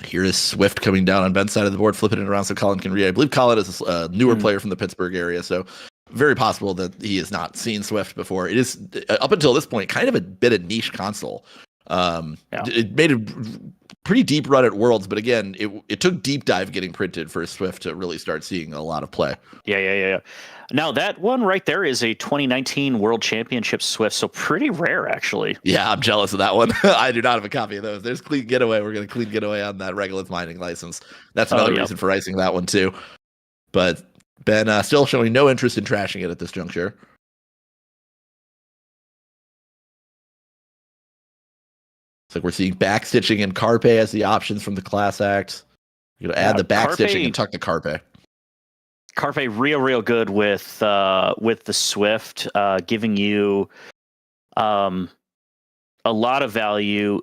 Here is Swift coming down on Ben's side of the board, flipping it around so Colin can read. I believe Colin is a newer player from the Pittsburgh area, so very possible that he has not seen Swift before. It is, up until this point, kind of a bit of niche console. It made a pretty deep run at Worlds, but again, it took deep dive getting printed for Swift to really start seeing a lot of play. Yeah. Now that one right there is a 2019 World Championship Swift, so pretty rare actually. Yeah, I'm jealous of that one. I do not have a copy of those. There's Clean Getaway. We're going to Clean Getaway on that Regolith mining license. That's another reason for icing that one too. But Ben still showing no interest in trashing it at this juncture. Like we're seeing backstitching and Carpe as the options from the Class Act. You're gonna add the backstitching and tuck the Carpe. Carpe real good with the Swift, giving you a lot of value,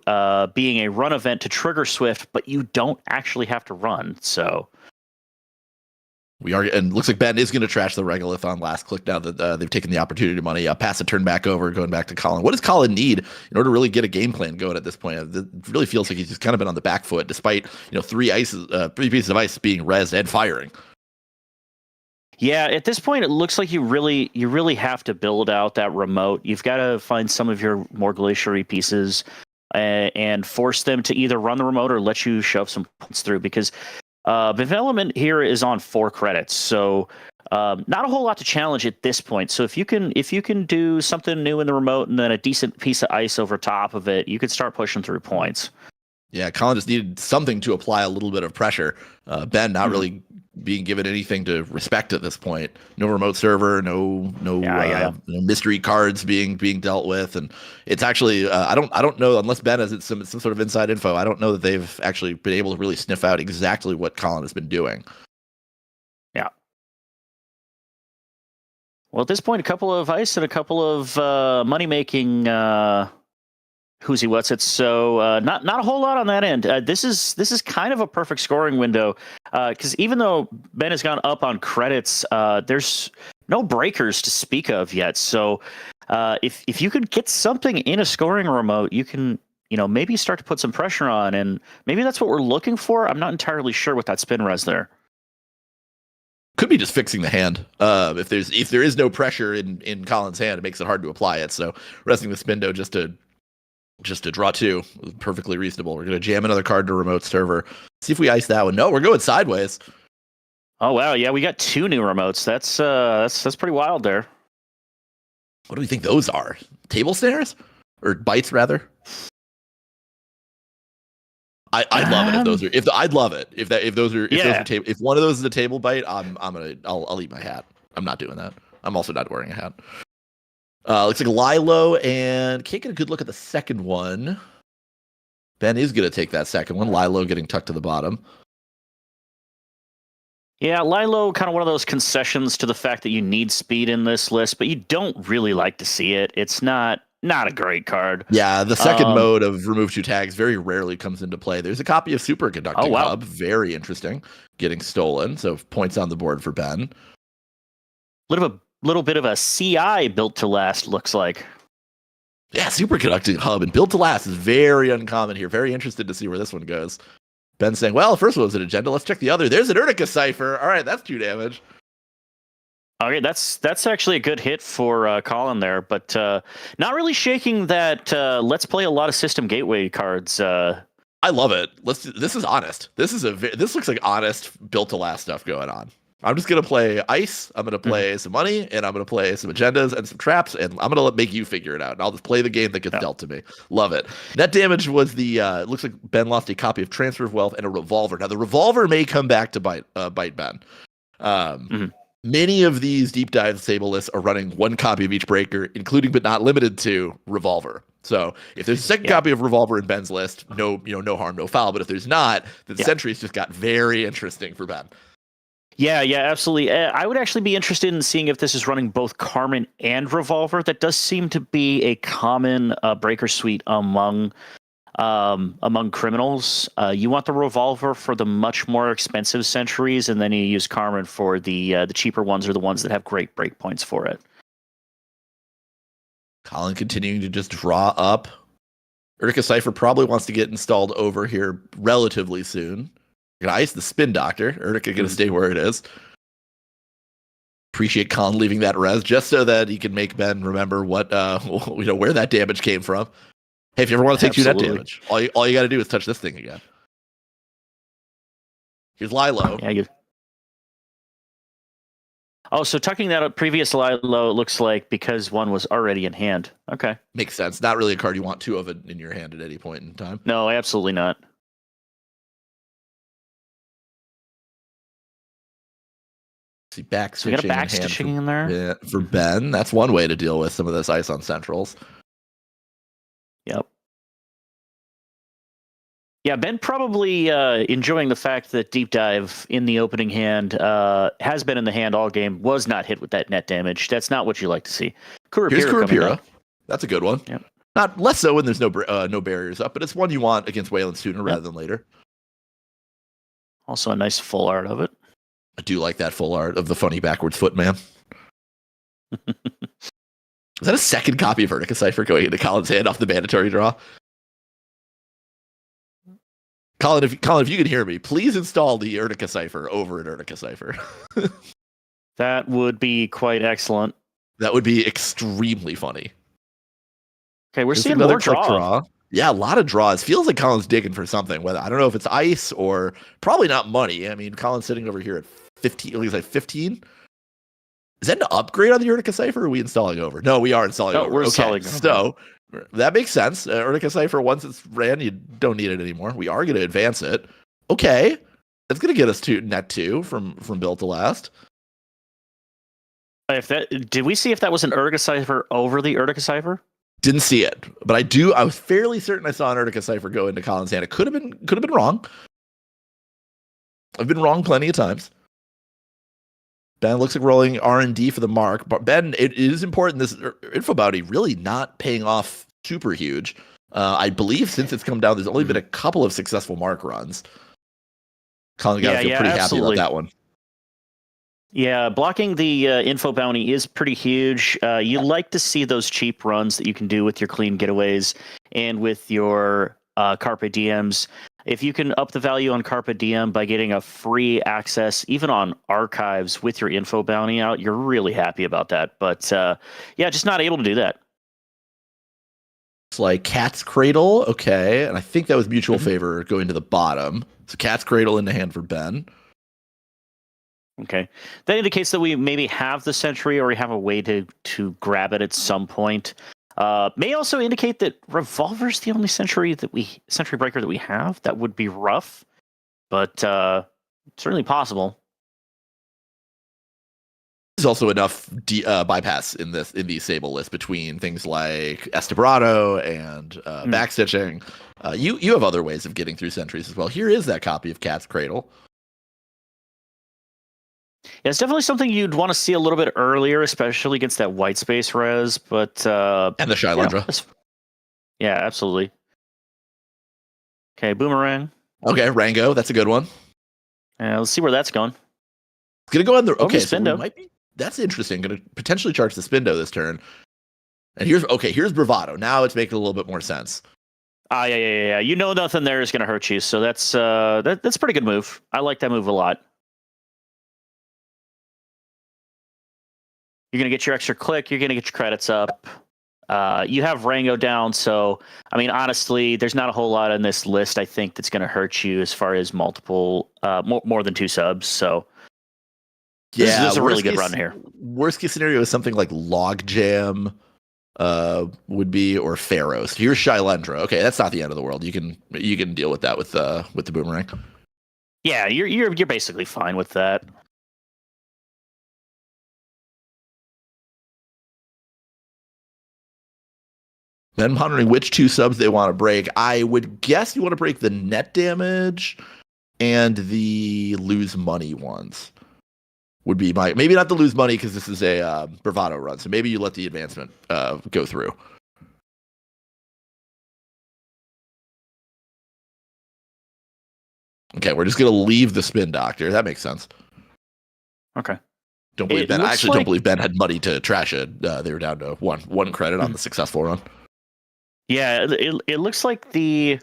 being a run event to trigger Swift, but you don't actually have to run. So we are, and looks like Ben is going to trash the Regolith on last click now that they've taken the opportunity money. Pass a turn back over, going back to Colin. What does Colin need in order to really get a game plan going at this point? It really feels like he's just kind of been on the back foot, despite 3 pieces of ice being rezzed and firing. Yeah, at this point, it looks like you really have to build out that remote. You've got to find some of your more glaciary pieces and force them to either run the remote or let you shove some points through, because Development here is on 4 credits, so not a whole lot to challenge at this point. So if you can do something new in the remote and then a decent piece of ice over top of it, you could start pushing through points. Yeah, Colin just needed something to apply a little bit of pressure. Ben not really being given anything to respect at this point. No remote server, no mystery cards being dealt with, and it's actually I don't know, unless Ben has some sort of inside info. I don't know that they've actually been able to really sniff out exactly what Colin has been doing. Yeah. Well, at this point, a couple of ice and a couple of money making. Who's he? What's it? So not a whole lot on that end. This is kind of a perfect scoring window because even though Ben has gone up on credits, there's no breakers to speak of yet. So if you could get something in a scoring remote, you can maybe start to put some pressure on, and maybe that's what we're looking for. I'm not entirely sure with that spin res there. Could be just fixing the hand. If there is no pressure in Colin's hand, it makes it hard to apply it. So resting the Spindo just to draw 2, perfectly reasonable. We're going to jam another card to remote server. See if we ice that one. No, we're going sideways. Oh wow, yeah, we got 2 new remotes. That's pretty wild there. What do we think those are? Table snares or bites rather? I'd love it if those are. I'd love it if those are. If one of those is a table bite, I'll eat my hat. I'm not doing that. I'm also not wearing a hat. Looks like Lilo, and can't get a good look at the second one. Ben is going to take that second one. Lilo getting tucked to the bottom. Yeah, Lilo, kind of one of those concessions to the fact that you need speed in this list, but you don't really like to see it. It's not a great card. Yeah, the second mode of remove 2 tags very rarely comes into play. There's a copy of Superconducting Hub, very interesting, getting stolen. So points on the board for Ben. Little bit of a CI built to last, looks like. Yeah, Superconducting Hub and built to last is very uncommon here. Very interested to see where this one goes. Ben saying, well, the first one was an agenda. Let's check the other. There's an Urtica Cipher. All right, that's 2 damage. Okay, that's actually a good hit for Colin there, but not really shaking that let's play a lot of system gateway cards. I love it. This is honest. This looks like honest built to last stuff going on. I'm just going to play ice, I'm going to play some money, and I'm going to play some agendas and some traps, and I'm going to make you figure it out. And I'll just play the game that gets dealt to me. Love it. Net damage was it looks like Ben lost a copy of Transfer of Wealth and a Revolver. Now, the Revolver may come back to bite Ben. Many of these deep dive table lists are running 1 copy of each breaker, including but not limited to Revolver. So if there's a second copy of Revolver in Ben's list, no harm, no foul. But if there's not, then Sentries just got very interesting for Ben. Yeah, absolutely. I would actually be interested in seeing if this is running both Carmen and Revolver. That does seem to be a common breaker suite among criminals. You want the Revolver for the much more expensive Sentries, and then you use Carmen for the cheaper ones, or the ones that have great break points for it. Colin continuing to just draw up. Urtica Cipher probably wants to get installed over here relatively soon. Gonna ice the Spin Doctor. Urtica gonna stay where it is. Appreciate Colin leaving that res just so that he can make Ben remember what where that damage came from. Hey, if you ever want to take 2 net damage, all you got to do is touch this thing again. Here's Lilo. Yeah, so tucking that up, previous Lilo, it looks like because 1 was already in hand. Okay, makes sense. Not really a card you want 2 of it in your hand at any point in time. No, absolutely not. See back switching. So we got a back stitching in there for Ben. That's one way to deal with some of this ice on centrals. Yep. Yeah, Ben probably enjoying the fact that Deep Dive in the opening hand has been in the hand all game, was not hit with that net damage. That's not what you like to see. Here's Kurapira. That's a good one. Yep. Not less so when there's no barriers up, but it's one you want against Wayland sooner rather than later. Also a nice full art of it. I do like that full art of the funny backwards foot man. Is that a second copy of Urtica Cipher going into Colin's hand off the mandatory draw? Colin, if you can hear me, please install the Urtica Cipher over an Urtica Cipher. That would be quite excellent. That would be extremely funny. Okay, we're seeing more draw. Yeah, a lot of draws. Feels like Colin's digging for something. Whether I don't know if it's ice or probably not money. I mean, Colin's sitting over here at 15. At least like 15. Is that an upgrade on the Urtica Cipher? Or are we installing over? No, we are installing over. We're installing over. So that makes sense. Urtica Cipher, once it's ran, you don't need it anymore. We are going to advance it. Okay, that's going to get us to net 2 from Built to Last. Did we see if that was an Urtica Cipher over the Urtica Cipher? Didn't see it, but I was fairly certain I saw an Urtica Cipher go into Colin's hand. It could have been wrong. I've been wrong plenty of times. Ben looks like rolling R&D for the mark. But Ben, it is important this info bounty really not paying off super huge. I believe since it's come down, there's only been a couple of successful mark runs. Colin got to feel pretty happy about that one. Yeah, blocking the info bounty is pretty huge. You like to see those cheap runs that you can do with your clean getaways and with your Carpe Diems. If you can up the value on Carpe Diem by getting a free access, even on archives with your info bounty out, you're really happy about that. But yeah, just not able to do that. It's like Cat's Cradle, okay, and I think that was mutual favor going to the bottom. So Cat's Cradle in the hand for Ben. Okay, that indicates that we maybe have the Sentry or we have a way to grab it at some point. May also indicate that Revolver's the only Sentry breaker that we have. That would be rough, but certainly possible. There's also enough bypass in the Sable list between things like Estebrado and backstitching. You have other ways of getting through Sentries as well. Here is that copy of Cat's Cradle. Yeah, it's definitely something you'd want to see a little bit earlier, especially against that white space res. But and the Shylendra. Yeah, absolutely. Okay, Boomerang. Okay, Rango, that's a good one. Let's see where that's going. It's gonna go on the okay. So that's interesting. Gonna potentially charge the Spindo this turn. And here's Bravado. Now it's making a little bit more sense. Yeah. You know nothing there is gonna hurt you, so that's a pretty good move. I like that move a lot. You're going to get your extra click. You're going to get your credits up. You have Rango down. So, I mean, honestly, there's not a whole lot in this list, I think, that's going to hurt you as far as multiple, more than 2 subs. So, this is a really good run here. Worst case scenario is something like Logjam would be, or Pharaohs. Here's Shylendra. Okay, that's not the end of the world. You can deal with that with the Boomerang. Yeah, you're basically fine with that. Then pondering which 2 subs they want to break. I would guess you want to break the net damage and the lose money ones. Would be maybe not the lose money because this is a Bravado run. So maybe you let the advancement go through. Okay, we're just gonna leave the Spin Doctor. That makes sense. Okay. Don't believe Ben. I actually don't believe Ben had money to trash it. They were down to one credit on the successful run. Yeah, it looks like the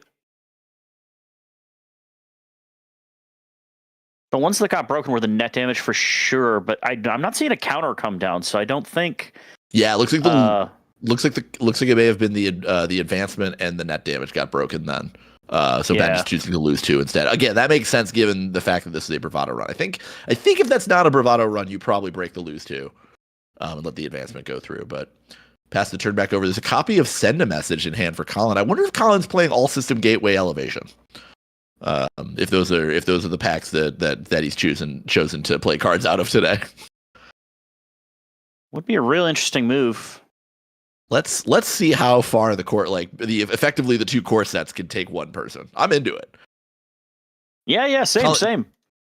ones that got broken were the net damage for sure, but I'm not seeing a counter come down, so I don't think. Yeah, it looks like looks like it may have been the advancement and the net damage got broken then. So Ben just choosing to lose 2 instead. Again, that makes sense given the fact that this is a Bravado run. I think if that's not a Bravado run, you probably break the lose 2 and let the advancement go through. But pass the turn back over. There's a copy of Send a Message in hand for Colin. I wonder if Colin's playing All System Gateway Elevation. If those are the packs that he's chosen to play cards out of today. Would be a real interesting move. Let's see how far the court effectively the 2 core sets can take one person. I'm into it. Yeah, same.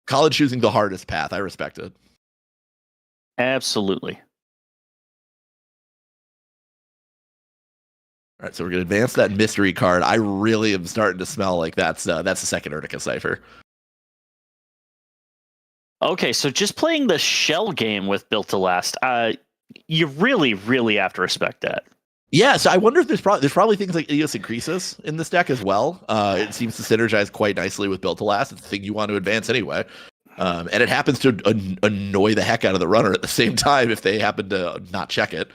Colin choosing the hardest path. I respect it. Absolutely. All right, so we're gonna advance that mystery card. I really am starting to smell like that's a second Urtica Cipher. Okay, so just playing the shell game with Built to Last, you really, really have to respect that. Yeah, so I wonder if there's probably things like Idiosyncresis in this deck as well. It seems to synergize quite nicely with Built to Last. It's the thing you want to advance anyway. And it happens to annoy the heck out of the runner at the same time if they happen to not check it.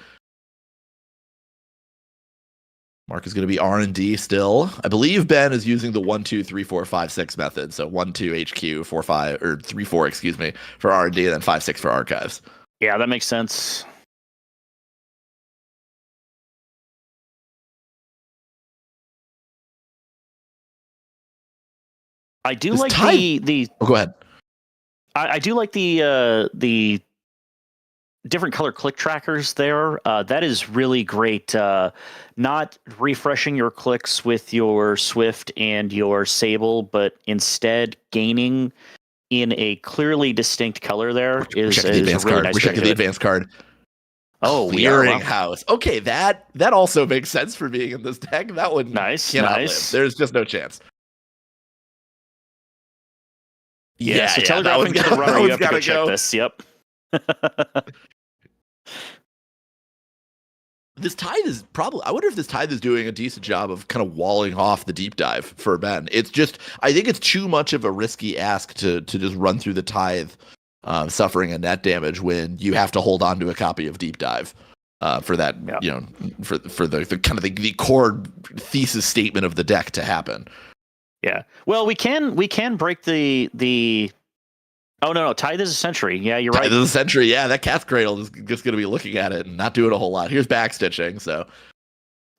Mark is going to be R&D still. I believe Ben is using the 1, 2, 3, 4, 5, 6 method. So 1, 2 HQ, 4, 5, or 3, 4, excuse me, for R&D, and then 5, 6 for archives. Yeah, that makes sense. I do This like tide- the. Oh, go ahead. I do like the different color click trackers there. That is really great. Not refreshing your clicks with your Swift and your Sable, but instead gaining in a clearly distinct color there We're is checking the a advanced really card. nice We're way to checking do the it. advanced card. Oh, we are. Wow. Clearinghouse. Okay, that also makes sense for being in this deck. That one Nice, cannot nice. live. There's just no chance. Yeah, so that telegraphing one's to the that runner, you one's have to go gotta check this. Yep. This tithe is probably. I wonder if this tithe is doing a decent job of kind of walling off the deep dive for Ben. It's just. I think it's too much of a risky ask to just run through the tithe, suffering a net damage when you have to hold on to a copy of deep dive. For that, Yeah. for the kind of the core thesis statement of the deck to happen. Yeah. Well, we can break the. Oh no, Tithe is a Century. Yeah, you're right. Tithe is a Century. Yeah, that Cat's Cradle is just going to be looking at it and not doing a whole lot. Here's backstitching. So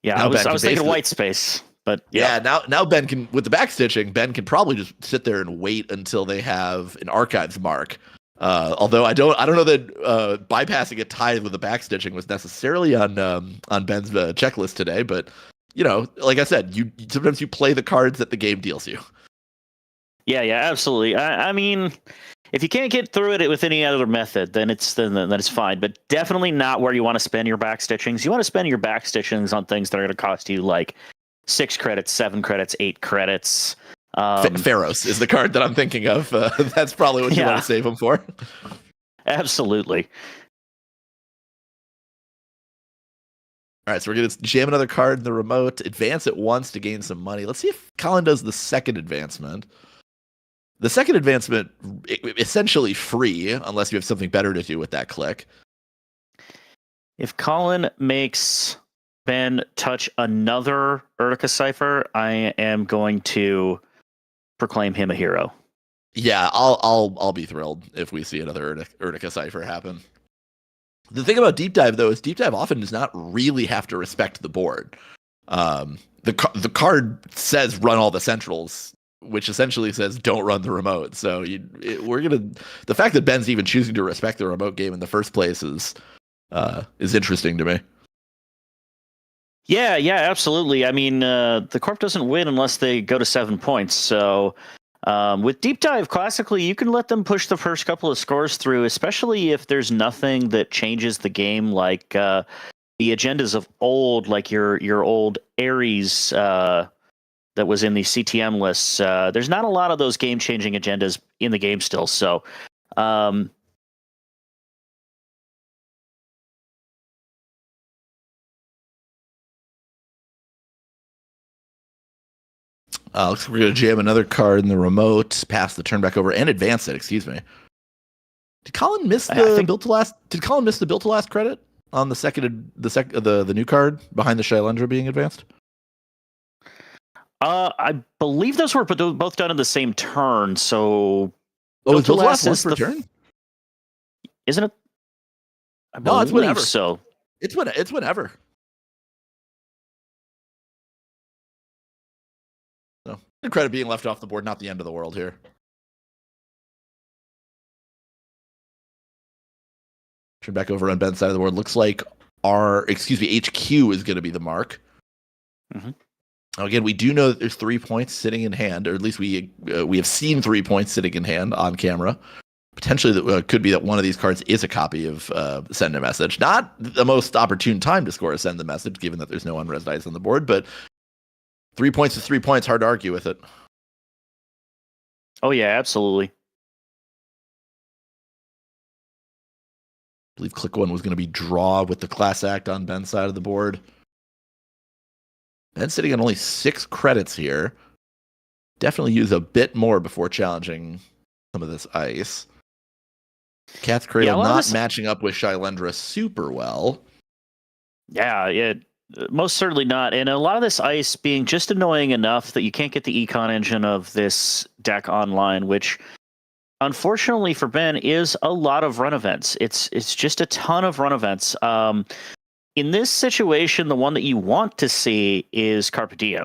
Yeah, now I was Ben can thinking basically- white space, but yeah. Now Ben can, with the backstitching, Ben can probably just sit there and wait until they have an archives mark. Although I don't know that bypassing a tithe with the backstitching was necessarily on Ben's checklist today. But like I said, sometimes you play the cards that the game deals you. Yeah, absolutely. I mean, if you can't get through it with any other method, then it's fine. But definitely not where you want to spend your backstitchings. You want to spend your backstitchings on things that are going to cost you like 6 credits, 7 credits, 8 credits. Pharos is the card that I'm thinking of. That's probably what you want to save them for. Absolutely. All right, so we're going to jam another card in the remote, advance it once to gain some money. Let's see if Colin does the second advancement. The second advancement, essentially free, unless you have something better to do with that click. If Colin makes Ben touch another Urtica Cipher, I am going to proclaim him a hero. Yeah, I'll be thrilled if we see another Urtica Cipher happen. The thing about Deep Dive, though, is Deep Dive often does not really have to respect the board. The card says run all the centrals, which essentially says don't run the remote. So the fact that Ben's even choosing to respect the remote game in the first place is interesting to me. Yeah, absolutely. I mean, the Corp doesn't win unless they go to 7 points. So with Deep Dive, classically, you can let them push the first couple of scores through, especially if there's nothing that changes the game, like the agendas of old, like your old Ares that was in the CTM lists. There's not a lot of those game-changing agendas in the game still. So looks like we're going to jam another card in the remote, pass the turn back over, and advance it. Excuse me. Did Colin miss the built to last? Did Colin miss the built to last credit on the new card behind the Shylendra being advanced? I believe those were both done in the same turn. So is built to last is once per turn? Isn't it? No, it's whenever. So It's whenever. So credit being left off the board, not the end of the world here. Turn back over on Ben's side of the board. Looks like HQ is going to be the mark. Mm-hmm. Again, we do know that there's 3 points sitting in hand, or at least we have seen 3 points sitting in hand on camera. Potentially, that could be that one of these cards is a copy of Send a Message. Not the most opportune time to score a Send the Message, given that there's no unread dice on the board, but 3 points is 3 points. Hard to argue with it. Oh yeah, absolutely. I believe click 1 was going to be draw with the class act on Ben's side of the board. Ben's sitting on only 6 credits here. Definitely use a bit more before challenging some of this ice. Cat's Cradle not matching up with Shylendra super well. Yeah, most certainly not. And a lot of this ice being just annoying enough that you can't get the econ engine of this deck online, which unfortunately for Ben is a lot of run events. It's just a ton of run events. In this situation, the one that you want to see is Carpe Diem.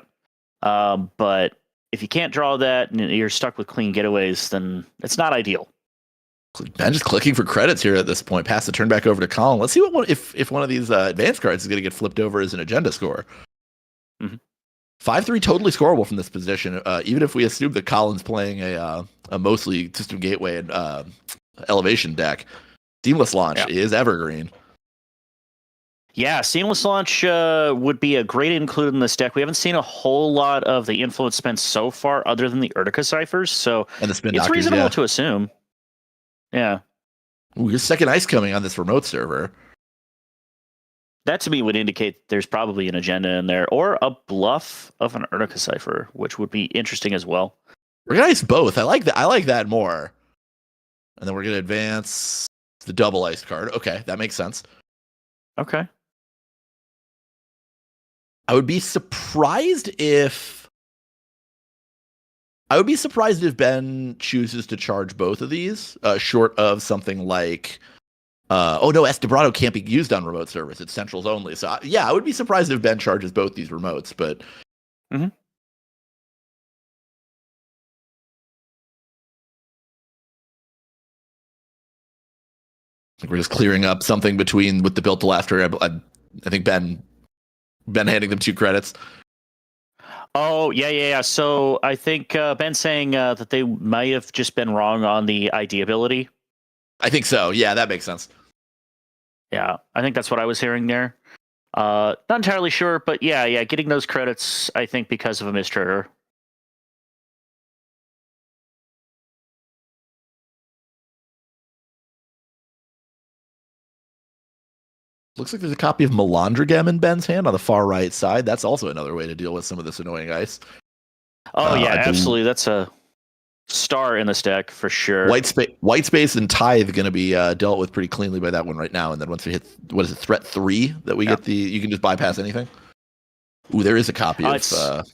But if you can't draw that and you're stuck with clean getaways, then it's not ideal. Ben just clicking for credits here at this point. Pass the turn back over to Colin. Let's see if one of these advanced cards is going to get flipped over as an agenda score. 5-3 totally scoreable from this position, even if we assume that Colin's playing a mostly System Gateway and Elevation deck. Seamless Launch is evergreen. Yeah, Seamless Launch would be a great include in this deck. We haven't seen a whole lot of the influence spent so far other than the Urtica ciphers, so And the spin it's doctors, reasonable yeah. to assume. Yeah. Ooh, your second ice coming on this remote server. That to me would indicate there's probably an agenda in there, or a bluff of an Urtica cipher, which would be interesting as well. We're gonna ice both. I like that. I like that more. And then we're gonna advance the double ice card. Okay, that makes sense. Okay. I would be surprised if Ben chooses to charge both of these, short of something like, Estebrado can't be used on remote service. It's Centrals only. So yeah, I would be surprised if Ben charges both these remotes, but. We're just clearing up something with the Built to Last turn. I think Ben handing them 2 credits. Oh, yeah. So I think Ben's saying that they might have just been wrong on the ID ability. I think so. Yeah, that makes sense. Yeah, I think that's what I was hearing there. Not entirely sure, but yeah, getting those credits, I think, because of a mistrigger. Looks like there's a copy of Melandrogem in Ben's hand on the far right side. That's also another way to deal with some of this annoying ice. Oh, yeah, absolutely. That's a star in this deck for sure. White space and Tithe going to be dealt with pretty cleanly by that one right now. And then once we hit, what is it, threat 3, that we get you can just bypass anything? Ooh, there is a copy of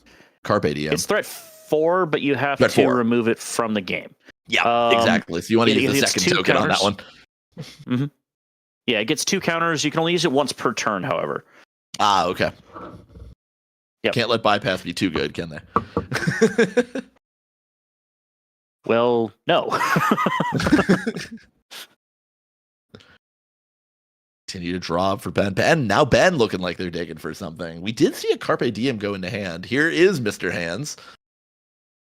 Carpe Diem. It's threat 4, but you have Threat to 4. remove it from the game. Yeah, exactly. So you want to use the it's second 2 token on that counters. one. Mm-hmm. Yeah, it gets 2 counters. You can only use it once per turn, however. Ah, okay. Yep. Can't let bypass be too good, can they? Well, no. Continue to draw for Ben. Now Ben looking like they're digging for something. We did see a Carpe Diem go into hand. Here is Mr. Hands.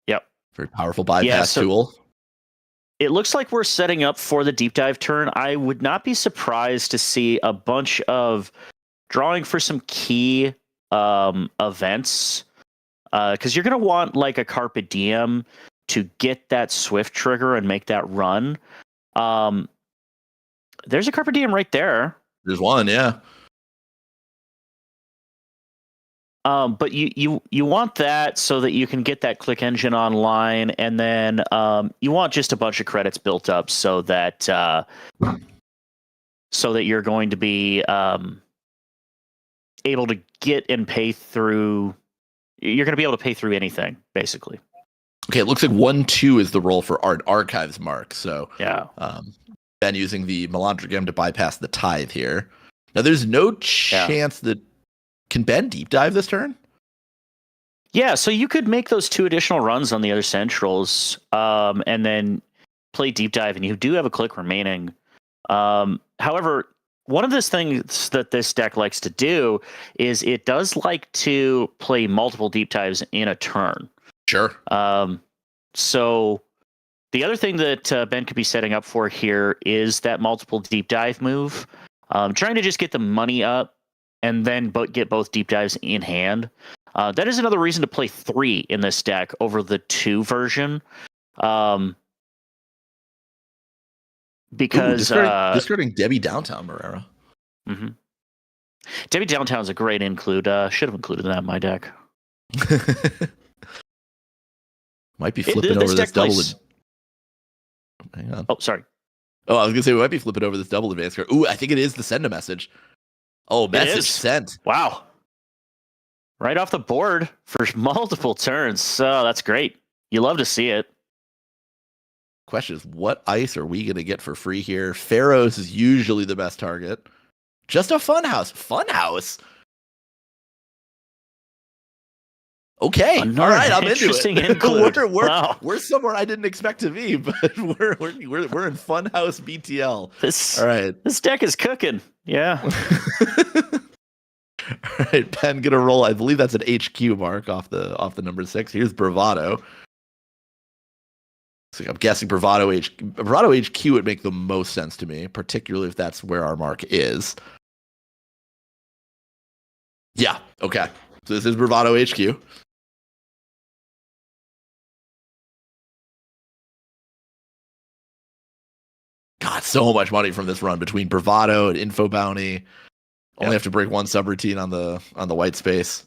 Yep. Very powerful bypass tool. It looks like we're setting up for the deep dive turn. I would not be surprised to see a bunch of drawing for some key events, because you're going to want like a Carpe Diem to get that Swift trigger and make that run. There's a Carpe Diem right there. There's one, yeah. But you want that so that you can get that click engine online, and then you want just a bunch of credits built up so that you're going to be able to get and pay through. You're going to be able to pay through anything, basically. Okay, it looks like 1-2 is the roll for Art Archives mark. So yeah, Ben using the Melandrogem to bypass the Tithe here. Now there's no chance that. Can Ben deep dive this turn? Yeah, so you could make those 2 additional runs on the other centrals, and then play deep dive, and you do have a click remaining. However, one of the things that this deck likes to do is it does like to play multiple deep dives in a turn. Sure. So the other thing that Ben could be setting up for here is that multiple deep dive move, trying to just get the money up and then get both deep dives in hand. That is another reason to play 3 in this deck over the 2 version. Because discarding Debbie Downtown Marrera. Mm-hmm. Debbie Downtown is a great include. Should have included that in my deck. Might be flipping over this double. Hang on. Oh, sorry. Oh, I was gonna say we might be flipping over this double advance card. Ooh, I think it is the send a message. Oh, message sent. Wow. Right off the board for multiple turns. So that's great. You love to see it. Question is, what ice are we going to get for free here? Pharaohs is usually the best target. Just a funhouse. Funhouse? Okay. Another All right, I'm into interesting it. include. we're, Wow. we're somewhere I didn't expect to be, but we're in funhouse BTL. All right. This deck is cooking. Yeah. All right, Ben, gonna roll. I believe that's an HQ mark off the number 6. Here's Bravado. So I'm guessing Bravado HQ would make the most sense to me, particularly if that's where our mark is. Yeah, okay. So this is Bravado HQ. God, so much money from this run between Bravado and Info Bounty. Only have to break one subroutine on the white space.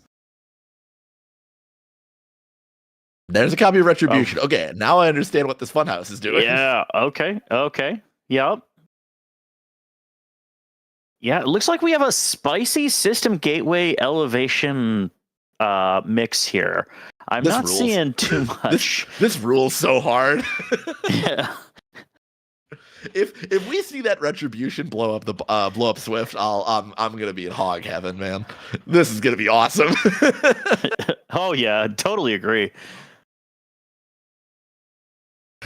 There's a copy of Retribution. Okay, now I understand what this funhouse is doing. Yeah. Okay. Yep. Yeah, it looks like we have a spicy system gateway elevation mix here. I'm This not rules. seeing too much. This rules so hard. Yeah. If we see that Retribution blow up Swift, I'm gonna be in hog heaven, man. This is gonna be awesome. Oh yeah, totally agree.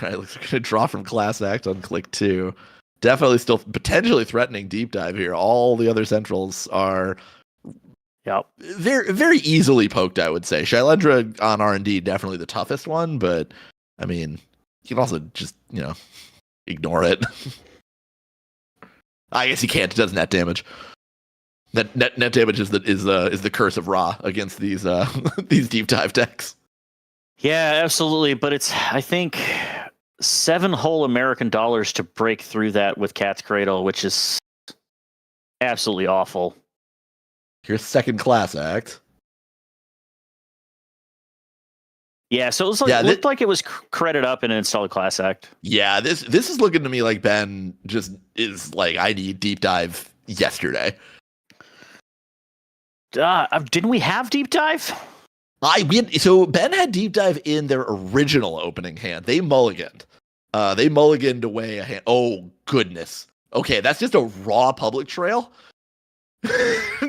All right, looks like we're gonna draw from Class Act on click 2. Definitely still potentially threatening deep dive here. All the other centrals are very, very easily poked, I would say. Shailendra on R&D definitely the toughest one, but I mean, you can also just, ignore it. I guess you can't. It does net damage. Net damage is the curse of Ra against these these deep dive decks. Yeah, absolutely. But it's, I think, 7 whole American dollars to break through that with Cat's Cradle, which is absolutely awful. Here's second Class Act. Yeah, so it was like, looked like it was credit up and installed Class Act. Yeah, this is looking to me like Ben just is like, I need deep dive yesterday. Didn't we have deep dive? So Ben had deep dive in their original opening hand. They mulliganed. They mulliganed away a hand. Oh goodness. Okay, that's just a raw public trail.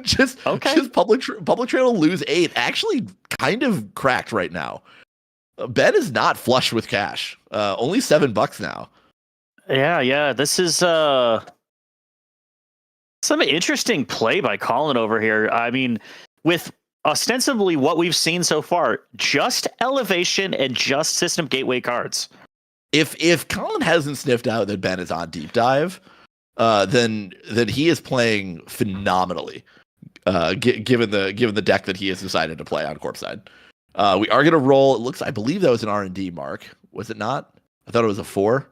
just public trail lose 8. Actually, kind of cracked right now. Ben is not flush with cash. Only $7 now. Yeah. This is some interesting play by Colin over here. I mean, with ostensibly what we've seen so far, just elevation and just system gateway cards. If Colin hasn't sniffed out that Ben is on deep dive, then he is playing phenomenally. Given the deck that he has decided to play on Corp side. We are going to roll. It looks, I believe that was an R&D mark. Was it not? I thought it was a 4.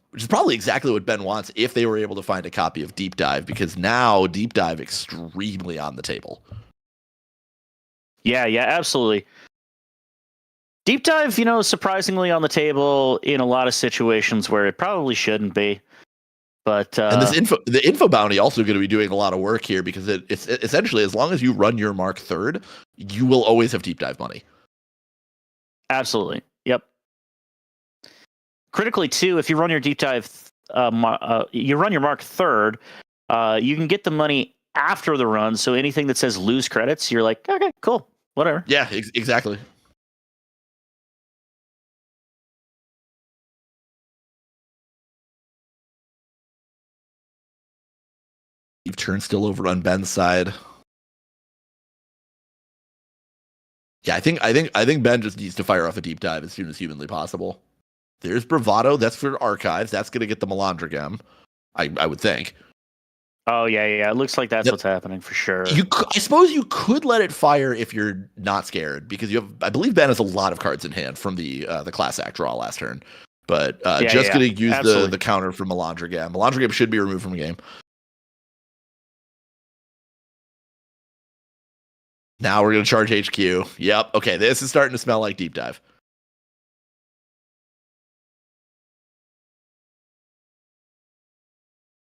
Which is probably exactly what Ben wants if they were able to find a copy of Deep Dive, because now Deep Dive extremely on the table. Yeah, absolutely. Deep Dive, surprisingly on the table in a lot of situations where it probably shouldn't be. But and the info bounty also going to be doing a lot of work here, because it's essentially, as long as you run your mark 3rd, you will always have deep dive money. Absolutely. Yep. Critically too, if you run your deep dive, you run your mark 3rd, you can get the money after the run. So anything that says lose credits, you're like, okay, cool, whatever. Yeah, exactly. Turn still over on Ben's side. Yeah, I think Ben just needs to fire off a deep dive as soon as humanly possible. There's Bravado. That's for archives. That's going to get the Melandra gem, I would think. Oh yeah. It looks like that's what's happening for sure. I suppose you could let it fire if you're not scared, because I believe Ben has a lot of cards in hand from the Class Act draw last turn. But going to use the counter for Melandra gem. Melandra gem should be removed from the game. Now we're going to charge HQ. Yep. Okay, this is starting to smell like deep dive.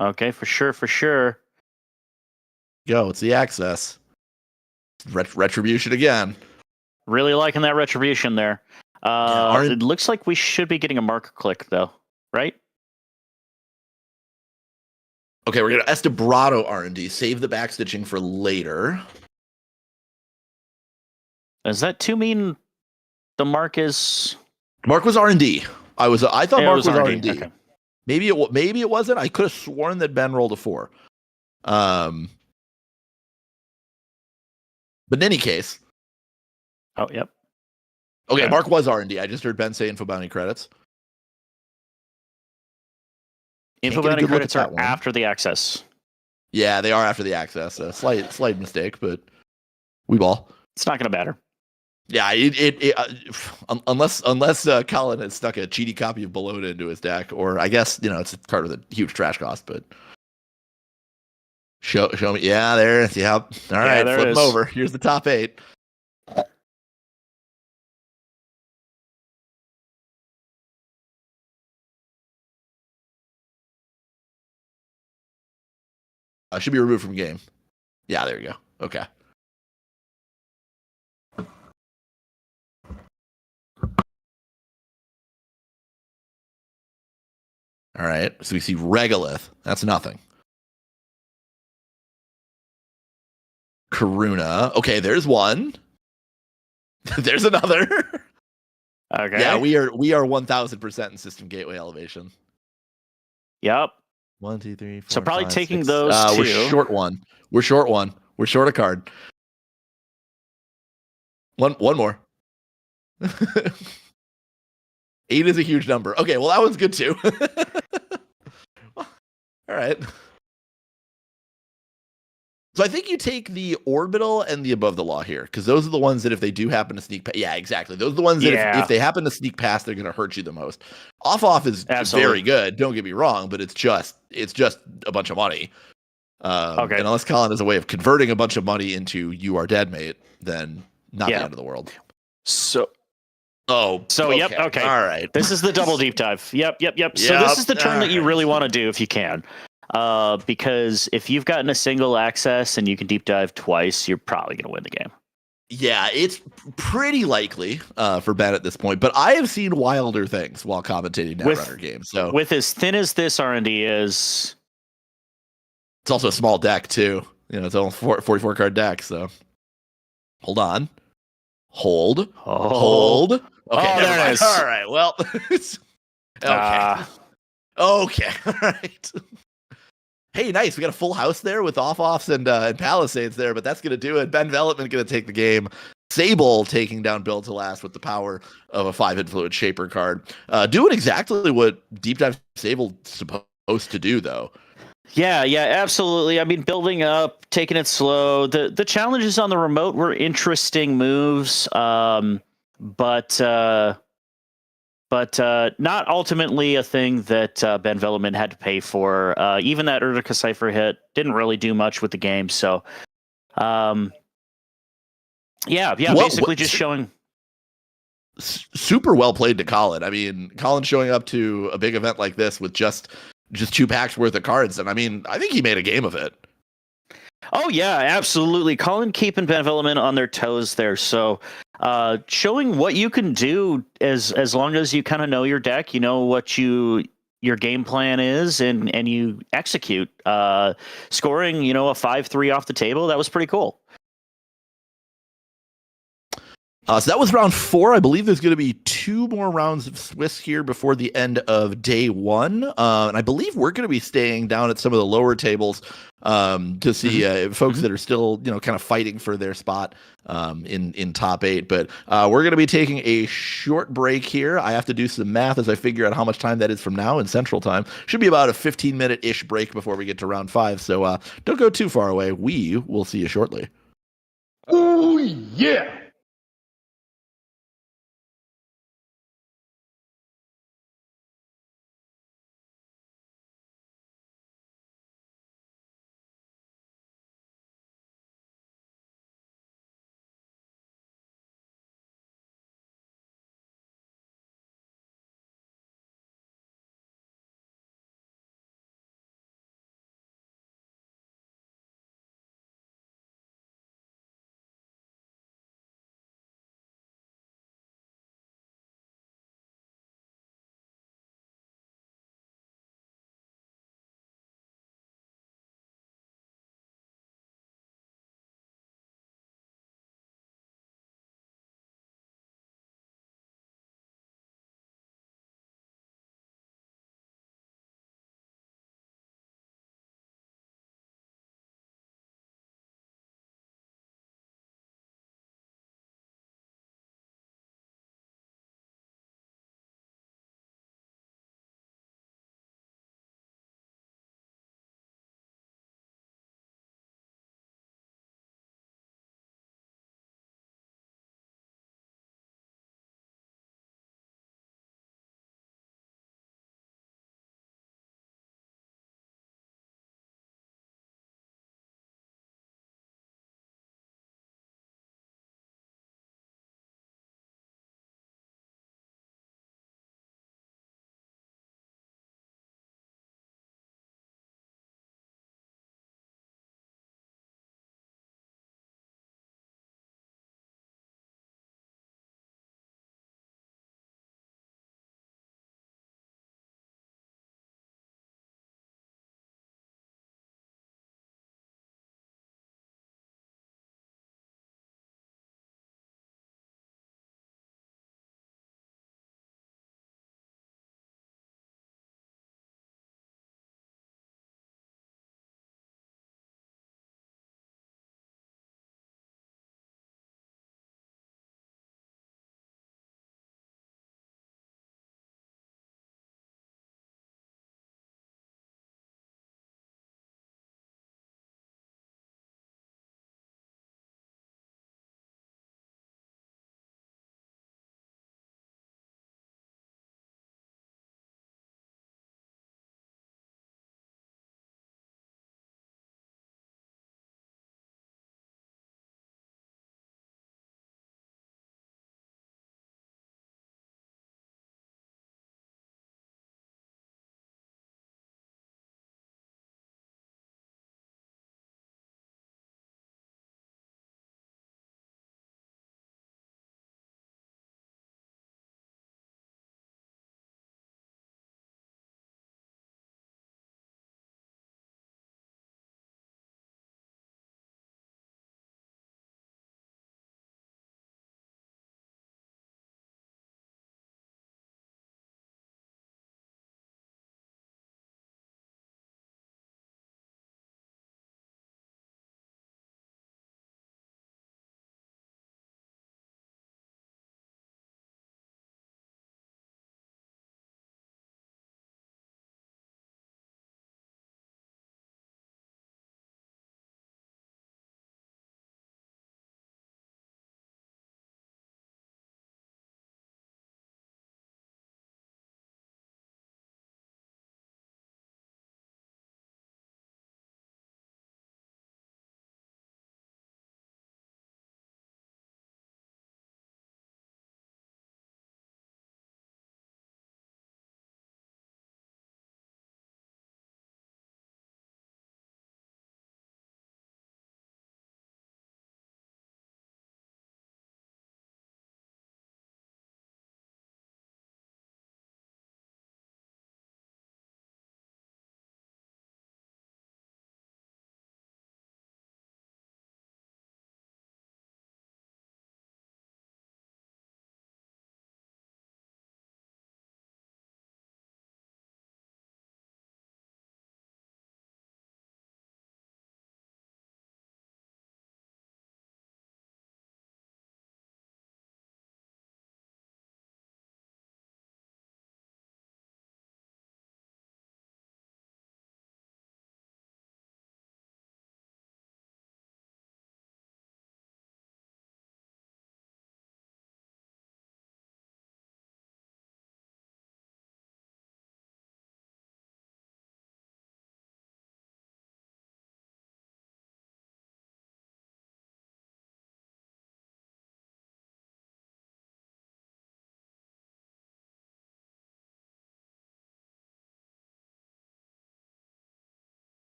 Okay, for sure. Go. It's the access. Retribution again. Really liking that retribution there. It looks like we should be getting a marker click though, right? Okay, we're gonna Estabrado R&D. Save the backstitching for later. Does that too mean the mark is? Mark was R&D. I thought Yeah, it Mark was was R&D. R&D. Okay. Maybe it wasn't. I could have sworn that Ben rolled a 4. But in any case. Oh, yep. Okay, Okay. Mark was R&D. I just heard Ben say info bounty credits. Info bounty credits are after the access. Yeah, they are after the access. A slight mistake, but we ball. It's not going to matter. Yeah, unless Colin had stuck a cheaty copy of Bologna into his deck, or I guess it's a card with a huge trash cost. But show me. Yeah, there. Yeah. All right, flip them over. Here's the top 8. Should be removed from game. Yeah, there you go. Okay. All right. So we see Regolith. That's nothing. Karuna. Okay, there's one. There's another. Okay. Yeah, we are 1000% in system gateway elevation. Yep. 1, 2, 3, 4. So probably 5, taking 6. those two. We're short one. We're short a card. One more. 8 is a huge number. Okay, well that one's good too. All right. So I think you take the orbital and the above the law here, because those are the ones that if they do happen to sneak past, yeah, exactly. Those are the ones that if they happen to sneak past, they're going to hurt you the most. Off is very good. Don't get me wrong, but it's just a bunch of money. Okay. And unless Colin has a way of converting a bunch of money into you are dead, mate, then not the end of the world. So. Okay. Yep. Okay. All right. This is the double deep dive. Yep. So this is the turn that you really want to do if you can. Because if you've gotten a single access and you can deep dive twice, you're probably going to win the game. Yeah, it's pretty likely for Ben at this point, but I have seen wilder things while commentating Netrunner games. So with as thin as this R&D is, it's also a small deck too. It's only 44 card deck. So hold on, hold. Okay, there it is. All right, well, okay. Okay, all right. Hey, nice. We got a full house there with off-offs and Palisades there, but that's going to do it. Ben Velopman going to take the game. Sable taking down Build to Last with the power of a 5 Influence Shaper card. Doing exactly what Deep Dive Sable supposed to do, though. Yeah, absolutely. I mean, building up, taking it slow. The challenges on the remote were interesting moves, but not ultimately a thing that Ben Velopman had to pay for. Even that Urtica Cypher hit didn't really do much with the game. So, basically just showing. Super well played to Colin. I mean, Colin showing up to a big event like this with just 2 packs worth of cards. And I mean, I think he made a game of it. Oh, yeah, absolutely. Colin keeping Ben Velopman on their toes there. So showing what you can do as long as you kind of know your deck, you know what your game plan is, and you execute. Scoring, a 5-3 off the table, that was pretty cool. So that was round 4. I believe there's going to be 2 more rounds of Swiss here before the end of day 1. And I believe we're going to be staying down at some of the lower tables to see folks that are still, kind of fighting for their spot in top 8. But we're going to be taking a short break here. I have to do some math as I figure out how much time that is from now in Central Time. Should be about a 15-minute-ish break before we get to round 5. So don't go too far away. We will see you shortly. Oh, yeah.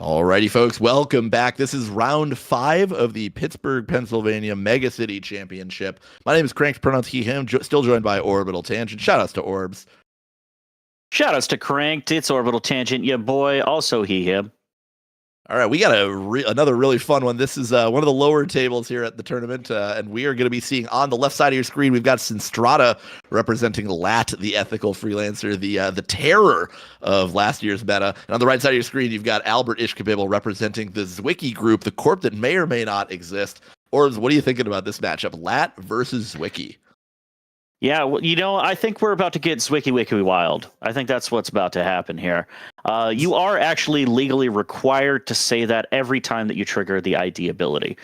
Alrighty, folks, welcome back. This is round 5 of the Pittsburgh, Pennsylvania Megacity Championship. My name is Crank, pronouns he, him, still joined by Orbital Tangent. Shoutouts to Orbs. Shoutouts to Cranked. It's Orbital Tangent, yeah, boy. Also he, him. All right, we got another really fun one. This is one of the lower tables here at the tournament, and we are going to be seeing on the left side of your screen, we've got Sinstrata representing Lat, the ethical freelancer, the terror of last year's meta. And on the right side of your screen, you've got Albert Ishkabibble representing the Zwicky group, the corp that may or may not exist. Orbs, what are you thinking about this matchup? Lat versus Zwicky. Yeah, well, I think we're about to get Zwicky Wiki wild. I think that's what's about to happen here. You are actually legally required to say that every time that you trigger the ID ability.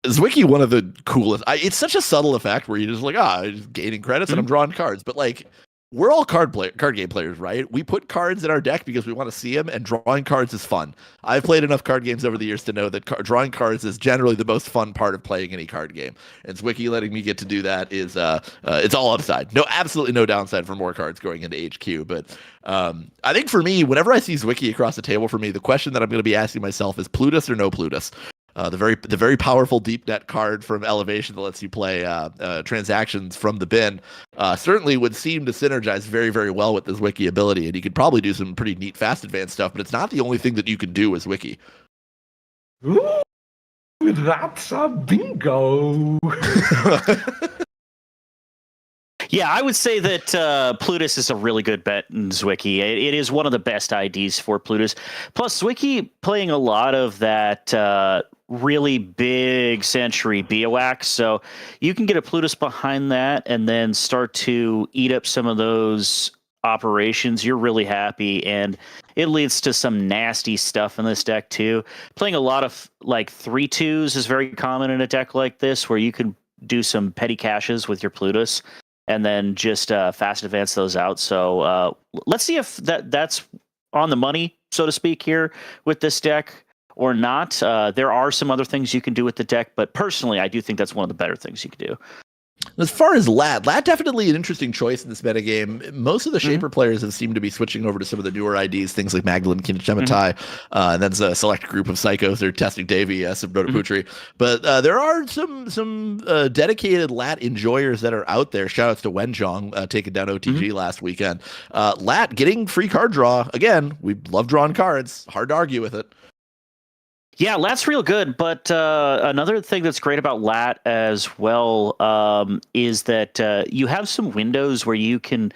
Zwicky, one of the coolest. It's such a subtle effect where you're just like, just gaining credits and I'm drawing cards. But like, we're all card game players, right? We put cards in our deck because we want to see them, and drawing cards is fun. I've played enough card games over the years to know that drawing cards is generally the most fun part of playing any card game. And Zwicky letting me get to do that is it's all upside. No, absolutely no downside for more cards going into HQ. But I think for me, whenever I see Zwicky across the table, for me, the question that I'm going to be asking myself is Plutus or no Plutus. The very powerful deep net card from Elevation that lets you play transactions from the bin certainly would seem to synergize very, very well with this Wiki ability, and you could probably do some pretty neat fast advanced stuff, but it's not the only thing that you can do as Wiki. Ooh, that's a bingo. Yeah, I would say that Plutus is a really good bet in Zwicky. It is one of the best IDs for Plutus. Plus, Zwicky playing a lot of that really big Century Biowax, so you can get a Plutus behind that and then start to eat up some of those operations. You're really happy, and it leads to some nasty stuff in this deck too. Playing a lot of like 3/2s is very common in a deck like this, where you can do some petty caches with your Plutus and then just fast advance those out. So let's see if that's on the money, so to speak, here with this deck or not. There are some other things you can do with the deck, but personally, I do think that's one of the better things you can do. As far as Lat definitely an interesting choice in this metagame. Most of the Shaper players have seemed to be switching over to some of the newer IDs, things like Magdalene Kinechematai, and then a select group of psychos that are testing Davy, Subnota Putri. But there are some dedicated Lat enjoyers that are out there. Shoutouts to Wenjong taking down OTG last weekend. Lat getting free card draw. Again, we love drawing cards. Hard to argue with it. Yeah, Lat's real good, but another thing that's great about Lat as well is that you have some windows where you can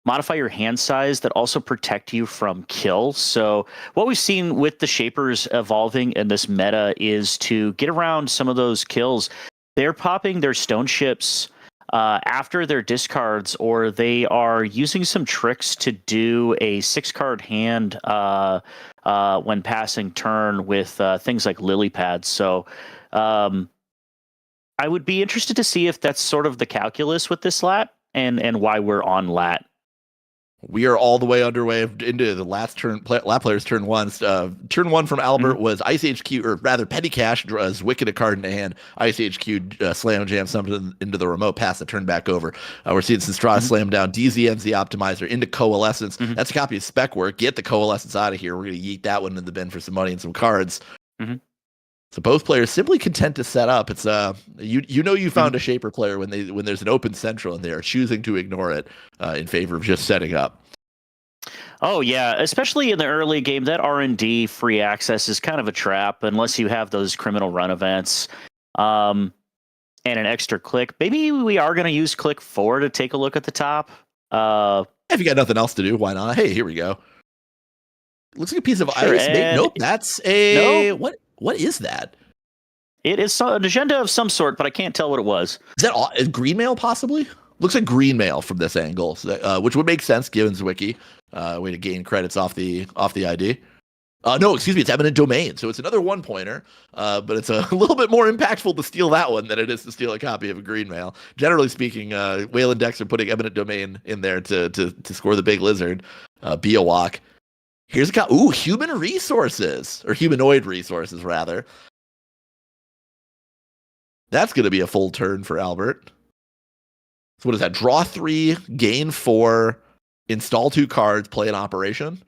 modify your hand size that also protect you from kill. So what we've seen with the Shapers evolving in this meta is to get around some of those kills. They're popping their stone ships after their discards, or they are using some tricks to do a 6-card hand when passing turn with things like lily pads. So I would be interested to see if that's sort of the calculus with this Lat and why we're on Lat. We are all the way underway into the last turn. Lat players turn one. Turn one from Albert was Ice HQ, or rather Petty Cash draws Wicked a card in the hand. Ice HQ slam jam something into the remote, pass the turn back over. We're seeing Sinstrata slam down DZM's the Optimizer into Coalescence. That's a copy of Spec Work. Get the Coalescence out of here. We're going to yeet that one in the bin for some money and some cards. So both players simply content to set up. It's you found a Shaper player when there's an open central and they are choosing to ignore it in favor of just setting up. Oh yeah, especially in the early game, that R&D free access is kind of a trap unless you have those criminal run events and an extra click. Maybe we are going to use click 4 to take a look at the top. If you got nothing else to do, why not? Hey, here we go. Looks like a piece of ice. Nope, that's a What is that? It is an agenda of some sort, but I can't tell what it was. Is that green mail possibly? Looks like green mail from this angle, which would make sense given Zwicky. Way to gain credits off the ID. No, excuse me, it's eminent domain, so it's another 1-pointer, but it's a little bit more impactful to steal that one than it is to steal a copy of a green mail. Generally speaking, Wayland decks are putting eminent domain in there to score the big lizard. Biowak. Here's a human resources, or humanoid resources rather. That's going to be a full turn for Albert. So what is that? Draw 3, gain 4, install 2 cards, play an operation.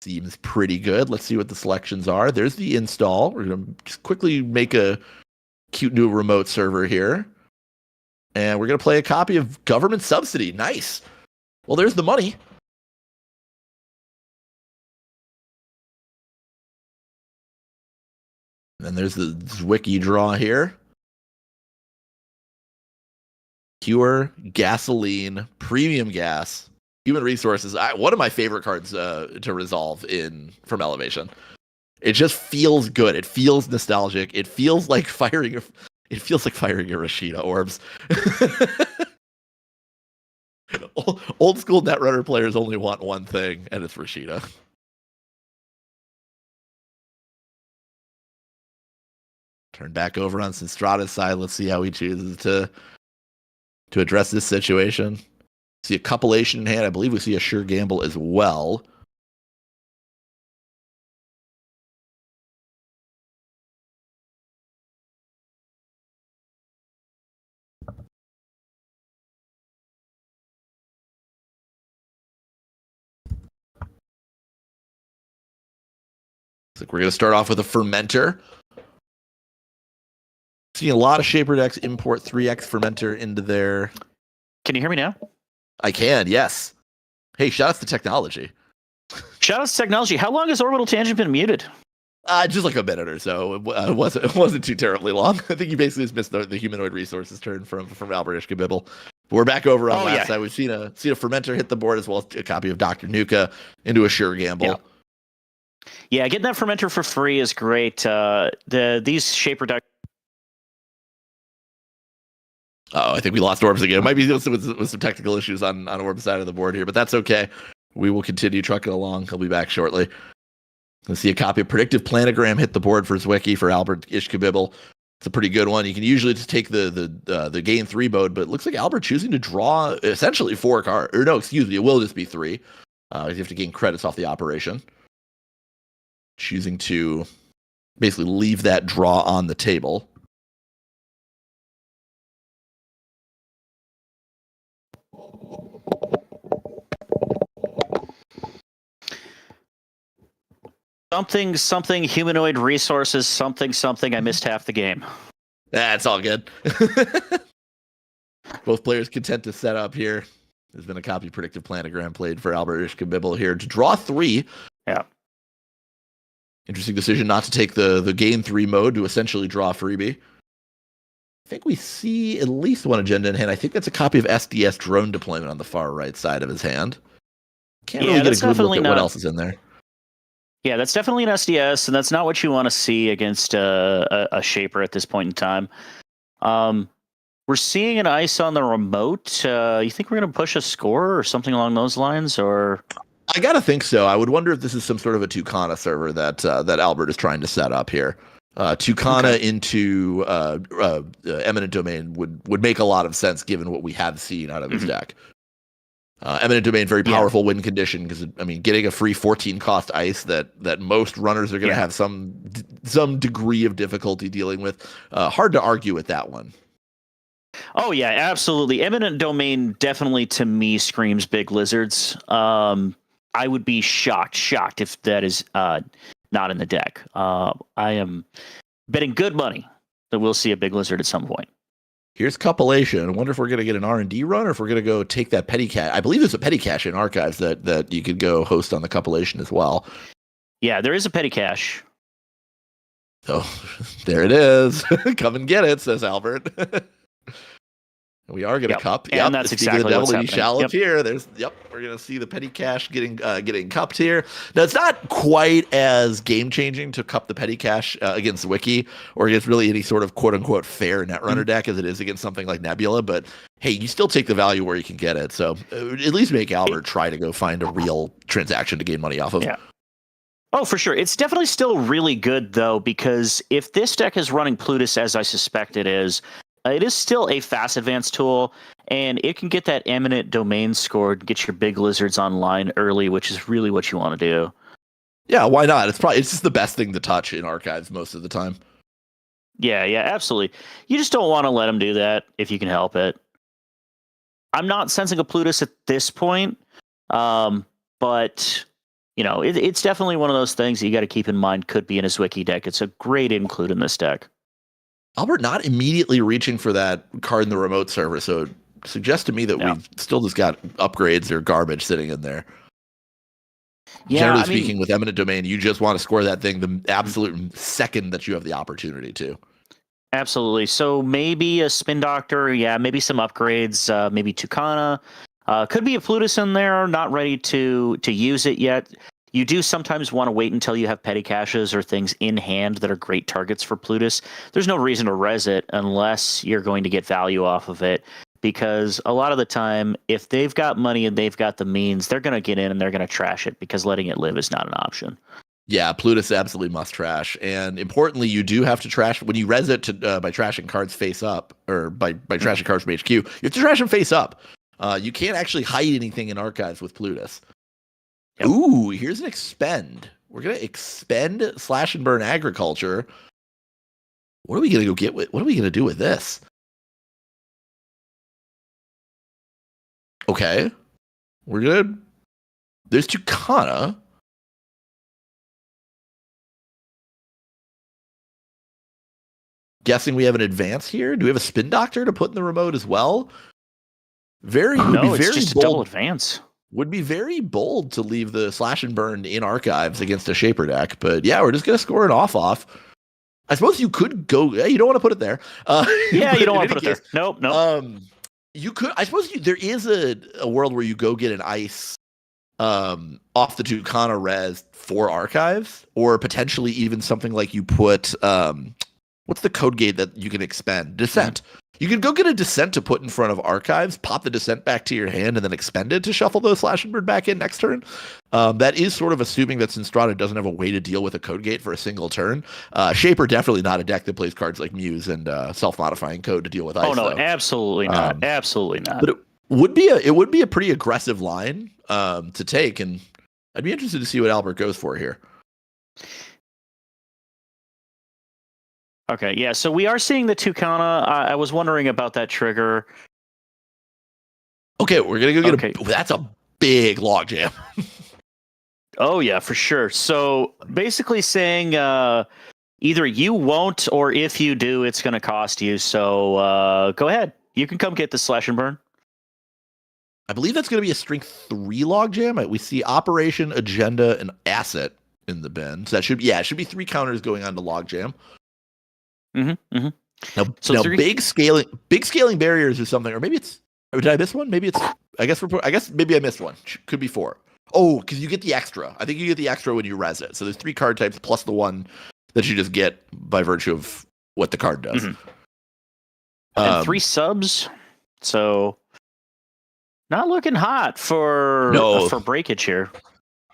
Seems pretty good. Let's see what the selections are. There's the install. We're going to just quickly make a cute new remote server here. And we're going to play a copy of Government Subsidy. Nice. Well, there's the money. And then there's the Zwicky draw here. Pure gasoline, premium gas, human resources. One of my favorite cards to resolve from Elevation. It just feels good. It feels nostalgic. It feels like firing. It feels like firing a Rashida Orbs. Old school Netrunner players only want one thing, and it's Rashida. Turn back over on Sinstrada's side. Let's see how he chooses to address this situation. See a Copulation in hand. I believe we see a Sure Gamble as well. Looks like we're going to start off with a Fermenter. Seeing a lot of Shaper decks import 3x Fermenter into their... Can you hear me now? I can, yes. Hey, shout out to technology. Shout out to technology. How long has Orbital Tangent been muted? Just like a minute or so. It wasn't too terribly long. I think you basically just missed the humanoid resources turn from Albert Ishkabibble. But we're back over on last side. We've seen a Fermenter hit the board as well as a copy of Dr. Nuka into a Sure Gamble. Yeah, getting that Fermenter for free is great. These Shaper decks. I think we lost Orbs again. It might be with some technical issues on Orb's side of the board here, but that's okay. We will continue trucking along. He'll be back shortly. Let's see a copy of Predictive Planogram hit the board for Zwicky for Albert Ishkabibble. It's a pretty good one. You can usually just take the gain 3 mode, but it looks like Albert choosing to draw essentially 4 cards. Or no, excuse me, it will just be 3. You have to gain credits off the operation. Choosing to basically leave that draw on the table. Something humanoid resources, something. I missed half the game. That's all good. Both players content to set up here. There's been a copy of Predictive Planogram played for Albert Ishkabibble here to draw 3. Yeah. Interesting decision not to take the gain 3 mode to essentially draw a freebie. I think we see at least one agenda in hand. I think that's a copy of SDS drone deployment on the far right side of his hand. Can't really get a good look at what else is in there. Yeah, that's definitely an SDS, and that's not what you want to see against a Shaper at this point in time. We're seeing an ice on the remote. You think we're going to push a score or something along those lines, or? I gotta think so. I would wonder if this is some sort of a Tucana server that Albert is trying to set up here. Tucana into Eminent Domain would make a lot of sense given what we have seen out of his deck. Eminent Domain, very powerful win condition because getting a free 14 cost ice that most runners are going to have some degree of difficulty dealing with. Hard to argue with that one. Oh yeah, absolutely. Eminent Domain definitely to me screams big lizards. I would be shocked if that is not in the deck. I am betting good money that we'll see a big lizard at some point. Here's Copulation. I wonder if we're going to get an R&D run or if we're going to go take that petty cache. I believe there's a petty cache in Archives that you could go host on the Copulation as well. Yeah, there is a petty cache. Oh, there it is. Come and get it, says Albert. We are going to cup. And that's exactly what's happening. Shall appear. We're going to see the petty cache getting cupped here. Now, it's not quite as game-changing to cup the petty cache against Wiki or against really any sort of quote-unquote fair Netrunner deck as it is against something like Nebula, but hey, you still take the value where you can get it. So at least make Albert try to go find a real transaction to gain money off of. Yeah. Oh, for sure. It's definitely still really good, though, because if this deck is running Plutus, as I suspect it is still a fast advance tool, and it can get that Eminent Domain scored, get your big lizards online early, which is really what you want to do. Yeah, why not? It's just the best thing to touch in Archives most of the time. Yeah, absolutely. You just don't want to let them do that if you can help it. I'm not sensing a Plutus at this point, but it's definitely one of those things that you got to keep in mind could be in his wiki deck. It's a great include in this deck. Albert not immediately reaching for that card in the remote server, so it suggests to me that we've still just got upgrades or garbage sitting in there. Yeah, Generally speaking, with Eminent Domain, you just want to score that thing the absolute second that you have the opportunity to. Absolutely. So maybe a Spin Doctor, maybe some upgrades, maybe Tucana. Could be a Plutus in there, not ready to use it yet. You do sometimes want to wait until you have petty caches or things in hand that are great targets for Plutus. There's no reason to res it unless you're going to get value off of it, because a lot of the time, if they've got money and they've got the means, they're going to get in and they're going to trash it because letting it live is not an option. Yeah, Plutus absolutely must trash. And importantly, you do have to trash when you res it by trashing cards face up, or by trashing cards from HQ. You have to trash them face up. You can't actually hide anything in archives with Plutus. Yep. Ooh, here's an expend. We're gonna expend Slash and Burn Agriculture. What are we gonna go get with? What are we gonna do with this? Okay, we're gonna. There's Tucana. Guessing we have an advance here. Do we have a Spin Doctor to put in the remote as well? No, it's just a double advance. Would be very bold to leave the Slash and Burn in archives against a Shaper deck, but yeah, we're just gonna score an off. I suppose you could go. You don't want to put it there. Yeah, you don't want to put it there. Nope. You could. I suppose there is a world where you go get an ice off the Tucana res for archives, or potentially even something like you put what's the code gate that you can expend? Descent. You can go get a Descent to put in front of archives, pop the Descent back to your hand, and then expend it to shuffle those Slash and Burn back in next turn. That is sort of assuming that Sinstrata doesn't have a way to deal with a code gate for a single turn. Shaper definitely not a deck that plays cards like Muse and self-modifying code to deal with ice. Oh no, though. Absolutely not. Absolutely not. But it would be a pretty aggressive line to take, and I'd be interested to see what Albert goes for here. Okay, yeah, so we are seeing the Tucana. I was wondering about that trigger. Okay, we're going to go get that's a big logjam. Oh, yeah, for sure. So basically saying either you won't, or if you do, it's going to cost you. So go ahead. You can come get the Slash and Burn. I believe that's going to be a Strength 3 logjam. We see Operation, Agenda, and Asset in the bin. So that should be 3 counters going on to logjam. Mm-hmm, mm-hmm. Now big scaling barriers or something, or maybe it's. Did I miss one? Maybe it's. I guess maybe I missed one. Could be 4. Oh, because you get the extra. I think you get the extra when you res it. So there's 3 card types plus the one that you just get by virtue of what the card does. Mm-hmm. And 3 subs. So not looking hot for breakage here.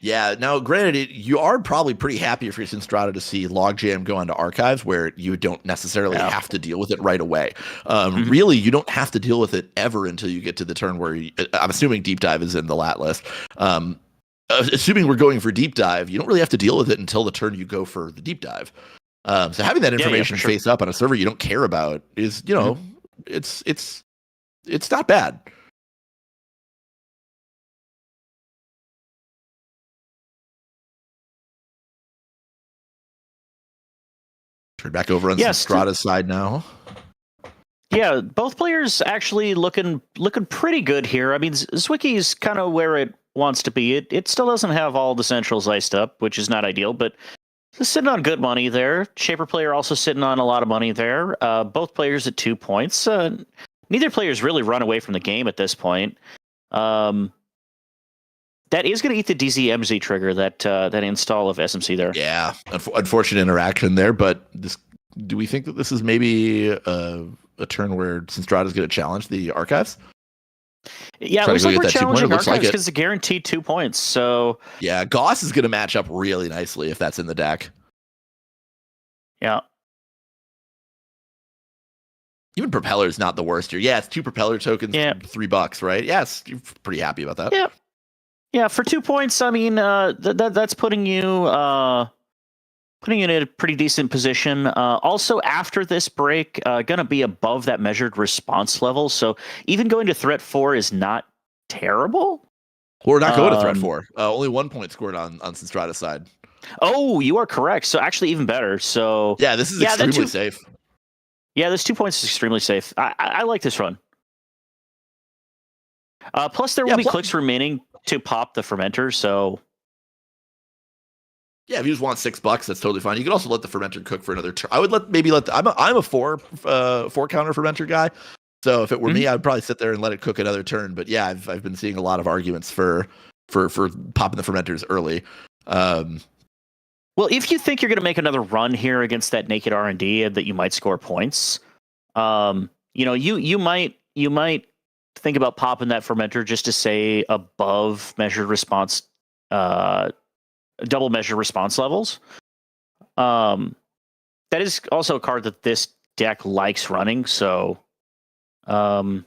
Yeah, now granted, you are probably pretty happy if you're Sinstrata to see Logjam go onto archives where you don't necessarily have to deal with it right away. Really, you don't have to deal with it ever until you get to the turn where I'm assuming Deep Dive is in the lat list. Assuming we're going for Deep Dive, you don't really have to deal with it until the turn you go for the Deep Dive. So having that information face up on a server you don't care about is, it's not bad. Turn back over on Strata's side now. Yeah, both players actually looking pretty good here. I mean, Zwicky's kind of where it wants to be. It still doesn't have all the centrals iced up, which is not ideal, but it's sitting on good money there. Shaper player also sitting on a lot of money there. Both players at 2 points. Neither player's really run away from the game at this point. That is going to eat the DZMZ trigger, that install of SMC there. Yeah, unfortunate interaction there, but do we think that this is maybe a turn where Sinstrata's going to challenge the archives? Yeah, it looks like we're challenging archives because it's a guaranteed 2 points. So yeah, Goss is going to match up really nicely if that's in the deck. Yeah. Even Propeller is not the worst here. Yeah, it's 2 Propeller tokens, $3, right? Yes, you're pretty happy about that. Yeah. Yeah, for 2 points, I mean, that's putting you in a pretty decent position. Also, after this break, going to be above that measured response level. So even going to threat 4 is not terrible. We're not going to threat 4. Only 1 point scored on Sinstrata's side. Oh, you are correct. So actually, even better. So Yeah, this is extremely safe. Yeah, this 2 points is extremely safe. I like this run. Plus, there will be clicks remaining to pop the fermenter. So yeah, if you just want $6, that's totally fine. You can also let the fermenter cook for another turn. I would I'm a 4 counter fermenter guy. So if it were me, I'd probably sit there and let it cook another turn. But yeah, I've been seeing a lot of arguments for popping the fermenters early. Well, if you think you're going to make another run here against that naked R&D and that you might score points, you might think about popping that fermenter just to say above measured response, double measured response levels. That is also a card that this deck likes running. So we're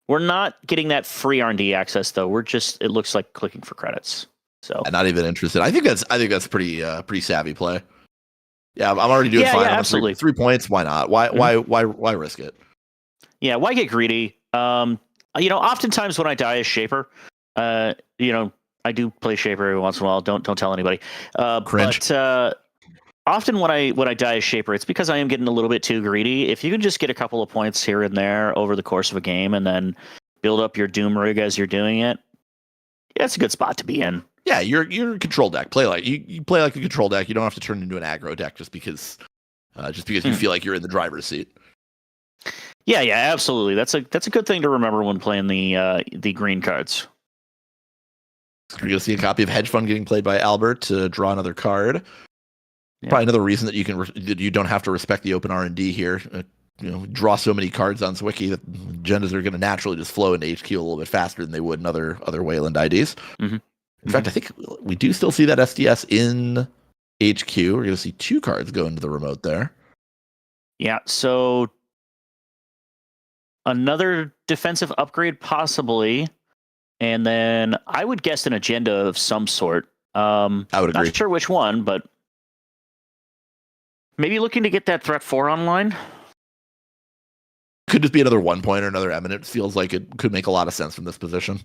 not getting that free R&D access though. It looks like clicking for credits. So I'm not even interested. I think that's pretty savvy play. Yeah, I'm already doing fine. Yeah, absolutely. 3 points. Why not? Why risk it? Yeah, why get greedy? Oftentimes when I die as Shaper, I do play Shaper every once in a while. Don't tell anybody. Cringe. But often when I die as Shaper, it's because I am getting a little bit too greedy. If you can just get a couple of points here and there over the course of a game, and then build up your Doom rig as you're doing it, yeah, it's a good spot to be in. Yeah, you're a control deck. Play like you play like a control deck. You don't have to turn into an aggro deck just because you feel like you're in the driver's seat. Yeah, absolutely. That's a good thing to remember when playing the green cards. You're gonna see a copy of Hedge Fund getting played by Albert to draw another card. Yeah. Probably another reason that you don't have to respect the open R&D here. Draw so many cards on Zwicky that agendas are going to naturally just flow into HQ a little bit faster than they would in other Wayland IDs. Mm-hmm. In fact, I think we do still see that SDS in HQ. We're going to see 2 cards go into the remote there. Yeah, so another defensive upgrade possibly, and then I would guess an agenda of some sort. I would agree. Not sure which one, but maybe looking to get that threat 4 online. Could just be another 1 point or another Eminent. Feels like it could make a lot of sense from this position.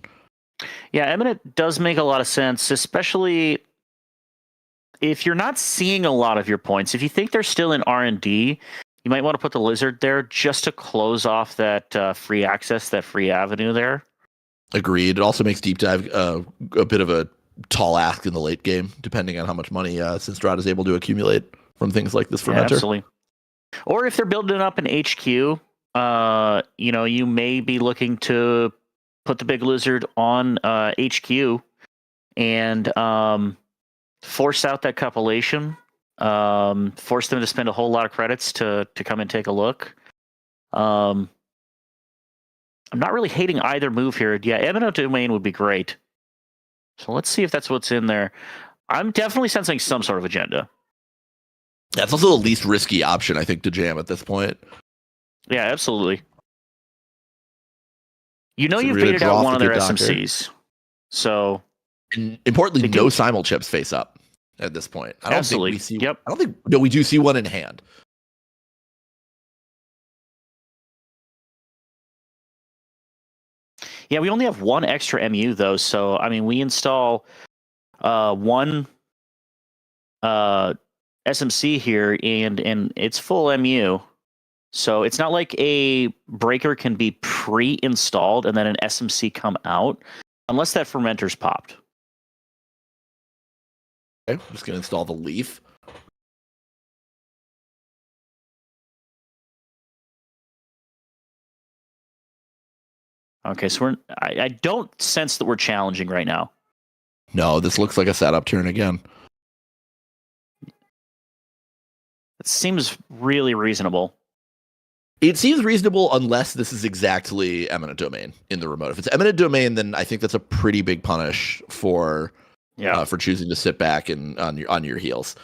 Yeah, Eminent does make a lot of sense, especially if you're not seeing a lot of your points. If you think they're still in R&D, you might want to put the Lizard there just to close off that free access, that free avenue there. Agreed. It also makes Deep Dive a bit of a tall ask in the late game, depending on how much money Sinstrata is able to accumulate from things like this fermenter. Yeah, absolutely. Or if they're building up an HQ, you may be looking to put the big lizard on HQ and force out that copulation, force them to spend a whole lot of credits to come and take a look. I'm not really hating either move here. Yeah, Eminent Domain would be great. So let's see if that's what's in there. I'm definitely sensing some sort of agenda. That's also the least risky option, I think, to jam at this point. Yeah, absolutely. You've So baited out one of their Good Doctor. SMCs. So, And importantly, They do. no simul chips face up at this point. I don't Absolutely. think we see. Yep. I don't think. No, we do see one in hand. yeah, we only have one extra MU though. So, I mean, we install one SMC here, and it's full MU. So it's not like a breaker can be pre-installed and then an SMC come out unless that fermenter's popped. Okay, I'm just gonna install the leaf. Okay, so I don't sense that we're challenging right now. No, this looks like a setup turn again. It seems really reasonable. It seems reasonable unless this is exactly eminent domain in the remote. If it's eminent domain, then I think that's a pretty big punish for choosing to sit back and on your heels.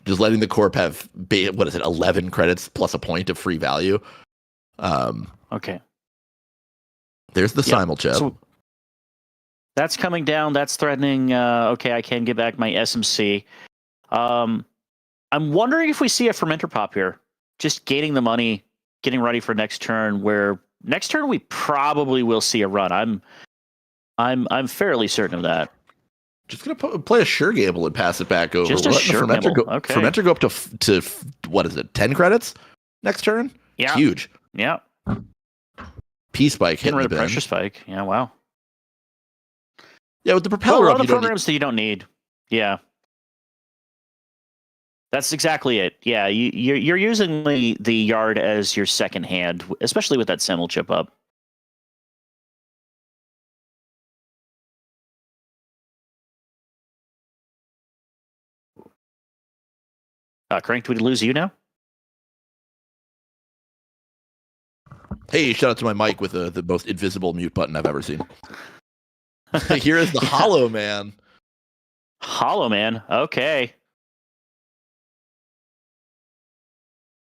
Just letting the corp have 11 credits plus a point of free value. Okay. There's the simul chip. So that's coming down. That's threatening. Okay, I can get back my SMC. I'm wondering if we see a fermenter pop here. Just gating the money, getting ready for next turn, where next turn we probably will see a run. I'm fairly certain of that. Just gonna play a sure gamble and pass it back over. Just a We're letting sure the fermenter gamble. go. Okay. Fermenter go up to what is it? 10 credits next turn. Yeah. It's huge. Yeah. P spike Getting hitting rid the of bin. pressure spike. Yeah. Wow. Yeah, with the Well, propeller a up, lot you of don't need. programs that you don't need. Yeah. That's exactly it. Yeah, you're using the yard as your second hand, especially with that Semel chip up. Crank, do we lose you now? Hey, shout out to my mic with the most invisible mute button I've ever seen. Here is the Hollow Man. Hollow Man. Okay.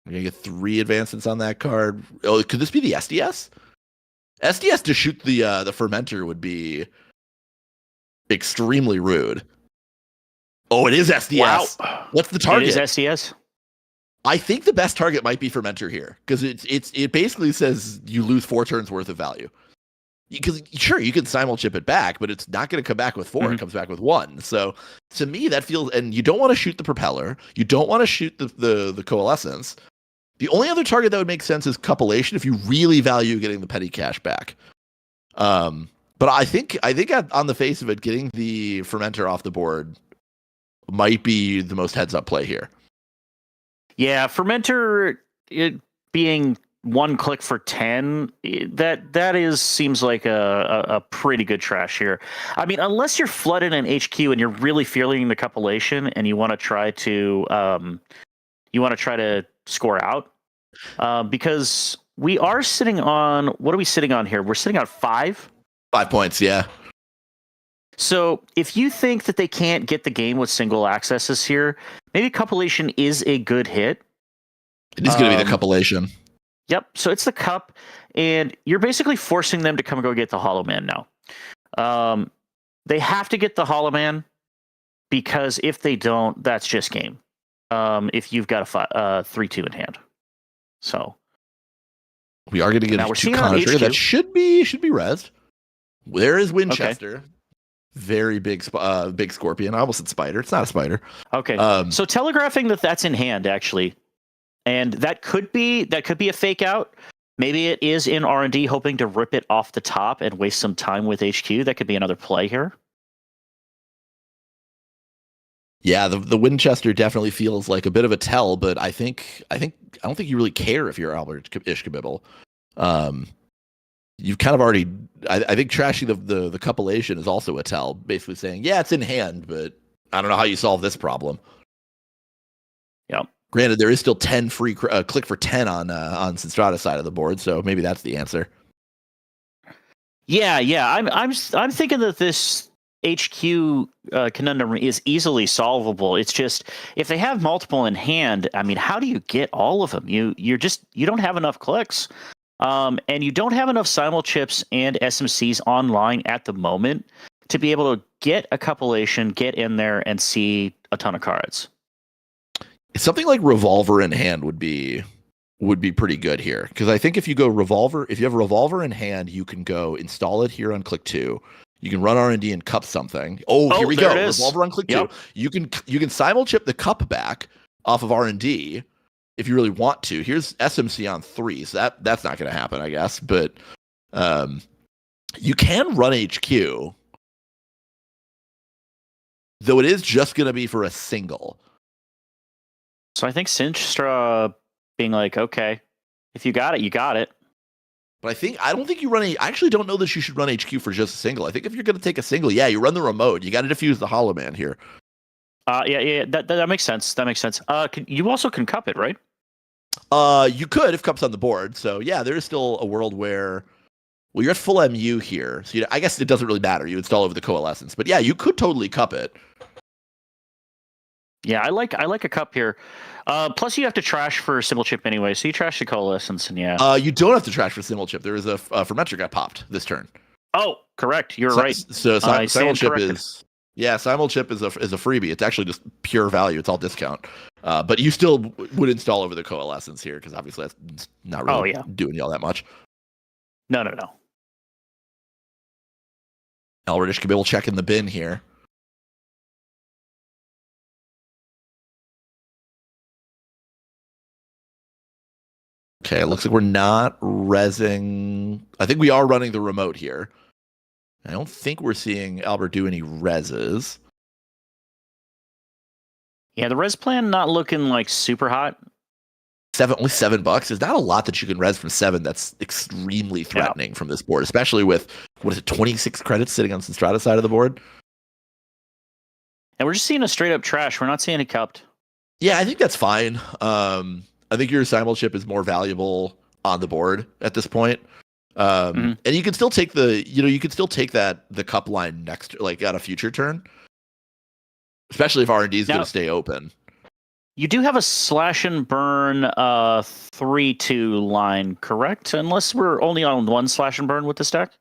We're gonna get 3 advancements on that card. Oh, could this be the SDS? SDS to shoot the fermenter would be extremely rude. Oh, it is SDS. Wow. What's the target? It is SDS. I think the best target might be fermenter here because it basically says you lose 4 turns worth of value. Because sure, you can simul chip it back, but it's not going to come back with 4. Mm-hmm. It comes back with 1. So to me, that feels. And you don't want to shoot the propeller. You don't want to shoot the coalescence. The only other target that would make sense is cupellation if you really value getting the petty cash back. But I think on the face of it, getting the fermenter off the board might be the most heads up play here. Yeah, fermenter it being 1 click for 10, that seems like a pretty good trash here. I mean, unless you're flooded in HQ and you're really feeling the cupellation and you want to try to score out, because we are sitting on, what are we sitting on here? We're sitting on 5. 5 points, yeah. So if you think that they can't get the game with single accesses here, maybe cupellation is a good hit. It is going to be the cupellation. Yep. So it's the cup, and you're basically forcing them to come and go get the Hollow Man now. They have to get the Hollow Man because if they don't, that's just game. If you've got a 3-2 in hand, so we are going to get now a 2 conjure that should be rezzed. There is Winchester. Okay. Very big scorpion. I almost said spider. It's not a spider. Okay. So telegraphing that's in hand actually, and that could be a fake out. Maybe it is in R&D, hoping to rip it off the top and waste some time with HQ. That could be another play here. Yeah, the Winchester definitely feels like a bit of a tell, but I don't think you really care if you're Albert Ishkabibble. You've kind of already. I think trashing the cupellation is also a tell, basically saying, yeah, it's in hand, but I don't know how you solve this problem. Yeah. Granted, there is still 10 free click for 10 on Sinstrada's side of the board, so maybe that's the answer. Yeah. I'm thinking that this HQ conundrum is easily solvable. It's just if they have multiple in hand, I mean, how do you get all of them? You don't have enough clicks. And you don't have enough simul chips and SMCs online at the moment to be able to get a cupellation, get in there, and see a ton of cards. Something like Revolver in hand would be pretty good here, because I think if you have Revolver in hand, you can go install it here on click 2. You can run R&D and cup something. Oh, here we go. Revolver on click 2. You can simul chip the cup back off of R&D. If you really want to. Here's SMC on 3, so that's not going to happen, I guess. But you can run HQ, though it is just going to be for a single. So I think Sinstra being like, okay, if you got it, you got it. But I don't think you run I actually don't know that you should run HQ for just a single. I think if you're going to take a single, yeah, you run the remote. You got to defuse the Hollow Man here. Yeah, that makes sense. That makes sense. You also can cup it, right? You could if cup's on the board. So yeah, there is still a world where, well, you're at full MU here. So I guess it doesn't really matter. You install over the coalescence, but yeah, you could totally cup it. Yeah, I like a cup here. Plus, you have to trash for simul chip anyway, so you trash the coalescence, and yeah. You don't have to trash for simul chip. There is a fermenter got popped this turn. Oh, correct. You're right. So simul chip is. Yeah, simul chip is a freebie. It's actually just pure value. It's all discount. But you still would install over the coalescence here because obviously that's not really doing you all that much. No. Albert Ishkabibble checking the bin here. Okay, it looks like we're not rezzing. I think we are running the remote here. I don't think we're seeing Albert do any rezzes. Yeah, the res plan not looking like super hot. Only $7 is not a lot that you can res from 7. That's extremely threatening from this board, especially with, what is it, 26 credits sitting on Synstrata's side of the board. And we're just seeing a straight up trash. We're not seeing it cupped. Yeah, I think that's fine. I think your simul chip is more valuable on the board at this point. And you can still take the cup line next, like on a future turn, especially if R&D is going to stay open. You do have a slash and burn 3-2 line, correct? Unless we're only on one slash and burn with this deck.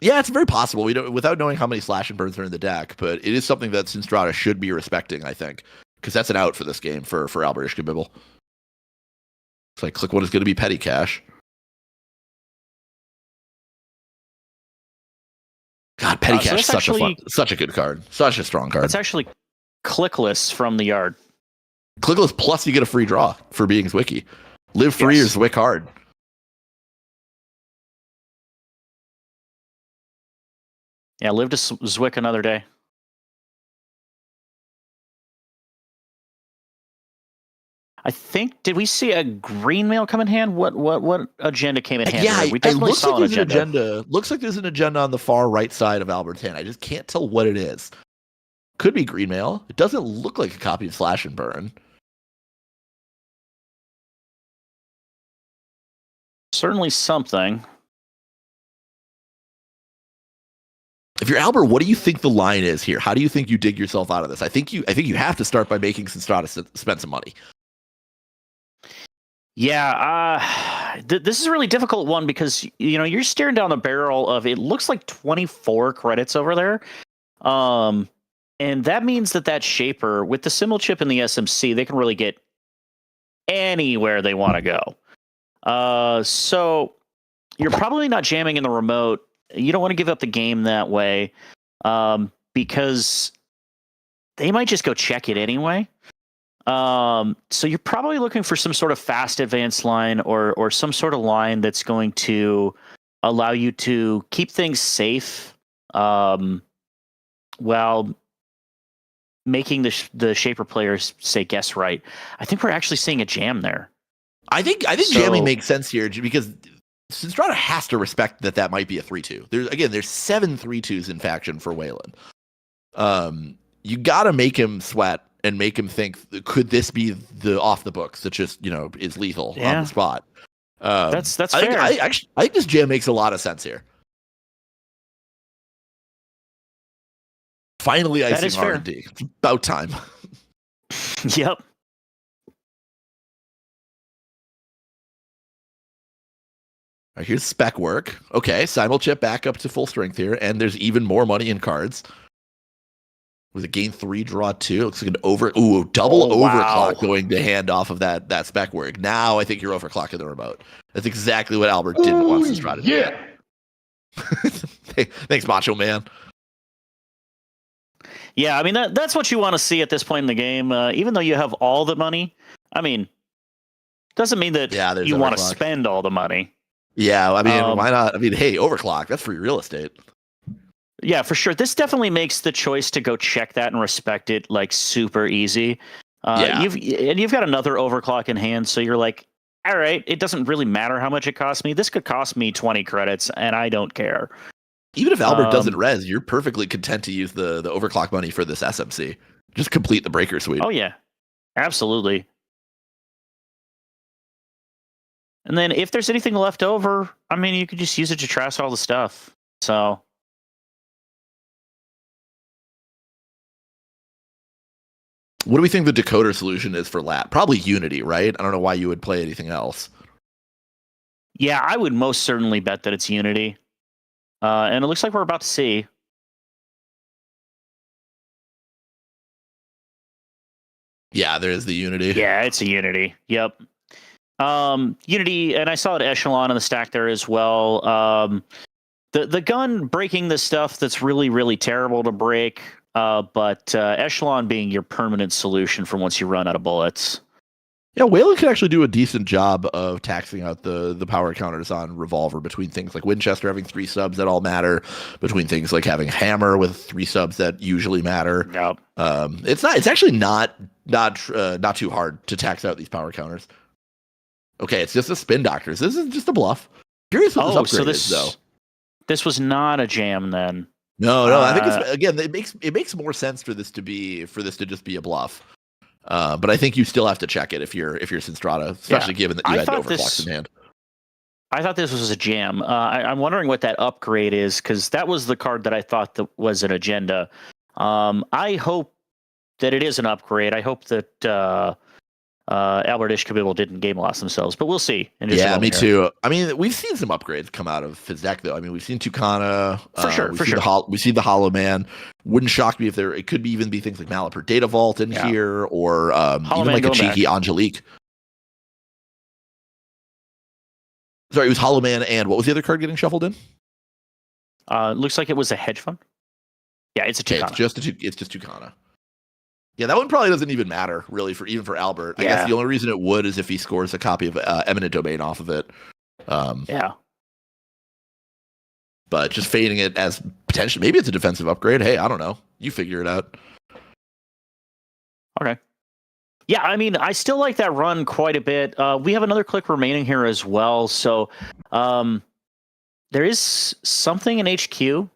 Yeah, it's very possible. We don't, without knowing how many slash and burns are in the deck, but it is something that Synstrata should be respecting, I think, because that's an out for this game for Albert Ishkabibble. Looks like click one is going to be petty cash. God, petty cash is such a good card, such a strong card. It's actually clickless from the yard. Clickless plus you get a free draw for being Zwicky. Live free or Zwick hard. Yeah, live to Zwick another day. I think, did we see a green mail come in hand? What agenda came in hand? Yeah, we definitely saw an agenda. Looks like there's an agenda on the far right side of Albert's hand. I just can't tell what it is. Could be green mail. It doesn't look like a copy of Slash and Burn. Certainly something. If you're Albert, what do you think the line is here? How do you think you dig yourself out of this? I think you have to start by making Synstrata spend some money. Yeah, this is a really difficult one because you're staring down the barrel of, it looks like 24 credits over there. And that means that shaper with the symbol chip and the SMC, they can really get anywhere they want to go. So you're probably not jamming in the remote. You don't want to give up the game that way, because they might just go check it anyway. So you're probably looking for some sort of fast advance line or some sort of line that's going to allow you to keep things safe, while making the shaper players say guess right. I think we're actually seeing a jam there. I think jamming makes sense here because Synstrata has to respect that might be a 3-2. There's 7 3-2s in faction for Wayland. You got to make him sweat and make him think, could this be the off the books that just is lethal on the spot? That's fair. I think this jam makes a lot of sense here. Finally, icing R&D. It's about time. Yep. All right, here's spec work. Okay, simul chip back up to full strength here, and there's even more money in cards. Was it gain 3, draw 2? Looks like an double overclock going to hand off of that spec work. Now I think you're overclocking the remote. That's exactly what Albert didn't want to try to do. Yeah. Thanks, Macho Man. Yeah, I mean that's what you want to see at this point in the game. Even though you have all the money, I mean, doesn't mean that you want to spend all the money. Yeah, I mean, why not? I mean, hey, overclock, that's free real estate. Yeah, for sure. This definitely makes the choice to go check that and respect it like super easy. You've got another overclock in hand, so you're like, all right, it doesn't really matter how much it costs me. This could cost me 20 credits, and I don't care. Even if Albert doesn't res, you're perfectly content to use the overclock money for this SMC. Just complete the breaker suite. Oh yeah, absolutely. And then if there's anything left over, I mean, you could just use it to trash all the stuff. So. What do we think the decoder solution is for lat? Probably Unity, right? I don't know why you would play anything else. Yeah, I would most certainly bet that it's Unity. And it looks like we're about to see. Yeah, there is the Unity. Yeah, it's a Unity. Yep. Unity, and I saw it Echelon in the stack there as well. the gun breaking the stuff that's really, really terrible to break, but Echelon being your permanent solution for once you run out of bullets. Yeah, Whalen can actually do a decent job of taxing out the power counters on Revolver between things like Winchester having 3 subs that all matter, between things like having Hammer with 3 subs that usually matter. Yep. It's actually not too hard to tax out these power counters. Okay, it's just a Spin Doctors. This is just a bluff. Curious what this upgrade is, though. This was not a jam then. No, I think it's, again, it makes more sense for this to just be a bluff. But I think you still have to check it if you're Sinstrata, especially given that you had overclocks in hand. I thought this was a jam. I'm wondering what that upgrade is, because that was the card that I thought that was an agenda. I hope that it is an upgrade. I hope that Albert Ishkabibble didn't game loss themselves, but we'll see. Yeah, me too. I mean, we've seen some upgrades come out of his deck, though. I mean, we've seen Tucana. For sure. We've seen the Hollow Man. Wouldn't shock me if it could even be things like Malapert Data Vault in here, or even like a cheeky Angelique. Sorry, it was Hollow Man, and what was the other card getting shuffled in? Looks like it was a hedge fund. Yeah, it's a Tucana. It's just Tucana. Yeah, that one probably doesn't even matter, really, for Albert. I guess the only reason it would is if he scores a copy of Eminent Domain off of it. But just fading it as potentially, maybe it's a defensive upgrade. Hey, I don't know. You figure it out. Okay. Yeah, I mean, I still like that run quite a bit. We have another click remaining here as well. So there is something in HQ.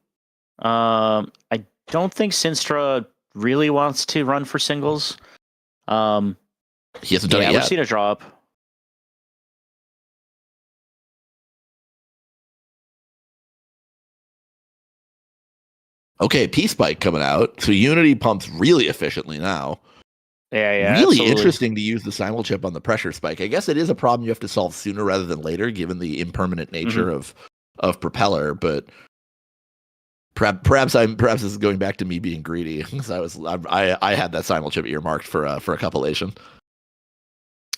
I don't think Sinstra really wants to run for singles. He hasn't done it yet. We've seen a drop. Okay, P-Spike coming out. So Unity pumps really efficiently now. Yeah, really absolutely. Interesting to use the simul chip on the pressure spike. I guess it is a problem you have to solve sooner rather than later, given the impermanent nature of Propeller. But perhaps this is going back to me being greedy, because I had that simul chip earmarked for a compilation.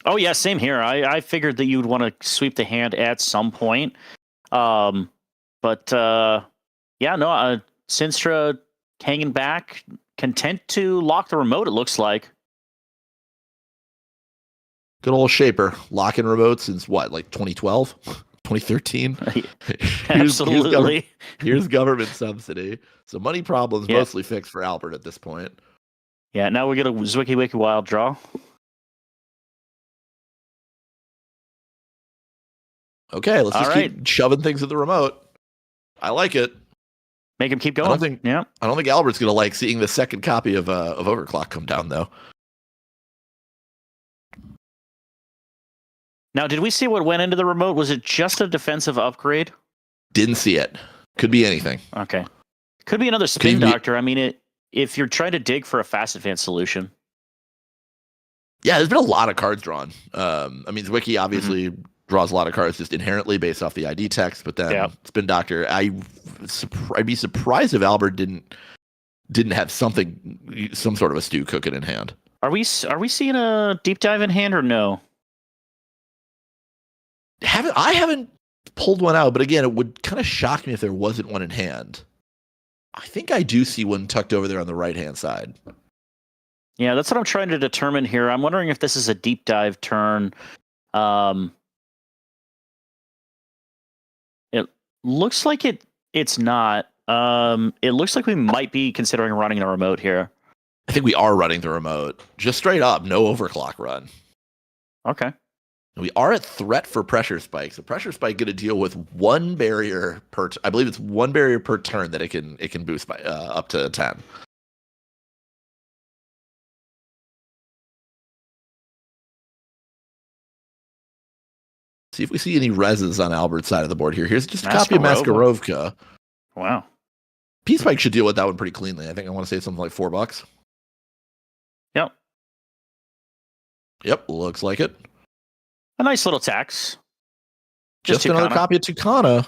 Oh yeah, same here. I figured that you'd want to sweep the hand at some point. Sinstra hanging back, content to lock the remote. It looks like. Good old Shaper, locking remote since what, like 2012, 2013? Absolutely. Here's government subsidy. So money problems mostly fixed for Albert at this point. Yeah, now we get a Zwicky Wiki Wild draw. Okay, let's just keep shoving things at the remote. I like it. Make him keep going. I don't think Albert's gonna like seeing the second copy of Overclock come down, though. Now, did we see what went into the remote? Was it just a defensive upgrade? Didn't see it. Could be anything. Okay. Could be another Spin Doctor. I mean, if you're trying to dig for a fast advance solution. Yeah, there's been a lot of cards drawn. I mean, Wiki obviously draws a lot of cards just inherently based off the ID text, but then Spin Doctor, I'd be surprised if Albert didn't have some sort of a stew cooking in hand. Are we seeing a deep dive in hand or no? I haven't pulled one out, but again, it would kind of shock me if there wasn't one in hand. I think I do see one tucked over there on the right-hand side. Yeah, that's what I'm trying to determine here. I'm wondering if this is a deep dive turn. It looks like it's not. It looks like we might be considering running the remote here. I think we are running the remote. Just straight up, no overclock run. Okay. We are at threat for pressure spikes. A pressure spike going to deal with one barrier per. I believe it's one barrier per turn that it can boost by up to 10. See if we see any reses on Albert's side of the board here. Here's just a copy of Maskarovka. Wow. P-Spike should deal with that one pretty cleanly. I think I want to say something like $4. Yep. Yep, looks like it. A nice little tax. Just another copy of Tucana.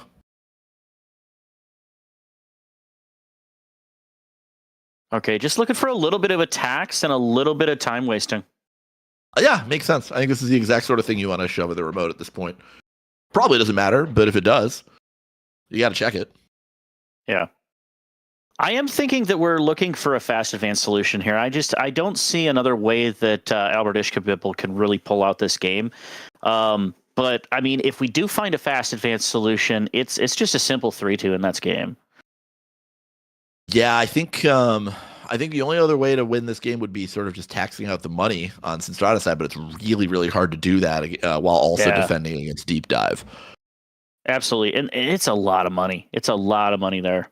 Okay, just looking for a little bit of a tax and a little bit of time wasting. Yeah, makes sense. I think this is the exact sort of thing you want to shove at the remote at this point. Probably doesn't matter, but if it does, you got to check it. Yeah. I am thinking that we're looking for a fast advance solution here. I don't see another way that Albert Ishkabibble can really pull out this game. But I mean, if we do find a fast advance solution, it's just a simple 3-2 and that's game. Yeah, I think the only other way to win this game would be sort of just taxing out the money on Sinstrada's side, but it's really, really hard to do that while also defending against deep dive. Absolutely, and it's a lot of money. It's a lot of money there.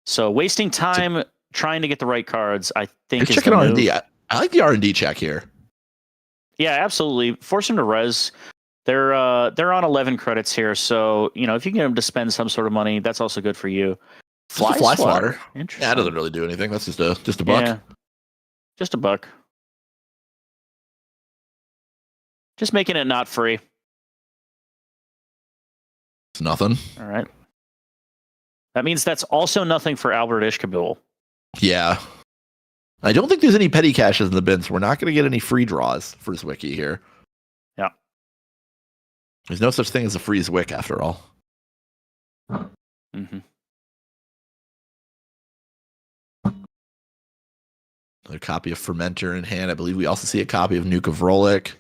So wasting time trying to get the right cards, I think. Check an R&D. I like the R&D check here. Yeah, absolutely. Force them to res. They're on 11 credits here, so if you can get them to spend some sort of money, that's also good for you. Fly swatter. Interesting. Yeah, that doesn't really do anything. That's just a buck. Yeah, just a buck. Just making it not free. It's nothing. All right. That means that's also nothing for Albert Ishkabibble. Yeah. I don't think there's any petty caches in the bin, so we're not going to get any free draws for Zwicky here. Yeah. There's no such thing as a free Zwick after all. Mm-hmm. A copy of Fermenter in hand. I believe we also see a copy of Nuka Vrolik.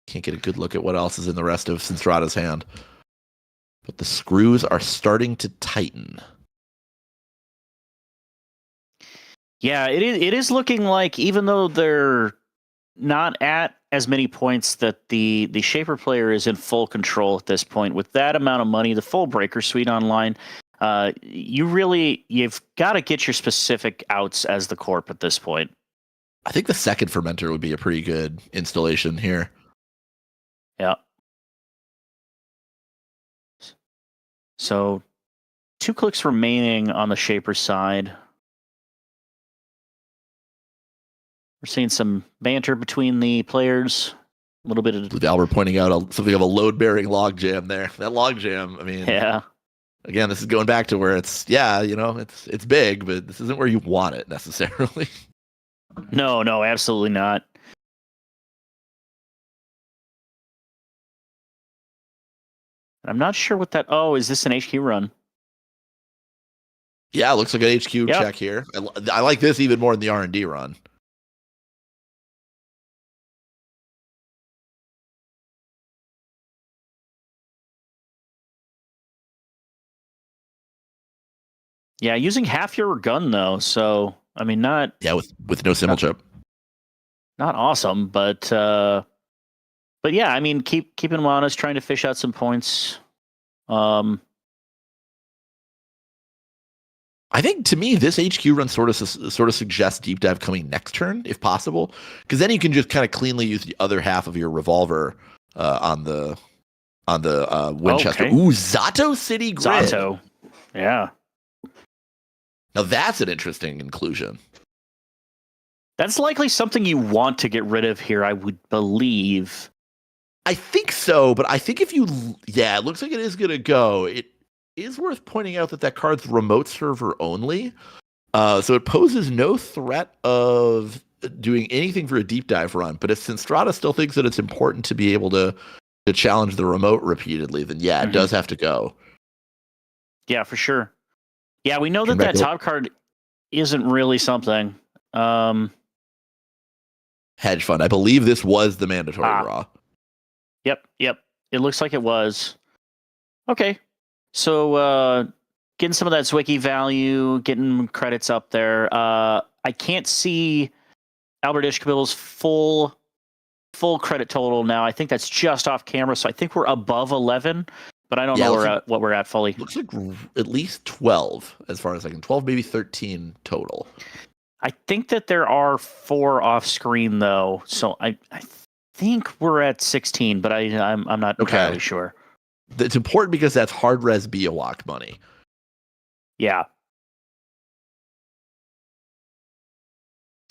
Can't get a good look at what else is in the rest of Sinstrada's hand. But the screws are starting to tighten. Yeah, it is looking like, even though they're not at as many points, that the Shaper player is in full control at this point. With that amount of money, the full Breaker Suite online, you've got to get your specific outs as the corp at this point. I think the second Fermenter would be a pretty good installation here. Yeah. So 2 clicks remaining on the Shaper side. We're seeing some banter between the players. A little bit of... With Albert pointing out something of a load-bearing logjam there. That logjam, I mean... Yeah. Again, this is going back to where it's big, but this isn't where you want it necessarily. No, absolutely not. I'm not sure what that... Oh, is this an HQ run? Yeah, it looks like an HQ check here. I like this even more than the R&D run. Yeah, using half your gun though, so I mean, not with no symbol chip. Not awesome, but yeah, I mean, keeping him honest, trying to fish out some points. I think to me this HQ run sort of suggests deep dive coming next turn if possible, because then you can just kind of cleanly use the other half of your revolver on the Winchester. Okay. Ooh, Zato City Grid. Zato, yeah. Now that's an interesting inclusion. That's likely something you want to get rid of here, I would believe. I think so, but I think it looks like it is going to go. It is worth pointing out that card's remote server only. So it poses no threat of doing anything for a deep dive run. But if Sinstrada still thinks that it's important to be able to challenge the remote repeatedly, then it does have to go. Yeah, for sure. Yeah, we know that top card isn't really something. Hedge fund. I believe this was the mandatory draw. Yep. It looks like it was. Okay. So getting some of that Zwicky value, getting credits up there. I can't see Albert Ishkabible's full credit total now. I think that's just off camera, so I think we're above 11. But I don't know what we're at fully. Looks like at least 12, as far as I can. 12, maybe 13 total. I think that there are 4 off screen though, so I think we're at 16, but I'm not entirely sure. It's important because that's hard res Biowak money. Yeah.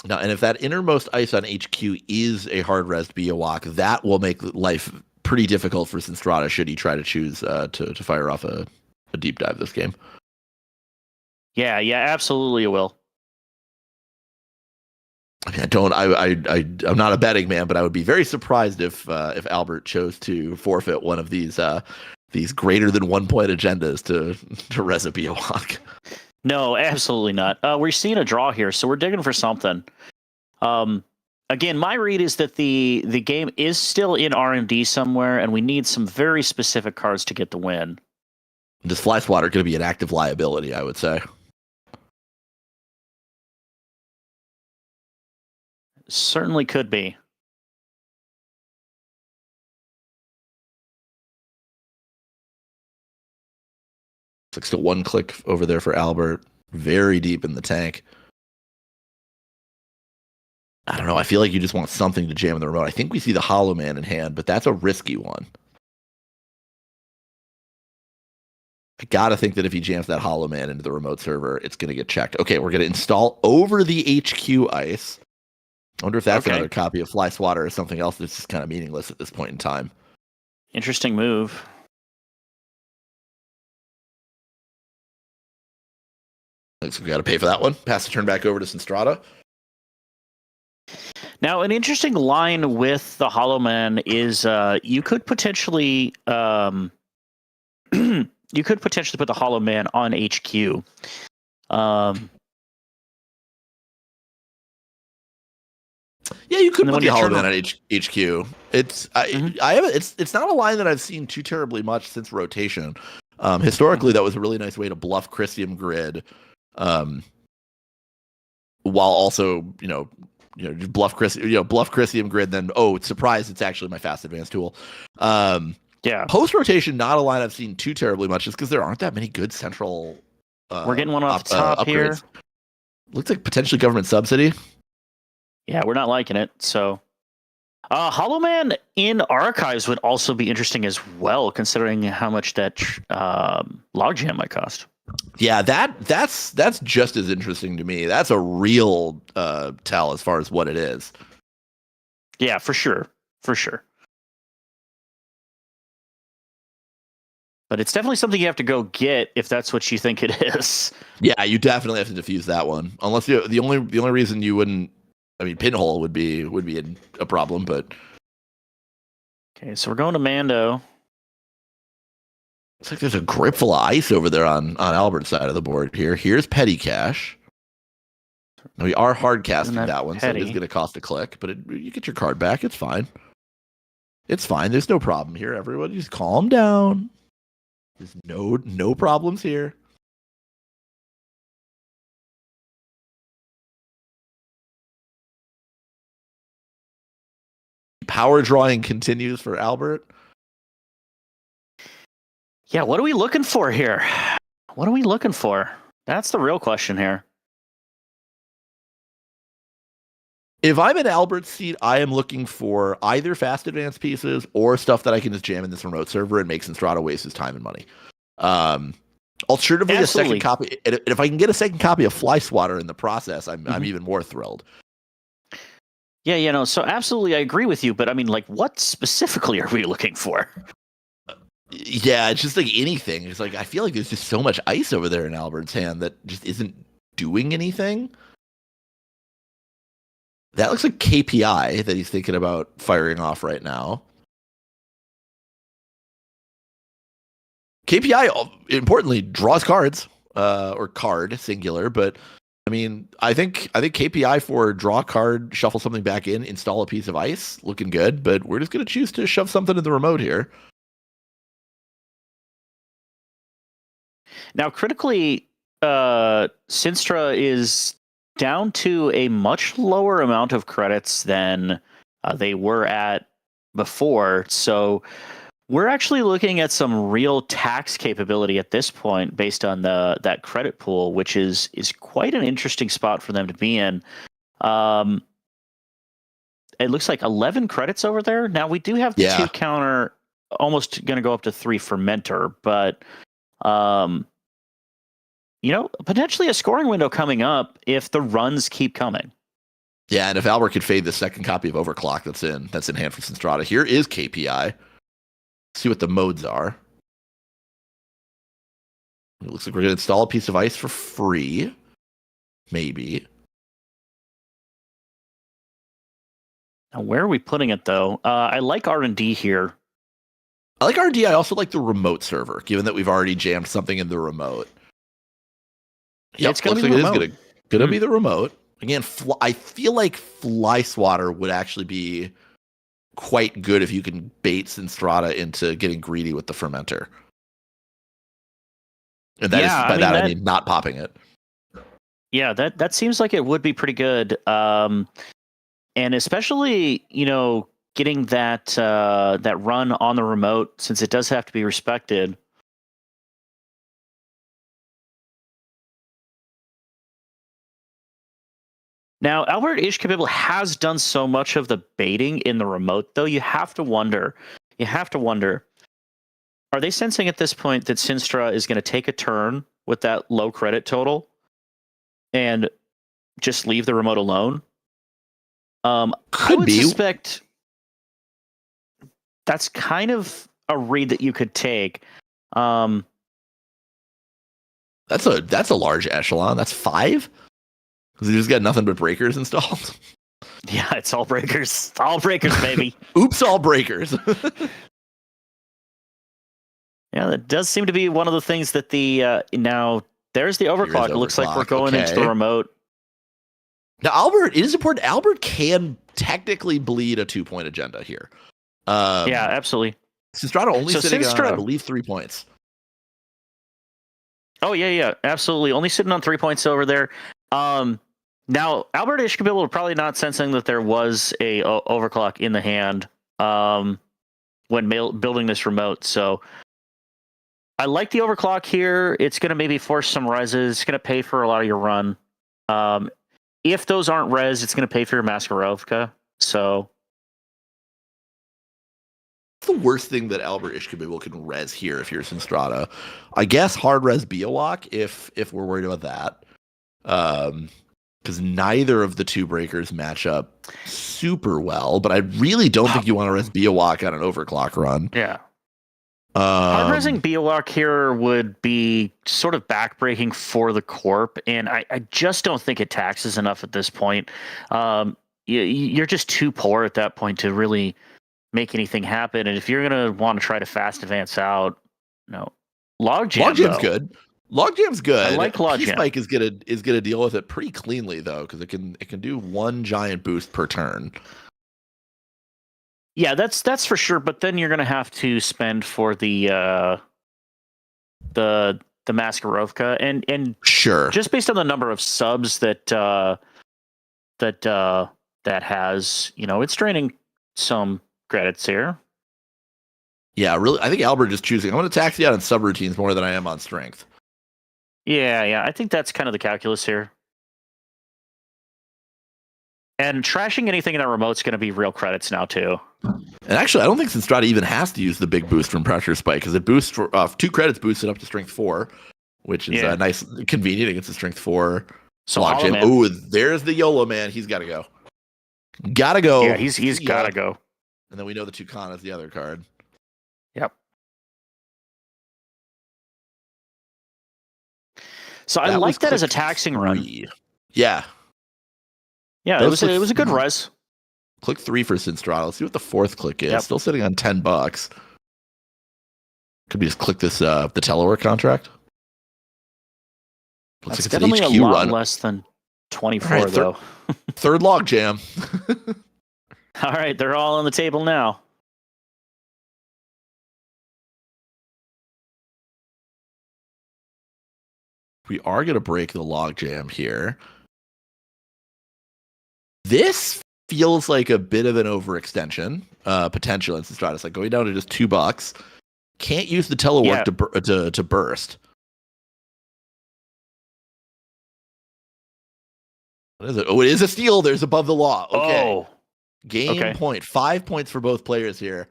Now, and if that innermost ice on HQ is a hard res Biowak, that will make life pretty difficult for Sinstrada should he try to choose to fire off a deep dive this game. Yeah, absolutely it will. I mean, I'm not a betting man, but I would be very surprised if Albert chose to forfeit one of these these greater than 1 point agendas to recipe a walk. No, absolutely not. We're seeing a draw here, so we're digging for something. Again, my read is that the game is still in R&D somewhere, and we need some very specific cards to get the win. This fly swatter going to be an active liability, I would say. Certainly could be. It's like still 1 click over there for Albert. Very deep in the tank. I don't know. I feel like you just want something to jam in the remote. I think we see the Hollow Man in hand, but that's a risky one. I gotta think that if he jams that Hollow Man into the remote server, it's gonna get checked. Okay, we're gonna install over the HQ ice. I wonder if that's another copy of Fly Swatter or something else that's just kind of meaningless at this point in time. Interesting move. Looks like we gotta pay for that one. Pass the turn back over to Sinstrata. Now, an interesting line with the Hollow Man is you could potentially you could potentially put the Hollow Man on HQ. Yeah, you could And then put when the you Hollow turn Man on HQ. It's not a line that I've seen too terribly much since rotation. Historically, that was a really nice way to bluff Chrysium Grid, while also just bluff Chrysium Grid. Then surprise! It's actually my fast advance tool. Yeah. Post rotation, not a line I've seen too terribly much, just because there aren't that many good central. We're getting one off the top here. Looks like potentially government subsidy. Yeah, we're not liking it. So, Hollow Man in Archives would also be interesting as well, considering how much that logjam might cost. Yeah, that's just as interesting to me. That's a real tell as far as what it is. Yeah, for sure. But it's definitely something you have to go get if that's what you think it is. Yeah, you definitely have to diffuse that one. Unless the only reason you wouldn't, I mean, Pinhole would be a problem, but okay, so we're going to Mando. Looks like there's a grip full of ice over there on Albert's side of the board here. Here's Petty Cash. Now we are hard casting that one, petty. So it is going to cost a click, but you get your card back. It's fine. It's fine. There's no problem here. Everybody just calm down. There's no problems here. Power drawing continues for Albert. Yeah, what are we looking for here? What are we looking for? That's the real question here. If I'm in Albert's seat, I am looking for either fast advance pieces or stuff that I can just jam in this remote server and make Sinstrata waste his time and money. Alternatively, Absolutely. a second copy. And if I can get a second copy of Fly Swatter in the process, I'm even more thrilled. Yeah, so absolutely I agree with you, but I mean, like, what specifically are we looking for? Yeah, it's just like anything. It's like I feel like there's just so much ice over there in Albert's hand that just isn't doing anything. That looks like KPI that he's thinking about firing off right now. KPI, importantly, draws cards, or card, singular, but I mean, I think KPI for draw card, shuffle something back in, install a piece of ice, looking good, but we're just going to choose to shove something in the remote here. Now, critically, Sinstra is down to a much lower amount of credits than they were at before, so we're actually looking at some real tax capability at this point based on that credit pool, which is quite an interesting spot for them to be in. It looks like 11 credits over there. Now, we do have the 2 counter, almost going to go up to 3 for Mentor, but potentially a scoring window coming up if the runs keep coming. Yeah, and if Albert could fade the second copy of Overclock that's in hand for Sinstrata, here is KPI. See what the modes are. It looks like we're going to install a piece of ice for free. Maybe. Now, where are we putting it, though? I like R&D here. I like RD. I also like the remote server, given that we've already jammed something in the remote. Yeah, it's gonna be the It is remote. gonna be the remote. Again, I feel like Fly Swatter would actually be quite good if you can bait Sinstrata into getting greedy with the fermenter. And that is Yeah, by I I mean, mean not popping it. Yeah, that seems like it would be pretty good. And especially, getting that run on the remote, since it does have to be respected. Now, Albert Ishkabibble has done so much of the baiting in the remote, though. You have to wonder, are they sensing at this point that Sinstra is going to take a turn with that low credit total and just leave the remote alone? I would suspect that's kind of a read that you could take. That's a large echelon. That's 5? Because you just got nothing but breakers installed. Yeah, it's all breakers. All breakers, baby. Oops, all breakers. Yeah, that does seem to be one of the things that now there's the overclock. It looks like we're going into the remote. Now, Albert, it is important. Albert can technically bleed a 2-point agenda here. Yeah, absolutely. Sinstrata only sitting on, I believe, 3 points. Oh, yeah, absolutely. Only sitting on 3 points over there. Now, Albert Ishkabibble are probably not sensing that there was a overclock in the hand when building this remote. So I like the overclock here. It's going to maybe force some reses. It's going to pay for a lot of your run. If those aren't res, it's going to pay for your Maskarovka. So the worst thing that Albert Ishkabibble can res here if you're Sinstrata. I guess hard res Biowak if we're worried about that. Because neither of the 2 breakers match up super well, but I really don't think you want to res Biowak on an overclock run. Yeah. Hard resing Biowak here would be sort of backbreaking for the corp, and I just don't think it taxes enough at this point. You're just too poor at that point to really make anything happen, and if you're going to want to try to fast advance out, Logjam's good. Logjam's good. I like Logjam. Peacemike is gonna deal with it pretty cleanly though, because it can do 1 giant boost per turn. Yeah, that's for sure. But then you're gonna have to spend for the Maskarovka, and sure, just based on the number of subs that has, it's draining some credits here. Yeah, really. I think Albert is choosing. I'm going to tax you out on subroutines more than I am on strength. Yeah. I think that's kind of the calculus here. And trashing anything in that remote's going to be real credits now, too. And actually, I don't think Sinstrata even has to use the big boost from Pressure Spike, because it boosts for 2 credits, boosts it up to Strength 4, which is nice, convenient against the Strength 4 Logjam. Oh, there's the YOLO man. He's got to go. Gotta go. Yeah, he's got to go. And then we know the Tucana is the other card. Yep. So I like that as a taxing run. Yeah. Yeah, it was a good res. Click 3 for Sinstrata. Let's see what the 4th click is. Yep. Still sitting on $10. Could we just click this the telework contract? Looks like it's definitely a lot less than 24 though. Third log jam. All right, they're all on the table now. We are going to break the log jam here. This feels like a bit of an overextension potential in Sinstrata. It's like going down to just $2. Can't use the telework to burst. What is it? Oh, it is a steal. There's above the law. Okay. Oh. Game point. 5 points for both players here.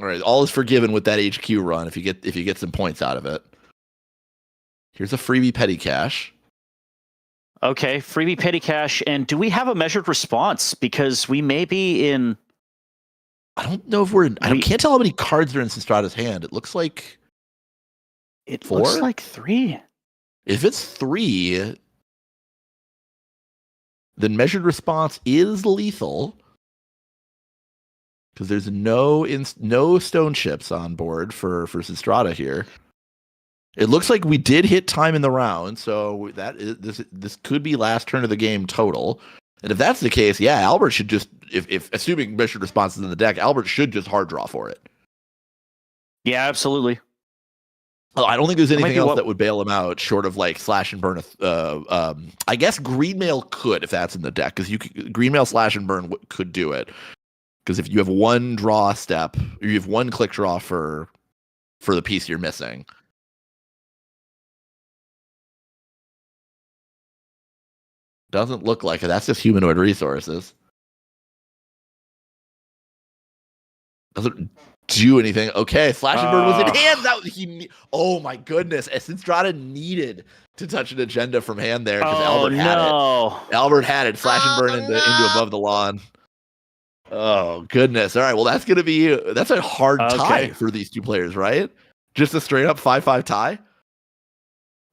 All right, all is forgiven with that HQ run if you get some points out of it. Here's a freebie petty cash. Okay, freebie petty cash. And do we have a measured response? Because we may be in. I don't know if we're. I can't tell how many cards are in Sinstrata's hand. It looks like. It 4? Looks like 3. If it's 3, then measured response is lethal. because there's no stone chips on board for Sistrata here. It looks like we did hit time in the round, so that is this could be last turn of the game total. And if that's the case, yeah, Albert should just if assuming measured responses in the deck, Albert should just hard draw for it. Yeah, absolutely. Oh, I don't think there's anything else what- that would bail him out short of like slash and burn. I guess Greenmail could if that's in the deck because Greenmail slash and burn could do it because if you have one draw step or you have one click draw for the piece you're missing. Doesn't look like it. That's just humanoid resources. Doesn't do anything. Okay, Slash and Burn was in hand. Oh my goodness. Sinstrata needed to touch an agenda from hand there because Albert had it. Albert had it. Slash and Burn into above the lawn. Oh goodness. All right. Well, that's a hard tie for these two players, right? Just a straight up 5-5 tie.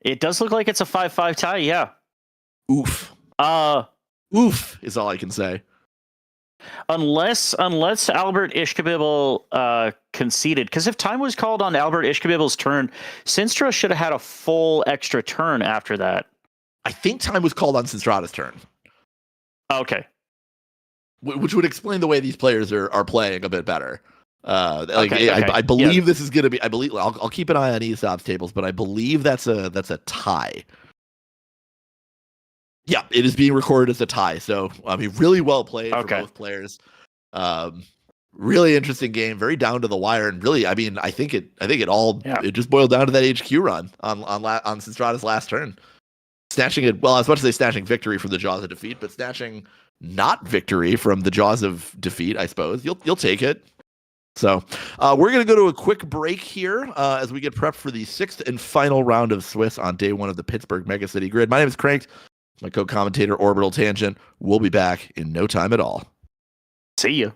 It does look like it's a 5-5 tie. Yeah. Oof. Oof is all I can say. Unless Albert Ishkabibble conceded, because if time was called on Albert Ishkabibble's turn, Sinstra should have had a full extra turn after that. I think time was called on Sinstrata's turn. Okay. Which would explain the way these players are playing a bit better. I believe this is going to be. I believe I'll keep an eye on ESOP's tables, but I believe that's a tie. Yeah, it is being recorded as a tie. So I mean, really well played for both players. Really interesting game, very down to the wire, and really, I mean, I think it just boiled down to that HQ run on Sinstrata's last turn, snatching it. Well, I was about to say snatching victory from the jaws of defeat, but snatching not victory from the jaws of defeat. I suppose you'll take it. So we're going to go to a quick break here as we get prepped for the 6th and final round of Swiss on day 1 of the Pittsburgh Megacity Grid. My name is Cranked. My co-commentator, Orbital Tangent. We'll be back in no time at all. See you.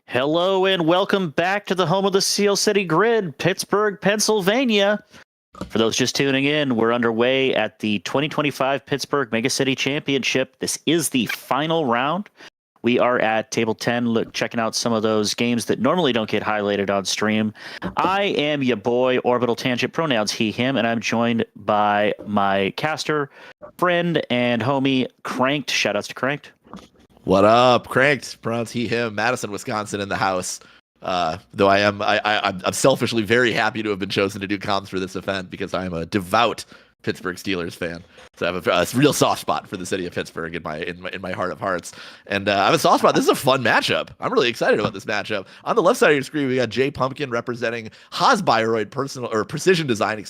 Hello and welcome back to the home of the Steel City Grid, Pittsburgh, Pennsylvania. For those just tuning in, we're underway at the 2025 Pittsburgh Megacity Championship. This is the final round. We are at table 10, checking out some of those games that normally don't get highlighted on stream. I am your boy, Orbital Tangent, pronouns he, him, and I'm joined by my caster, friend, and homie, Cranked. Shoutouts to Cranked. What up, Cranked? Pronouns he, him. Madison, Wisconsin in the house. Though I'm selfishly very happy to have been chosen to do comms for this event because I am a devout Pittsburgh Steelers fan. So I have a real soft spot for the city of Pittsburgh in my heart of hearts. And I have a soft spot. This is a fun matchup. I'm really excited about this matchup. On the left side of your screen, we got Jay Pumpkin representing Hasbioroid Precision Design,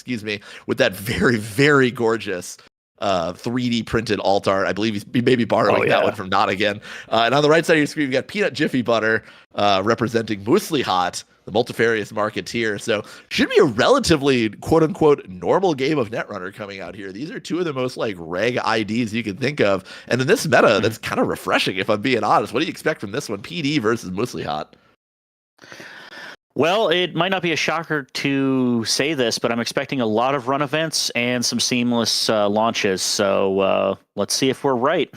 with that very, very gorgeous 3D printed alt art. I believe he may be borrowing that one from Not Again. And on the right side of your screen, we got Peanut Jiffy Butter representing Moosely Hot, the multifarious marketeer. So should be a relatively quote unquote normal game of Netrunner coming out here. These are two of the most like reg IDs you can think of. And in this meta, that's kind of refreshing if I'm being honest. What do you expect from this one? PD versus Moosely Hot. Well, it might not be a shocker to say this, but I'm expecting a lot of run events and some seamless launches. So let's see if we're right.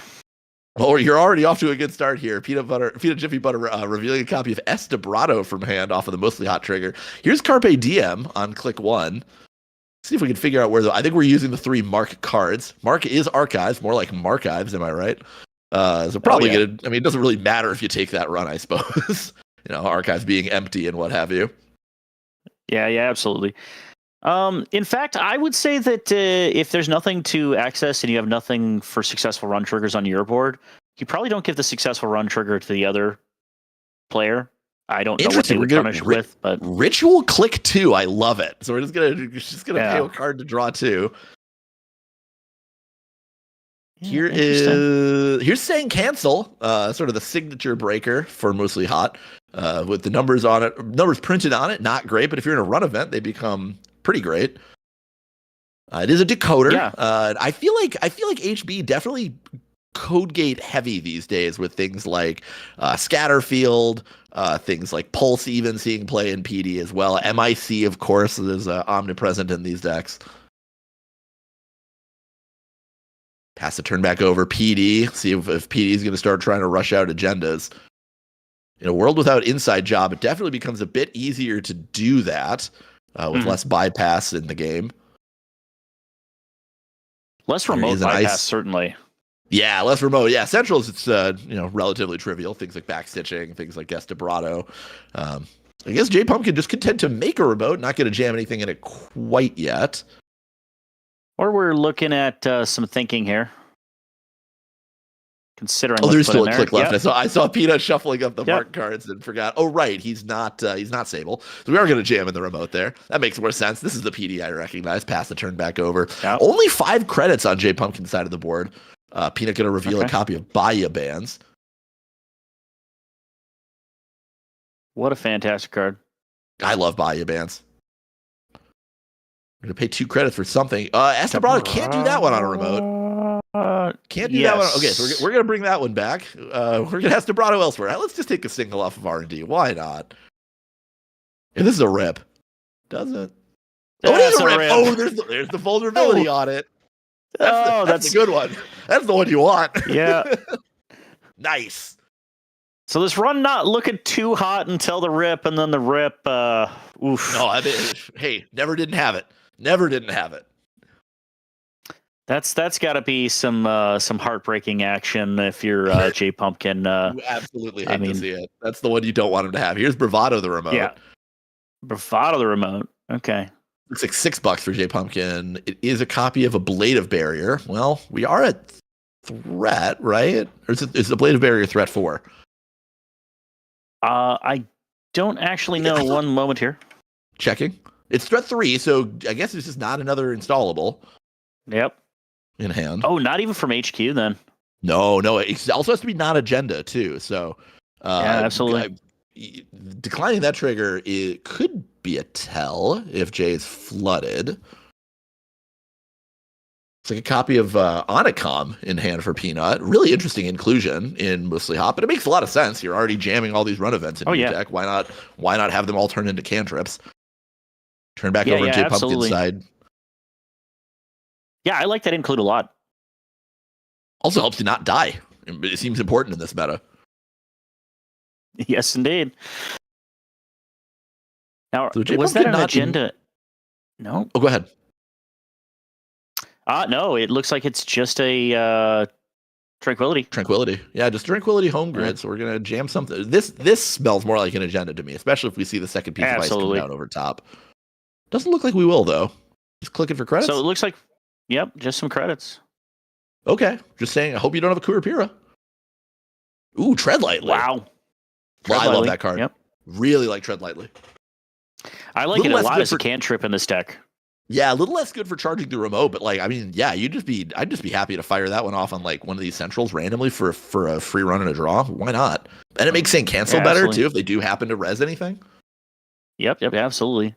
Well, you're already off to a good start here. Peanut Jiffy Butter revealing a copy of S. Debrato from hand off of the Mostly Hot trigger. Here's Carpe Diem on click 1. See if we can figure out where I think we're using the 3 Mark cards. Mark is archives, more like Markives, am I right? So probably it doesn't really matter if you take that run, I suppose. Archives being empty and what have you. Yeah, absolutely. In fact, I would say that if there's nothing to access and you have nothing for successful run triggers on your board, you probably don't give the successful run trigger to the other player. I don't know what they would punish with, but Ritual click 2. I love it. So we're just gonna pay a card to draw 2. Here's saying cancel, sort of the signature breaker for Mostly Hot, with the numbers on it, numbers printed on it. Not great, but if you're in a run event, they become pretty great. It is a decoder. Yeah. I feel like HB definitely code gate heavy these days with things like Scatterfield, things like Pulse even seeing play in PD as well. MIC, of course, is omnipresent in these decks. Pass the turn back over. PD. See if PD is going to start trying to rush out agendas. In a world without inside job, it definitely becomes a bit easier to do that with less bypass in the game. Less remote bypass, certainly. Yeah, less remote. Yeah, Centrals, it's relatively trivial. Things like backstitching, things like S. Debrato. I guess J Pumpkin just content to make a remote, not going to jam anything in it quite yet. Or we're looking at some thinking here. Considering there's still a click left. Yep. I saw Peanut shuffling up the mark cards and forgot. Oh, right, he's not Sable. So we are going to jam in the remote there. That makes more sense. This is the PD I recognize. Pass the turn back over. Yep. Only 5 credits on J Pumpkin's side of the board. Peanut going to reveal a copy of Bahia Bands. What a fantastic card. I love Bahia Bands. I'm going to pay 2 credits for something. Estebrado can't do that one on a remote. Can't do that one. Okay, so we're going to bring that one back. We're going to have Estebrado elsewhere. Let's just take a single off of R&D. Why not? And this is a rip. Does it? Oh, it is a rip. Oh, there's the vulnerability on it. That's a good one. That's the one you want. Yeah. Nice. So this run not looking too hot until the rip, and then the rip, oof. No, hey, never didn't have it. That's got to be some heartbreaking action if you're J Pumpkin. You absolutely hate to see it. That's the one you don't want him to have. Here's Bravado the remote. Yeah, Bravado the remote. Okay. Looks like $6 for J Pumpkin. It is a copy of Ablative Barrier. Well, we are at threat, right? Or is Ablative Barrier threat 4? I don't actually know. One moment here. Checking. It's threat 3, so I guess it's just not another installable. Yep. In hand. Oh, not even from HQ then. No. It also has to be non-agenda too. So, yeah, absolutely. Declining that trigger, it could be a tell if Jay is flooded. It's like a copy of Onicom in hand for Peanut. Really interesting inclusion in Mostly Hot, but it makes a lot of sense. You're already jamming all these run events in your deck. Why not have them all turn into cantrips? Turn back over to J Pumpkin's side. Yeah, I like that include a lot. Also helps you not die. It seems important in this meta. Yes, indeed. Now, So was that an agenda? No. Oh, go ahead. No, it looks like it's just a Tranquility. Tranquility. Yeah, just Tranquility home grid. So we're going to jam something. This smells more like an agenda to me, especially if we see the second piece of ice come down over top. Doesn't look like we will, though. Just clicking for credits. So it looks like, yep, just some credits. Okay. Just saying, I hope you don't have a Kurapira. Ooh, Tread Lightly. Wow. I love that card. Yep. Really like Tread Lightly. I like it a lot as a cantrip in this deck. Yeah, a little less good for charging the remote, but like, I mean, yeah, I'd just be happy to fire that one off on like one of these centrals randomly for a free run and a draw. Why not? And it makes saying cancel better too if they do happen to res anything. Yep, absolutely.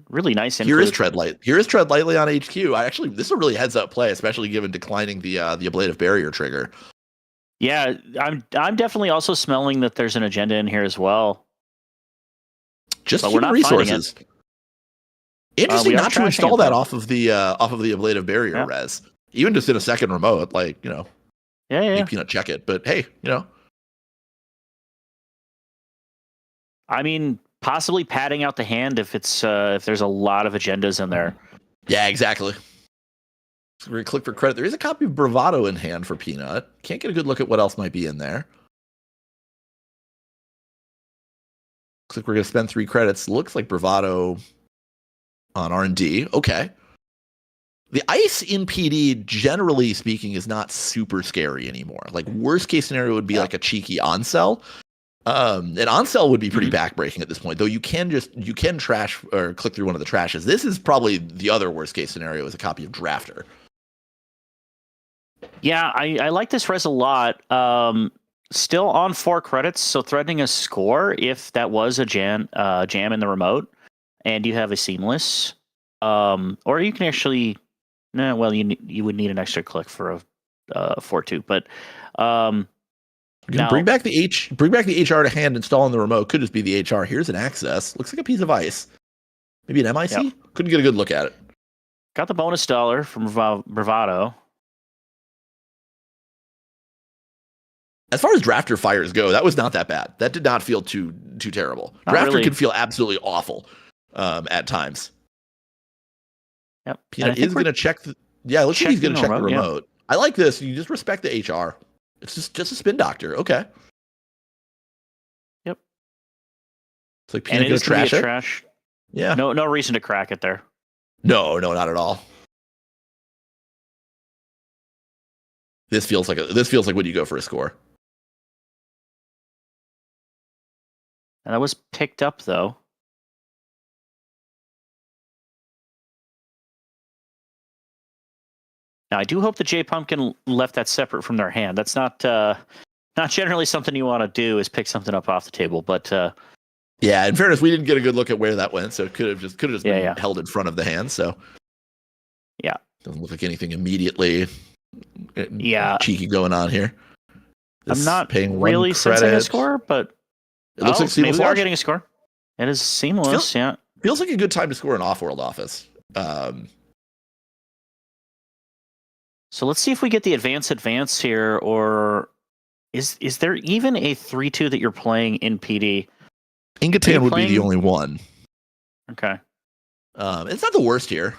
Really nice. Here is Tread Lightly on HQ. This is a really heads up play, especially given declining the ablative barrier trigger. Yeah, I'm definitely also smelling that there's an agenda in here as well. Just human resources. Interesting not to install that off of the ablative barrier res. Even just in a second remote, like, Yeah. Peanut check it. But hey, I mean, possibly padding out the hand if it's if there's a lot of agendas in there. Yeah, exactly. So we're gonna click for credit. There is a copy of Bravado in hand for Peanut. Can't get a good look at what else might be in there. Looks like we're gonna spend 3 credits. Looks like Bravado on R&D. Okay. The ice in PD, generally speaking, is not super scary anymore. Like, worst case scenario would be like a cheeky on-sell. And on-sell would be pretty backbreaking at this point, though you can trash or click through one of the trashes. This is probably the other worst case scenario is a copy of Drafter. Yeah, I like this res a lot. Still on 4 credits, so threatening a score if that was a jam in the remote. And you have a seamless, or you can actually, you would need an extra click for a 4-2, but now, bring back the HR to hand, install on the remote. Could just be the HR. Here's an access. Looks like a piece of ice. Maybe an MIC. Yep. Couldn't get a good look at it. Got the bonus dollar from Bravado. As far as Drafter fires go, that was not that bad. That did not feel too terrible. Not Drafter really. can feel absolutely awful at times. Yep. Peanut is going to check. It looks like he's going to check the remote. Yeah. I like this. You just respect the HR. It's just a spin doctor. Okay. Yep. It's like Peanut going to trash it. Trash. Yeah. No reason to crack it there. No, not at all. This feels like when you go for a score. And that was picked up though. Now, I do hope the J Pumpkin left that separate from their hand. That's not generally something you want to do, is pick something up off the table. But yeah, in fairness, we didn't get a good look at where that went, so it could have just been held in front of the hand. So yeah, doesn't look like anything immediately cheeky going on here. I'm not paying really sensing a score, but it looks like seamless. Maybe we are getting a score. It is seamless. Feels like a good time to score an off-world office. So let's see if we get the advance here, or is there even a 3-2 that you're playing in PD? Ingatan would be the only one. Okay. It's not the worst here.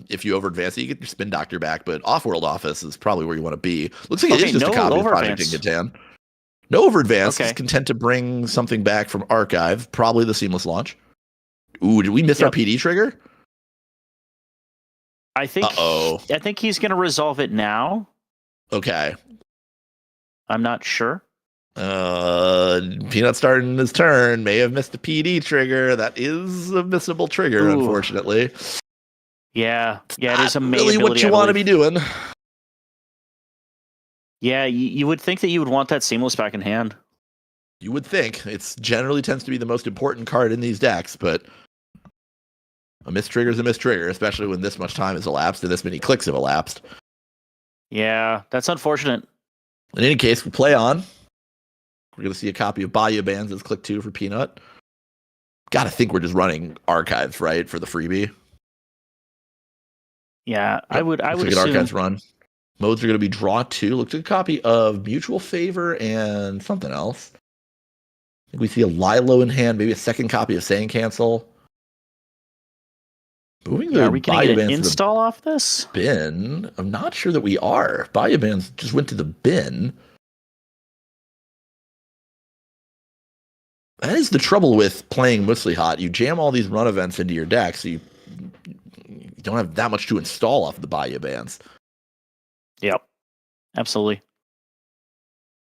If you over advance it, you get your spin doctor back, but off-world office is probably where you want to be. Looks like it is just a copy of Project Ingatan. No over advance. Is content to bring something back from archive, probably the seamless launch. Ooh, did we miss our PD trigger? I think he's going to resolve it now. Okay. I'm not sure. Peanut starting his turn may have missed a PD trigger. That is a missable trigger, unfortunately. Yeah, it is a main really ability, what you want to be doing. Yeah, you would think that you would want that seamless back in hand. You would think. It generally tends to be the most important card in these decks, but A mistrigger is a mistrigger, especially when this much time has elapsed and this many clicks have elapsed. Yeah, that's unfortunate. In any case, we play on. We're going to see a copy of Bayou Bands as click 2 for Peanut. Gotta think we're just running archives, right, for the freebie. Yeah, I would assume archives run. Modes are going to be draw 2. Looks like a copy of Mutual Favor and something else. I think we see a Lilo in hand, maybe a second copy of Saying Cancel. Moving the are we Bayou getting an Bands to install off this? the bin. I'm not sure that we are. Bayou Bands just went to the bin. That is the trouble with playing Muesli Hot. You jam all these run events into your deck, so you don't have that much to install off the Bayou Bands. Yep, absolutely.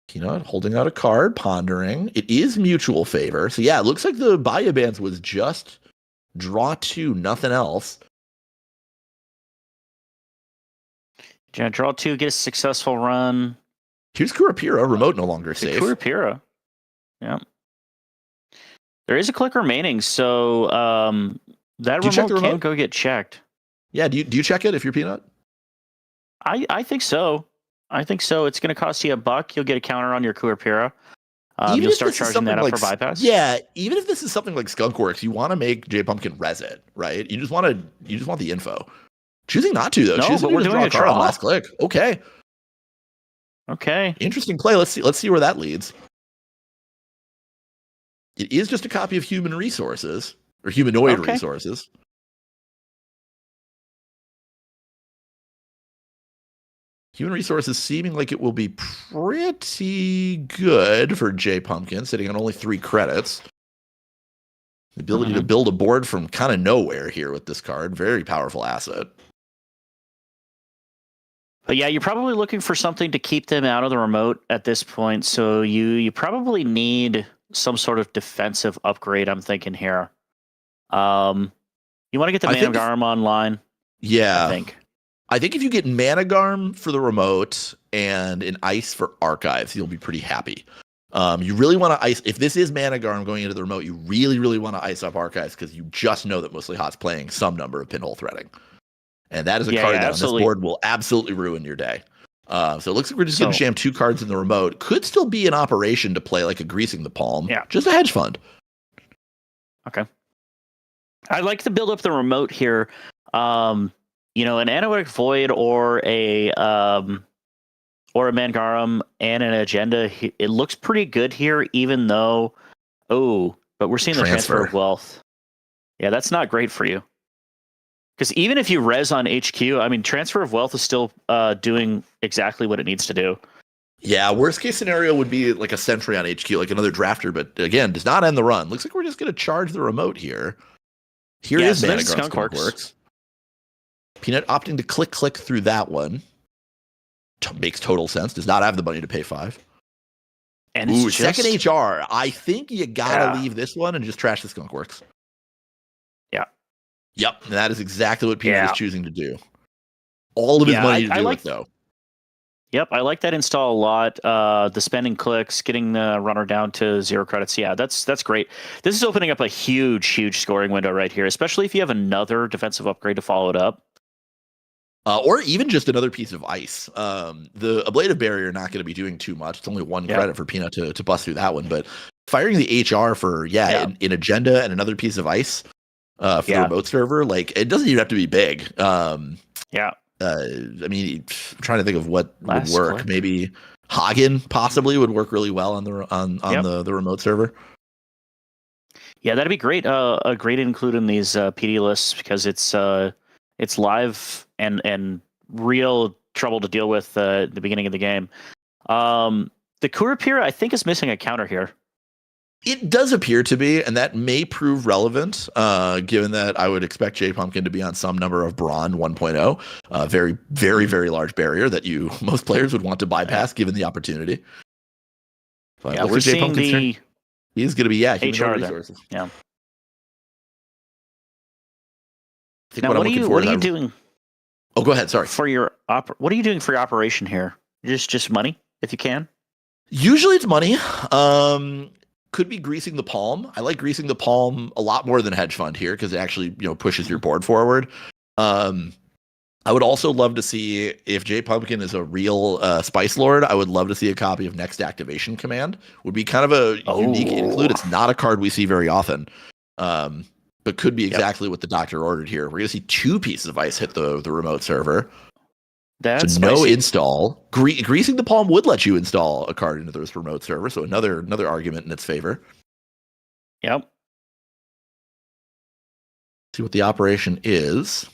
Peanut holding out a card, pondering. It is Mutual Favor. So yeah, it looks like the Bayou Bands was just draw 2, nothing else. Yeah, draw 2, get a successful run. Here's Kurapira, remote no longer safe. Kurapira. Yeah. There is a click remaining, so that remote can go get checked. Yeah, do you check it if you're Peanut? I think so. I think so. It's going to cost you $1. You'll get a counter on your Kurapira. You'll start charging that up for bypass. Yeah, even if this is something like Skunkworks, you want to make J Pumpkin res it, right? You just want the info. Choosing not to though. No, Choosing but we're to doing a card on draw. last click. Okay. Interesting play. Let's see where that leads. It is just a copy of Human Resources or Humanoid Resources. Human Resources seeming like it will be pretty good for J Pumpkin, sitting on only 3 credits. The ability to build a board from kind of nowhere here with this card. Very powerful asset. But yeah, you're probably looking for something to keep them out of the remote at this point. So you probably need some sort of defensive upgrade, I'm thinking here. You want to get the Managarm online? Yeah. I think if you get Managarm for the remote and an Ice for Archives, you'll be pretty happy. You really want to ice, if this is Managarm going into the remote, you really, really want to ice up Archives because you just know that Muesli Hot's playing some number of Pinhole Threading. And that is a card that on this board will absolutely ruin your day. So it looks like we're just going to jam 2 cards in the remote. Could still be an operation to play like a Greasing the Palm. Yeah. Just a hedge fund. Okay. I like to build up the remote here. An Anoetic Void or a Mangarum and an Agenda, it looks pretty good here, even though, but we're seeing the Transfer of Wealth. Yeah, that's not great for you. Because even if you res on HQ, I mean, Transfer of Wealth is still doing exactly what it needs to do. Yeah, worst case scenario would be like a Sentry on HQ, like another drafter, but again, does not end the run. Looks like we're just going to charge the remote here. Here is Managarm Skunkworks. Peanut opting to click through that one. Makes total sense. Does not have the money to pay 5. And it's second HR. I think you gotta leave this one and just trash the Skunkworks. Yeah. Yep. And that is exactly what Peanut is choosing to do. All of his money to do it, though. Yep, I like that install a lot. The spending clicks, getting the runner down to 0 credits. Yeah, that's great. This is opening up a huge scoring window right here, especially if you have another defensive upgrade to follow it up. Or even just another piece of ice. The Ablative Barrier not going to be doing too much. It's only 1 credit for Peanut to bust through that one. But firing the HR for, an Agenda and another piece of ice for the remote server, like, it doesn't even have to be big. I mean, I'm trying to think of what would work. Click. Maybe Hagen possibly would work really well on the the remote server. Yeah, that'd be great. A great include in these PD lists because it's live and real trouble to deal with at the beginning of the game. The Kurapira, I think, is missing a counter here. It does appear to be, and that may prove relevant, given that I would expect J Pumpkin to be on some number of Brawn 1.0. Very, very, very large barrier that most players would want to bypass given the opportunity. But we're seeing he's going to be HR resources. Yeah. Now, what are you doing? Oh, go ahead. Sorry. What are you doing for your operation here? Just money, if you can. Usually it's money. could be greasing the palm. I like greasing the palm a lot more than hedge fund here because it actually pushes your board forward. I would also love to see if J Pumpkin is a real Spice Lord. I would love to see a copy of Next Activation Command. Would be kind of a unique include. It's not a card we see very often, but could be exactly what the doctor ordered here. We're gonna see 2 pieces of ice hit the remote server. That's so no spicy. install. Greasing the palm would let you install a card into this remote server. So another argument in its favor. Yep. See what the operation is.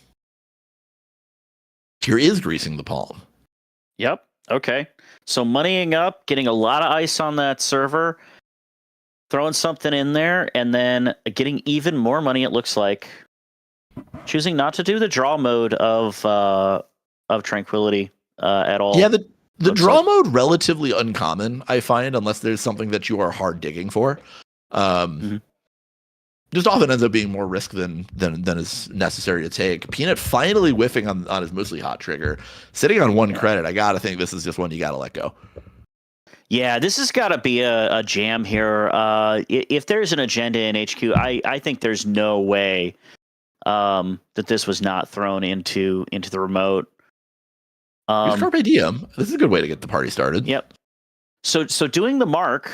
Here is greasing the palm. Yep. Okay. So moneying up, getting a lot of ice on that server, throwing something in there, and then getting even more money. It looks like choosing not to do the draw mode of Tranquility at all. Yeah, the draw like. mode relatively uncommon, I find, unless there's something that you are hard digging for. Just often ends up being more risk than is necessary to take. Peanut finally whiffing on his mostly hot trigger, sitting on 1 credit. I gotta think this is just one you gotta let go. Yeah, this has got to be a jam here. If there's an agenda in HQ, I think there's no way that this was not thrown into the remote. Use Carpe Diem. This is a good way to get the party started. Yep. So doing the mark,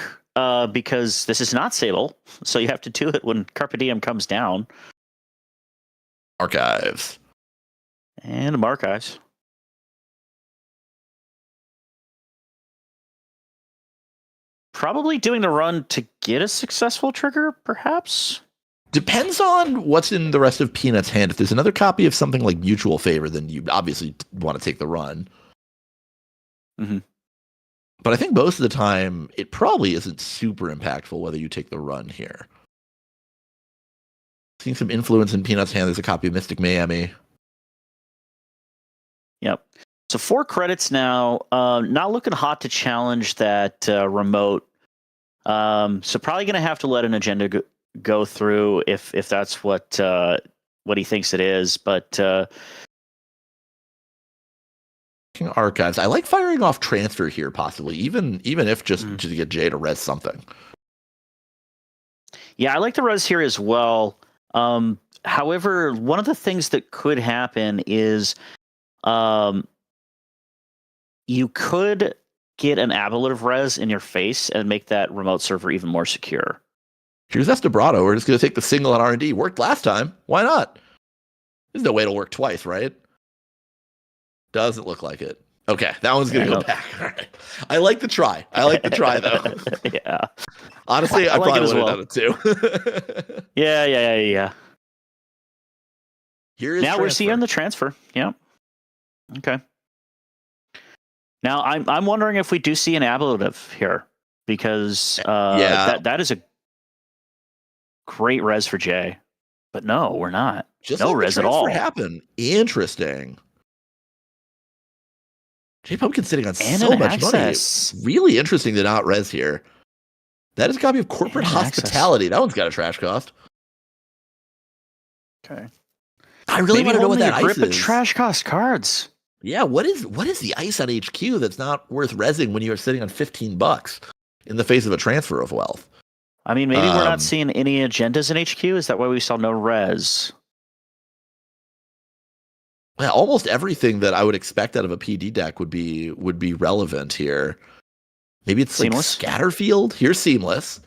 because this is not Sable, so you have to do it when Carpe Diem comes down. Archives. And archives. Probably doing the run to get a successful trigger, perhaps? Depends on what's in the rest of Peanut's hand. If there's another copy of something like Mutual Favor, then you obviously want to take the run. Mm-hmm. But I think most of the time, it probably isn't super impactful whether you take the run here. Seeing some influence in Peanut's hand, there's a copy of Mystic Miami. Yep. So 4 credits now. Not looking hot to challenge that remote. So probably going to have to let an agenda go through if that's what he thinks it is. But Archives. I like firing off transfer here, possibly, even if just to get Jay to res something. Yeah, I like the res here as well. However, one of the things that could happen is you could get an ablative res in your face and make that remote server even more secure. Here's Estebrado. We're just going to take the single on R&D. Worked last time. Why not? There's no way it'll work twice, right? Doesn't look like it. Okay, that one's going to go back. All right. I like the try. Though. Yeah. Honestly, I like probably it would have done it too. Yeah. Here is now transfer. we're seeing the transfer. Yeah. Okay. Now I'm wondering if we do see an ablative here because that is a great res for Jay, but no, we're not. Just no like res the at all. Happen. Interesting. J Pumpkin sitting on And so an much access. money. Really interesting to not res here. That is a copy of Corporate And Hospitality. That one's got a trash cost. Okay. I really want to know what that grip ice of is. trash cost cards. Yeah, what is the ice on HQ that's not worth resing when you're sitting on $15 in the face of a transfer of wealth? I mean, maybe we're not seeing any agendas in HQ. Is that why we saw no res? Well, almost everything that I would expect out of a PD deck would be relevant here. Maybe it's Seamless? like Scatterfield. Here's Seamless.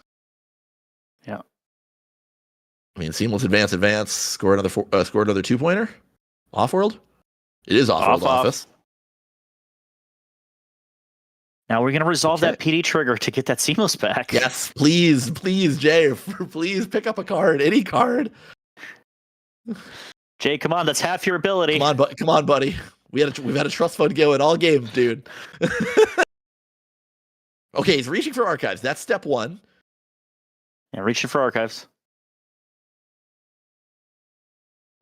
Yeah. I mean, Seamless advance. Score another 2-pointer. Off-world. It is off-world office. Now we're going to resolve that PD trigger to get that Seamless back. Yes, please, Jay. Please pick up a card. Any card. Jay, come on. That's half your ability. Come on, buddy. We've had a trust fund going all game, dude. Okay, he's reaching for archives. That's step 1. Yeah, reaching for archives.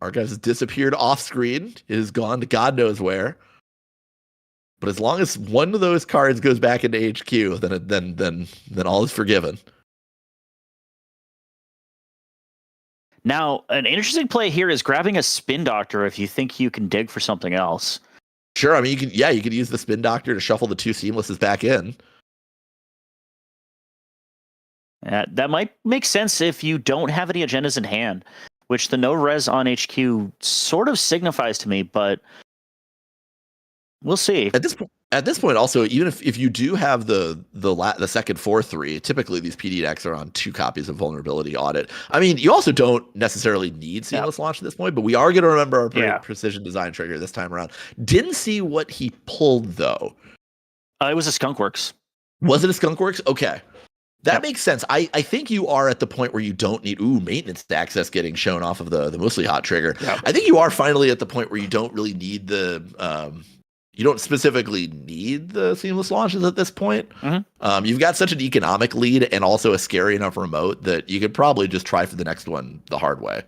Archives has disappeared off screen. It has gone to God knows where. But as long as one of those cards goes back into HQ, then all is forgiven. Now, an interesting play here is grabbing a Spin Doctor if you think you can dig for something else. Sure, I mean you could use the Spin Doctor to shuffle the 2 Seamlesses back in. That might make sense if you don't have any agendas in hand, which the no res on HQ sort of signifies to me, but we'll see. At this point, also, even if you do have the second 4/3, typically these PD decks are on 2 copies of Vulnerability Audit. I mean, you also don't necessarily need Seamless Launch at this point, but we are going to remember our Precision Design trigger this time around. Didn't see what he pulled, though. It was a Skunkworks. Was it a Skunkworks? Okay. That makes sense. I think you are at the point where you don't need maintenance access getting shown off of the mostly hot trigger. Yep. I think you are finally at the point where you don't really need you don't specifically need the seamless launches at this point. Mm-hmm. You've got such an economic lead and also a scary enough remote that you could probably just try for the next one the hard way.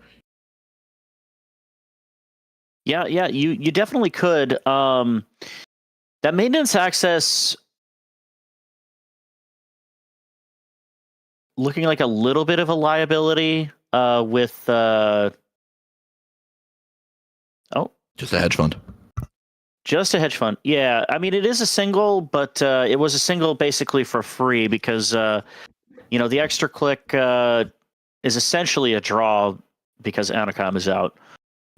Yeah, you definitely could. That maintenance access looking like a little bit of a liability with just a hedge fund. Just a hedge fund. Yeah, I mean, it is a single, but it was a single basically for free because, the extra click is essentially a draw because Anacom is out.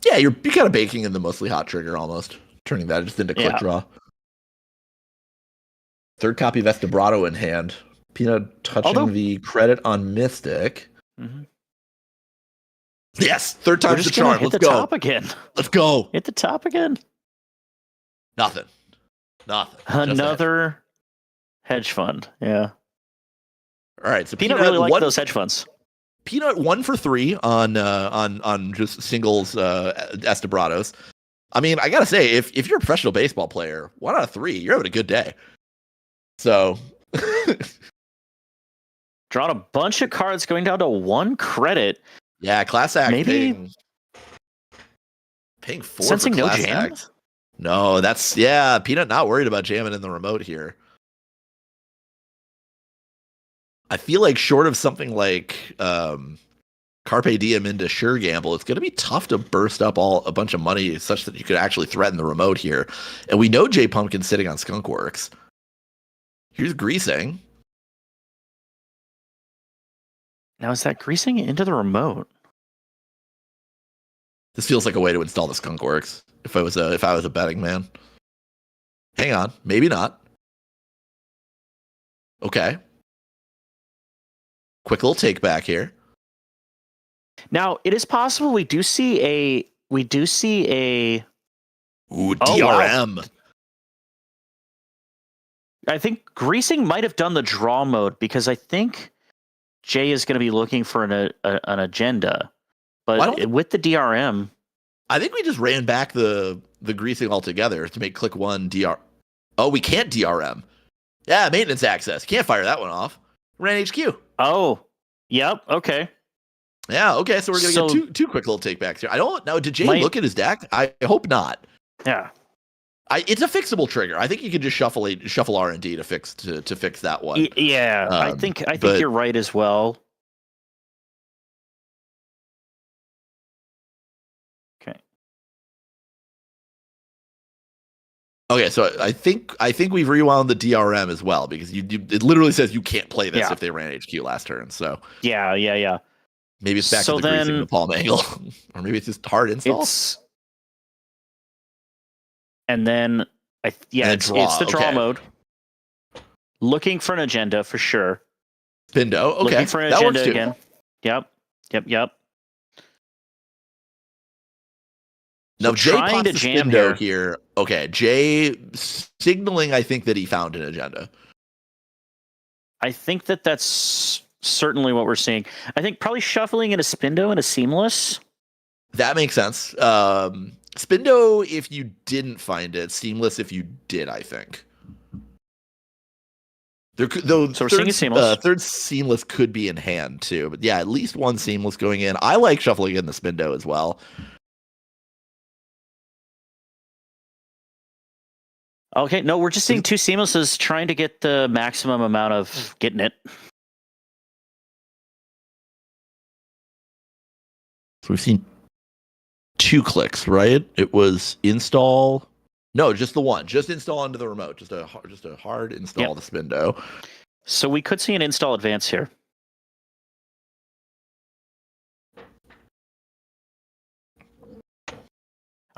Yeah, you're kind of baking in the mostly hot trigger almost, turning that just into click draw. Third copy of Estebrado in hand. Peanut touching the credit on Mystic. Mm-hmm. Yes, third time's the charm. Let's go. Top again. Let's go. Hit the top again. Nothing. Another hedge fund. Yeah. All right. So Peanut really liked those hedge funds. Peanut 1 for 3 on just singles Estebrados. I mean, I gotta say, if you're a professional baseball player, 1 out of 3, you're having a good day. So. Drawn a bunch of cards going down to 1 credit. Yeah, class act. Maybe paying 4 sensing for class no jam. act. No, Peanut not worried about jamming in the remote here. I feel like short of something like Carpe Diem into Sure Gamble, it's going to be tough to burst up a bunch of money such that you could actually threaten the remote here. And we know J Pumpkin's sitting on Skunkworks. Here's greasing. Now is that greasing into the remote? This feels like a way to install the Skunkworks. If I was a betting man. Hang on, maybe not. Okay. Quick little take back here. Now it is possible we do see a DRM. Wow. I think greasing might have done the draw mode because I think Jay is going to be looking for an agenda, but with the DRM, I think we just ran back the greasing altogether to make click 1 DR. Oh, we can't DRM. Yeah, maintenance access. Can't fire that one off. Ran HQ. Oh, yep. Okay. Yeah. Okay. So we're gonna get two quick little takebacks here. I don't know. Did Jay look at his deck? I hope not. Yeah. It's a fixable trigger. I think you can just shuffle R&D to fix that one. Yeah, I think you're right as well. Okay, so I think we've rewound the DRM as well because it literally says you can't play this if they ran HQ last turn. So yeah. Maybe it's back to the greasing the palm angle, or maybe it's just hard install. And then it's the draw mode. Looking for an agenda for sure. Spindo, okay, looking for an agenda again. Yep. Now, so Jay trying to jam here. Okay, Jay signaling, I think, that he found an agenda. I think that's certainly what we're seeing. I think probably shuffling in a Spindo and a Seamless. That makes sense. Spindo if you didn't find it. Seamless if you did, I think. So we're seeing a Seamless. Third Seamless could be in hand, too. But yeah, at least one Seamless going in. I like shuffling in the Spindo as well. Okay, no, we're just seeing 2 Seamlesses trying to get the maximum amount of getting it. So we've seen 2 clicks, right? It was install. No, just the one. Just install into the remote. Just a hard install the Spindo. So we could see an install advance here.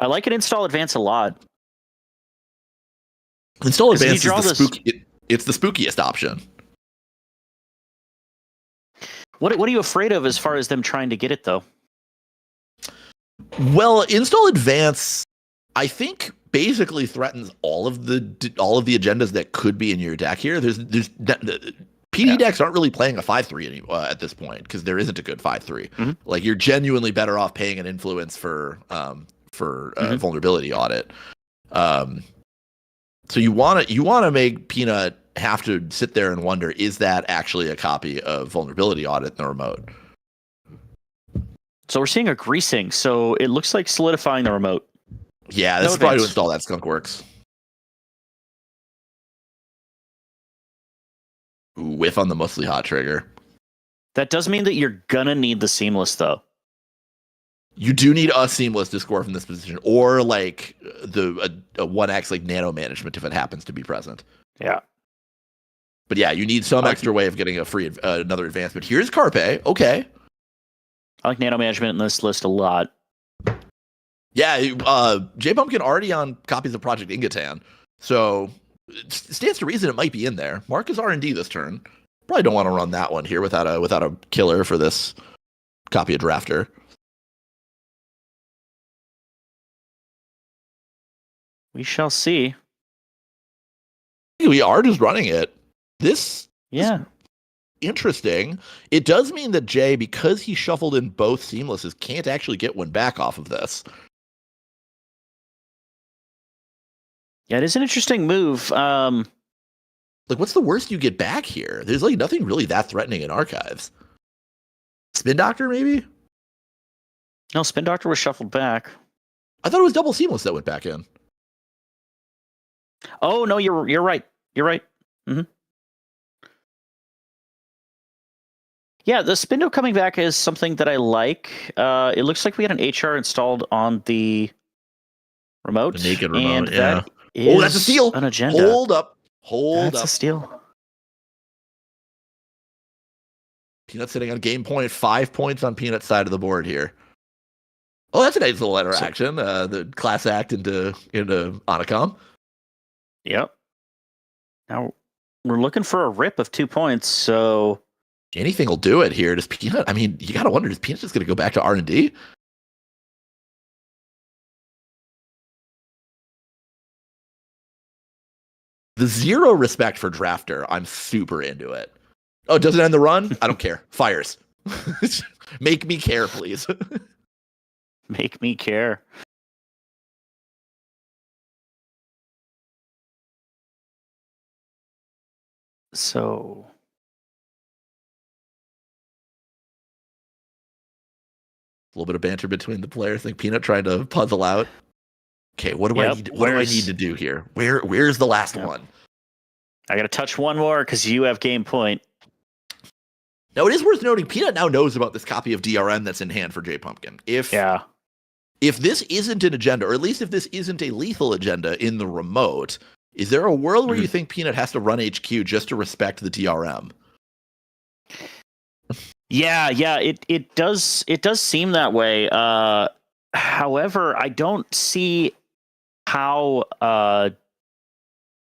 I like an install advance a lot. Install 'Cause if you advance is draw the this- it's the spookiest option. What are you afraid of as far as them trying to get it though? Well, install advance, I think, basically threatens all of the agendas that could be in your deck here. There's PD decks aren't really playing a 5/3 anymore at this point because there isn't a good 5/3. Mhm. Like you're genuinely better off paying an influence for vulnerability audit. So you want to make Peanut have to sit there and wonder, is that actually a copy of vulnerability audit in the remote? So we're seeing a greasing. So it looks like solidifying the remote. Yeah, this No is probably to advance. install that Skunkworks. Ooh, whiff on the mostly hot trigger. That does mean that you're gonna need the seamless though. You do need a seamless to score from this position, or like a 1x like nano management if it happens to be present. Yeah. But yeah, you need some extra way of getting a free another advancement. Here's Carpe. Okay. I like nano management in this list a lot. Yeah, J Pumpkin already on copies of Project Ingatan, so it stands to reason it might be in there. Mark is R&D this turn. Probably don't want to run that one here without a killer for this copy of Drafter. We shall see. We are just running it. This Yeah. interesting. It does mean that Jay, because he shuffled in both seamlesses, can't actually get one back off of this. Yeah, it is an interesting move. Like, what's the worst you get back here? There's like nothing really that threatening in archives. Spin Doctor, maybe? No, Spin Doctor was shuffled back. I thought it was double seamless that went back in. Oh no, you're right. You're right. Mm-hmm. Yeah, the Spindo coming back is something that I like. It looks like we had an HR installed on the remote. The naked remote, and yeah. that is Oh, that's a steal. An agenda. Hold up. Hold That's up. a steal. Peanut sitting on game point, 5 points on Peanut's side of the board here. Oh, that's a nice little interaction. The class act into Onacom. Yep. Now we're looking for a rip of 2 points. So Anything will do it here. Does Peanut? I mean, you got to wonder, is Peanut just going to go back to R&D? The zero respect for Drafter, I'm super into it. Oh, does it end the run? I don't care. Fires. Make me care, please. make me care. So A little bit of banter between the players. I think Peanut trying to puzzle out. Okay, what do I need? What do I need to do here? Where's the last one? I got to touch one more because you have game point. Now it is worth noting, Peanut now knows about this copy of DRM that's in hand for J Pumpkin. If this isn't an agenda, or at least if this isn't a lethal agenda in the remote, is there a world where you think Peanut has to run HQ just to respect the DRM? Yeah, it does seem that way. However, I don't see how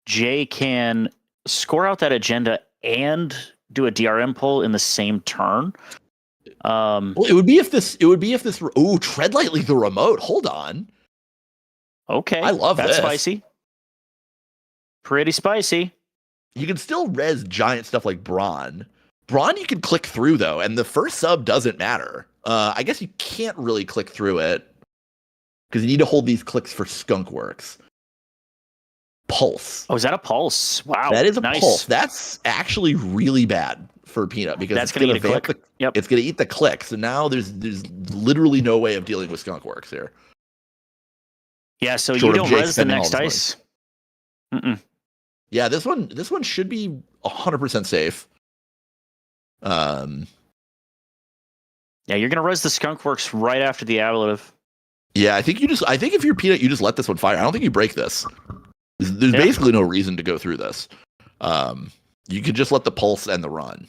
Jay can score out that agenda and do a DRM pull in the same turn. Well, it would be if this. Oh, tread lightly the remote. Hold on. Okay, I love that's this. spicy. Pretty spicy. You can still res giant stuff like Brawn. Brawn you can click through though, and the first sub doesn't matter. I guess you can't really click through it because you need to hold these clicks for Skunkworks. Pulse. Oh, is that a pulse? Wow, that is a nice. pulse. That's actually really bad for Peanut because That's it's going to eat a click. Yep. It's going to eat the click. So now there's literally no way of dealing with Skunkworks here. Yeah, so Short you of don't Jake res the spending all next his dice. Mm-mm. Yeah, this one should be 100% safe. Yeah, you're gonna res the Skunkworks right after the ablative. Yeah, I think if you're Peanut, you just let this one fire. I don't think you break this. There's basically no reason to go through this. You could just let the pulse and the run.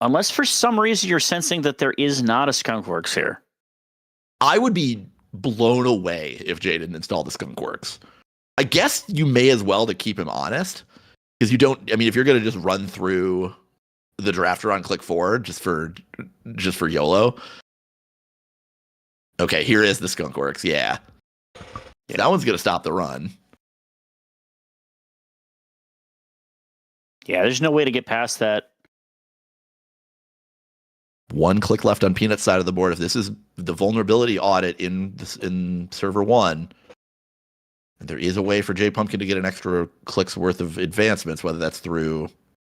Unless for some reason you're sensing that there is not a Skunkworks here. I would be blown away if Jay didn't install the Skunkworks. I guess you may as well to keep him honest, because you don't. I mean, if you're going to just run through the drafter on click forward just for YOLO. Okay, here is the Skunkworks. Yeah. That one's going to stop the run. Yeah, there's no way to get past that. One click left on Peanut's side of the board. If this is the vulnerability audit in server 1, there is a way for J Pumpkin to get an extra click's worth of advancements, whether that's through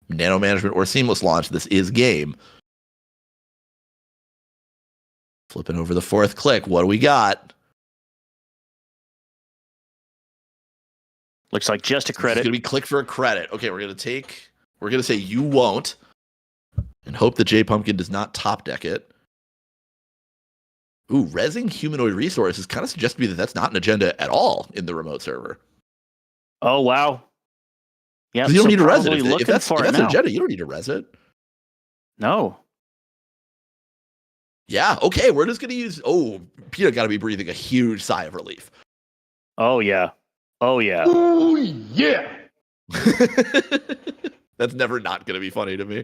nano management or seamless launch. This is game. Flipping over the 4th click. What do we got? Looks like just a It's credit. going to be click for a credit. Okay, we're going to say you won't, and hope that J Pumpkin does not top deck it. Ooh, rezzing humanoid resources kind of suggests to me that that's not an agenda at all in the remote server. Oh wow. Yeah, You don't need to res it. probably If that's an now. agenda, you don't need to res it. No. Yeah, okay, we're just going to use... Oh, Peanut got to be breathing a huge sigh of relief. Oh yeah. Oh yeah. Oh yeah. That's never not going to be funny to me.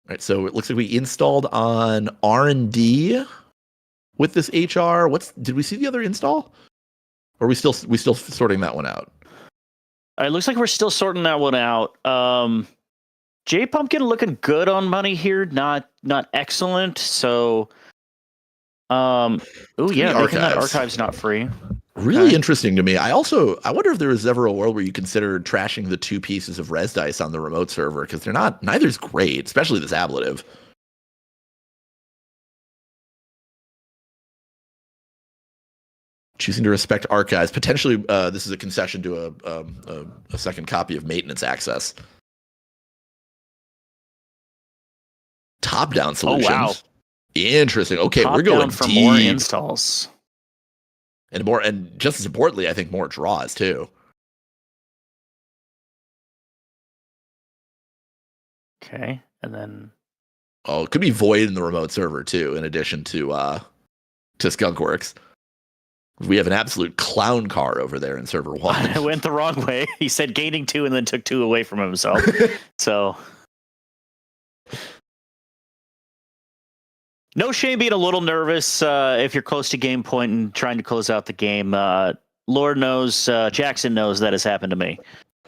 All right, so it looks like we installed on R&D with this HR. Did we see the other install? Or are we still sorting that one out? It looks like we're still sorting that one out. J Pumpkin looking good on money here, not excellent. So, oh yeah, making that archive's not free. Really interesting to me. I wonder if there was ever a world where you considered trashing the 2 pieces of res dice on the remote server, because neither's great, especially this ablative. Choosing to respect archives. Potentially, this is a concession to a second copy of maintenance access. Top-down solutions. Oh, wow. Interesting. Okay, Top we're going down for deep. more installs. And just as importantly, I think more draws too. Okay, and then it could be Void in the remote server too, in addition to Skunkworks. We have an absolute clown car over there in server 1. I went the wrong way. He said gaining 2 and then took 2 away from himself. So no shame being a little nervous if you're close to game point and trying to close out the game. Lord knows, Jackson knows that has happened to me.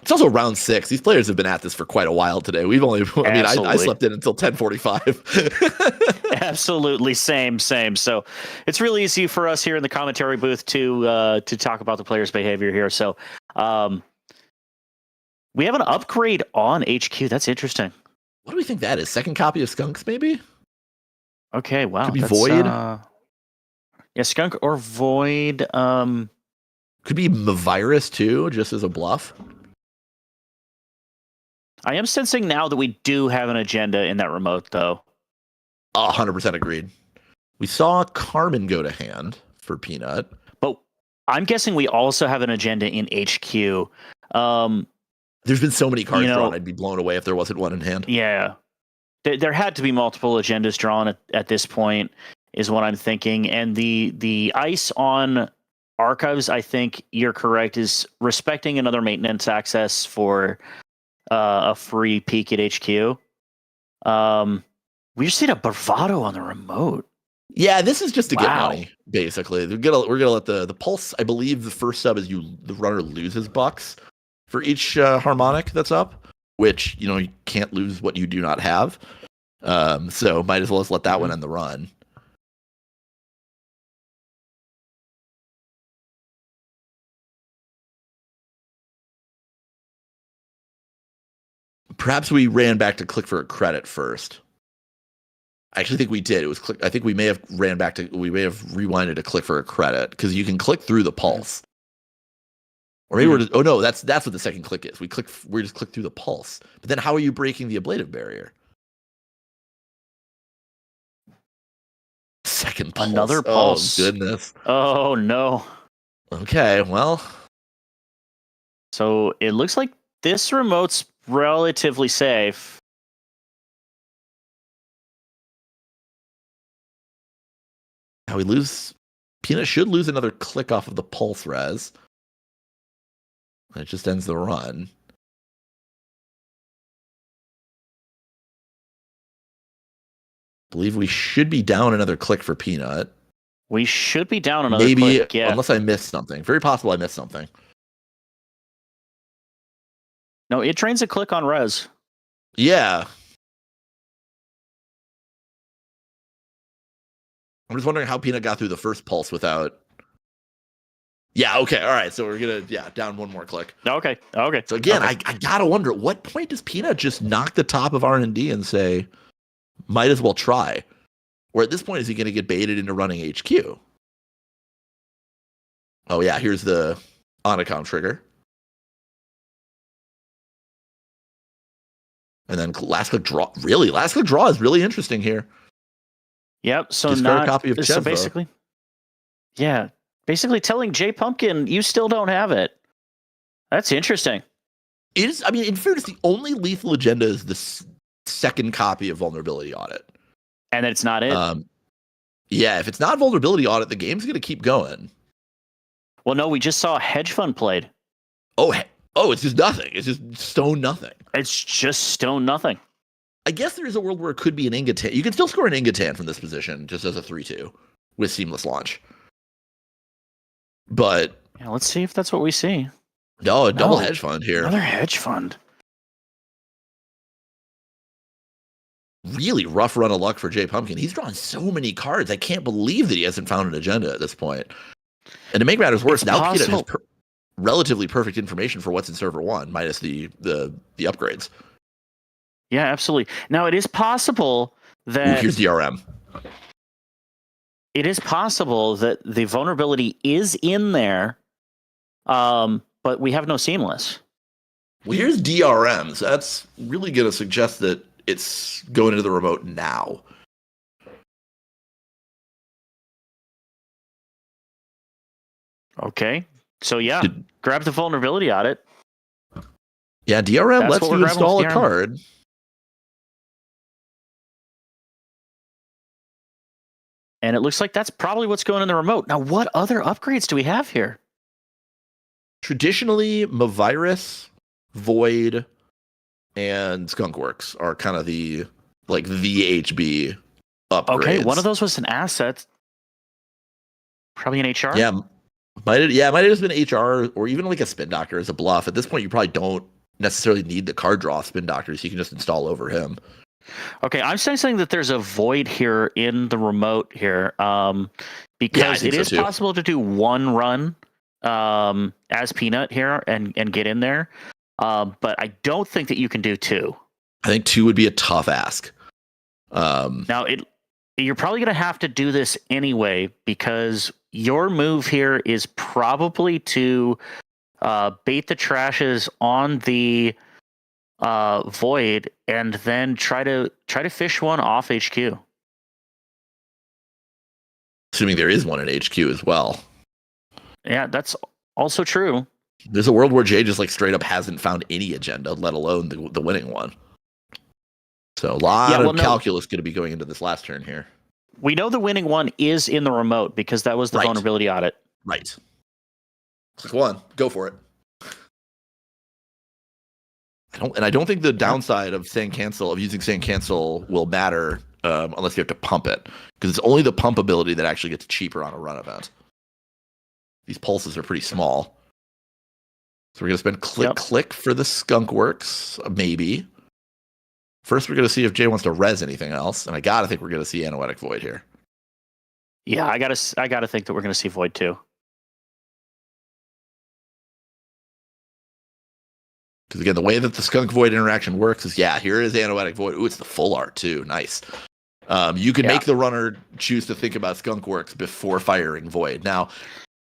It's also round 6. These players have been at this for quite a while today. I slept in until 10:45. Absolutely, same. So it's really easy for us here in the commentary booth to talk about the players' behavior here. So we have an upgrade on HQ. That's interesting. What do we think that is? Second copy of Skunks, maybe? Okay, wow. Could be Void. Yeah, Skunk or Void. Could be Mavirus too, just as a bluff. I am sensing now that we do have an agenda in that remote, though. 100% agreed. We saw Carmen go to hand for Peanut. But I'm guessing we also have an agenda in HQ. There's been so many cards drawn, I'd be blown away if there wasn't one in hand. Yeah. There had to be multiple agendas drawn at this point, is what I'm thinking. And the ice on archives, I think you're correct, is respecting another maintenance access for a free peek at HQ. We just need a bravado on the remote. Yeah, this is just to get money, basically. We're gonna let the pulse. I believe the first sub is the runner loses bucks for each harmonic that's up, which you can't lose what you do not have. So might as well just let that one end the run. Perhaps we ran back to click for a credit first. I actually think we did. It was click. I think we may have rewinded to click for a credit, because you can click through the pulse. Or maybe that's what the second click is. We just click through the pulse. But then how are you breaking the ablative barrier? Second pulse. Another pulse. Oh goodness. Oh no. Okay, well. So it looks like this remote's relatively safe. Now Peanut should lose another click off of the pulse res. It just ends the run. Believe we should be down another click for Peanut. We should be down another Maybe, click, yeah. unless I missed something. Very possible I missed something. No, it drains a click on res. Yeah. I'm just wondering how Peanut got through the first pulse without... Yeah, okay, all right. So we're going to, down one more click. Okay. So again, Okay. I got to wonder, at what point does Peanut just knock the top of R&D and say, might as well try? Or at this point, is he going to get baited into running HQ? Oh, yeah, here's the on-account trigger. And then last click draw. Really? Last click draw is really interesting here. Yep. So Discard a copy of so Chesvo. basically, yeah, basically telling J Pumpkin you still don't have it. That's interesting. It is. I mean, in fairness, the only lethal agenda is the second copy of Vulnerability Audit. And then it's not it. Yeah, if it's not Vulnerability Audit, the game's going to keep going. Well, no, we just saw a hedge fund played. Oh, it's just nothing. It's just stone nothing. It's just stone nothing. I guess there is a world where it could be an Ingatan. You can still score an Ingatan from this position just as a 3-2 with seamless launch. But Yeah, let's see if that's what we see. no, a double No. hedge fund here. Another hedge fund. Really rough run of luck for Jay Pumpkin. He's drawn so many cards. I can't believe that he hasn't found an agenda at this point. And to make matters worse, It's now Peanut has possible. relatively perfect information for what's in server 1, minus the upgrades. Yeah, absolutely. Now it is possible Ooh, that here's DRM. it is possible that the vulnerability is in there, but we have no seamless. Well, here's DRM. So that's really going to suggest that it's going into the remote now. Okay. So yeah, Did- grab the vulnerability audit. Yeah, DRM That's lets what we're you grabbing install with a DRM. card. And it looks like that's probably what's going in the remote. Now, what other upgrades do we have here? Traditionally, Mavirus, Void, and Skunkworks are kind of the VHB upgrades. Okay, one of those was an asset. Probably an HR? Yeah, might have just been HR or even like a Spin Doctor as a bluff. At this point, you probably don't necessarily need the card draw Spin Doctor, so you can just install over him. Okay, I'm saying that there's a void here in the remote here, because think it so is too. possible to do one run as Peanut here and get in there, but I don't think that you can do two. I think 2 would be a tough ask. Now, you're probably going to have to do this anyway, because your move here is probably to bait the trashes on the void and then try to fish one off HQ. Assuming there is one in HQ as well. Yeah, that's also true. There's a world where Jay just like straight up hasn't found any agenda, let alone the winning one. So a lot of calculus going to be going into this last turn here. We know the winning one is in the remote because that was the Right. vulnerability audit. Right. Click 1. Go for it. I don't think the downside of using saying cancel will matter unless you have to pump it, because it's only the pump ability that actually gets cheaper on a run event. These pulses are pretty small, so we're gonna spend click for the Skunkworks, maybe. First, we're gonna see if Jay wants to res anything else, and I gotta think we're gonna see Anoetic Void here. Yeah, I gotta think that we're gonna see void too. Because again, the way that the Skunk Void interaction works is, here is Anoetic Void. Ooh, it's the full art too. Nice. You can make the runner choose to think about Skunkworks before firing Void. Now,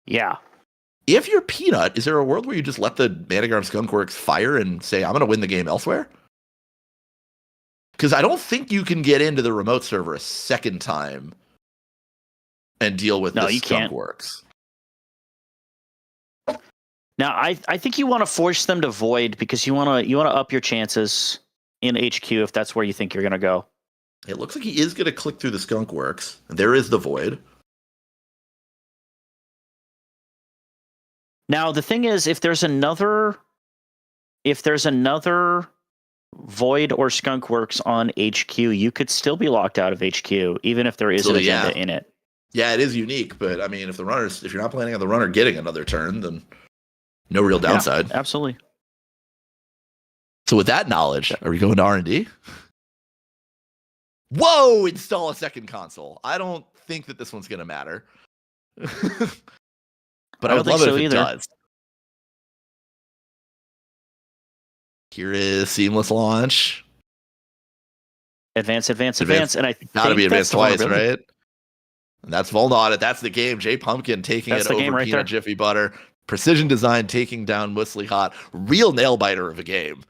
if you're Peanut, is there a world where you just let the Managarm Skunkworks fire and say, I'm going to win the game elsewhere? Because I don't think you can get into the remote server a second time and deal with the Skunkworks. Now, I think you want to force them to void because you want to up your chances in HQ if that's where you think you're going to go. It looks like he is going to click through the Skunkworks. There is the void. Now the thing is, if there's another Void or Skunkworks on HQ, you could still be locked out of HQ, even if there is an agenda in it. Yeah, it is unique, but I mean, if you're not planning on the runner getting another turn, then no real downside. Yeah, absolutely. So with that knowledge, are we going to R&D? Whoa! Install a second console. I don't think that this one's going to matter. But I would love it if it does. Here is seamless launch. Advance, and I gotta be advanced twice, vulnerability. right? And that's Vol on it. That's the game. Jay Pumpkin taking it over right Peanut there. Jiffy Butter. Precision Design taking down Muesli Hot. Real nail biter of a game.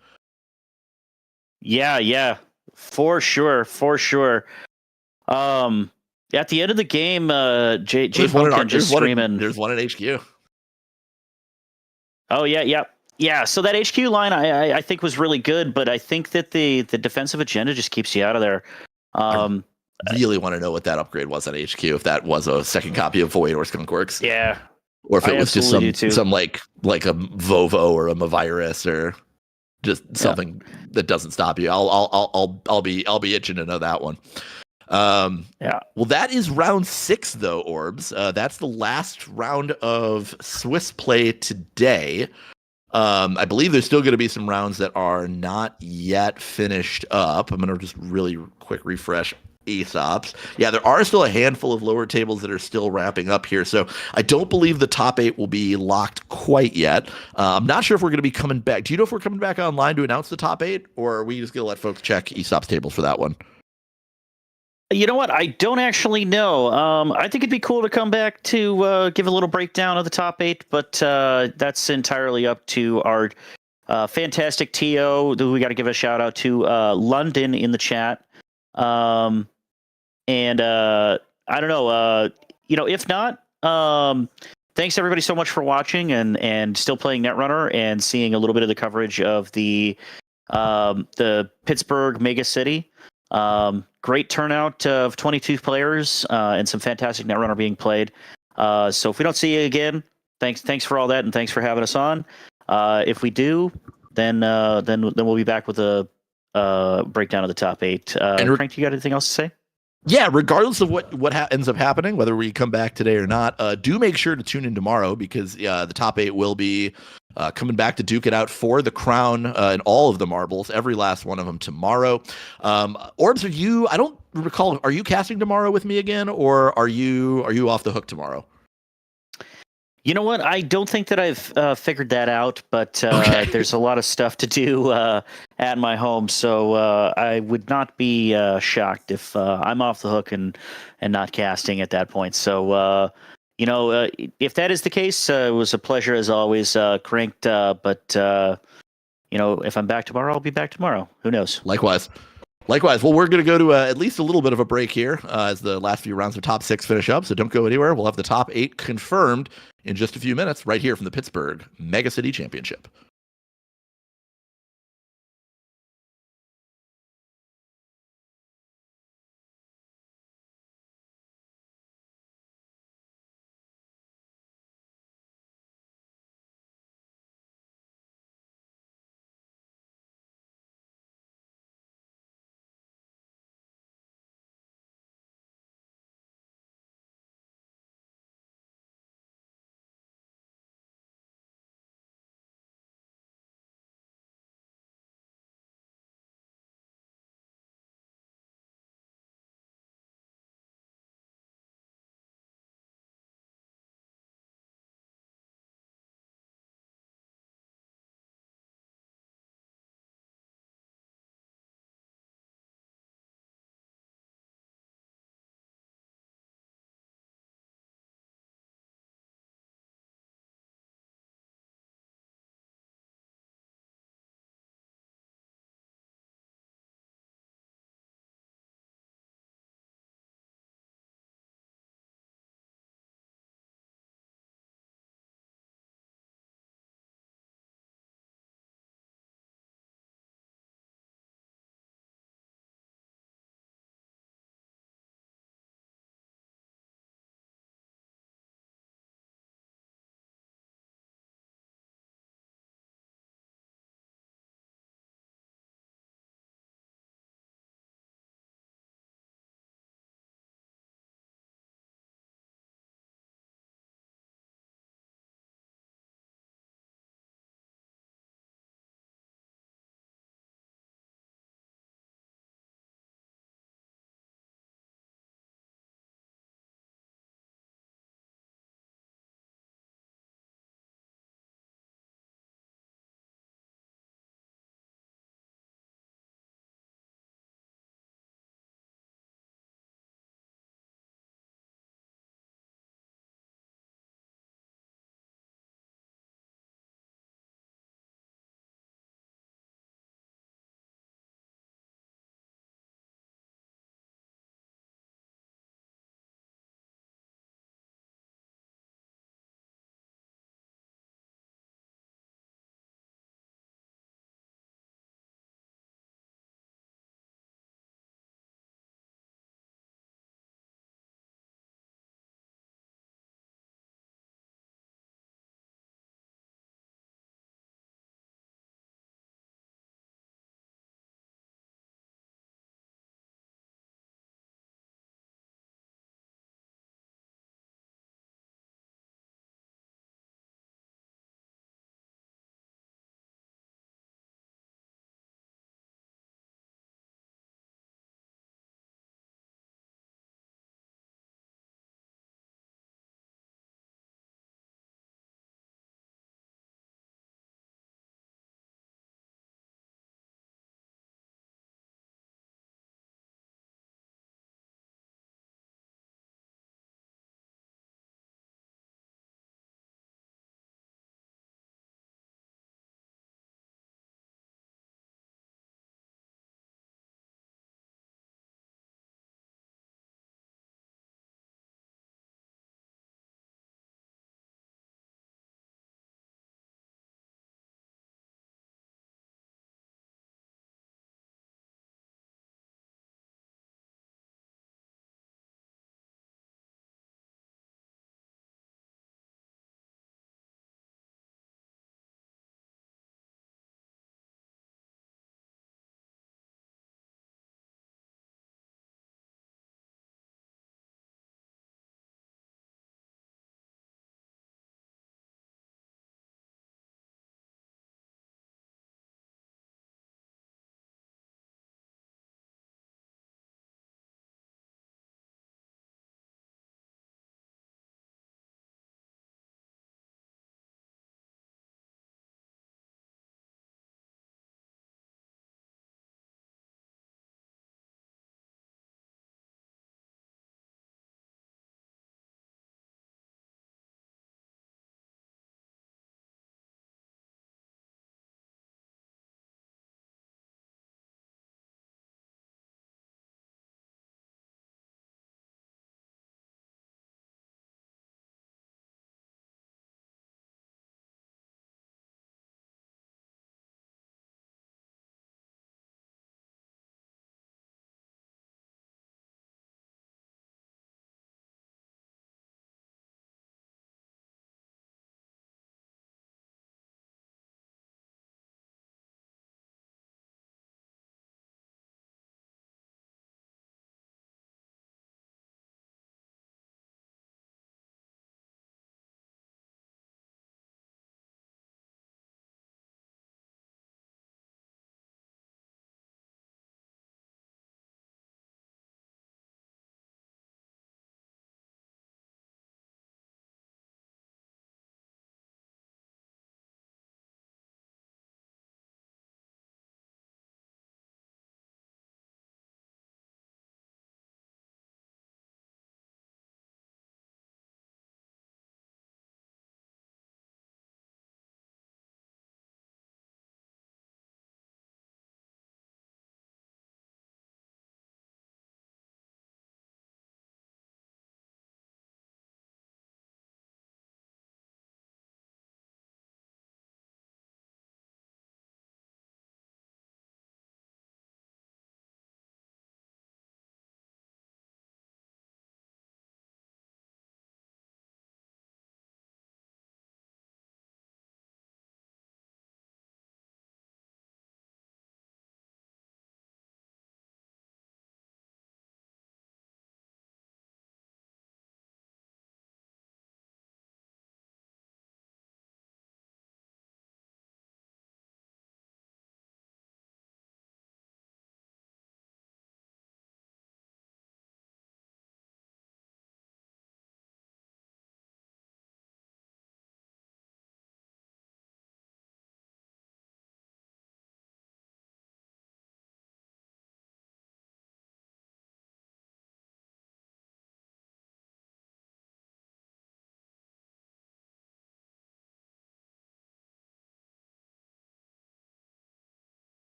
Yeah, for sure. At the end of the game, Jay Pumpkin just screaming. There's one at HQ. Oh yeah. So that HQ line, I think was really good, but I think that the defensive agenda just keeps you out of there. Really want to know what that upgrade was on HQ. If that was a second copy of Void or Skunkworks. Yeah. Or if it was just some like a Vovo or a Mavirus or just something that doesn't stop you. I'll be itching to know that one. Well, that is round 6 though, Orbs. That's the last round of Swiss play today. I believe there's still going to be some rounds that are not yet finished up. I'm going to just really quick refresh Aesop's. Yeah, there are still a handful of lower tables that are still wrapping up here. So I don't believe the top 8 will be locked quite yet. I'm not sure if we're going to be coming back. Do you know if we're coming back online to announce the top 8, or are we just going to let folks check Aesop's tables for that one? You know what? I don't actually know. I think it'd be cool to come back to give a little breakdown of the top 8, but that's entirely up to our fantastic TO. We got to give a shout out to London in the chat. And I don't know. If not, thanks everybody so much for watching and still playing Netrunner and seeing a little bit of the coverage of the Pittsburgh Megacity. Great turnout of 22 players and some fantastic Netrunner being played. So if we don't see you again, thanks for all that, and thanks for having us on. If we do, then we'll be back with a breakdown of the top 8. Frank, you got anything else to say? Yeah, regardless of what ends up happening, whether we come back today or not, do make sure to tune in tomorrow, because the top 8 will be coming back to duke it out for the crown and all of the marbles, every last one of them tomorrow. Orbs, I don't recall, are you casting tomorrow with me again, or are you off the hook tomorrow? You know what? I don't think that I've figured that out, but there's a lot of stuff to do at my home, so I would not be shocked if I'm off the hook and not casting at that point. So, if that is the case, it was a pleasure as always, Cranked. But if I'm back tomorrow, I'll be back tomorrow. Who knows? Likewise. Well, we're going to go to at least a little bit of a break here as the last few rounds of top 6 finish up. So don't go anywhere. We'll have the top 8 confirmed in just a few minutes right here from the Pittsburgh Megacity Championship.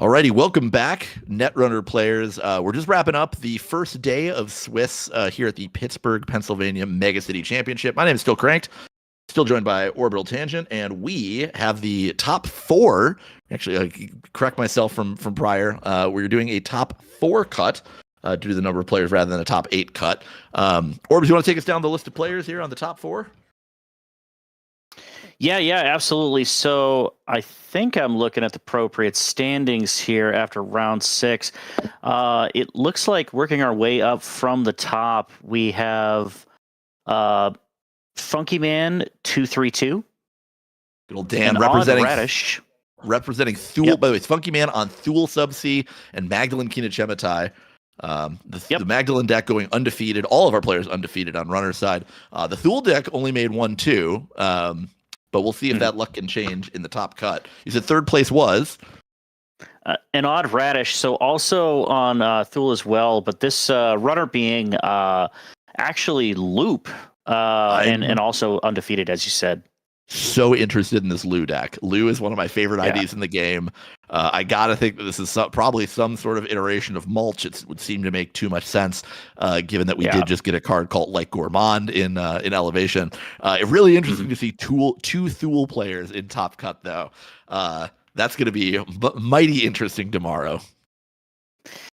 Alrighty, welcome back, Netrunner players. We're just wrapping up the first day of Swiss here at the Pittsburgh, Pennsylvania Megacity Championship. My name is still Cranked, still joined by Orbital Tangent, and we have the top 4. Actually, I correct myself from prior. We're doing a top 4 cut due to the number of players rather than a top 8 cut. Orbs, you want to take us down the list of players here on the top 4? Yeah, absolutely. So I think I'm looking at the appropriate standings here after round 6. It looks like working our way up from the top, we have Funky Man 232. Good old Dan representing Radish. Representing Thule. Yep. By the way, it's Funky Man on Thule Subsea and Magdalene Kinechemitai. The Magdalene deck going undefeated. All of our players undefeated on runner side. The Thule deck only made 1-2. But we'll see if that luck can change in the top cut. You said third place was? An Odd Radish. So also on Thule as well. But this runner being actually Loop and also undefeated, as you said. So interested in this Lou deck. Lou is one of my favorite IDs in the game. I gotta think that this is probably some sort of iteration of Mulch. It would seem to make too much sense, given that we did just get a card called like Gourmand in Elevation. Really interesting to see two Thule players in top cut though. That's going to be mighty interesting tomorrow.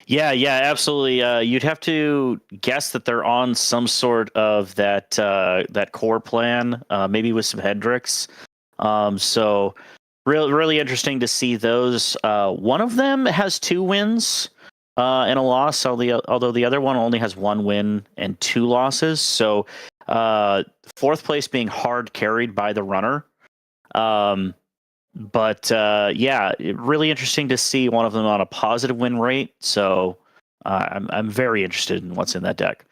Yeah, absolutely. You'd have to guess that they're on some sort of that core plan, maybe with some Hendrix. So really interesting to see those. One of them has 2 wins and a loss, although the other one only has 1 win and 2 losses. So 4th place being hard carried by the runner. But really interesting to see one of them on a positive win rate. So I'm very interested in what's in that deck.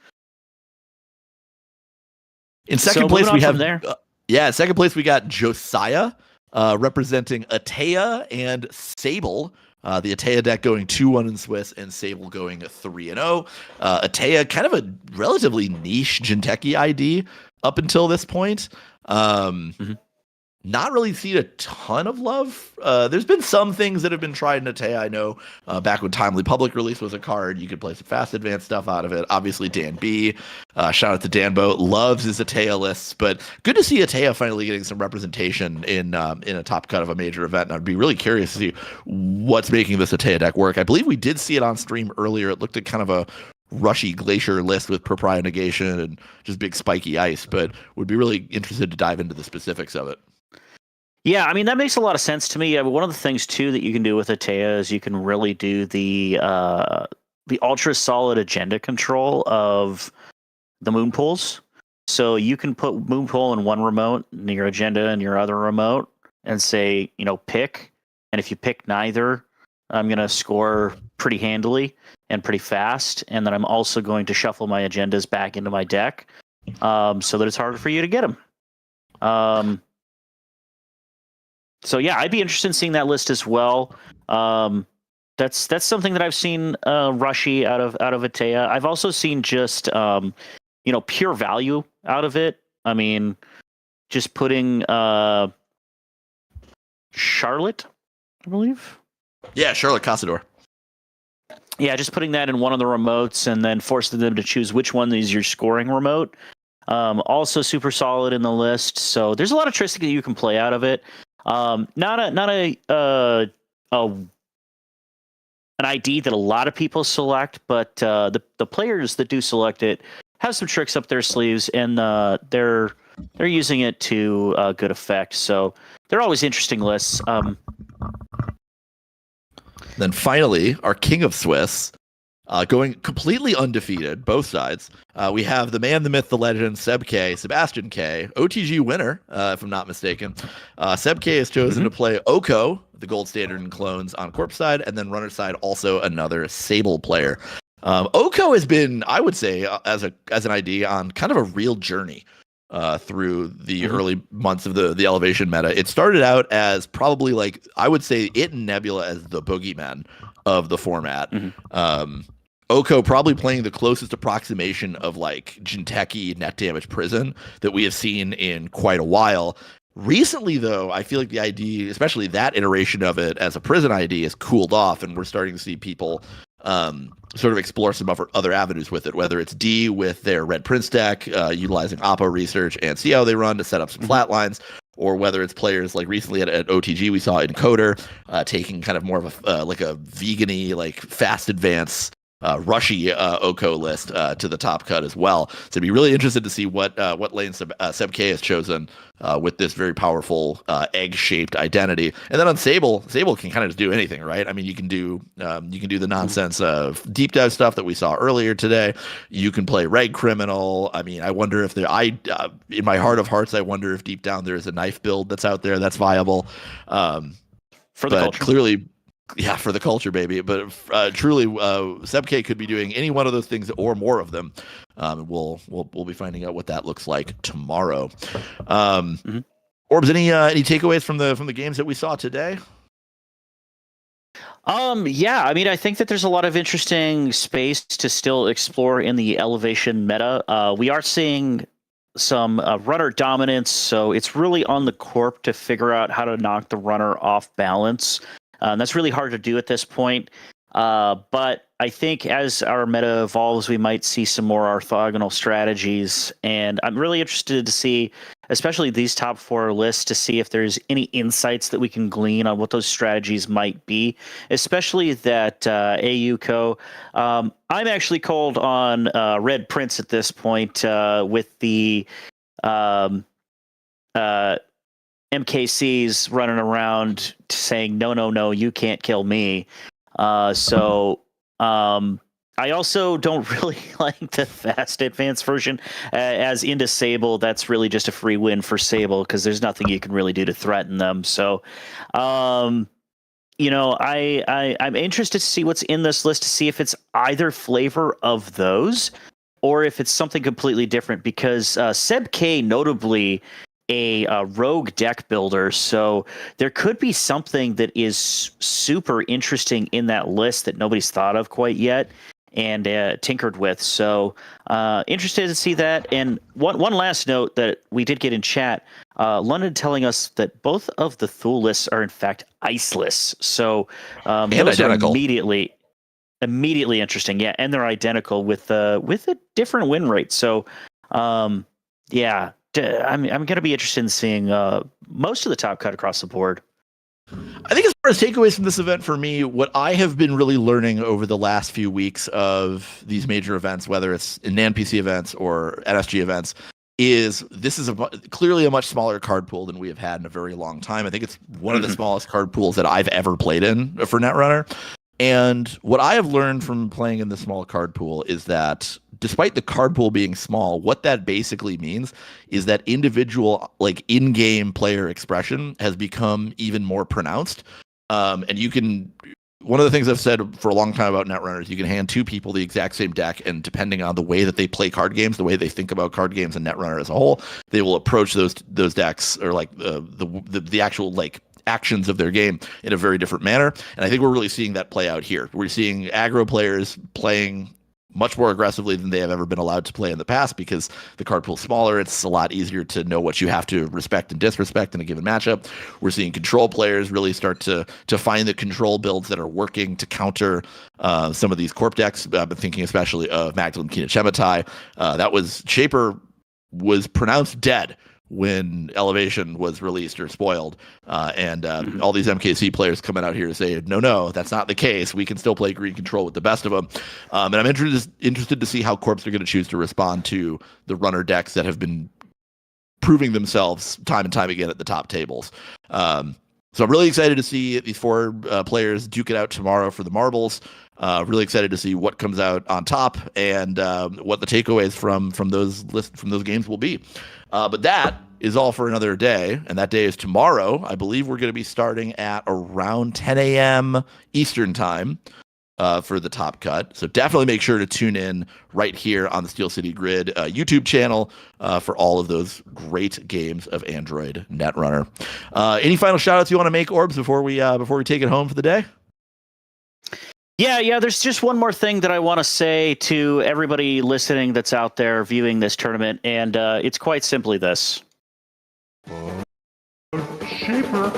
In second place, we have second place we got Josiah representing Atea and Sable. The Atea deck going 2-1 in Swiss and Sable going 3-0. Atea, kind of a relatively niche Jinteki ID up until this point. Not really seen a ton of love. There's been some things that have been tried in Atea. I know back when Timely Public Release was a card, you could play some fast advanced stuff out of it. Obviously, Dan B. Shout out to Danbo. Loves his Atea lists, but good to see Atea finally getting some representation in a top cut of a major event. And I'd be really curious to see what's making this Atea deck work. I believe we did see it on stream earlier. It looked like kind of a rushy glacier list with Propria Negation and just big spiky ice, but would be really interested to dive into the specifics of it. Yeah, I mean, that makes a lot of sense to me. One of the things, too, that you can do with Atea is you can really do the ultra-solid agenda control of the moon pools. So you can put moon pool in one remote, and your agenda in your other remote, and say, pick. And if you pick neither, I'm going to score pretty handily and pretty fast. And then I'm also going to shuffle my agendas back into my deck so that it's harder for you to get them. So yeah, I'd be interested in seeing that list as well. That's something that I've seen rushy out of Atea. I've also seen just pure value out of it. I mean, just putting Charlotte, I believe. Yeah, Charlotte Casador. Yeah, just putting that in one of the remotes and then forcing them to choose which one is your scoring remote. Also super solid in the list. So there's a lot of tricks that you can play out of it. Not an ID that a lot of people select, but the players that do select it have some tricks up their sleeves, and they're using it to good effect. So they're always interesting lists. Then finally, our King of Swiss, going completely undefeated, both sides. We have the man, the myth, the legend, Seb K, Sebastian K, OTG winner, if I'm not mistaken. Seb K has chosen to play Oko, the gold standard and clones on Corp side, and then runner side, also another Sable player. Oko has been, I would say, as an ID on kind of a real journey through the early months of the elevation meta. It started out as probably I would say it and Nebula as the boogeymen of the format. Oko probably playing the closest approximation of Jinteki net damage prison that we have seen in quite a while. Recently, though, I feel like the ID, especially that iteration of it as a prison ID, has cooled off, and we're starting to see people sort of explore some other avenues with it, whether it's D with their Red Prince deck, utilizing Oppo research and see how they run to set up some flat lines, or whether it's players like recently at OTG we saw Encoder taking kind of more of a like a vegan-y, like fast advance rushy Oko list to the top cut as well. So I'd be really interested to see what lane Seb K has chosen with this very powerful egg-shaped identity. And then on Sable can kind of just do anything, right? I mean, you can do the nonsense of deep dive stuff that we saw earlier today. You can play Reg Criminal. I mean, I wonder if in my heart of hearts, I wonder if deep down there is a knife build that's out there that's viable. For the culture. Clearly. Yeah, for the culture, baby. But truly, Seb K could be doing any one of those things or more of them. We'll be finding out what that looks like tomorrow. Orbs, any takeaways from the games that we saw today? Yeah, I mean, I think that there's a lot of interesting space to still explore in the elevation meta. We are seeing some runner dominance, so it's really on the corp to figure out how to knock the runner off balance. That's really hard to do at this point. But I think as our meta evolves, we might see some more orthogonal strategies. And I'm really interested to see, especially these top 4 lists, to see if there's any insights that we can glean on what those strategies might be, especially that AUCO. I'm actually cold on Red Prince at this point with the MKCs running around saying, no, you can't kill me. I also don't really like the fast advanced version. As into Sable, that's really just a free win for Sable because there's nothing you can really do to threaten them. So, I'm interested to see what's in this list, to see if it's either flavor of those or if it's something completely different, because Seb K notably a rogue deck builder, so there could be something that is super interesting in that list that nobody's thought of quite yet and tinkered with. So interested to see that. And one last note that we did get in chat, London telling us that both of the Thule lists are in fact iceless. So and those identical. are immediately interesting. Yeah, and they're identical with a different win rate. So yeah. I'm going to be interested in seeing most of the top cut across the board. I think as far as takeaways from this event for me, what I have been really learning over the last few weeks of these major events, whether it's in NPC events or NSG events, is this is clearly a much smaller card pool than we have had in a very long time. I think it's one of the smallest card pools that I've ever played in for Netrunner. And what I have learned from playing in the small card pool is that despite the card pool being small, what that basically means is that individual, like, in-game player expression has become even more pronounced. And you can, one of the things I've said for a long time about Netrunners, you can hand 2 people the exact same deck, and depending on the way that they play card games, the way they think about card games and Netrunner as a whole, they will approach those decks, or like the actual, like, actions of their game in a very different manner. And I think we're really seeing that play out here. We're seeing aggro players playing much more aggressively than they have ever been allowed to play in the past because the card pool's smaller. It's a lot easier to know what you have to respect and disrespect in a given matchup. We're seeing control players really start to find the control builds that are working to counter some of these corp decks. I've been thinking especially of Magdalene Kina Chematai. Shaper was pronounced dead when Elevation was released or spoiled, and all these MKC players coming out here to say, no, that's not the case. We can still play green control with the best of them. And I'm interested to see how corps are going to choose to respond to the runner decks that have been proving themselves time and time again at the top tables. So I'm really excited to see these 4 players duke it out tomorrow for the marbles. Really excited to see what comes out on top and what the takeaways from those games will be. But that is all for another day, and that day is tomorrow. I believe we're going to be starting at around 10 a.m. Eastern time for the top cut. So definitely make sure to tune in right here on the Steel City Grid YouTube channel for all of those great games of Android Netrunner. Any final shout-outs you want to make, Orbs, before we take it home for the day? Yeah, there's just one more thing that I want to say to everybody listening that's out there viewing this tournament, and it's quite simply this. Shaper.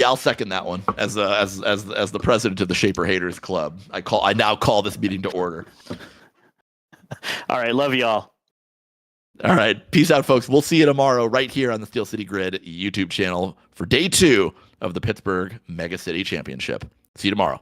Yeah, I'll second that one as the president of the Shaper Haters Club. I now call this meeting to order. All right, love y'all. All right, peace out, folks. We'll see you tomorrow right here on the Steel City Grid YouTube channel for day 2 of the Pittsburgh Megacity Championship. See you tomorrow.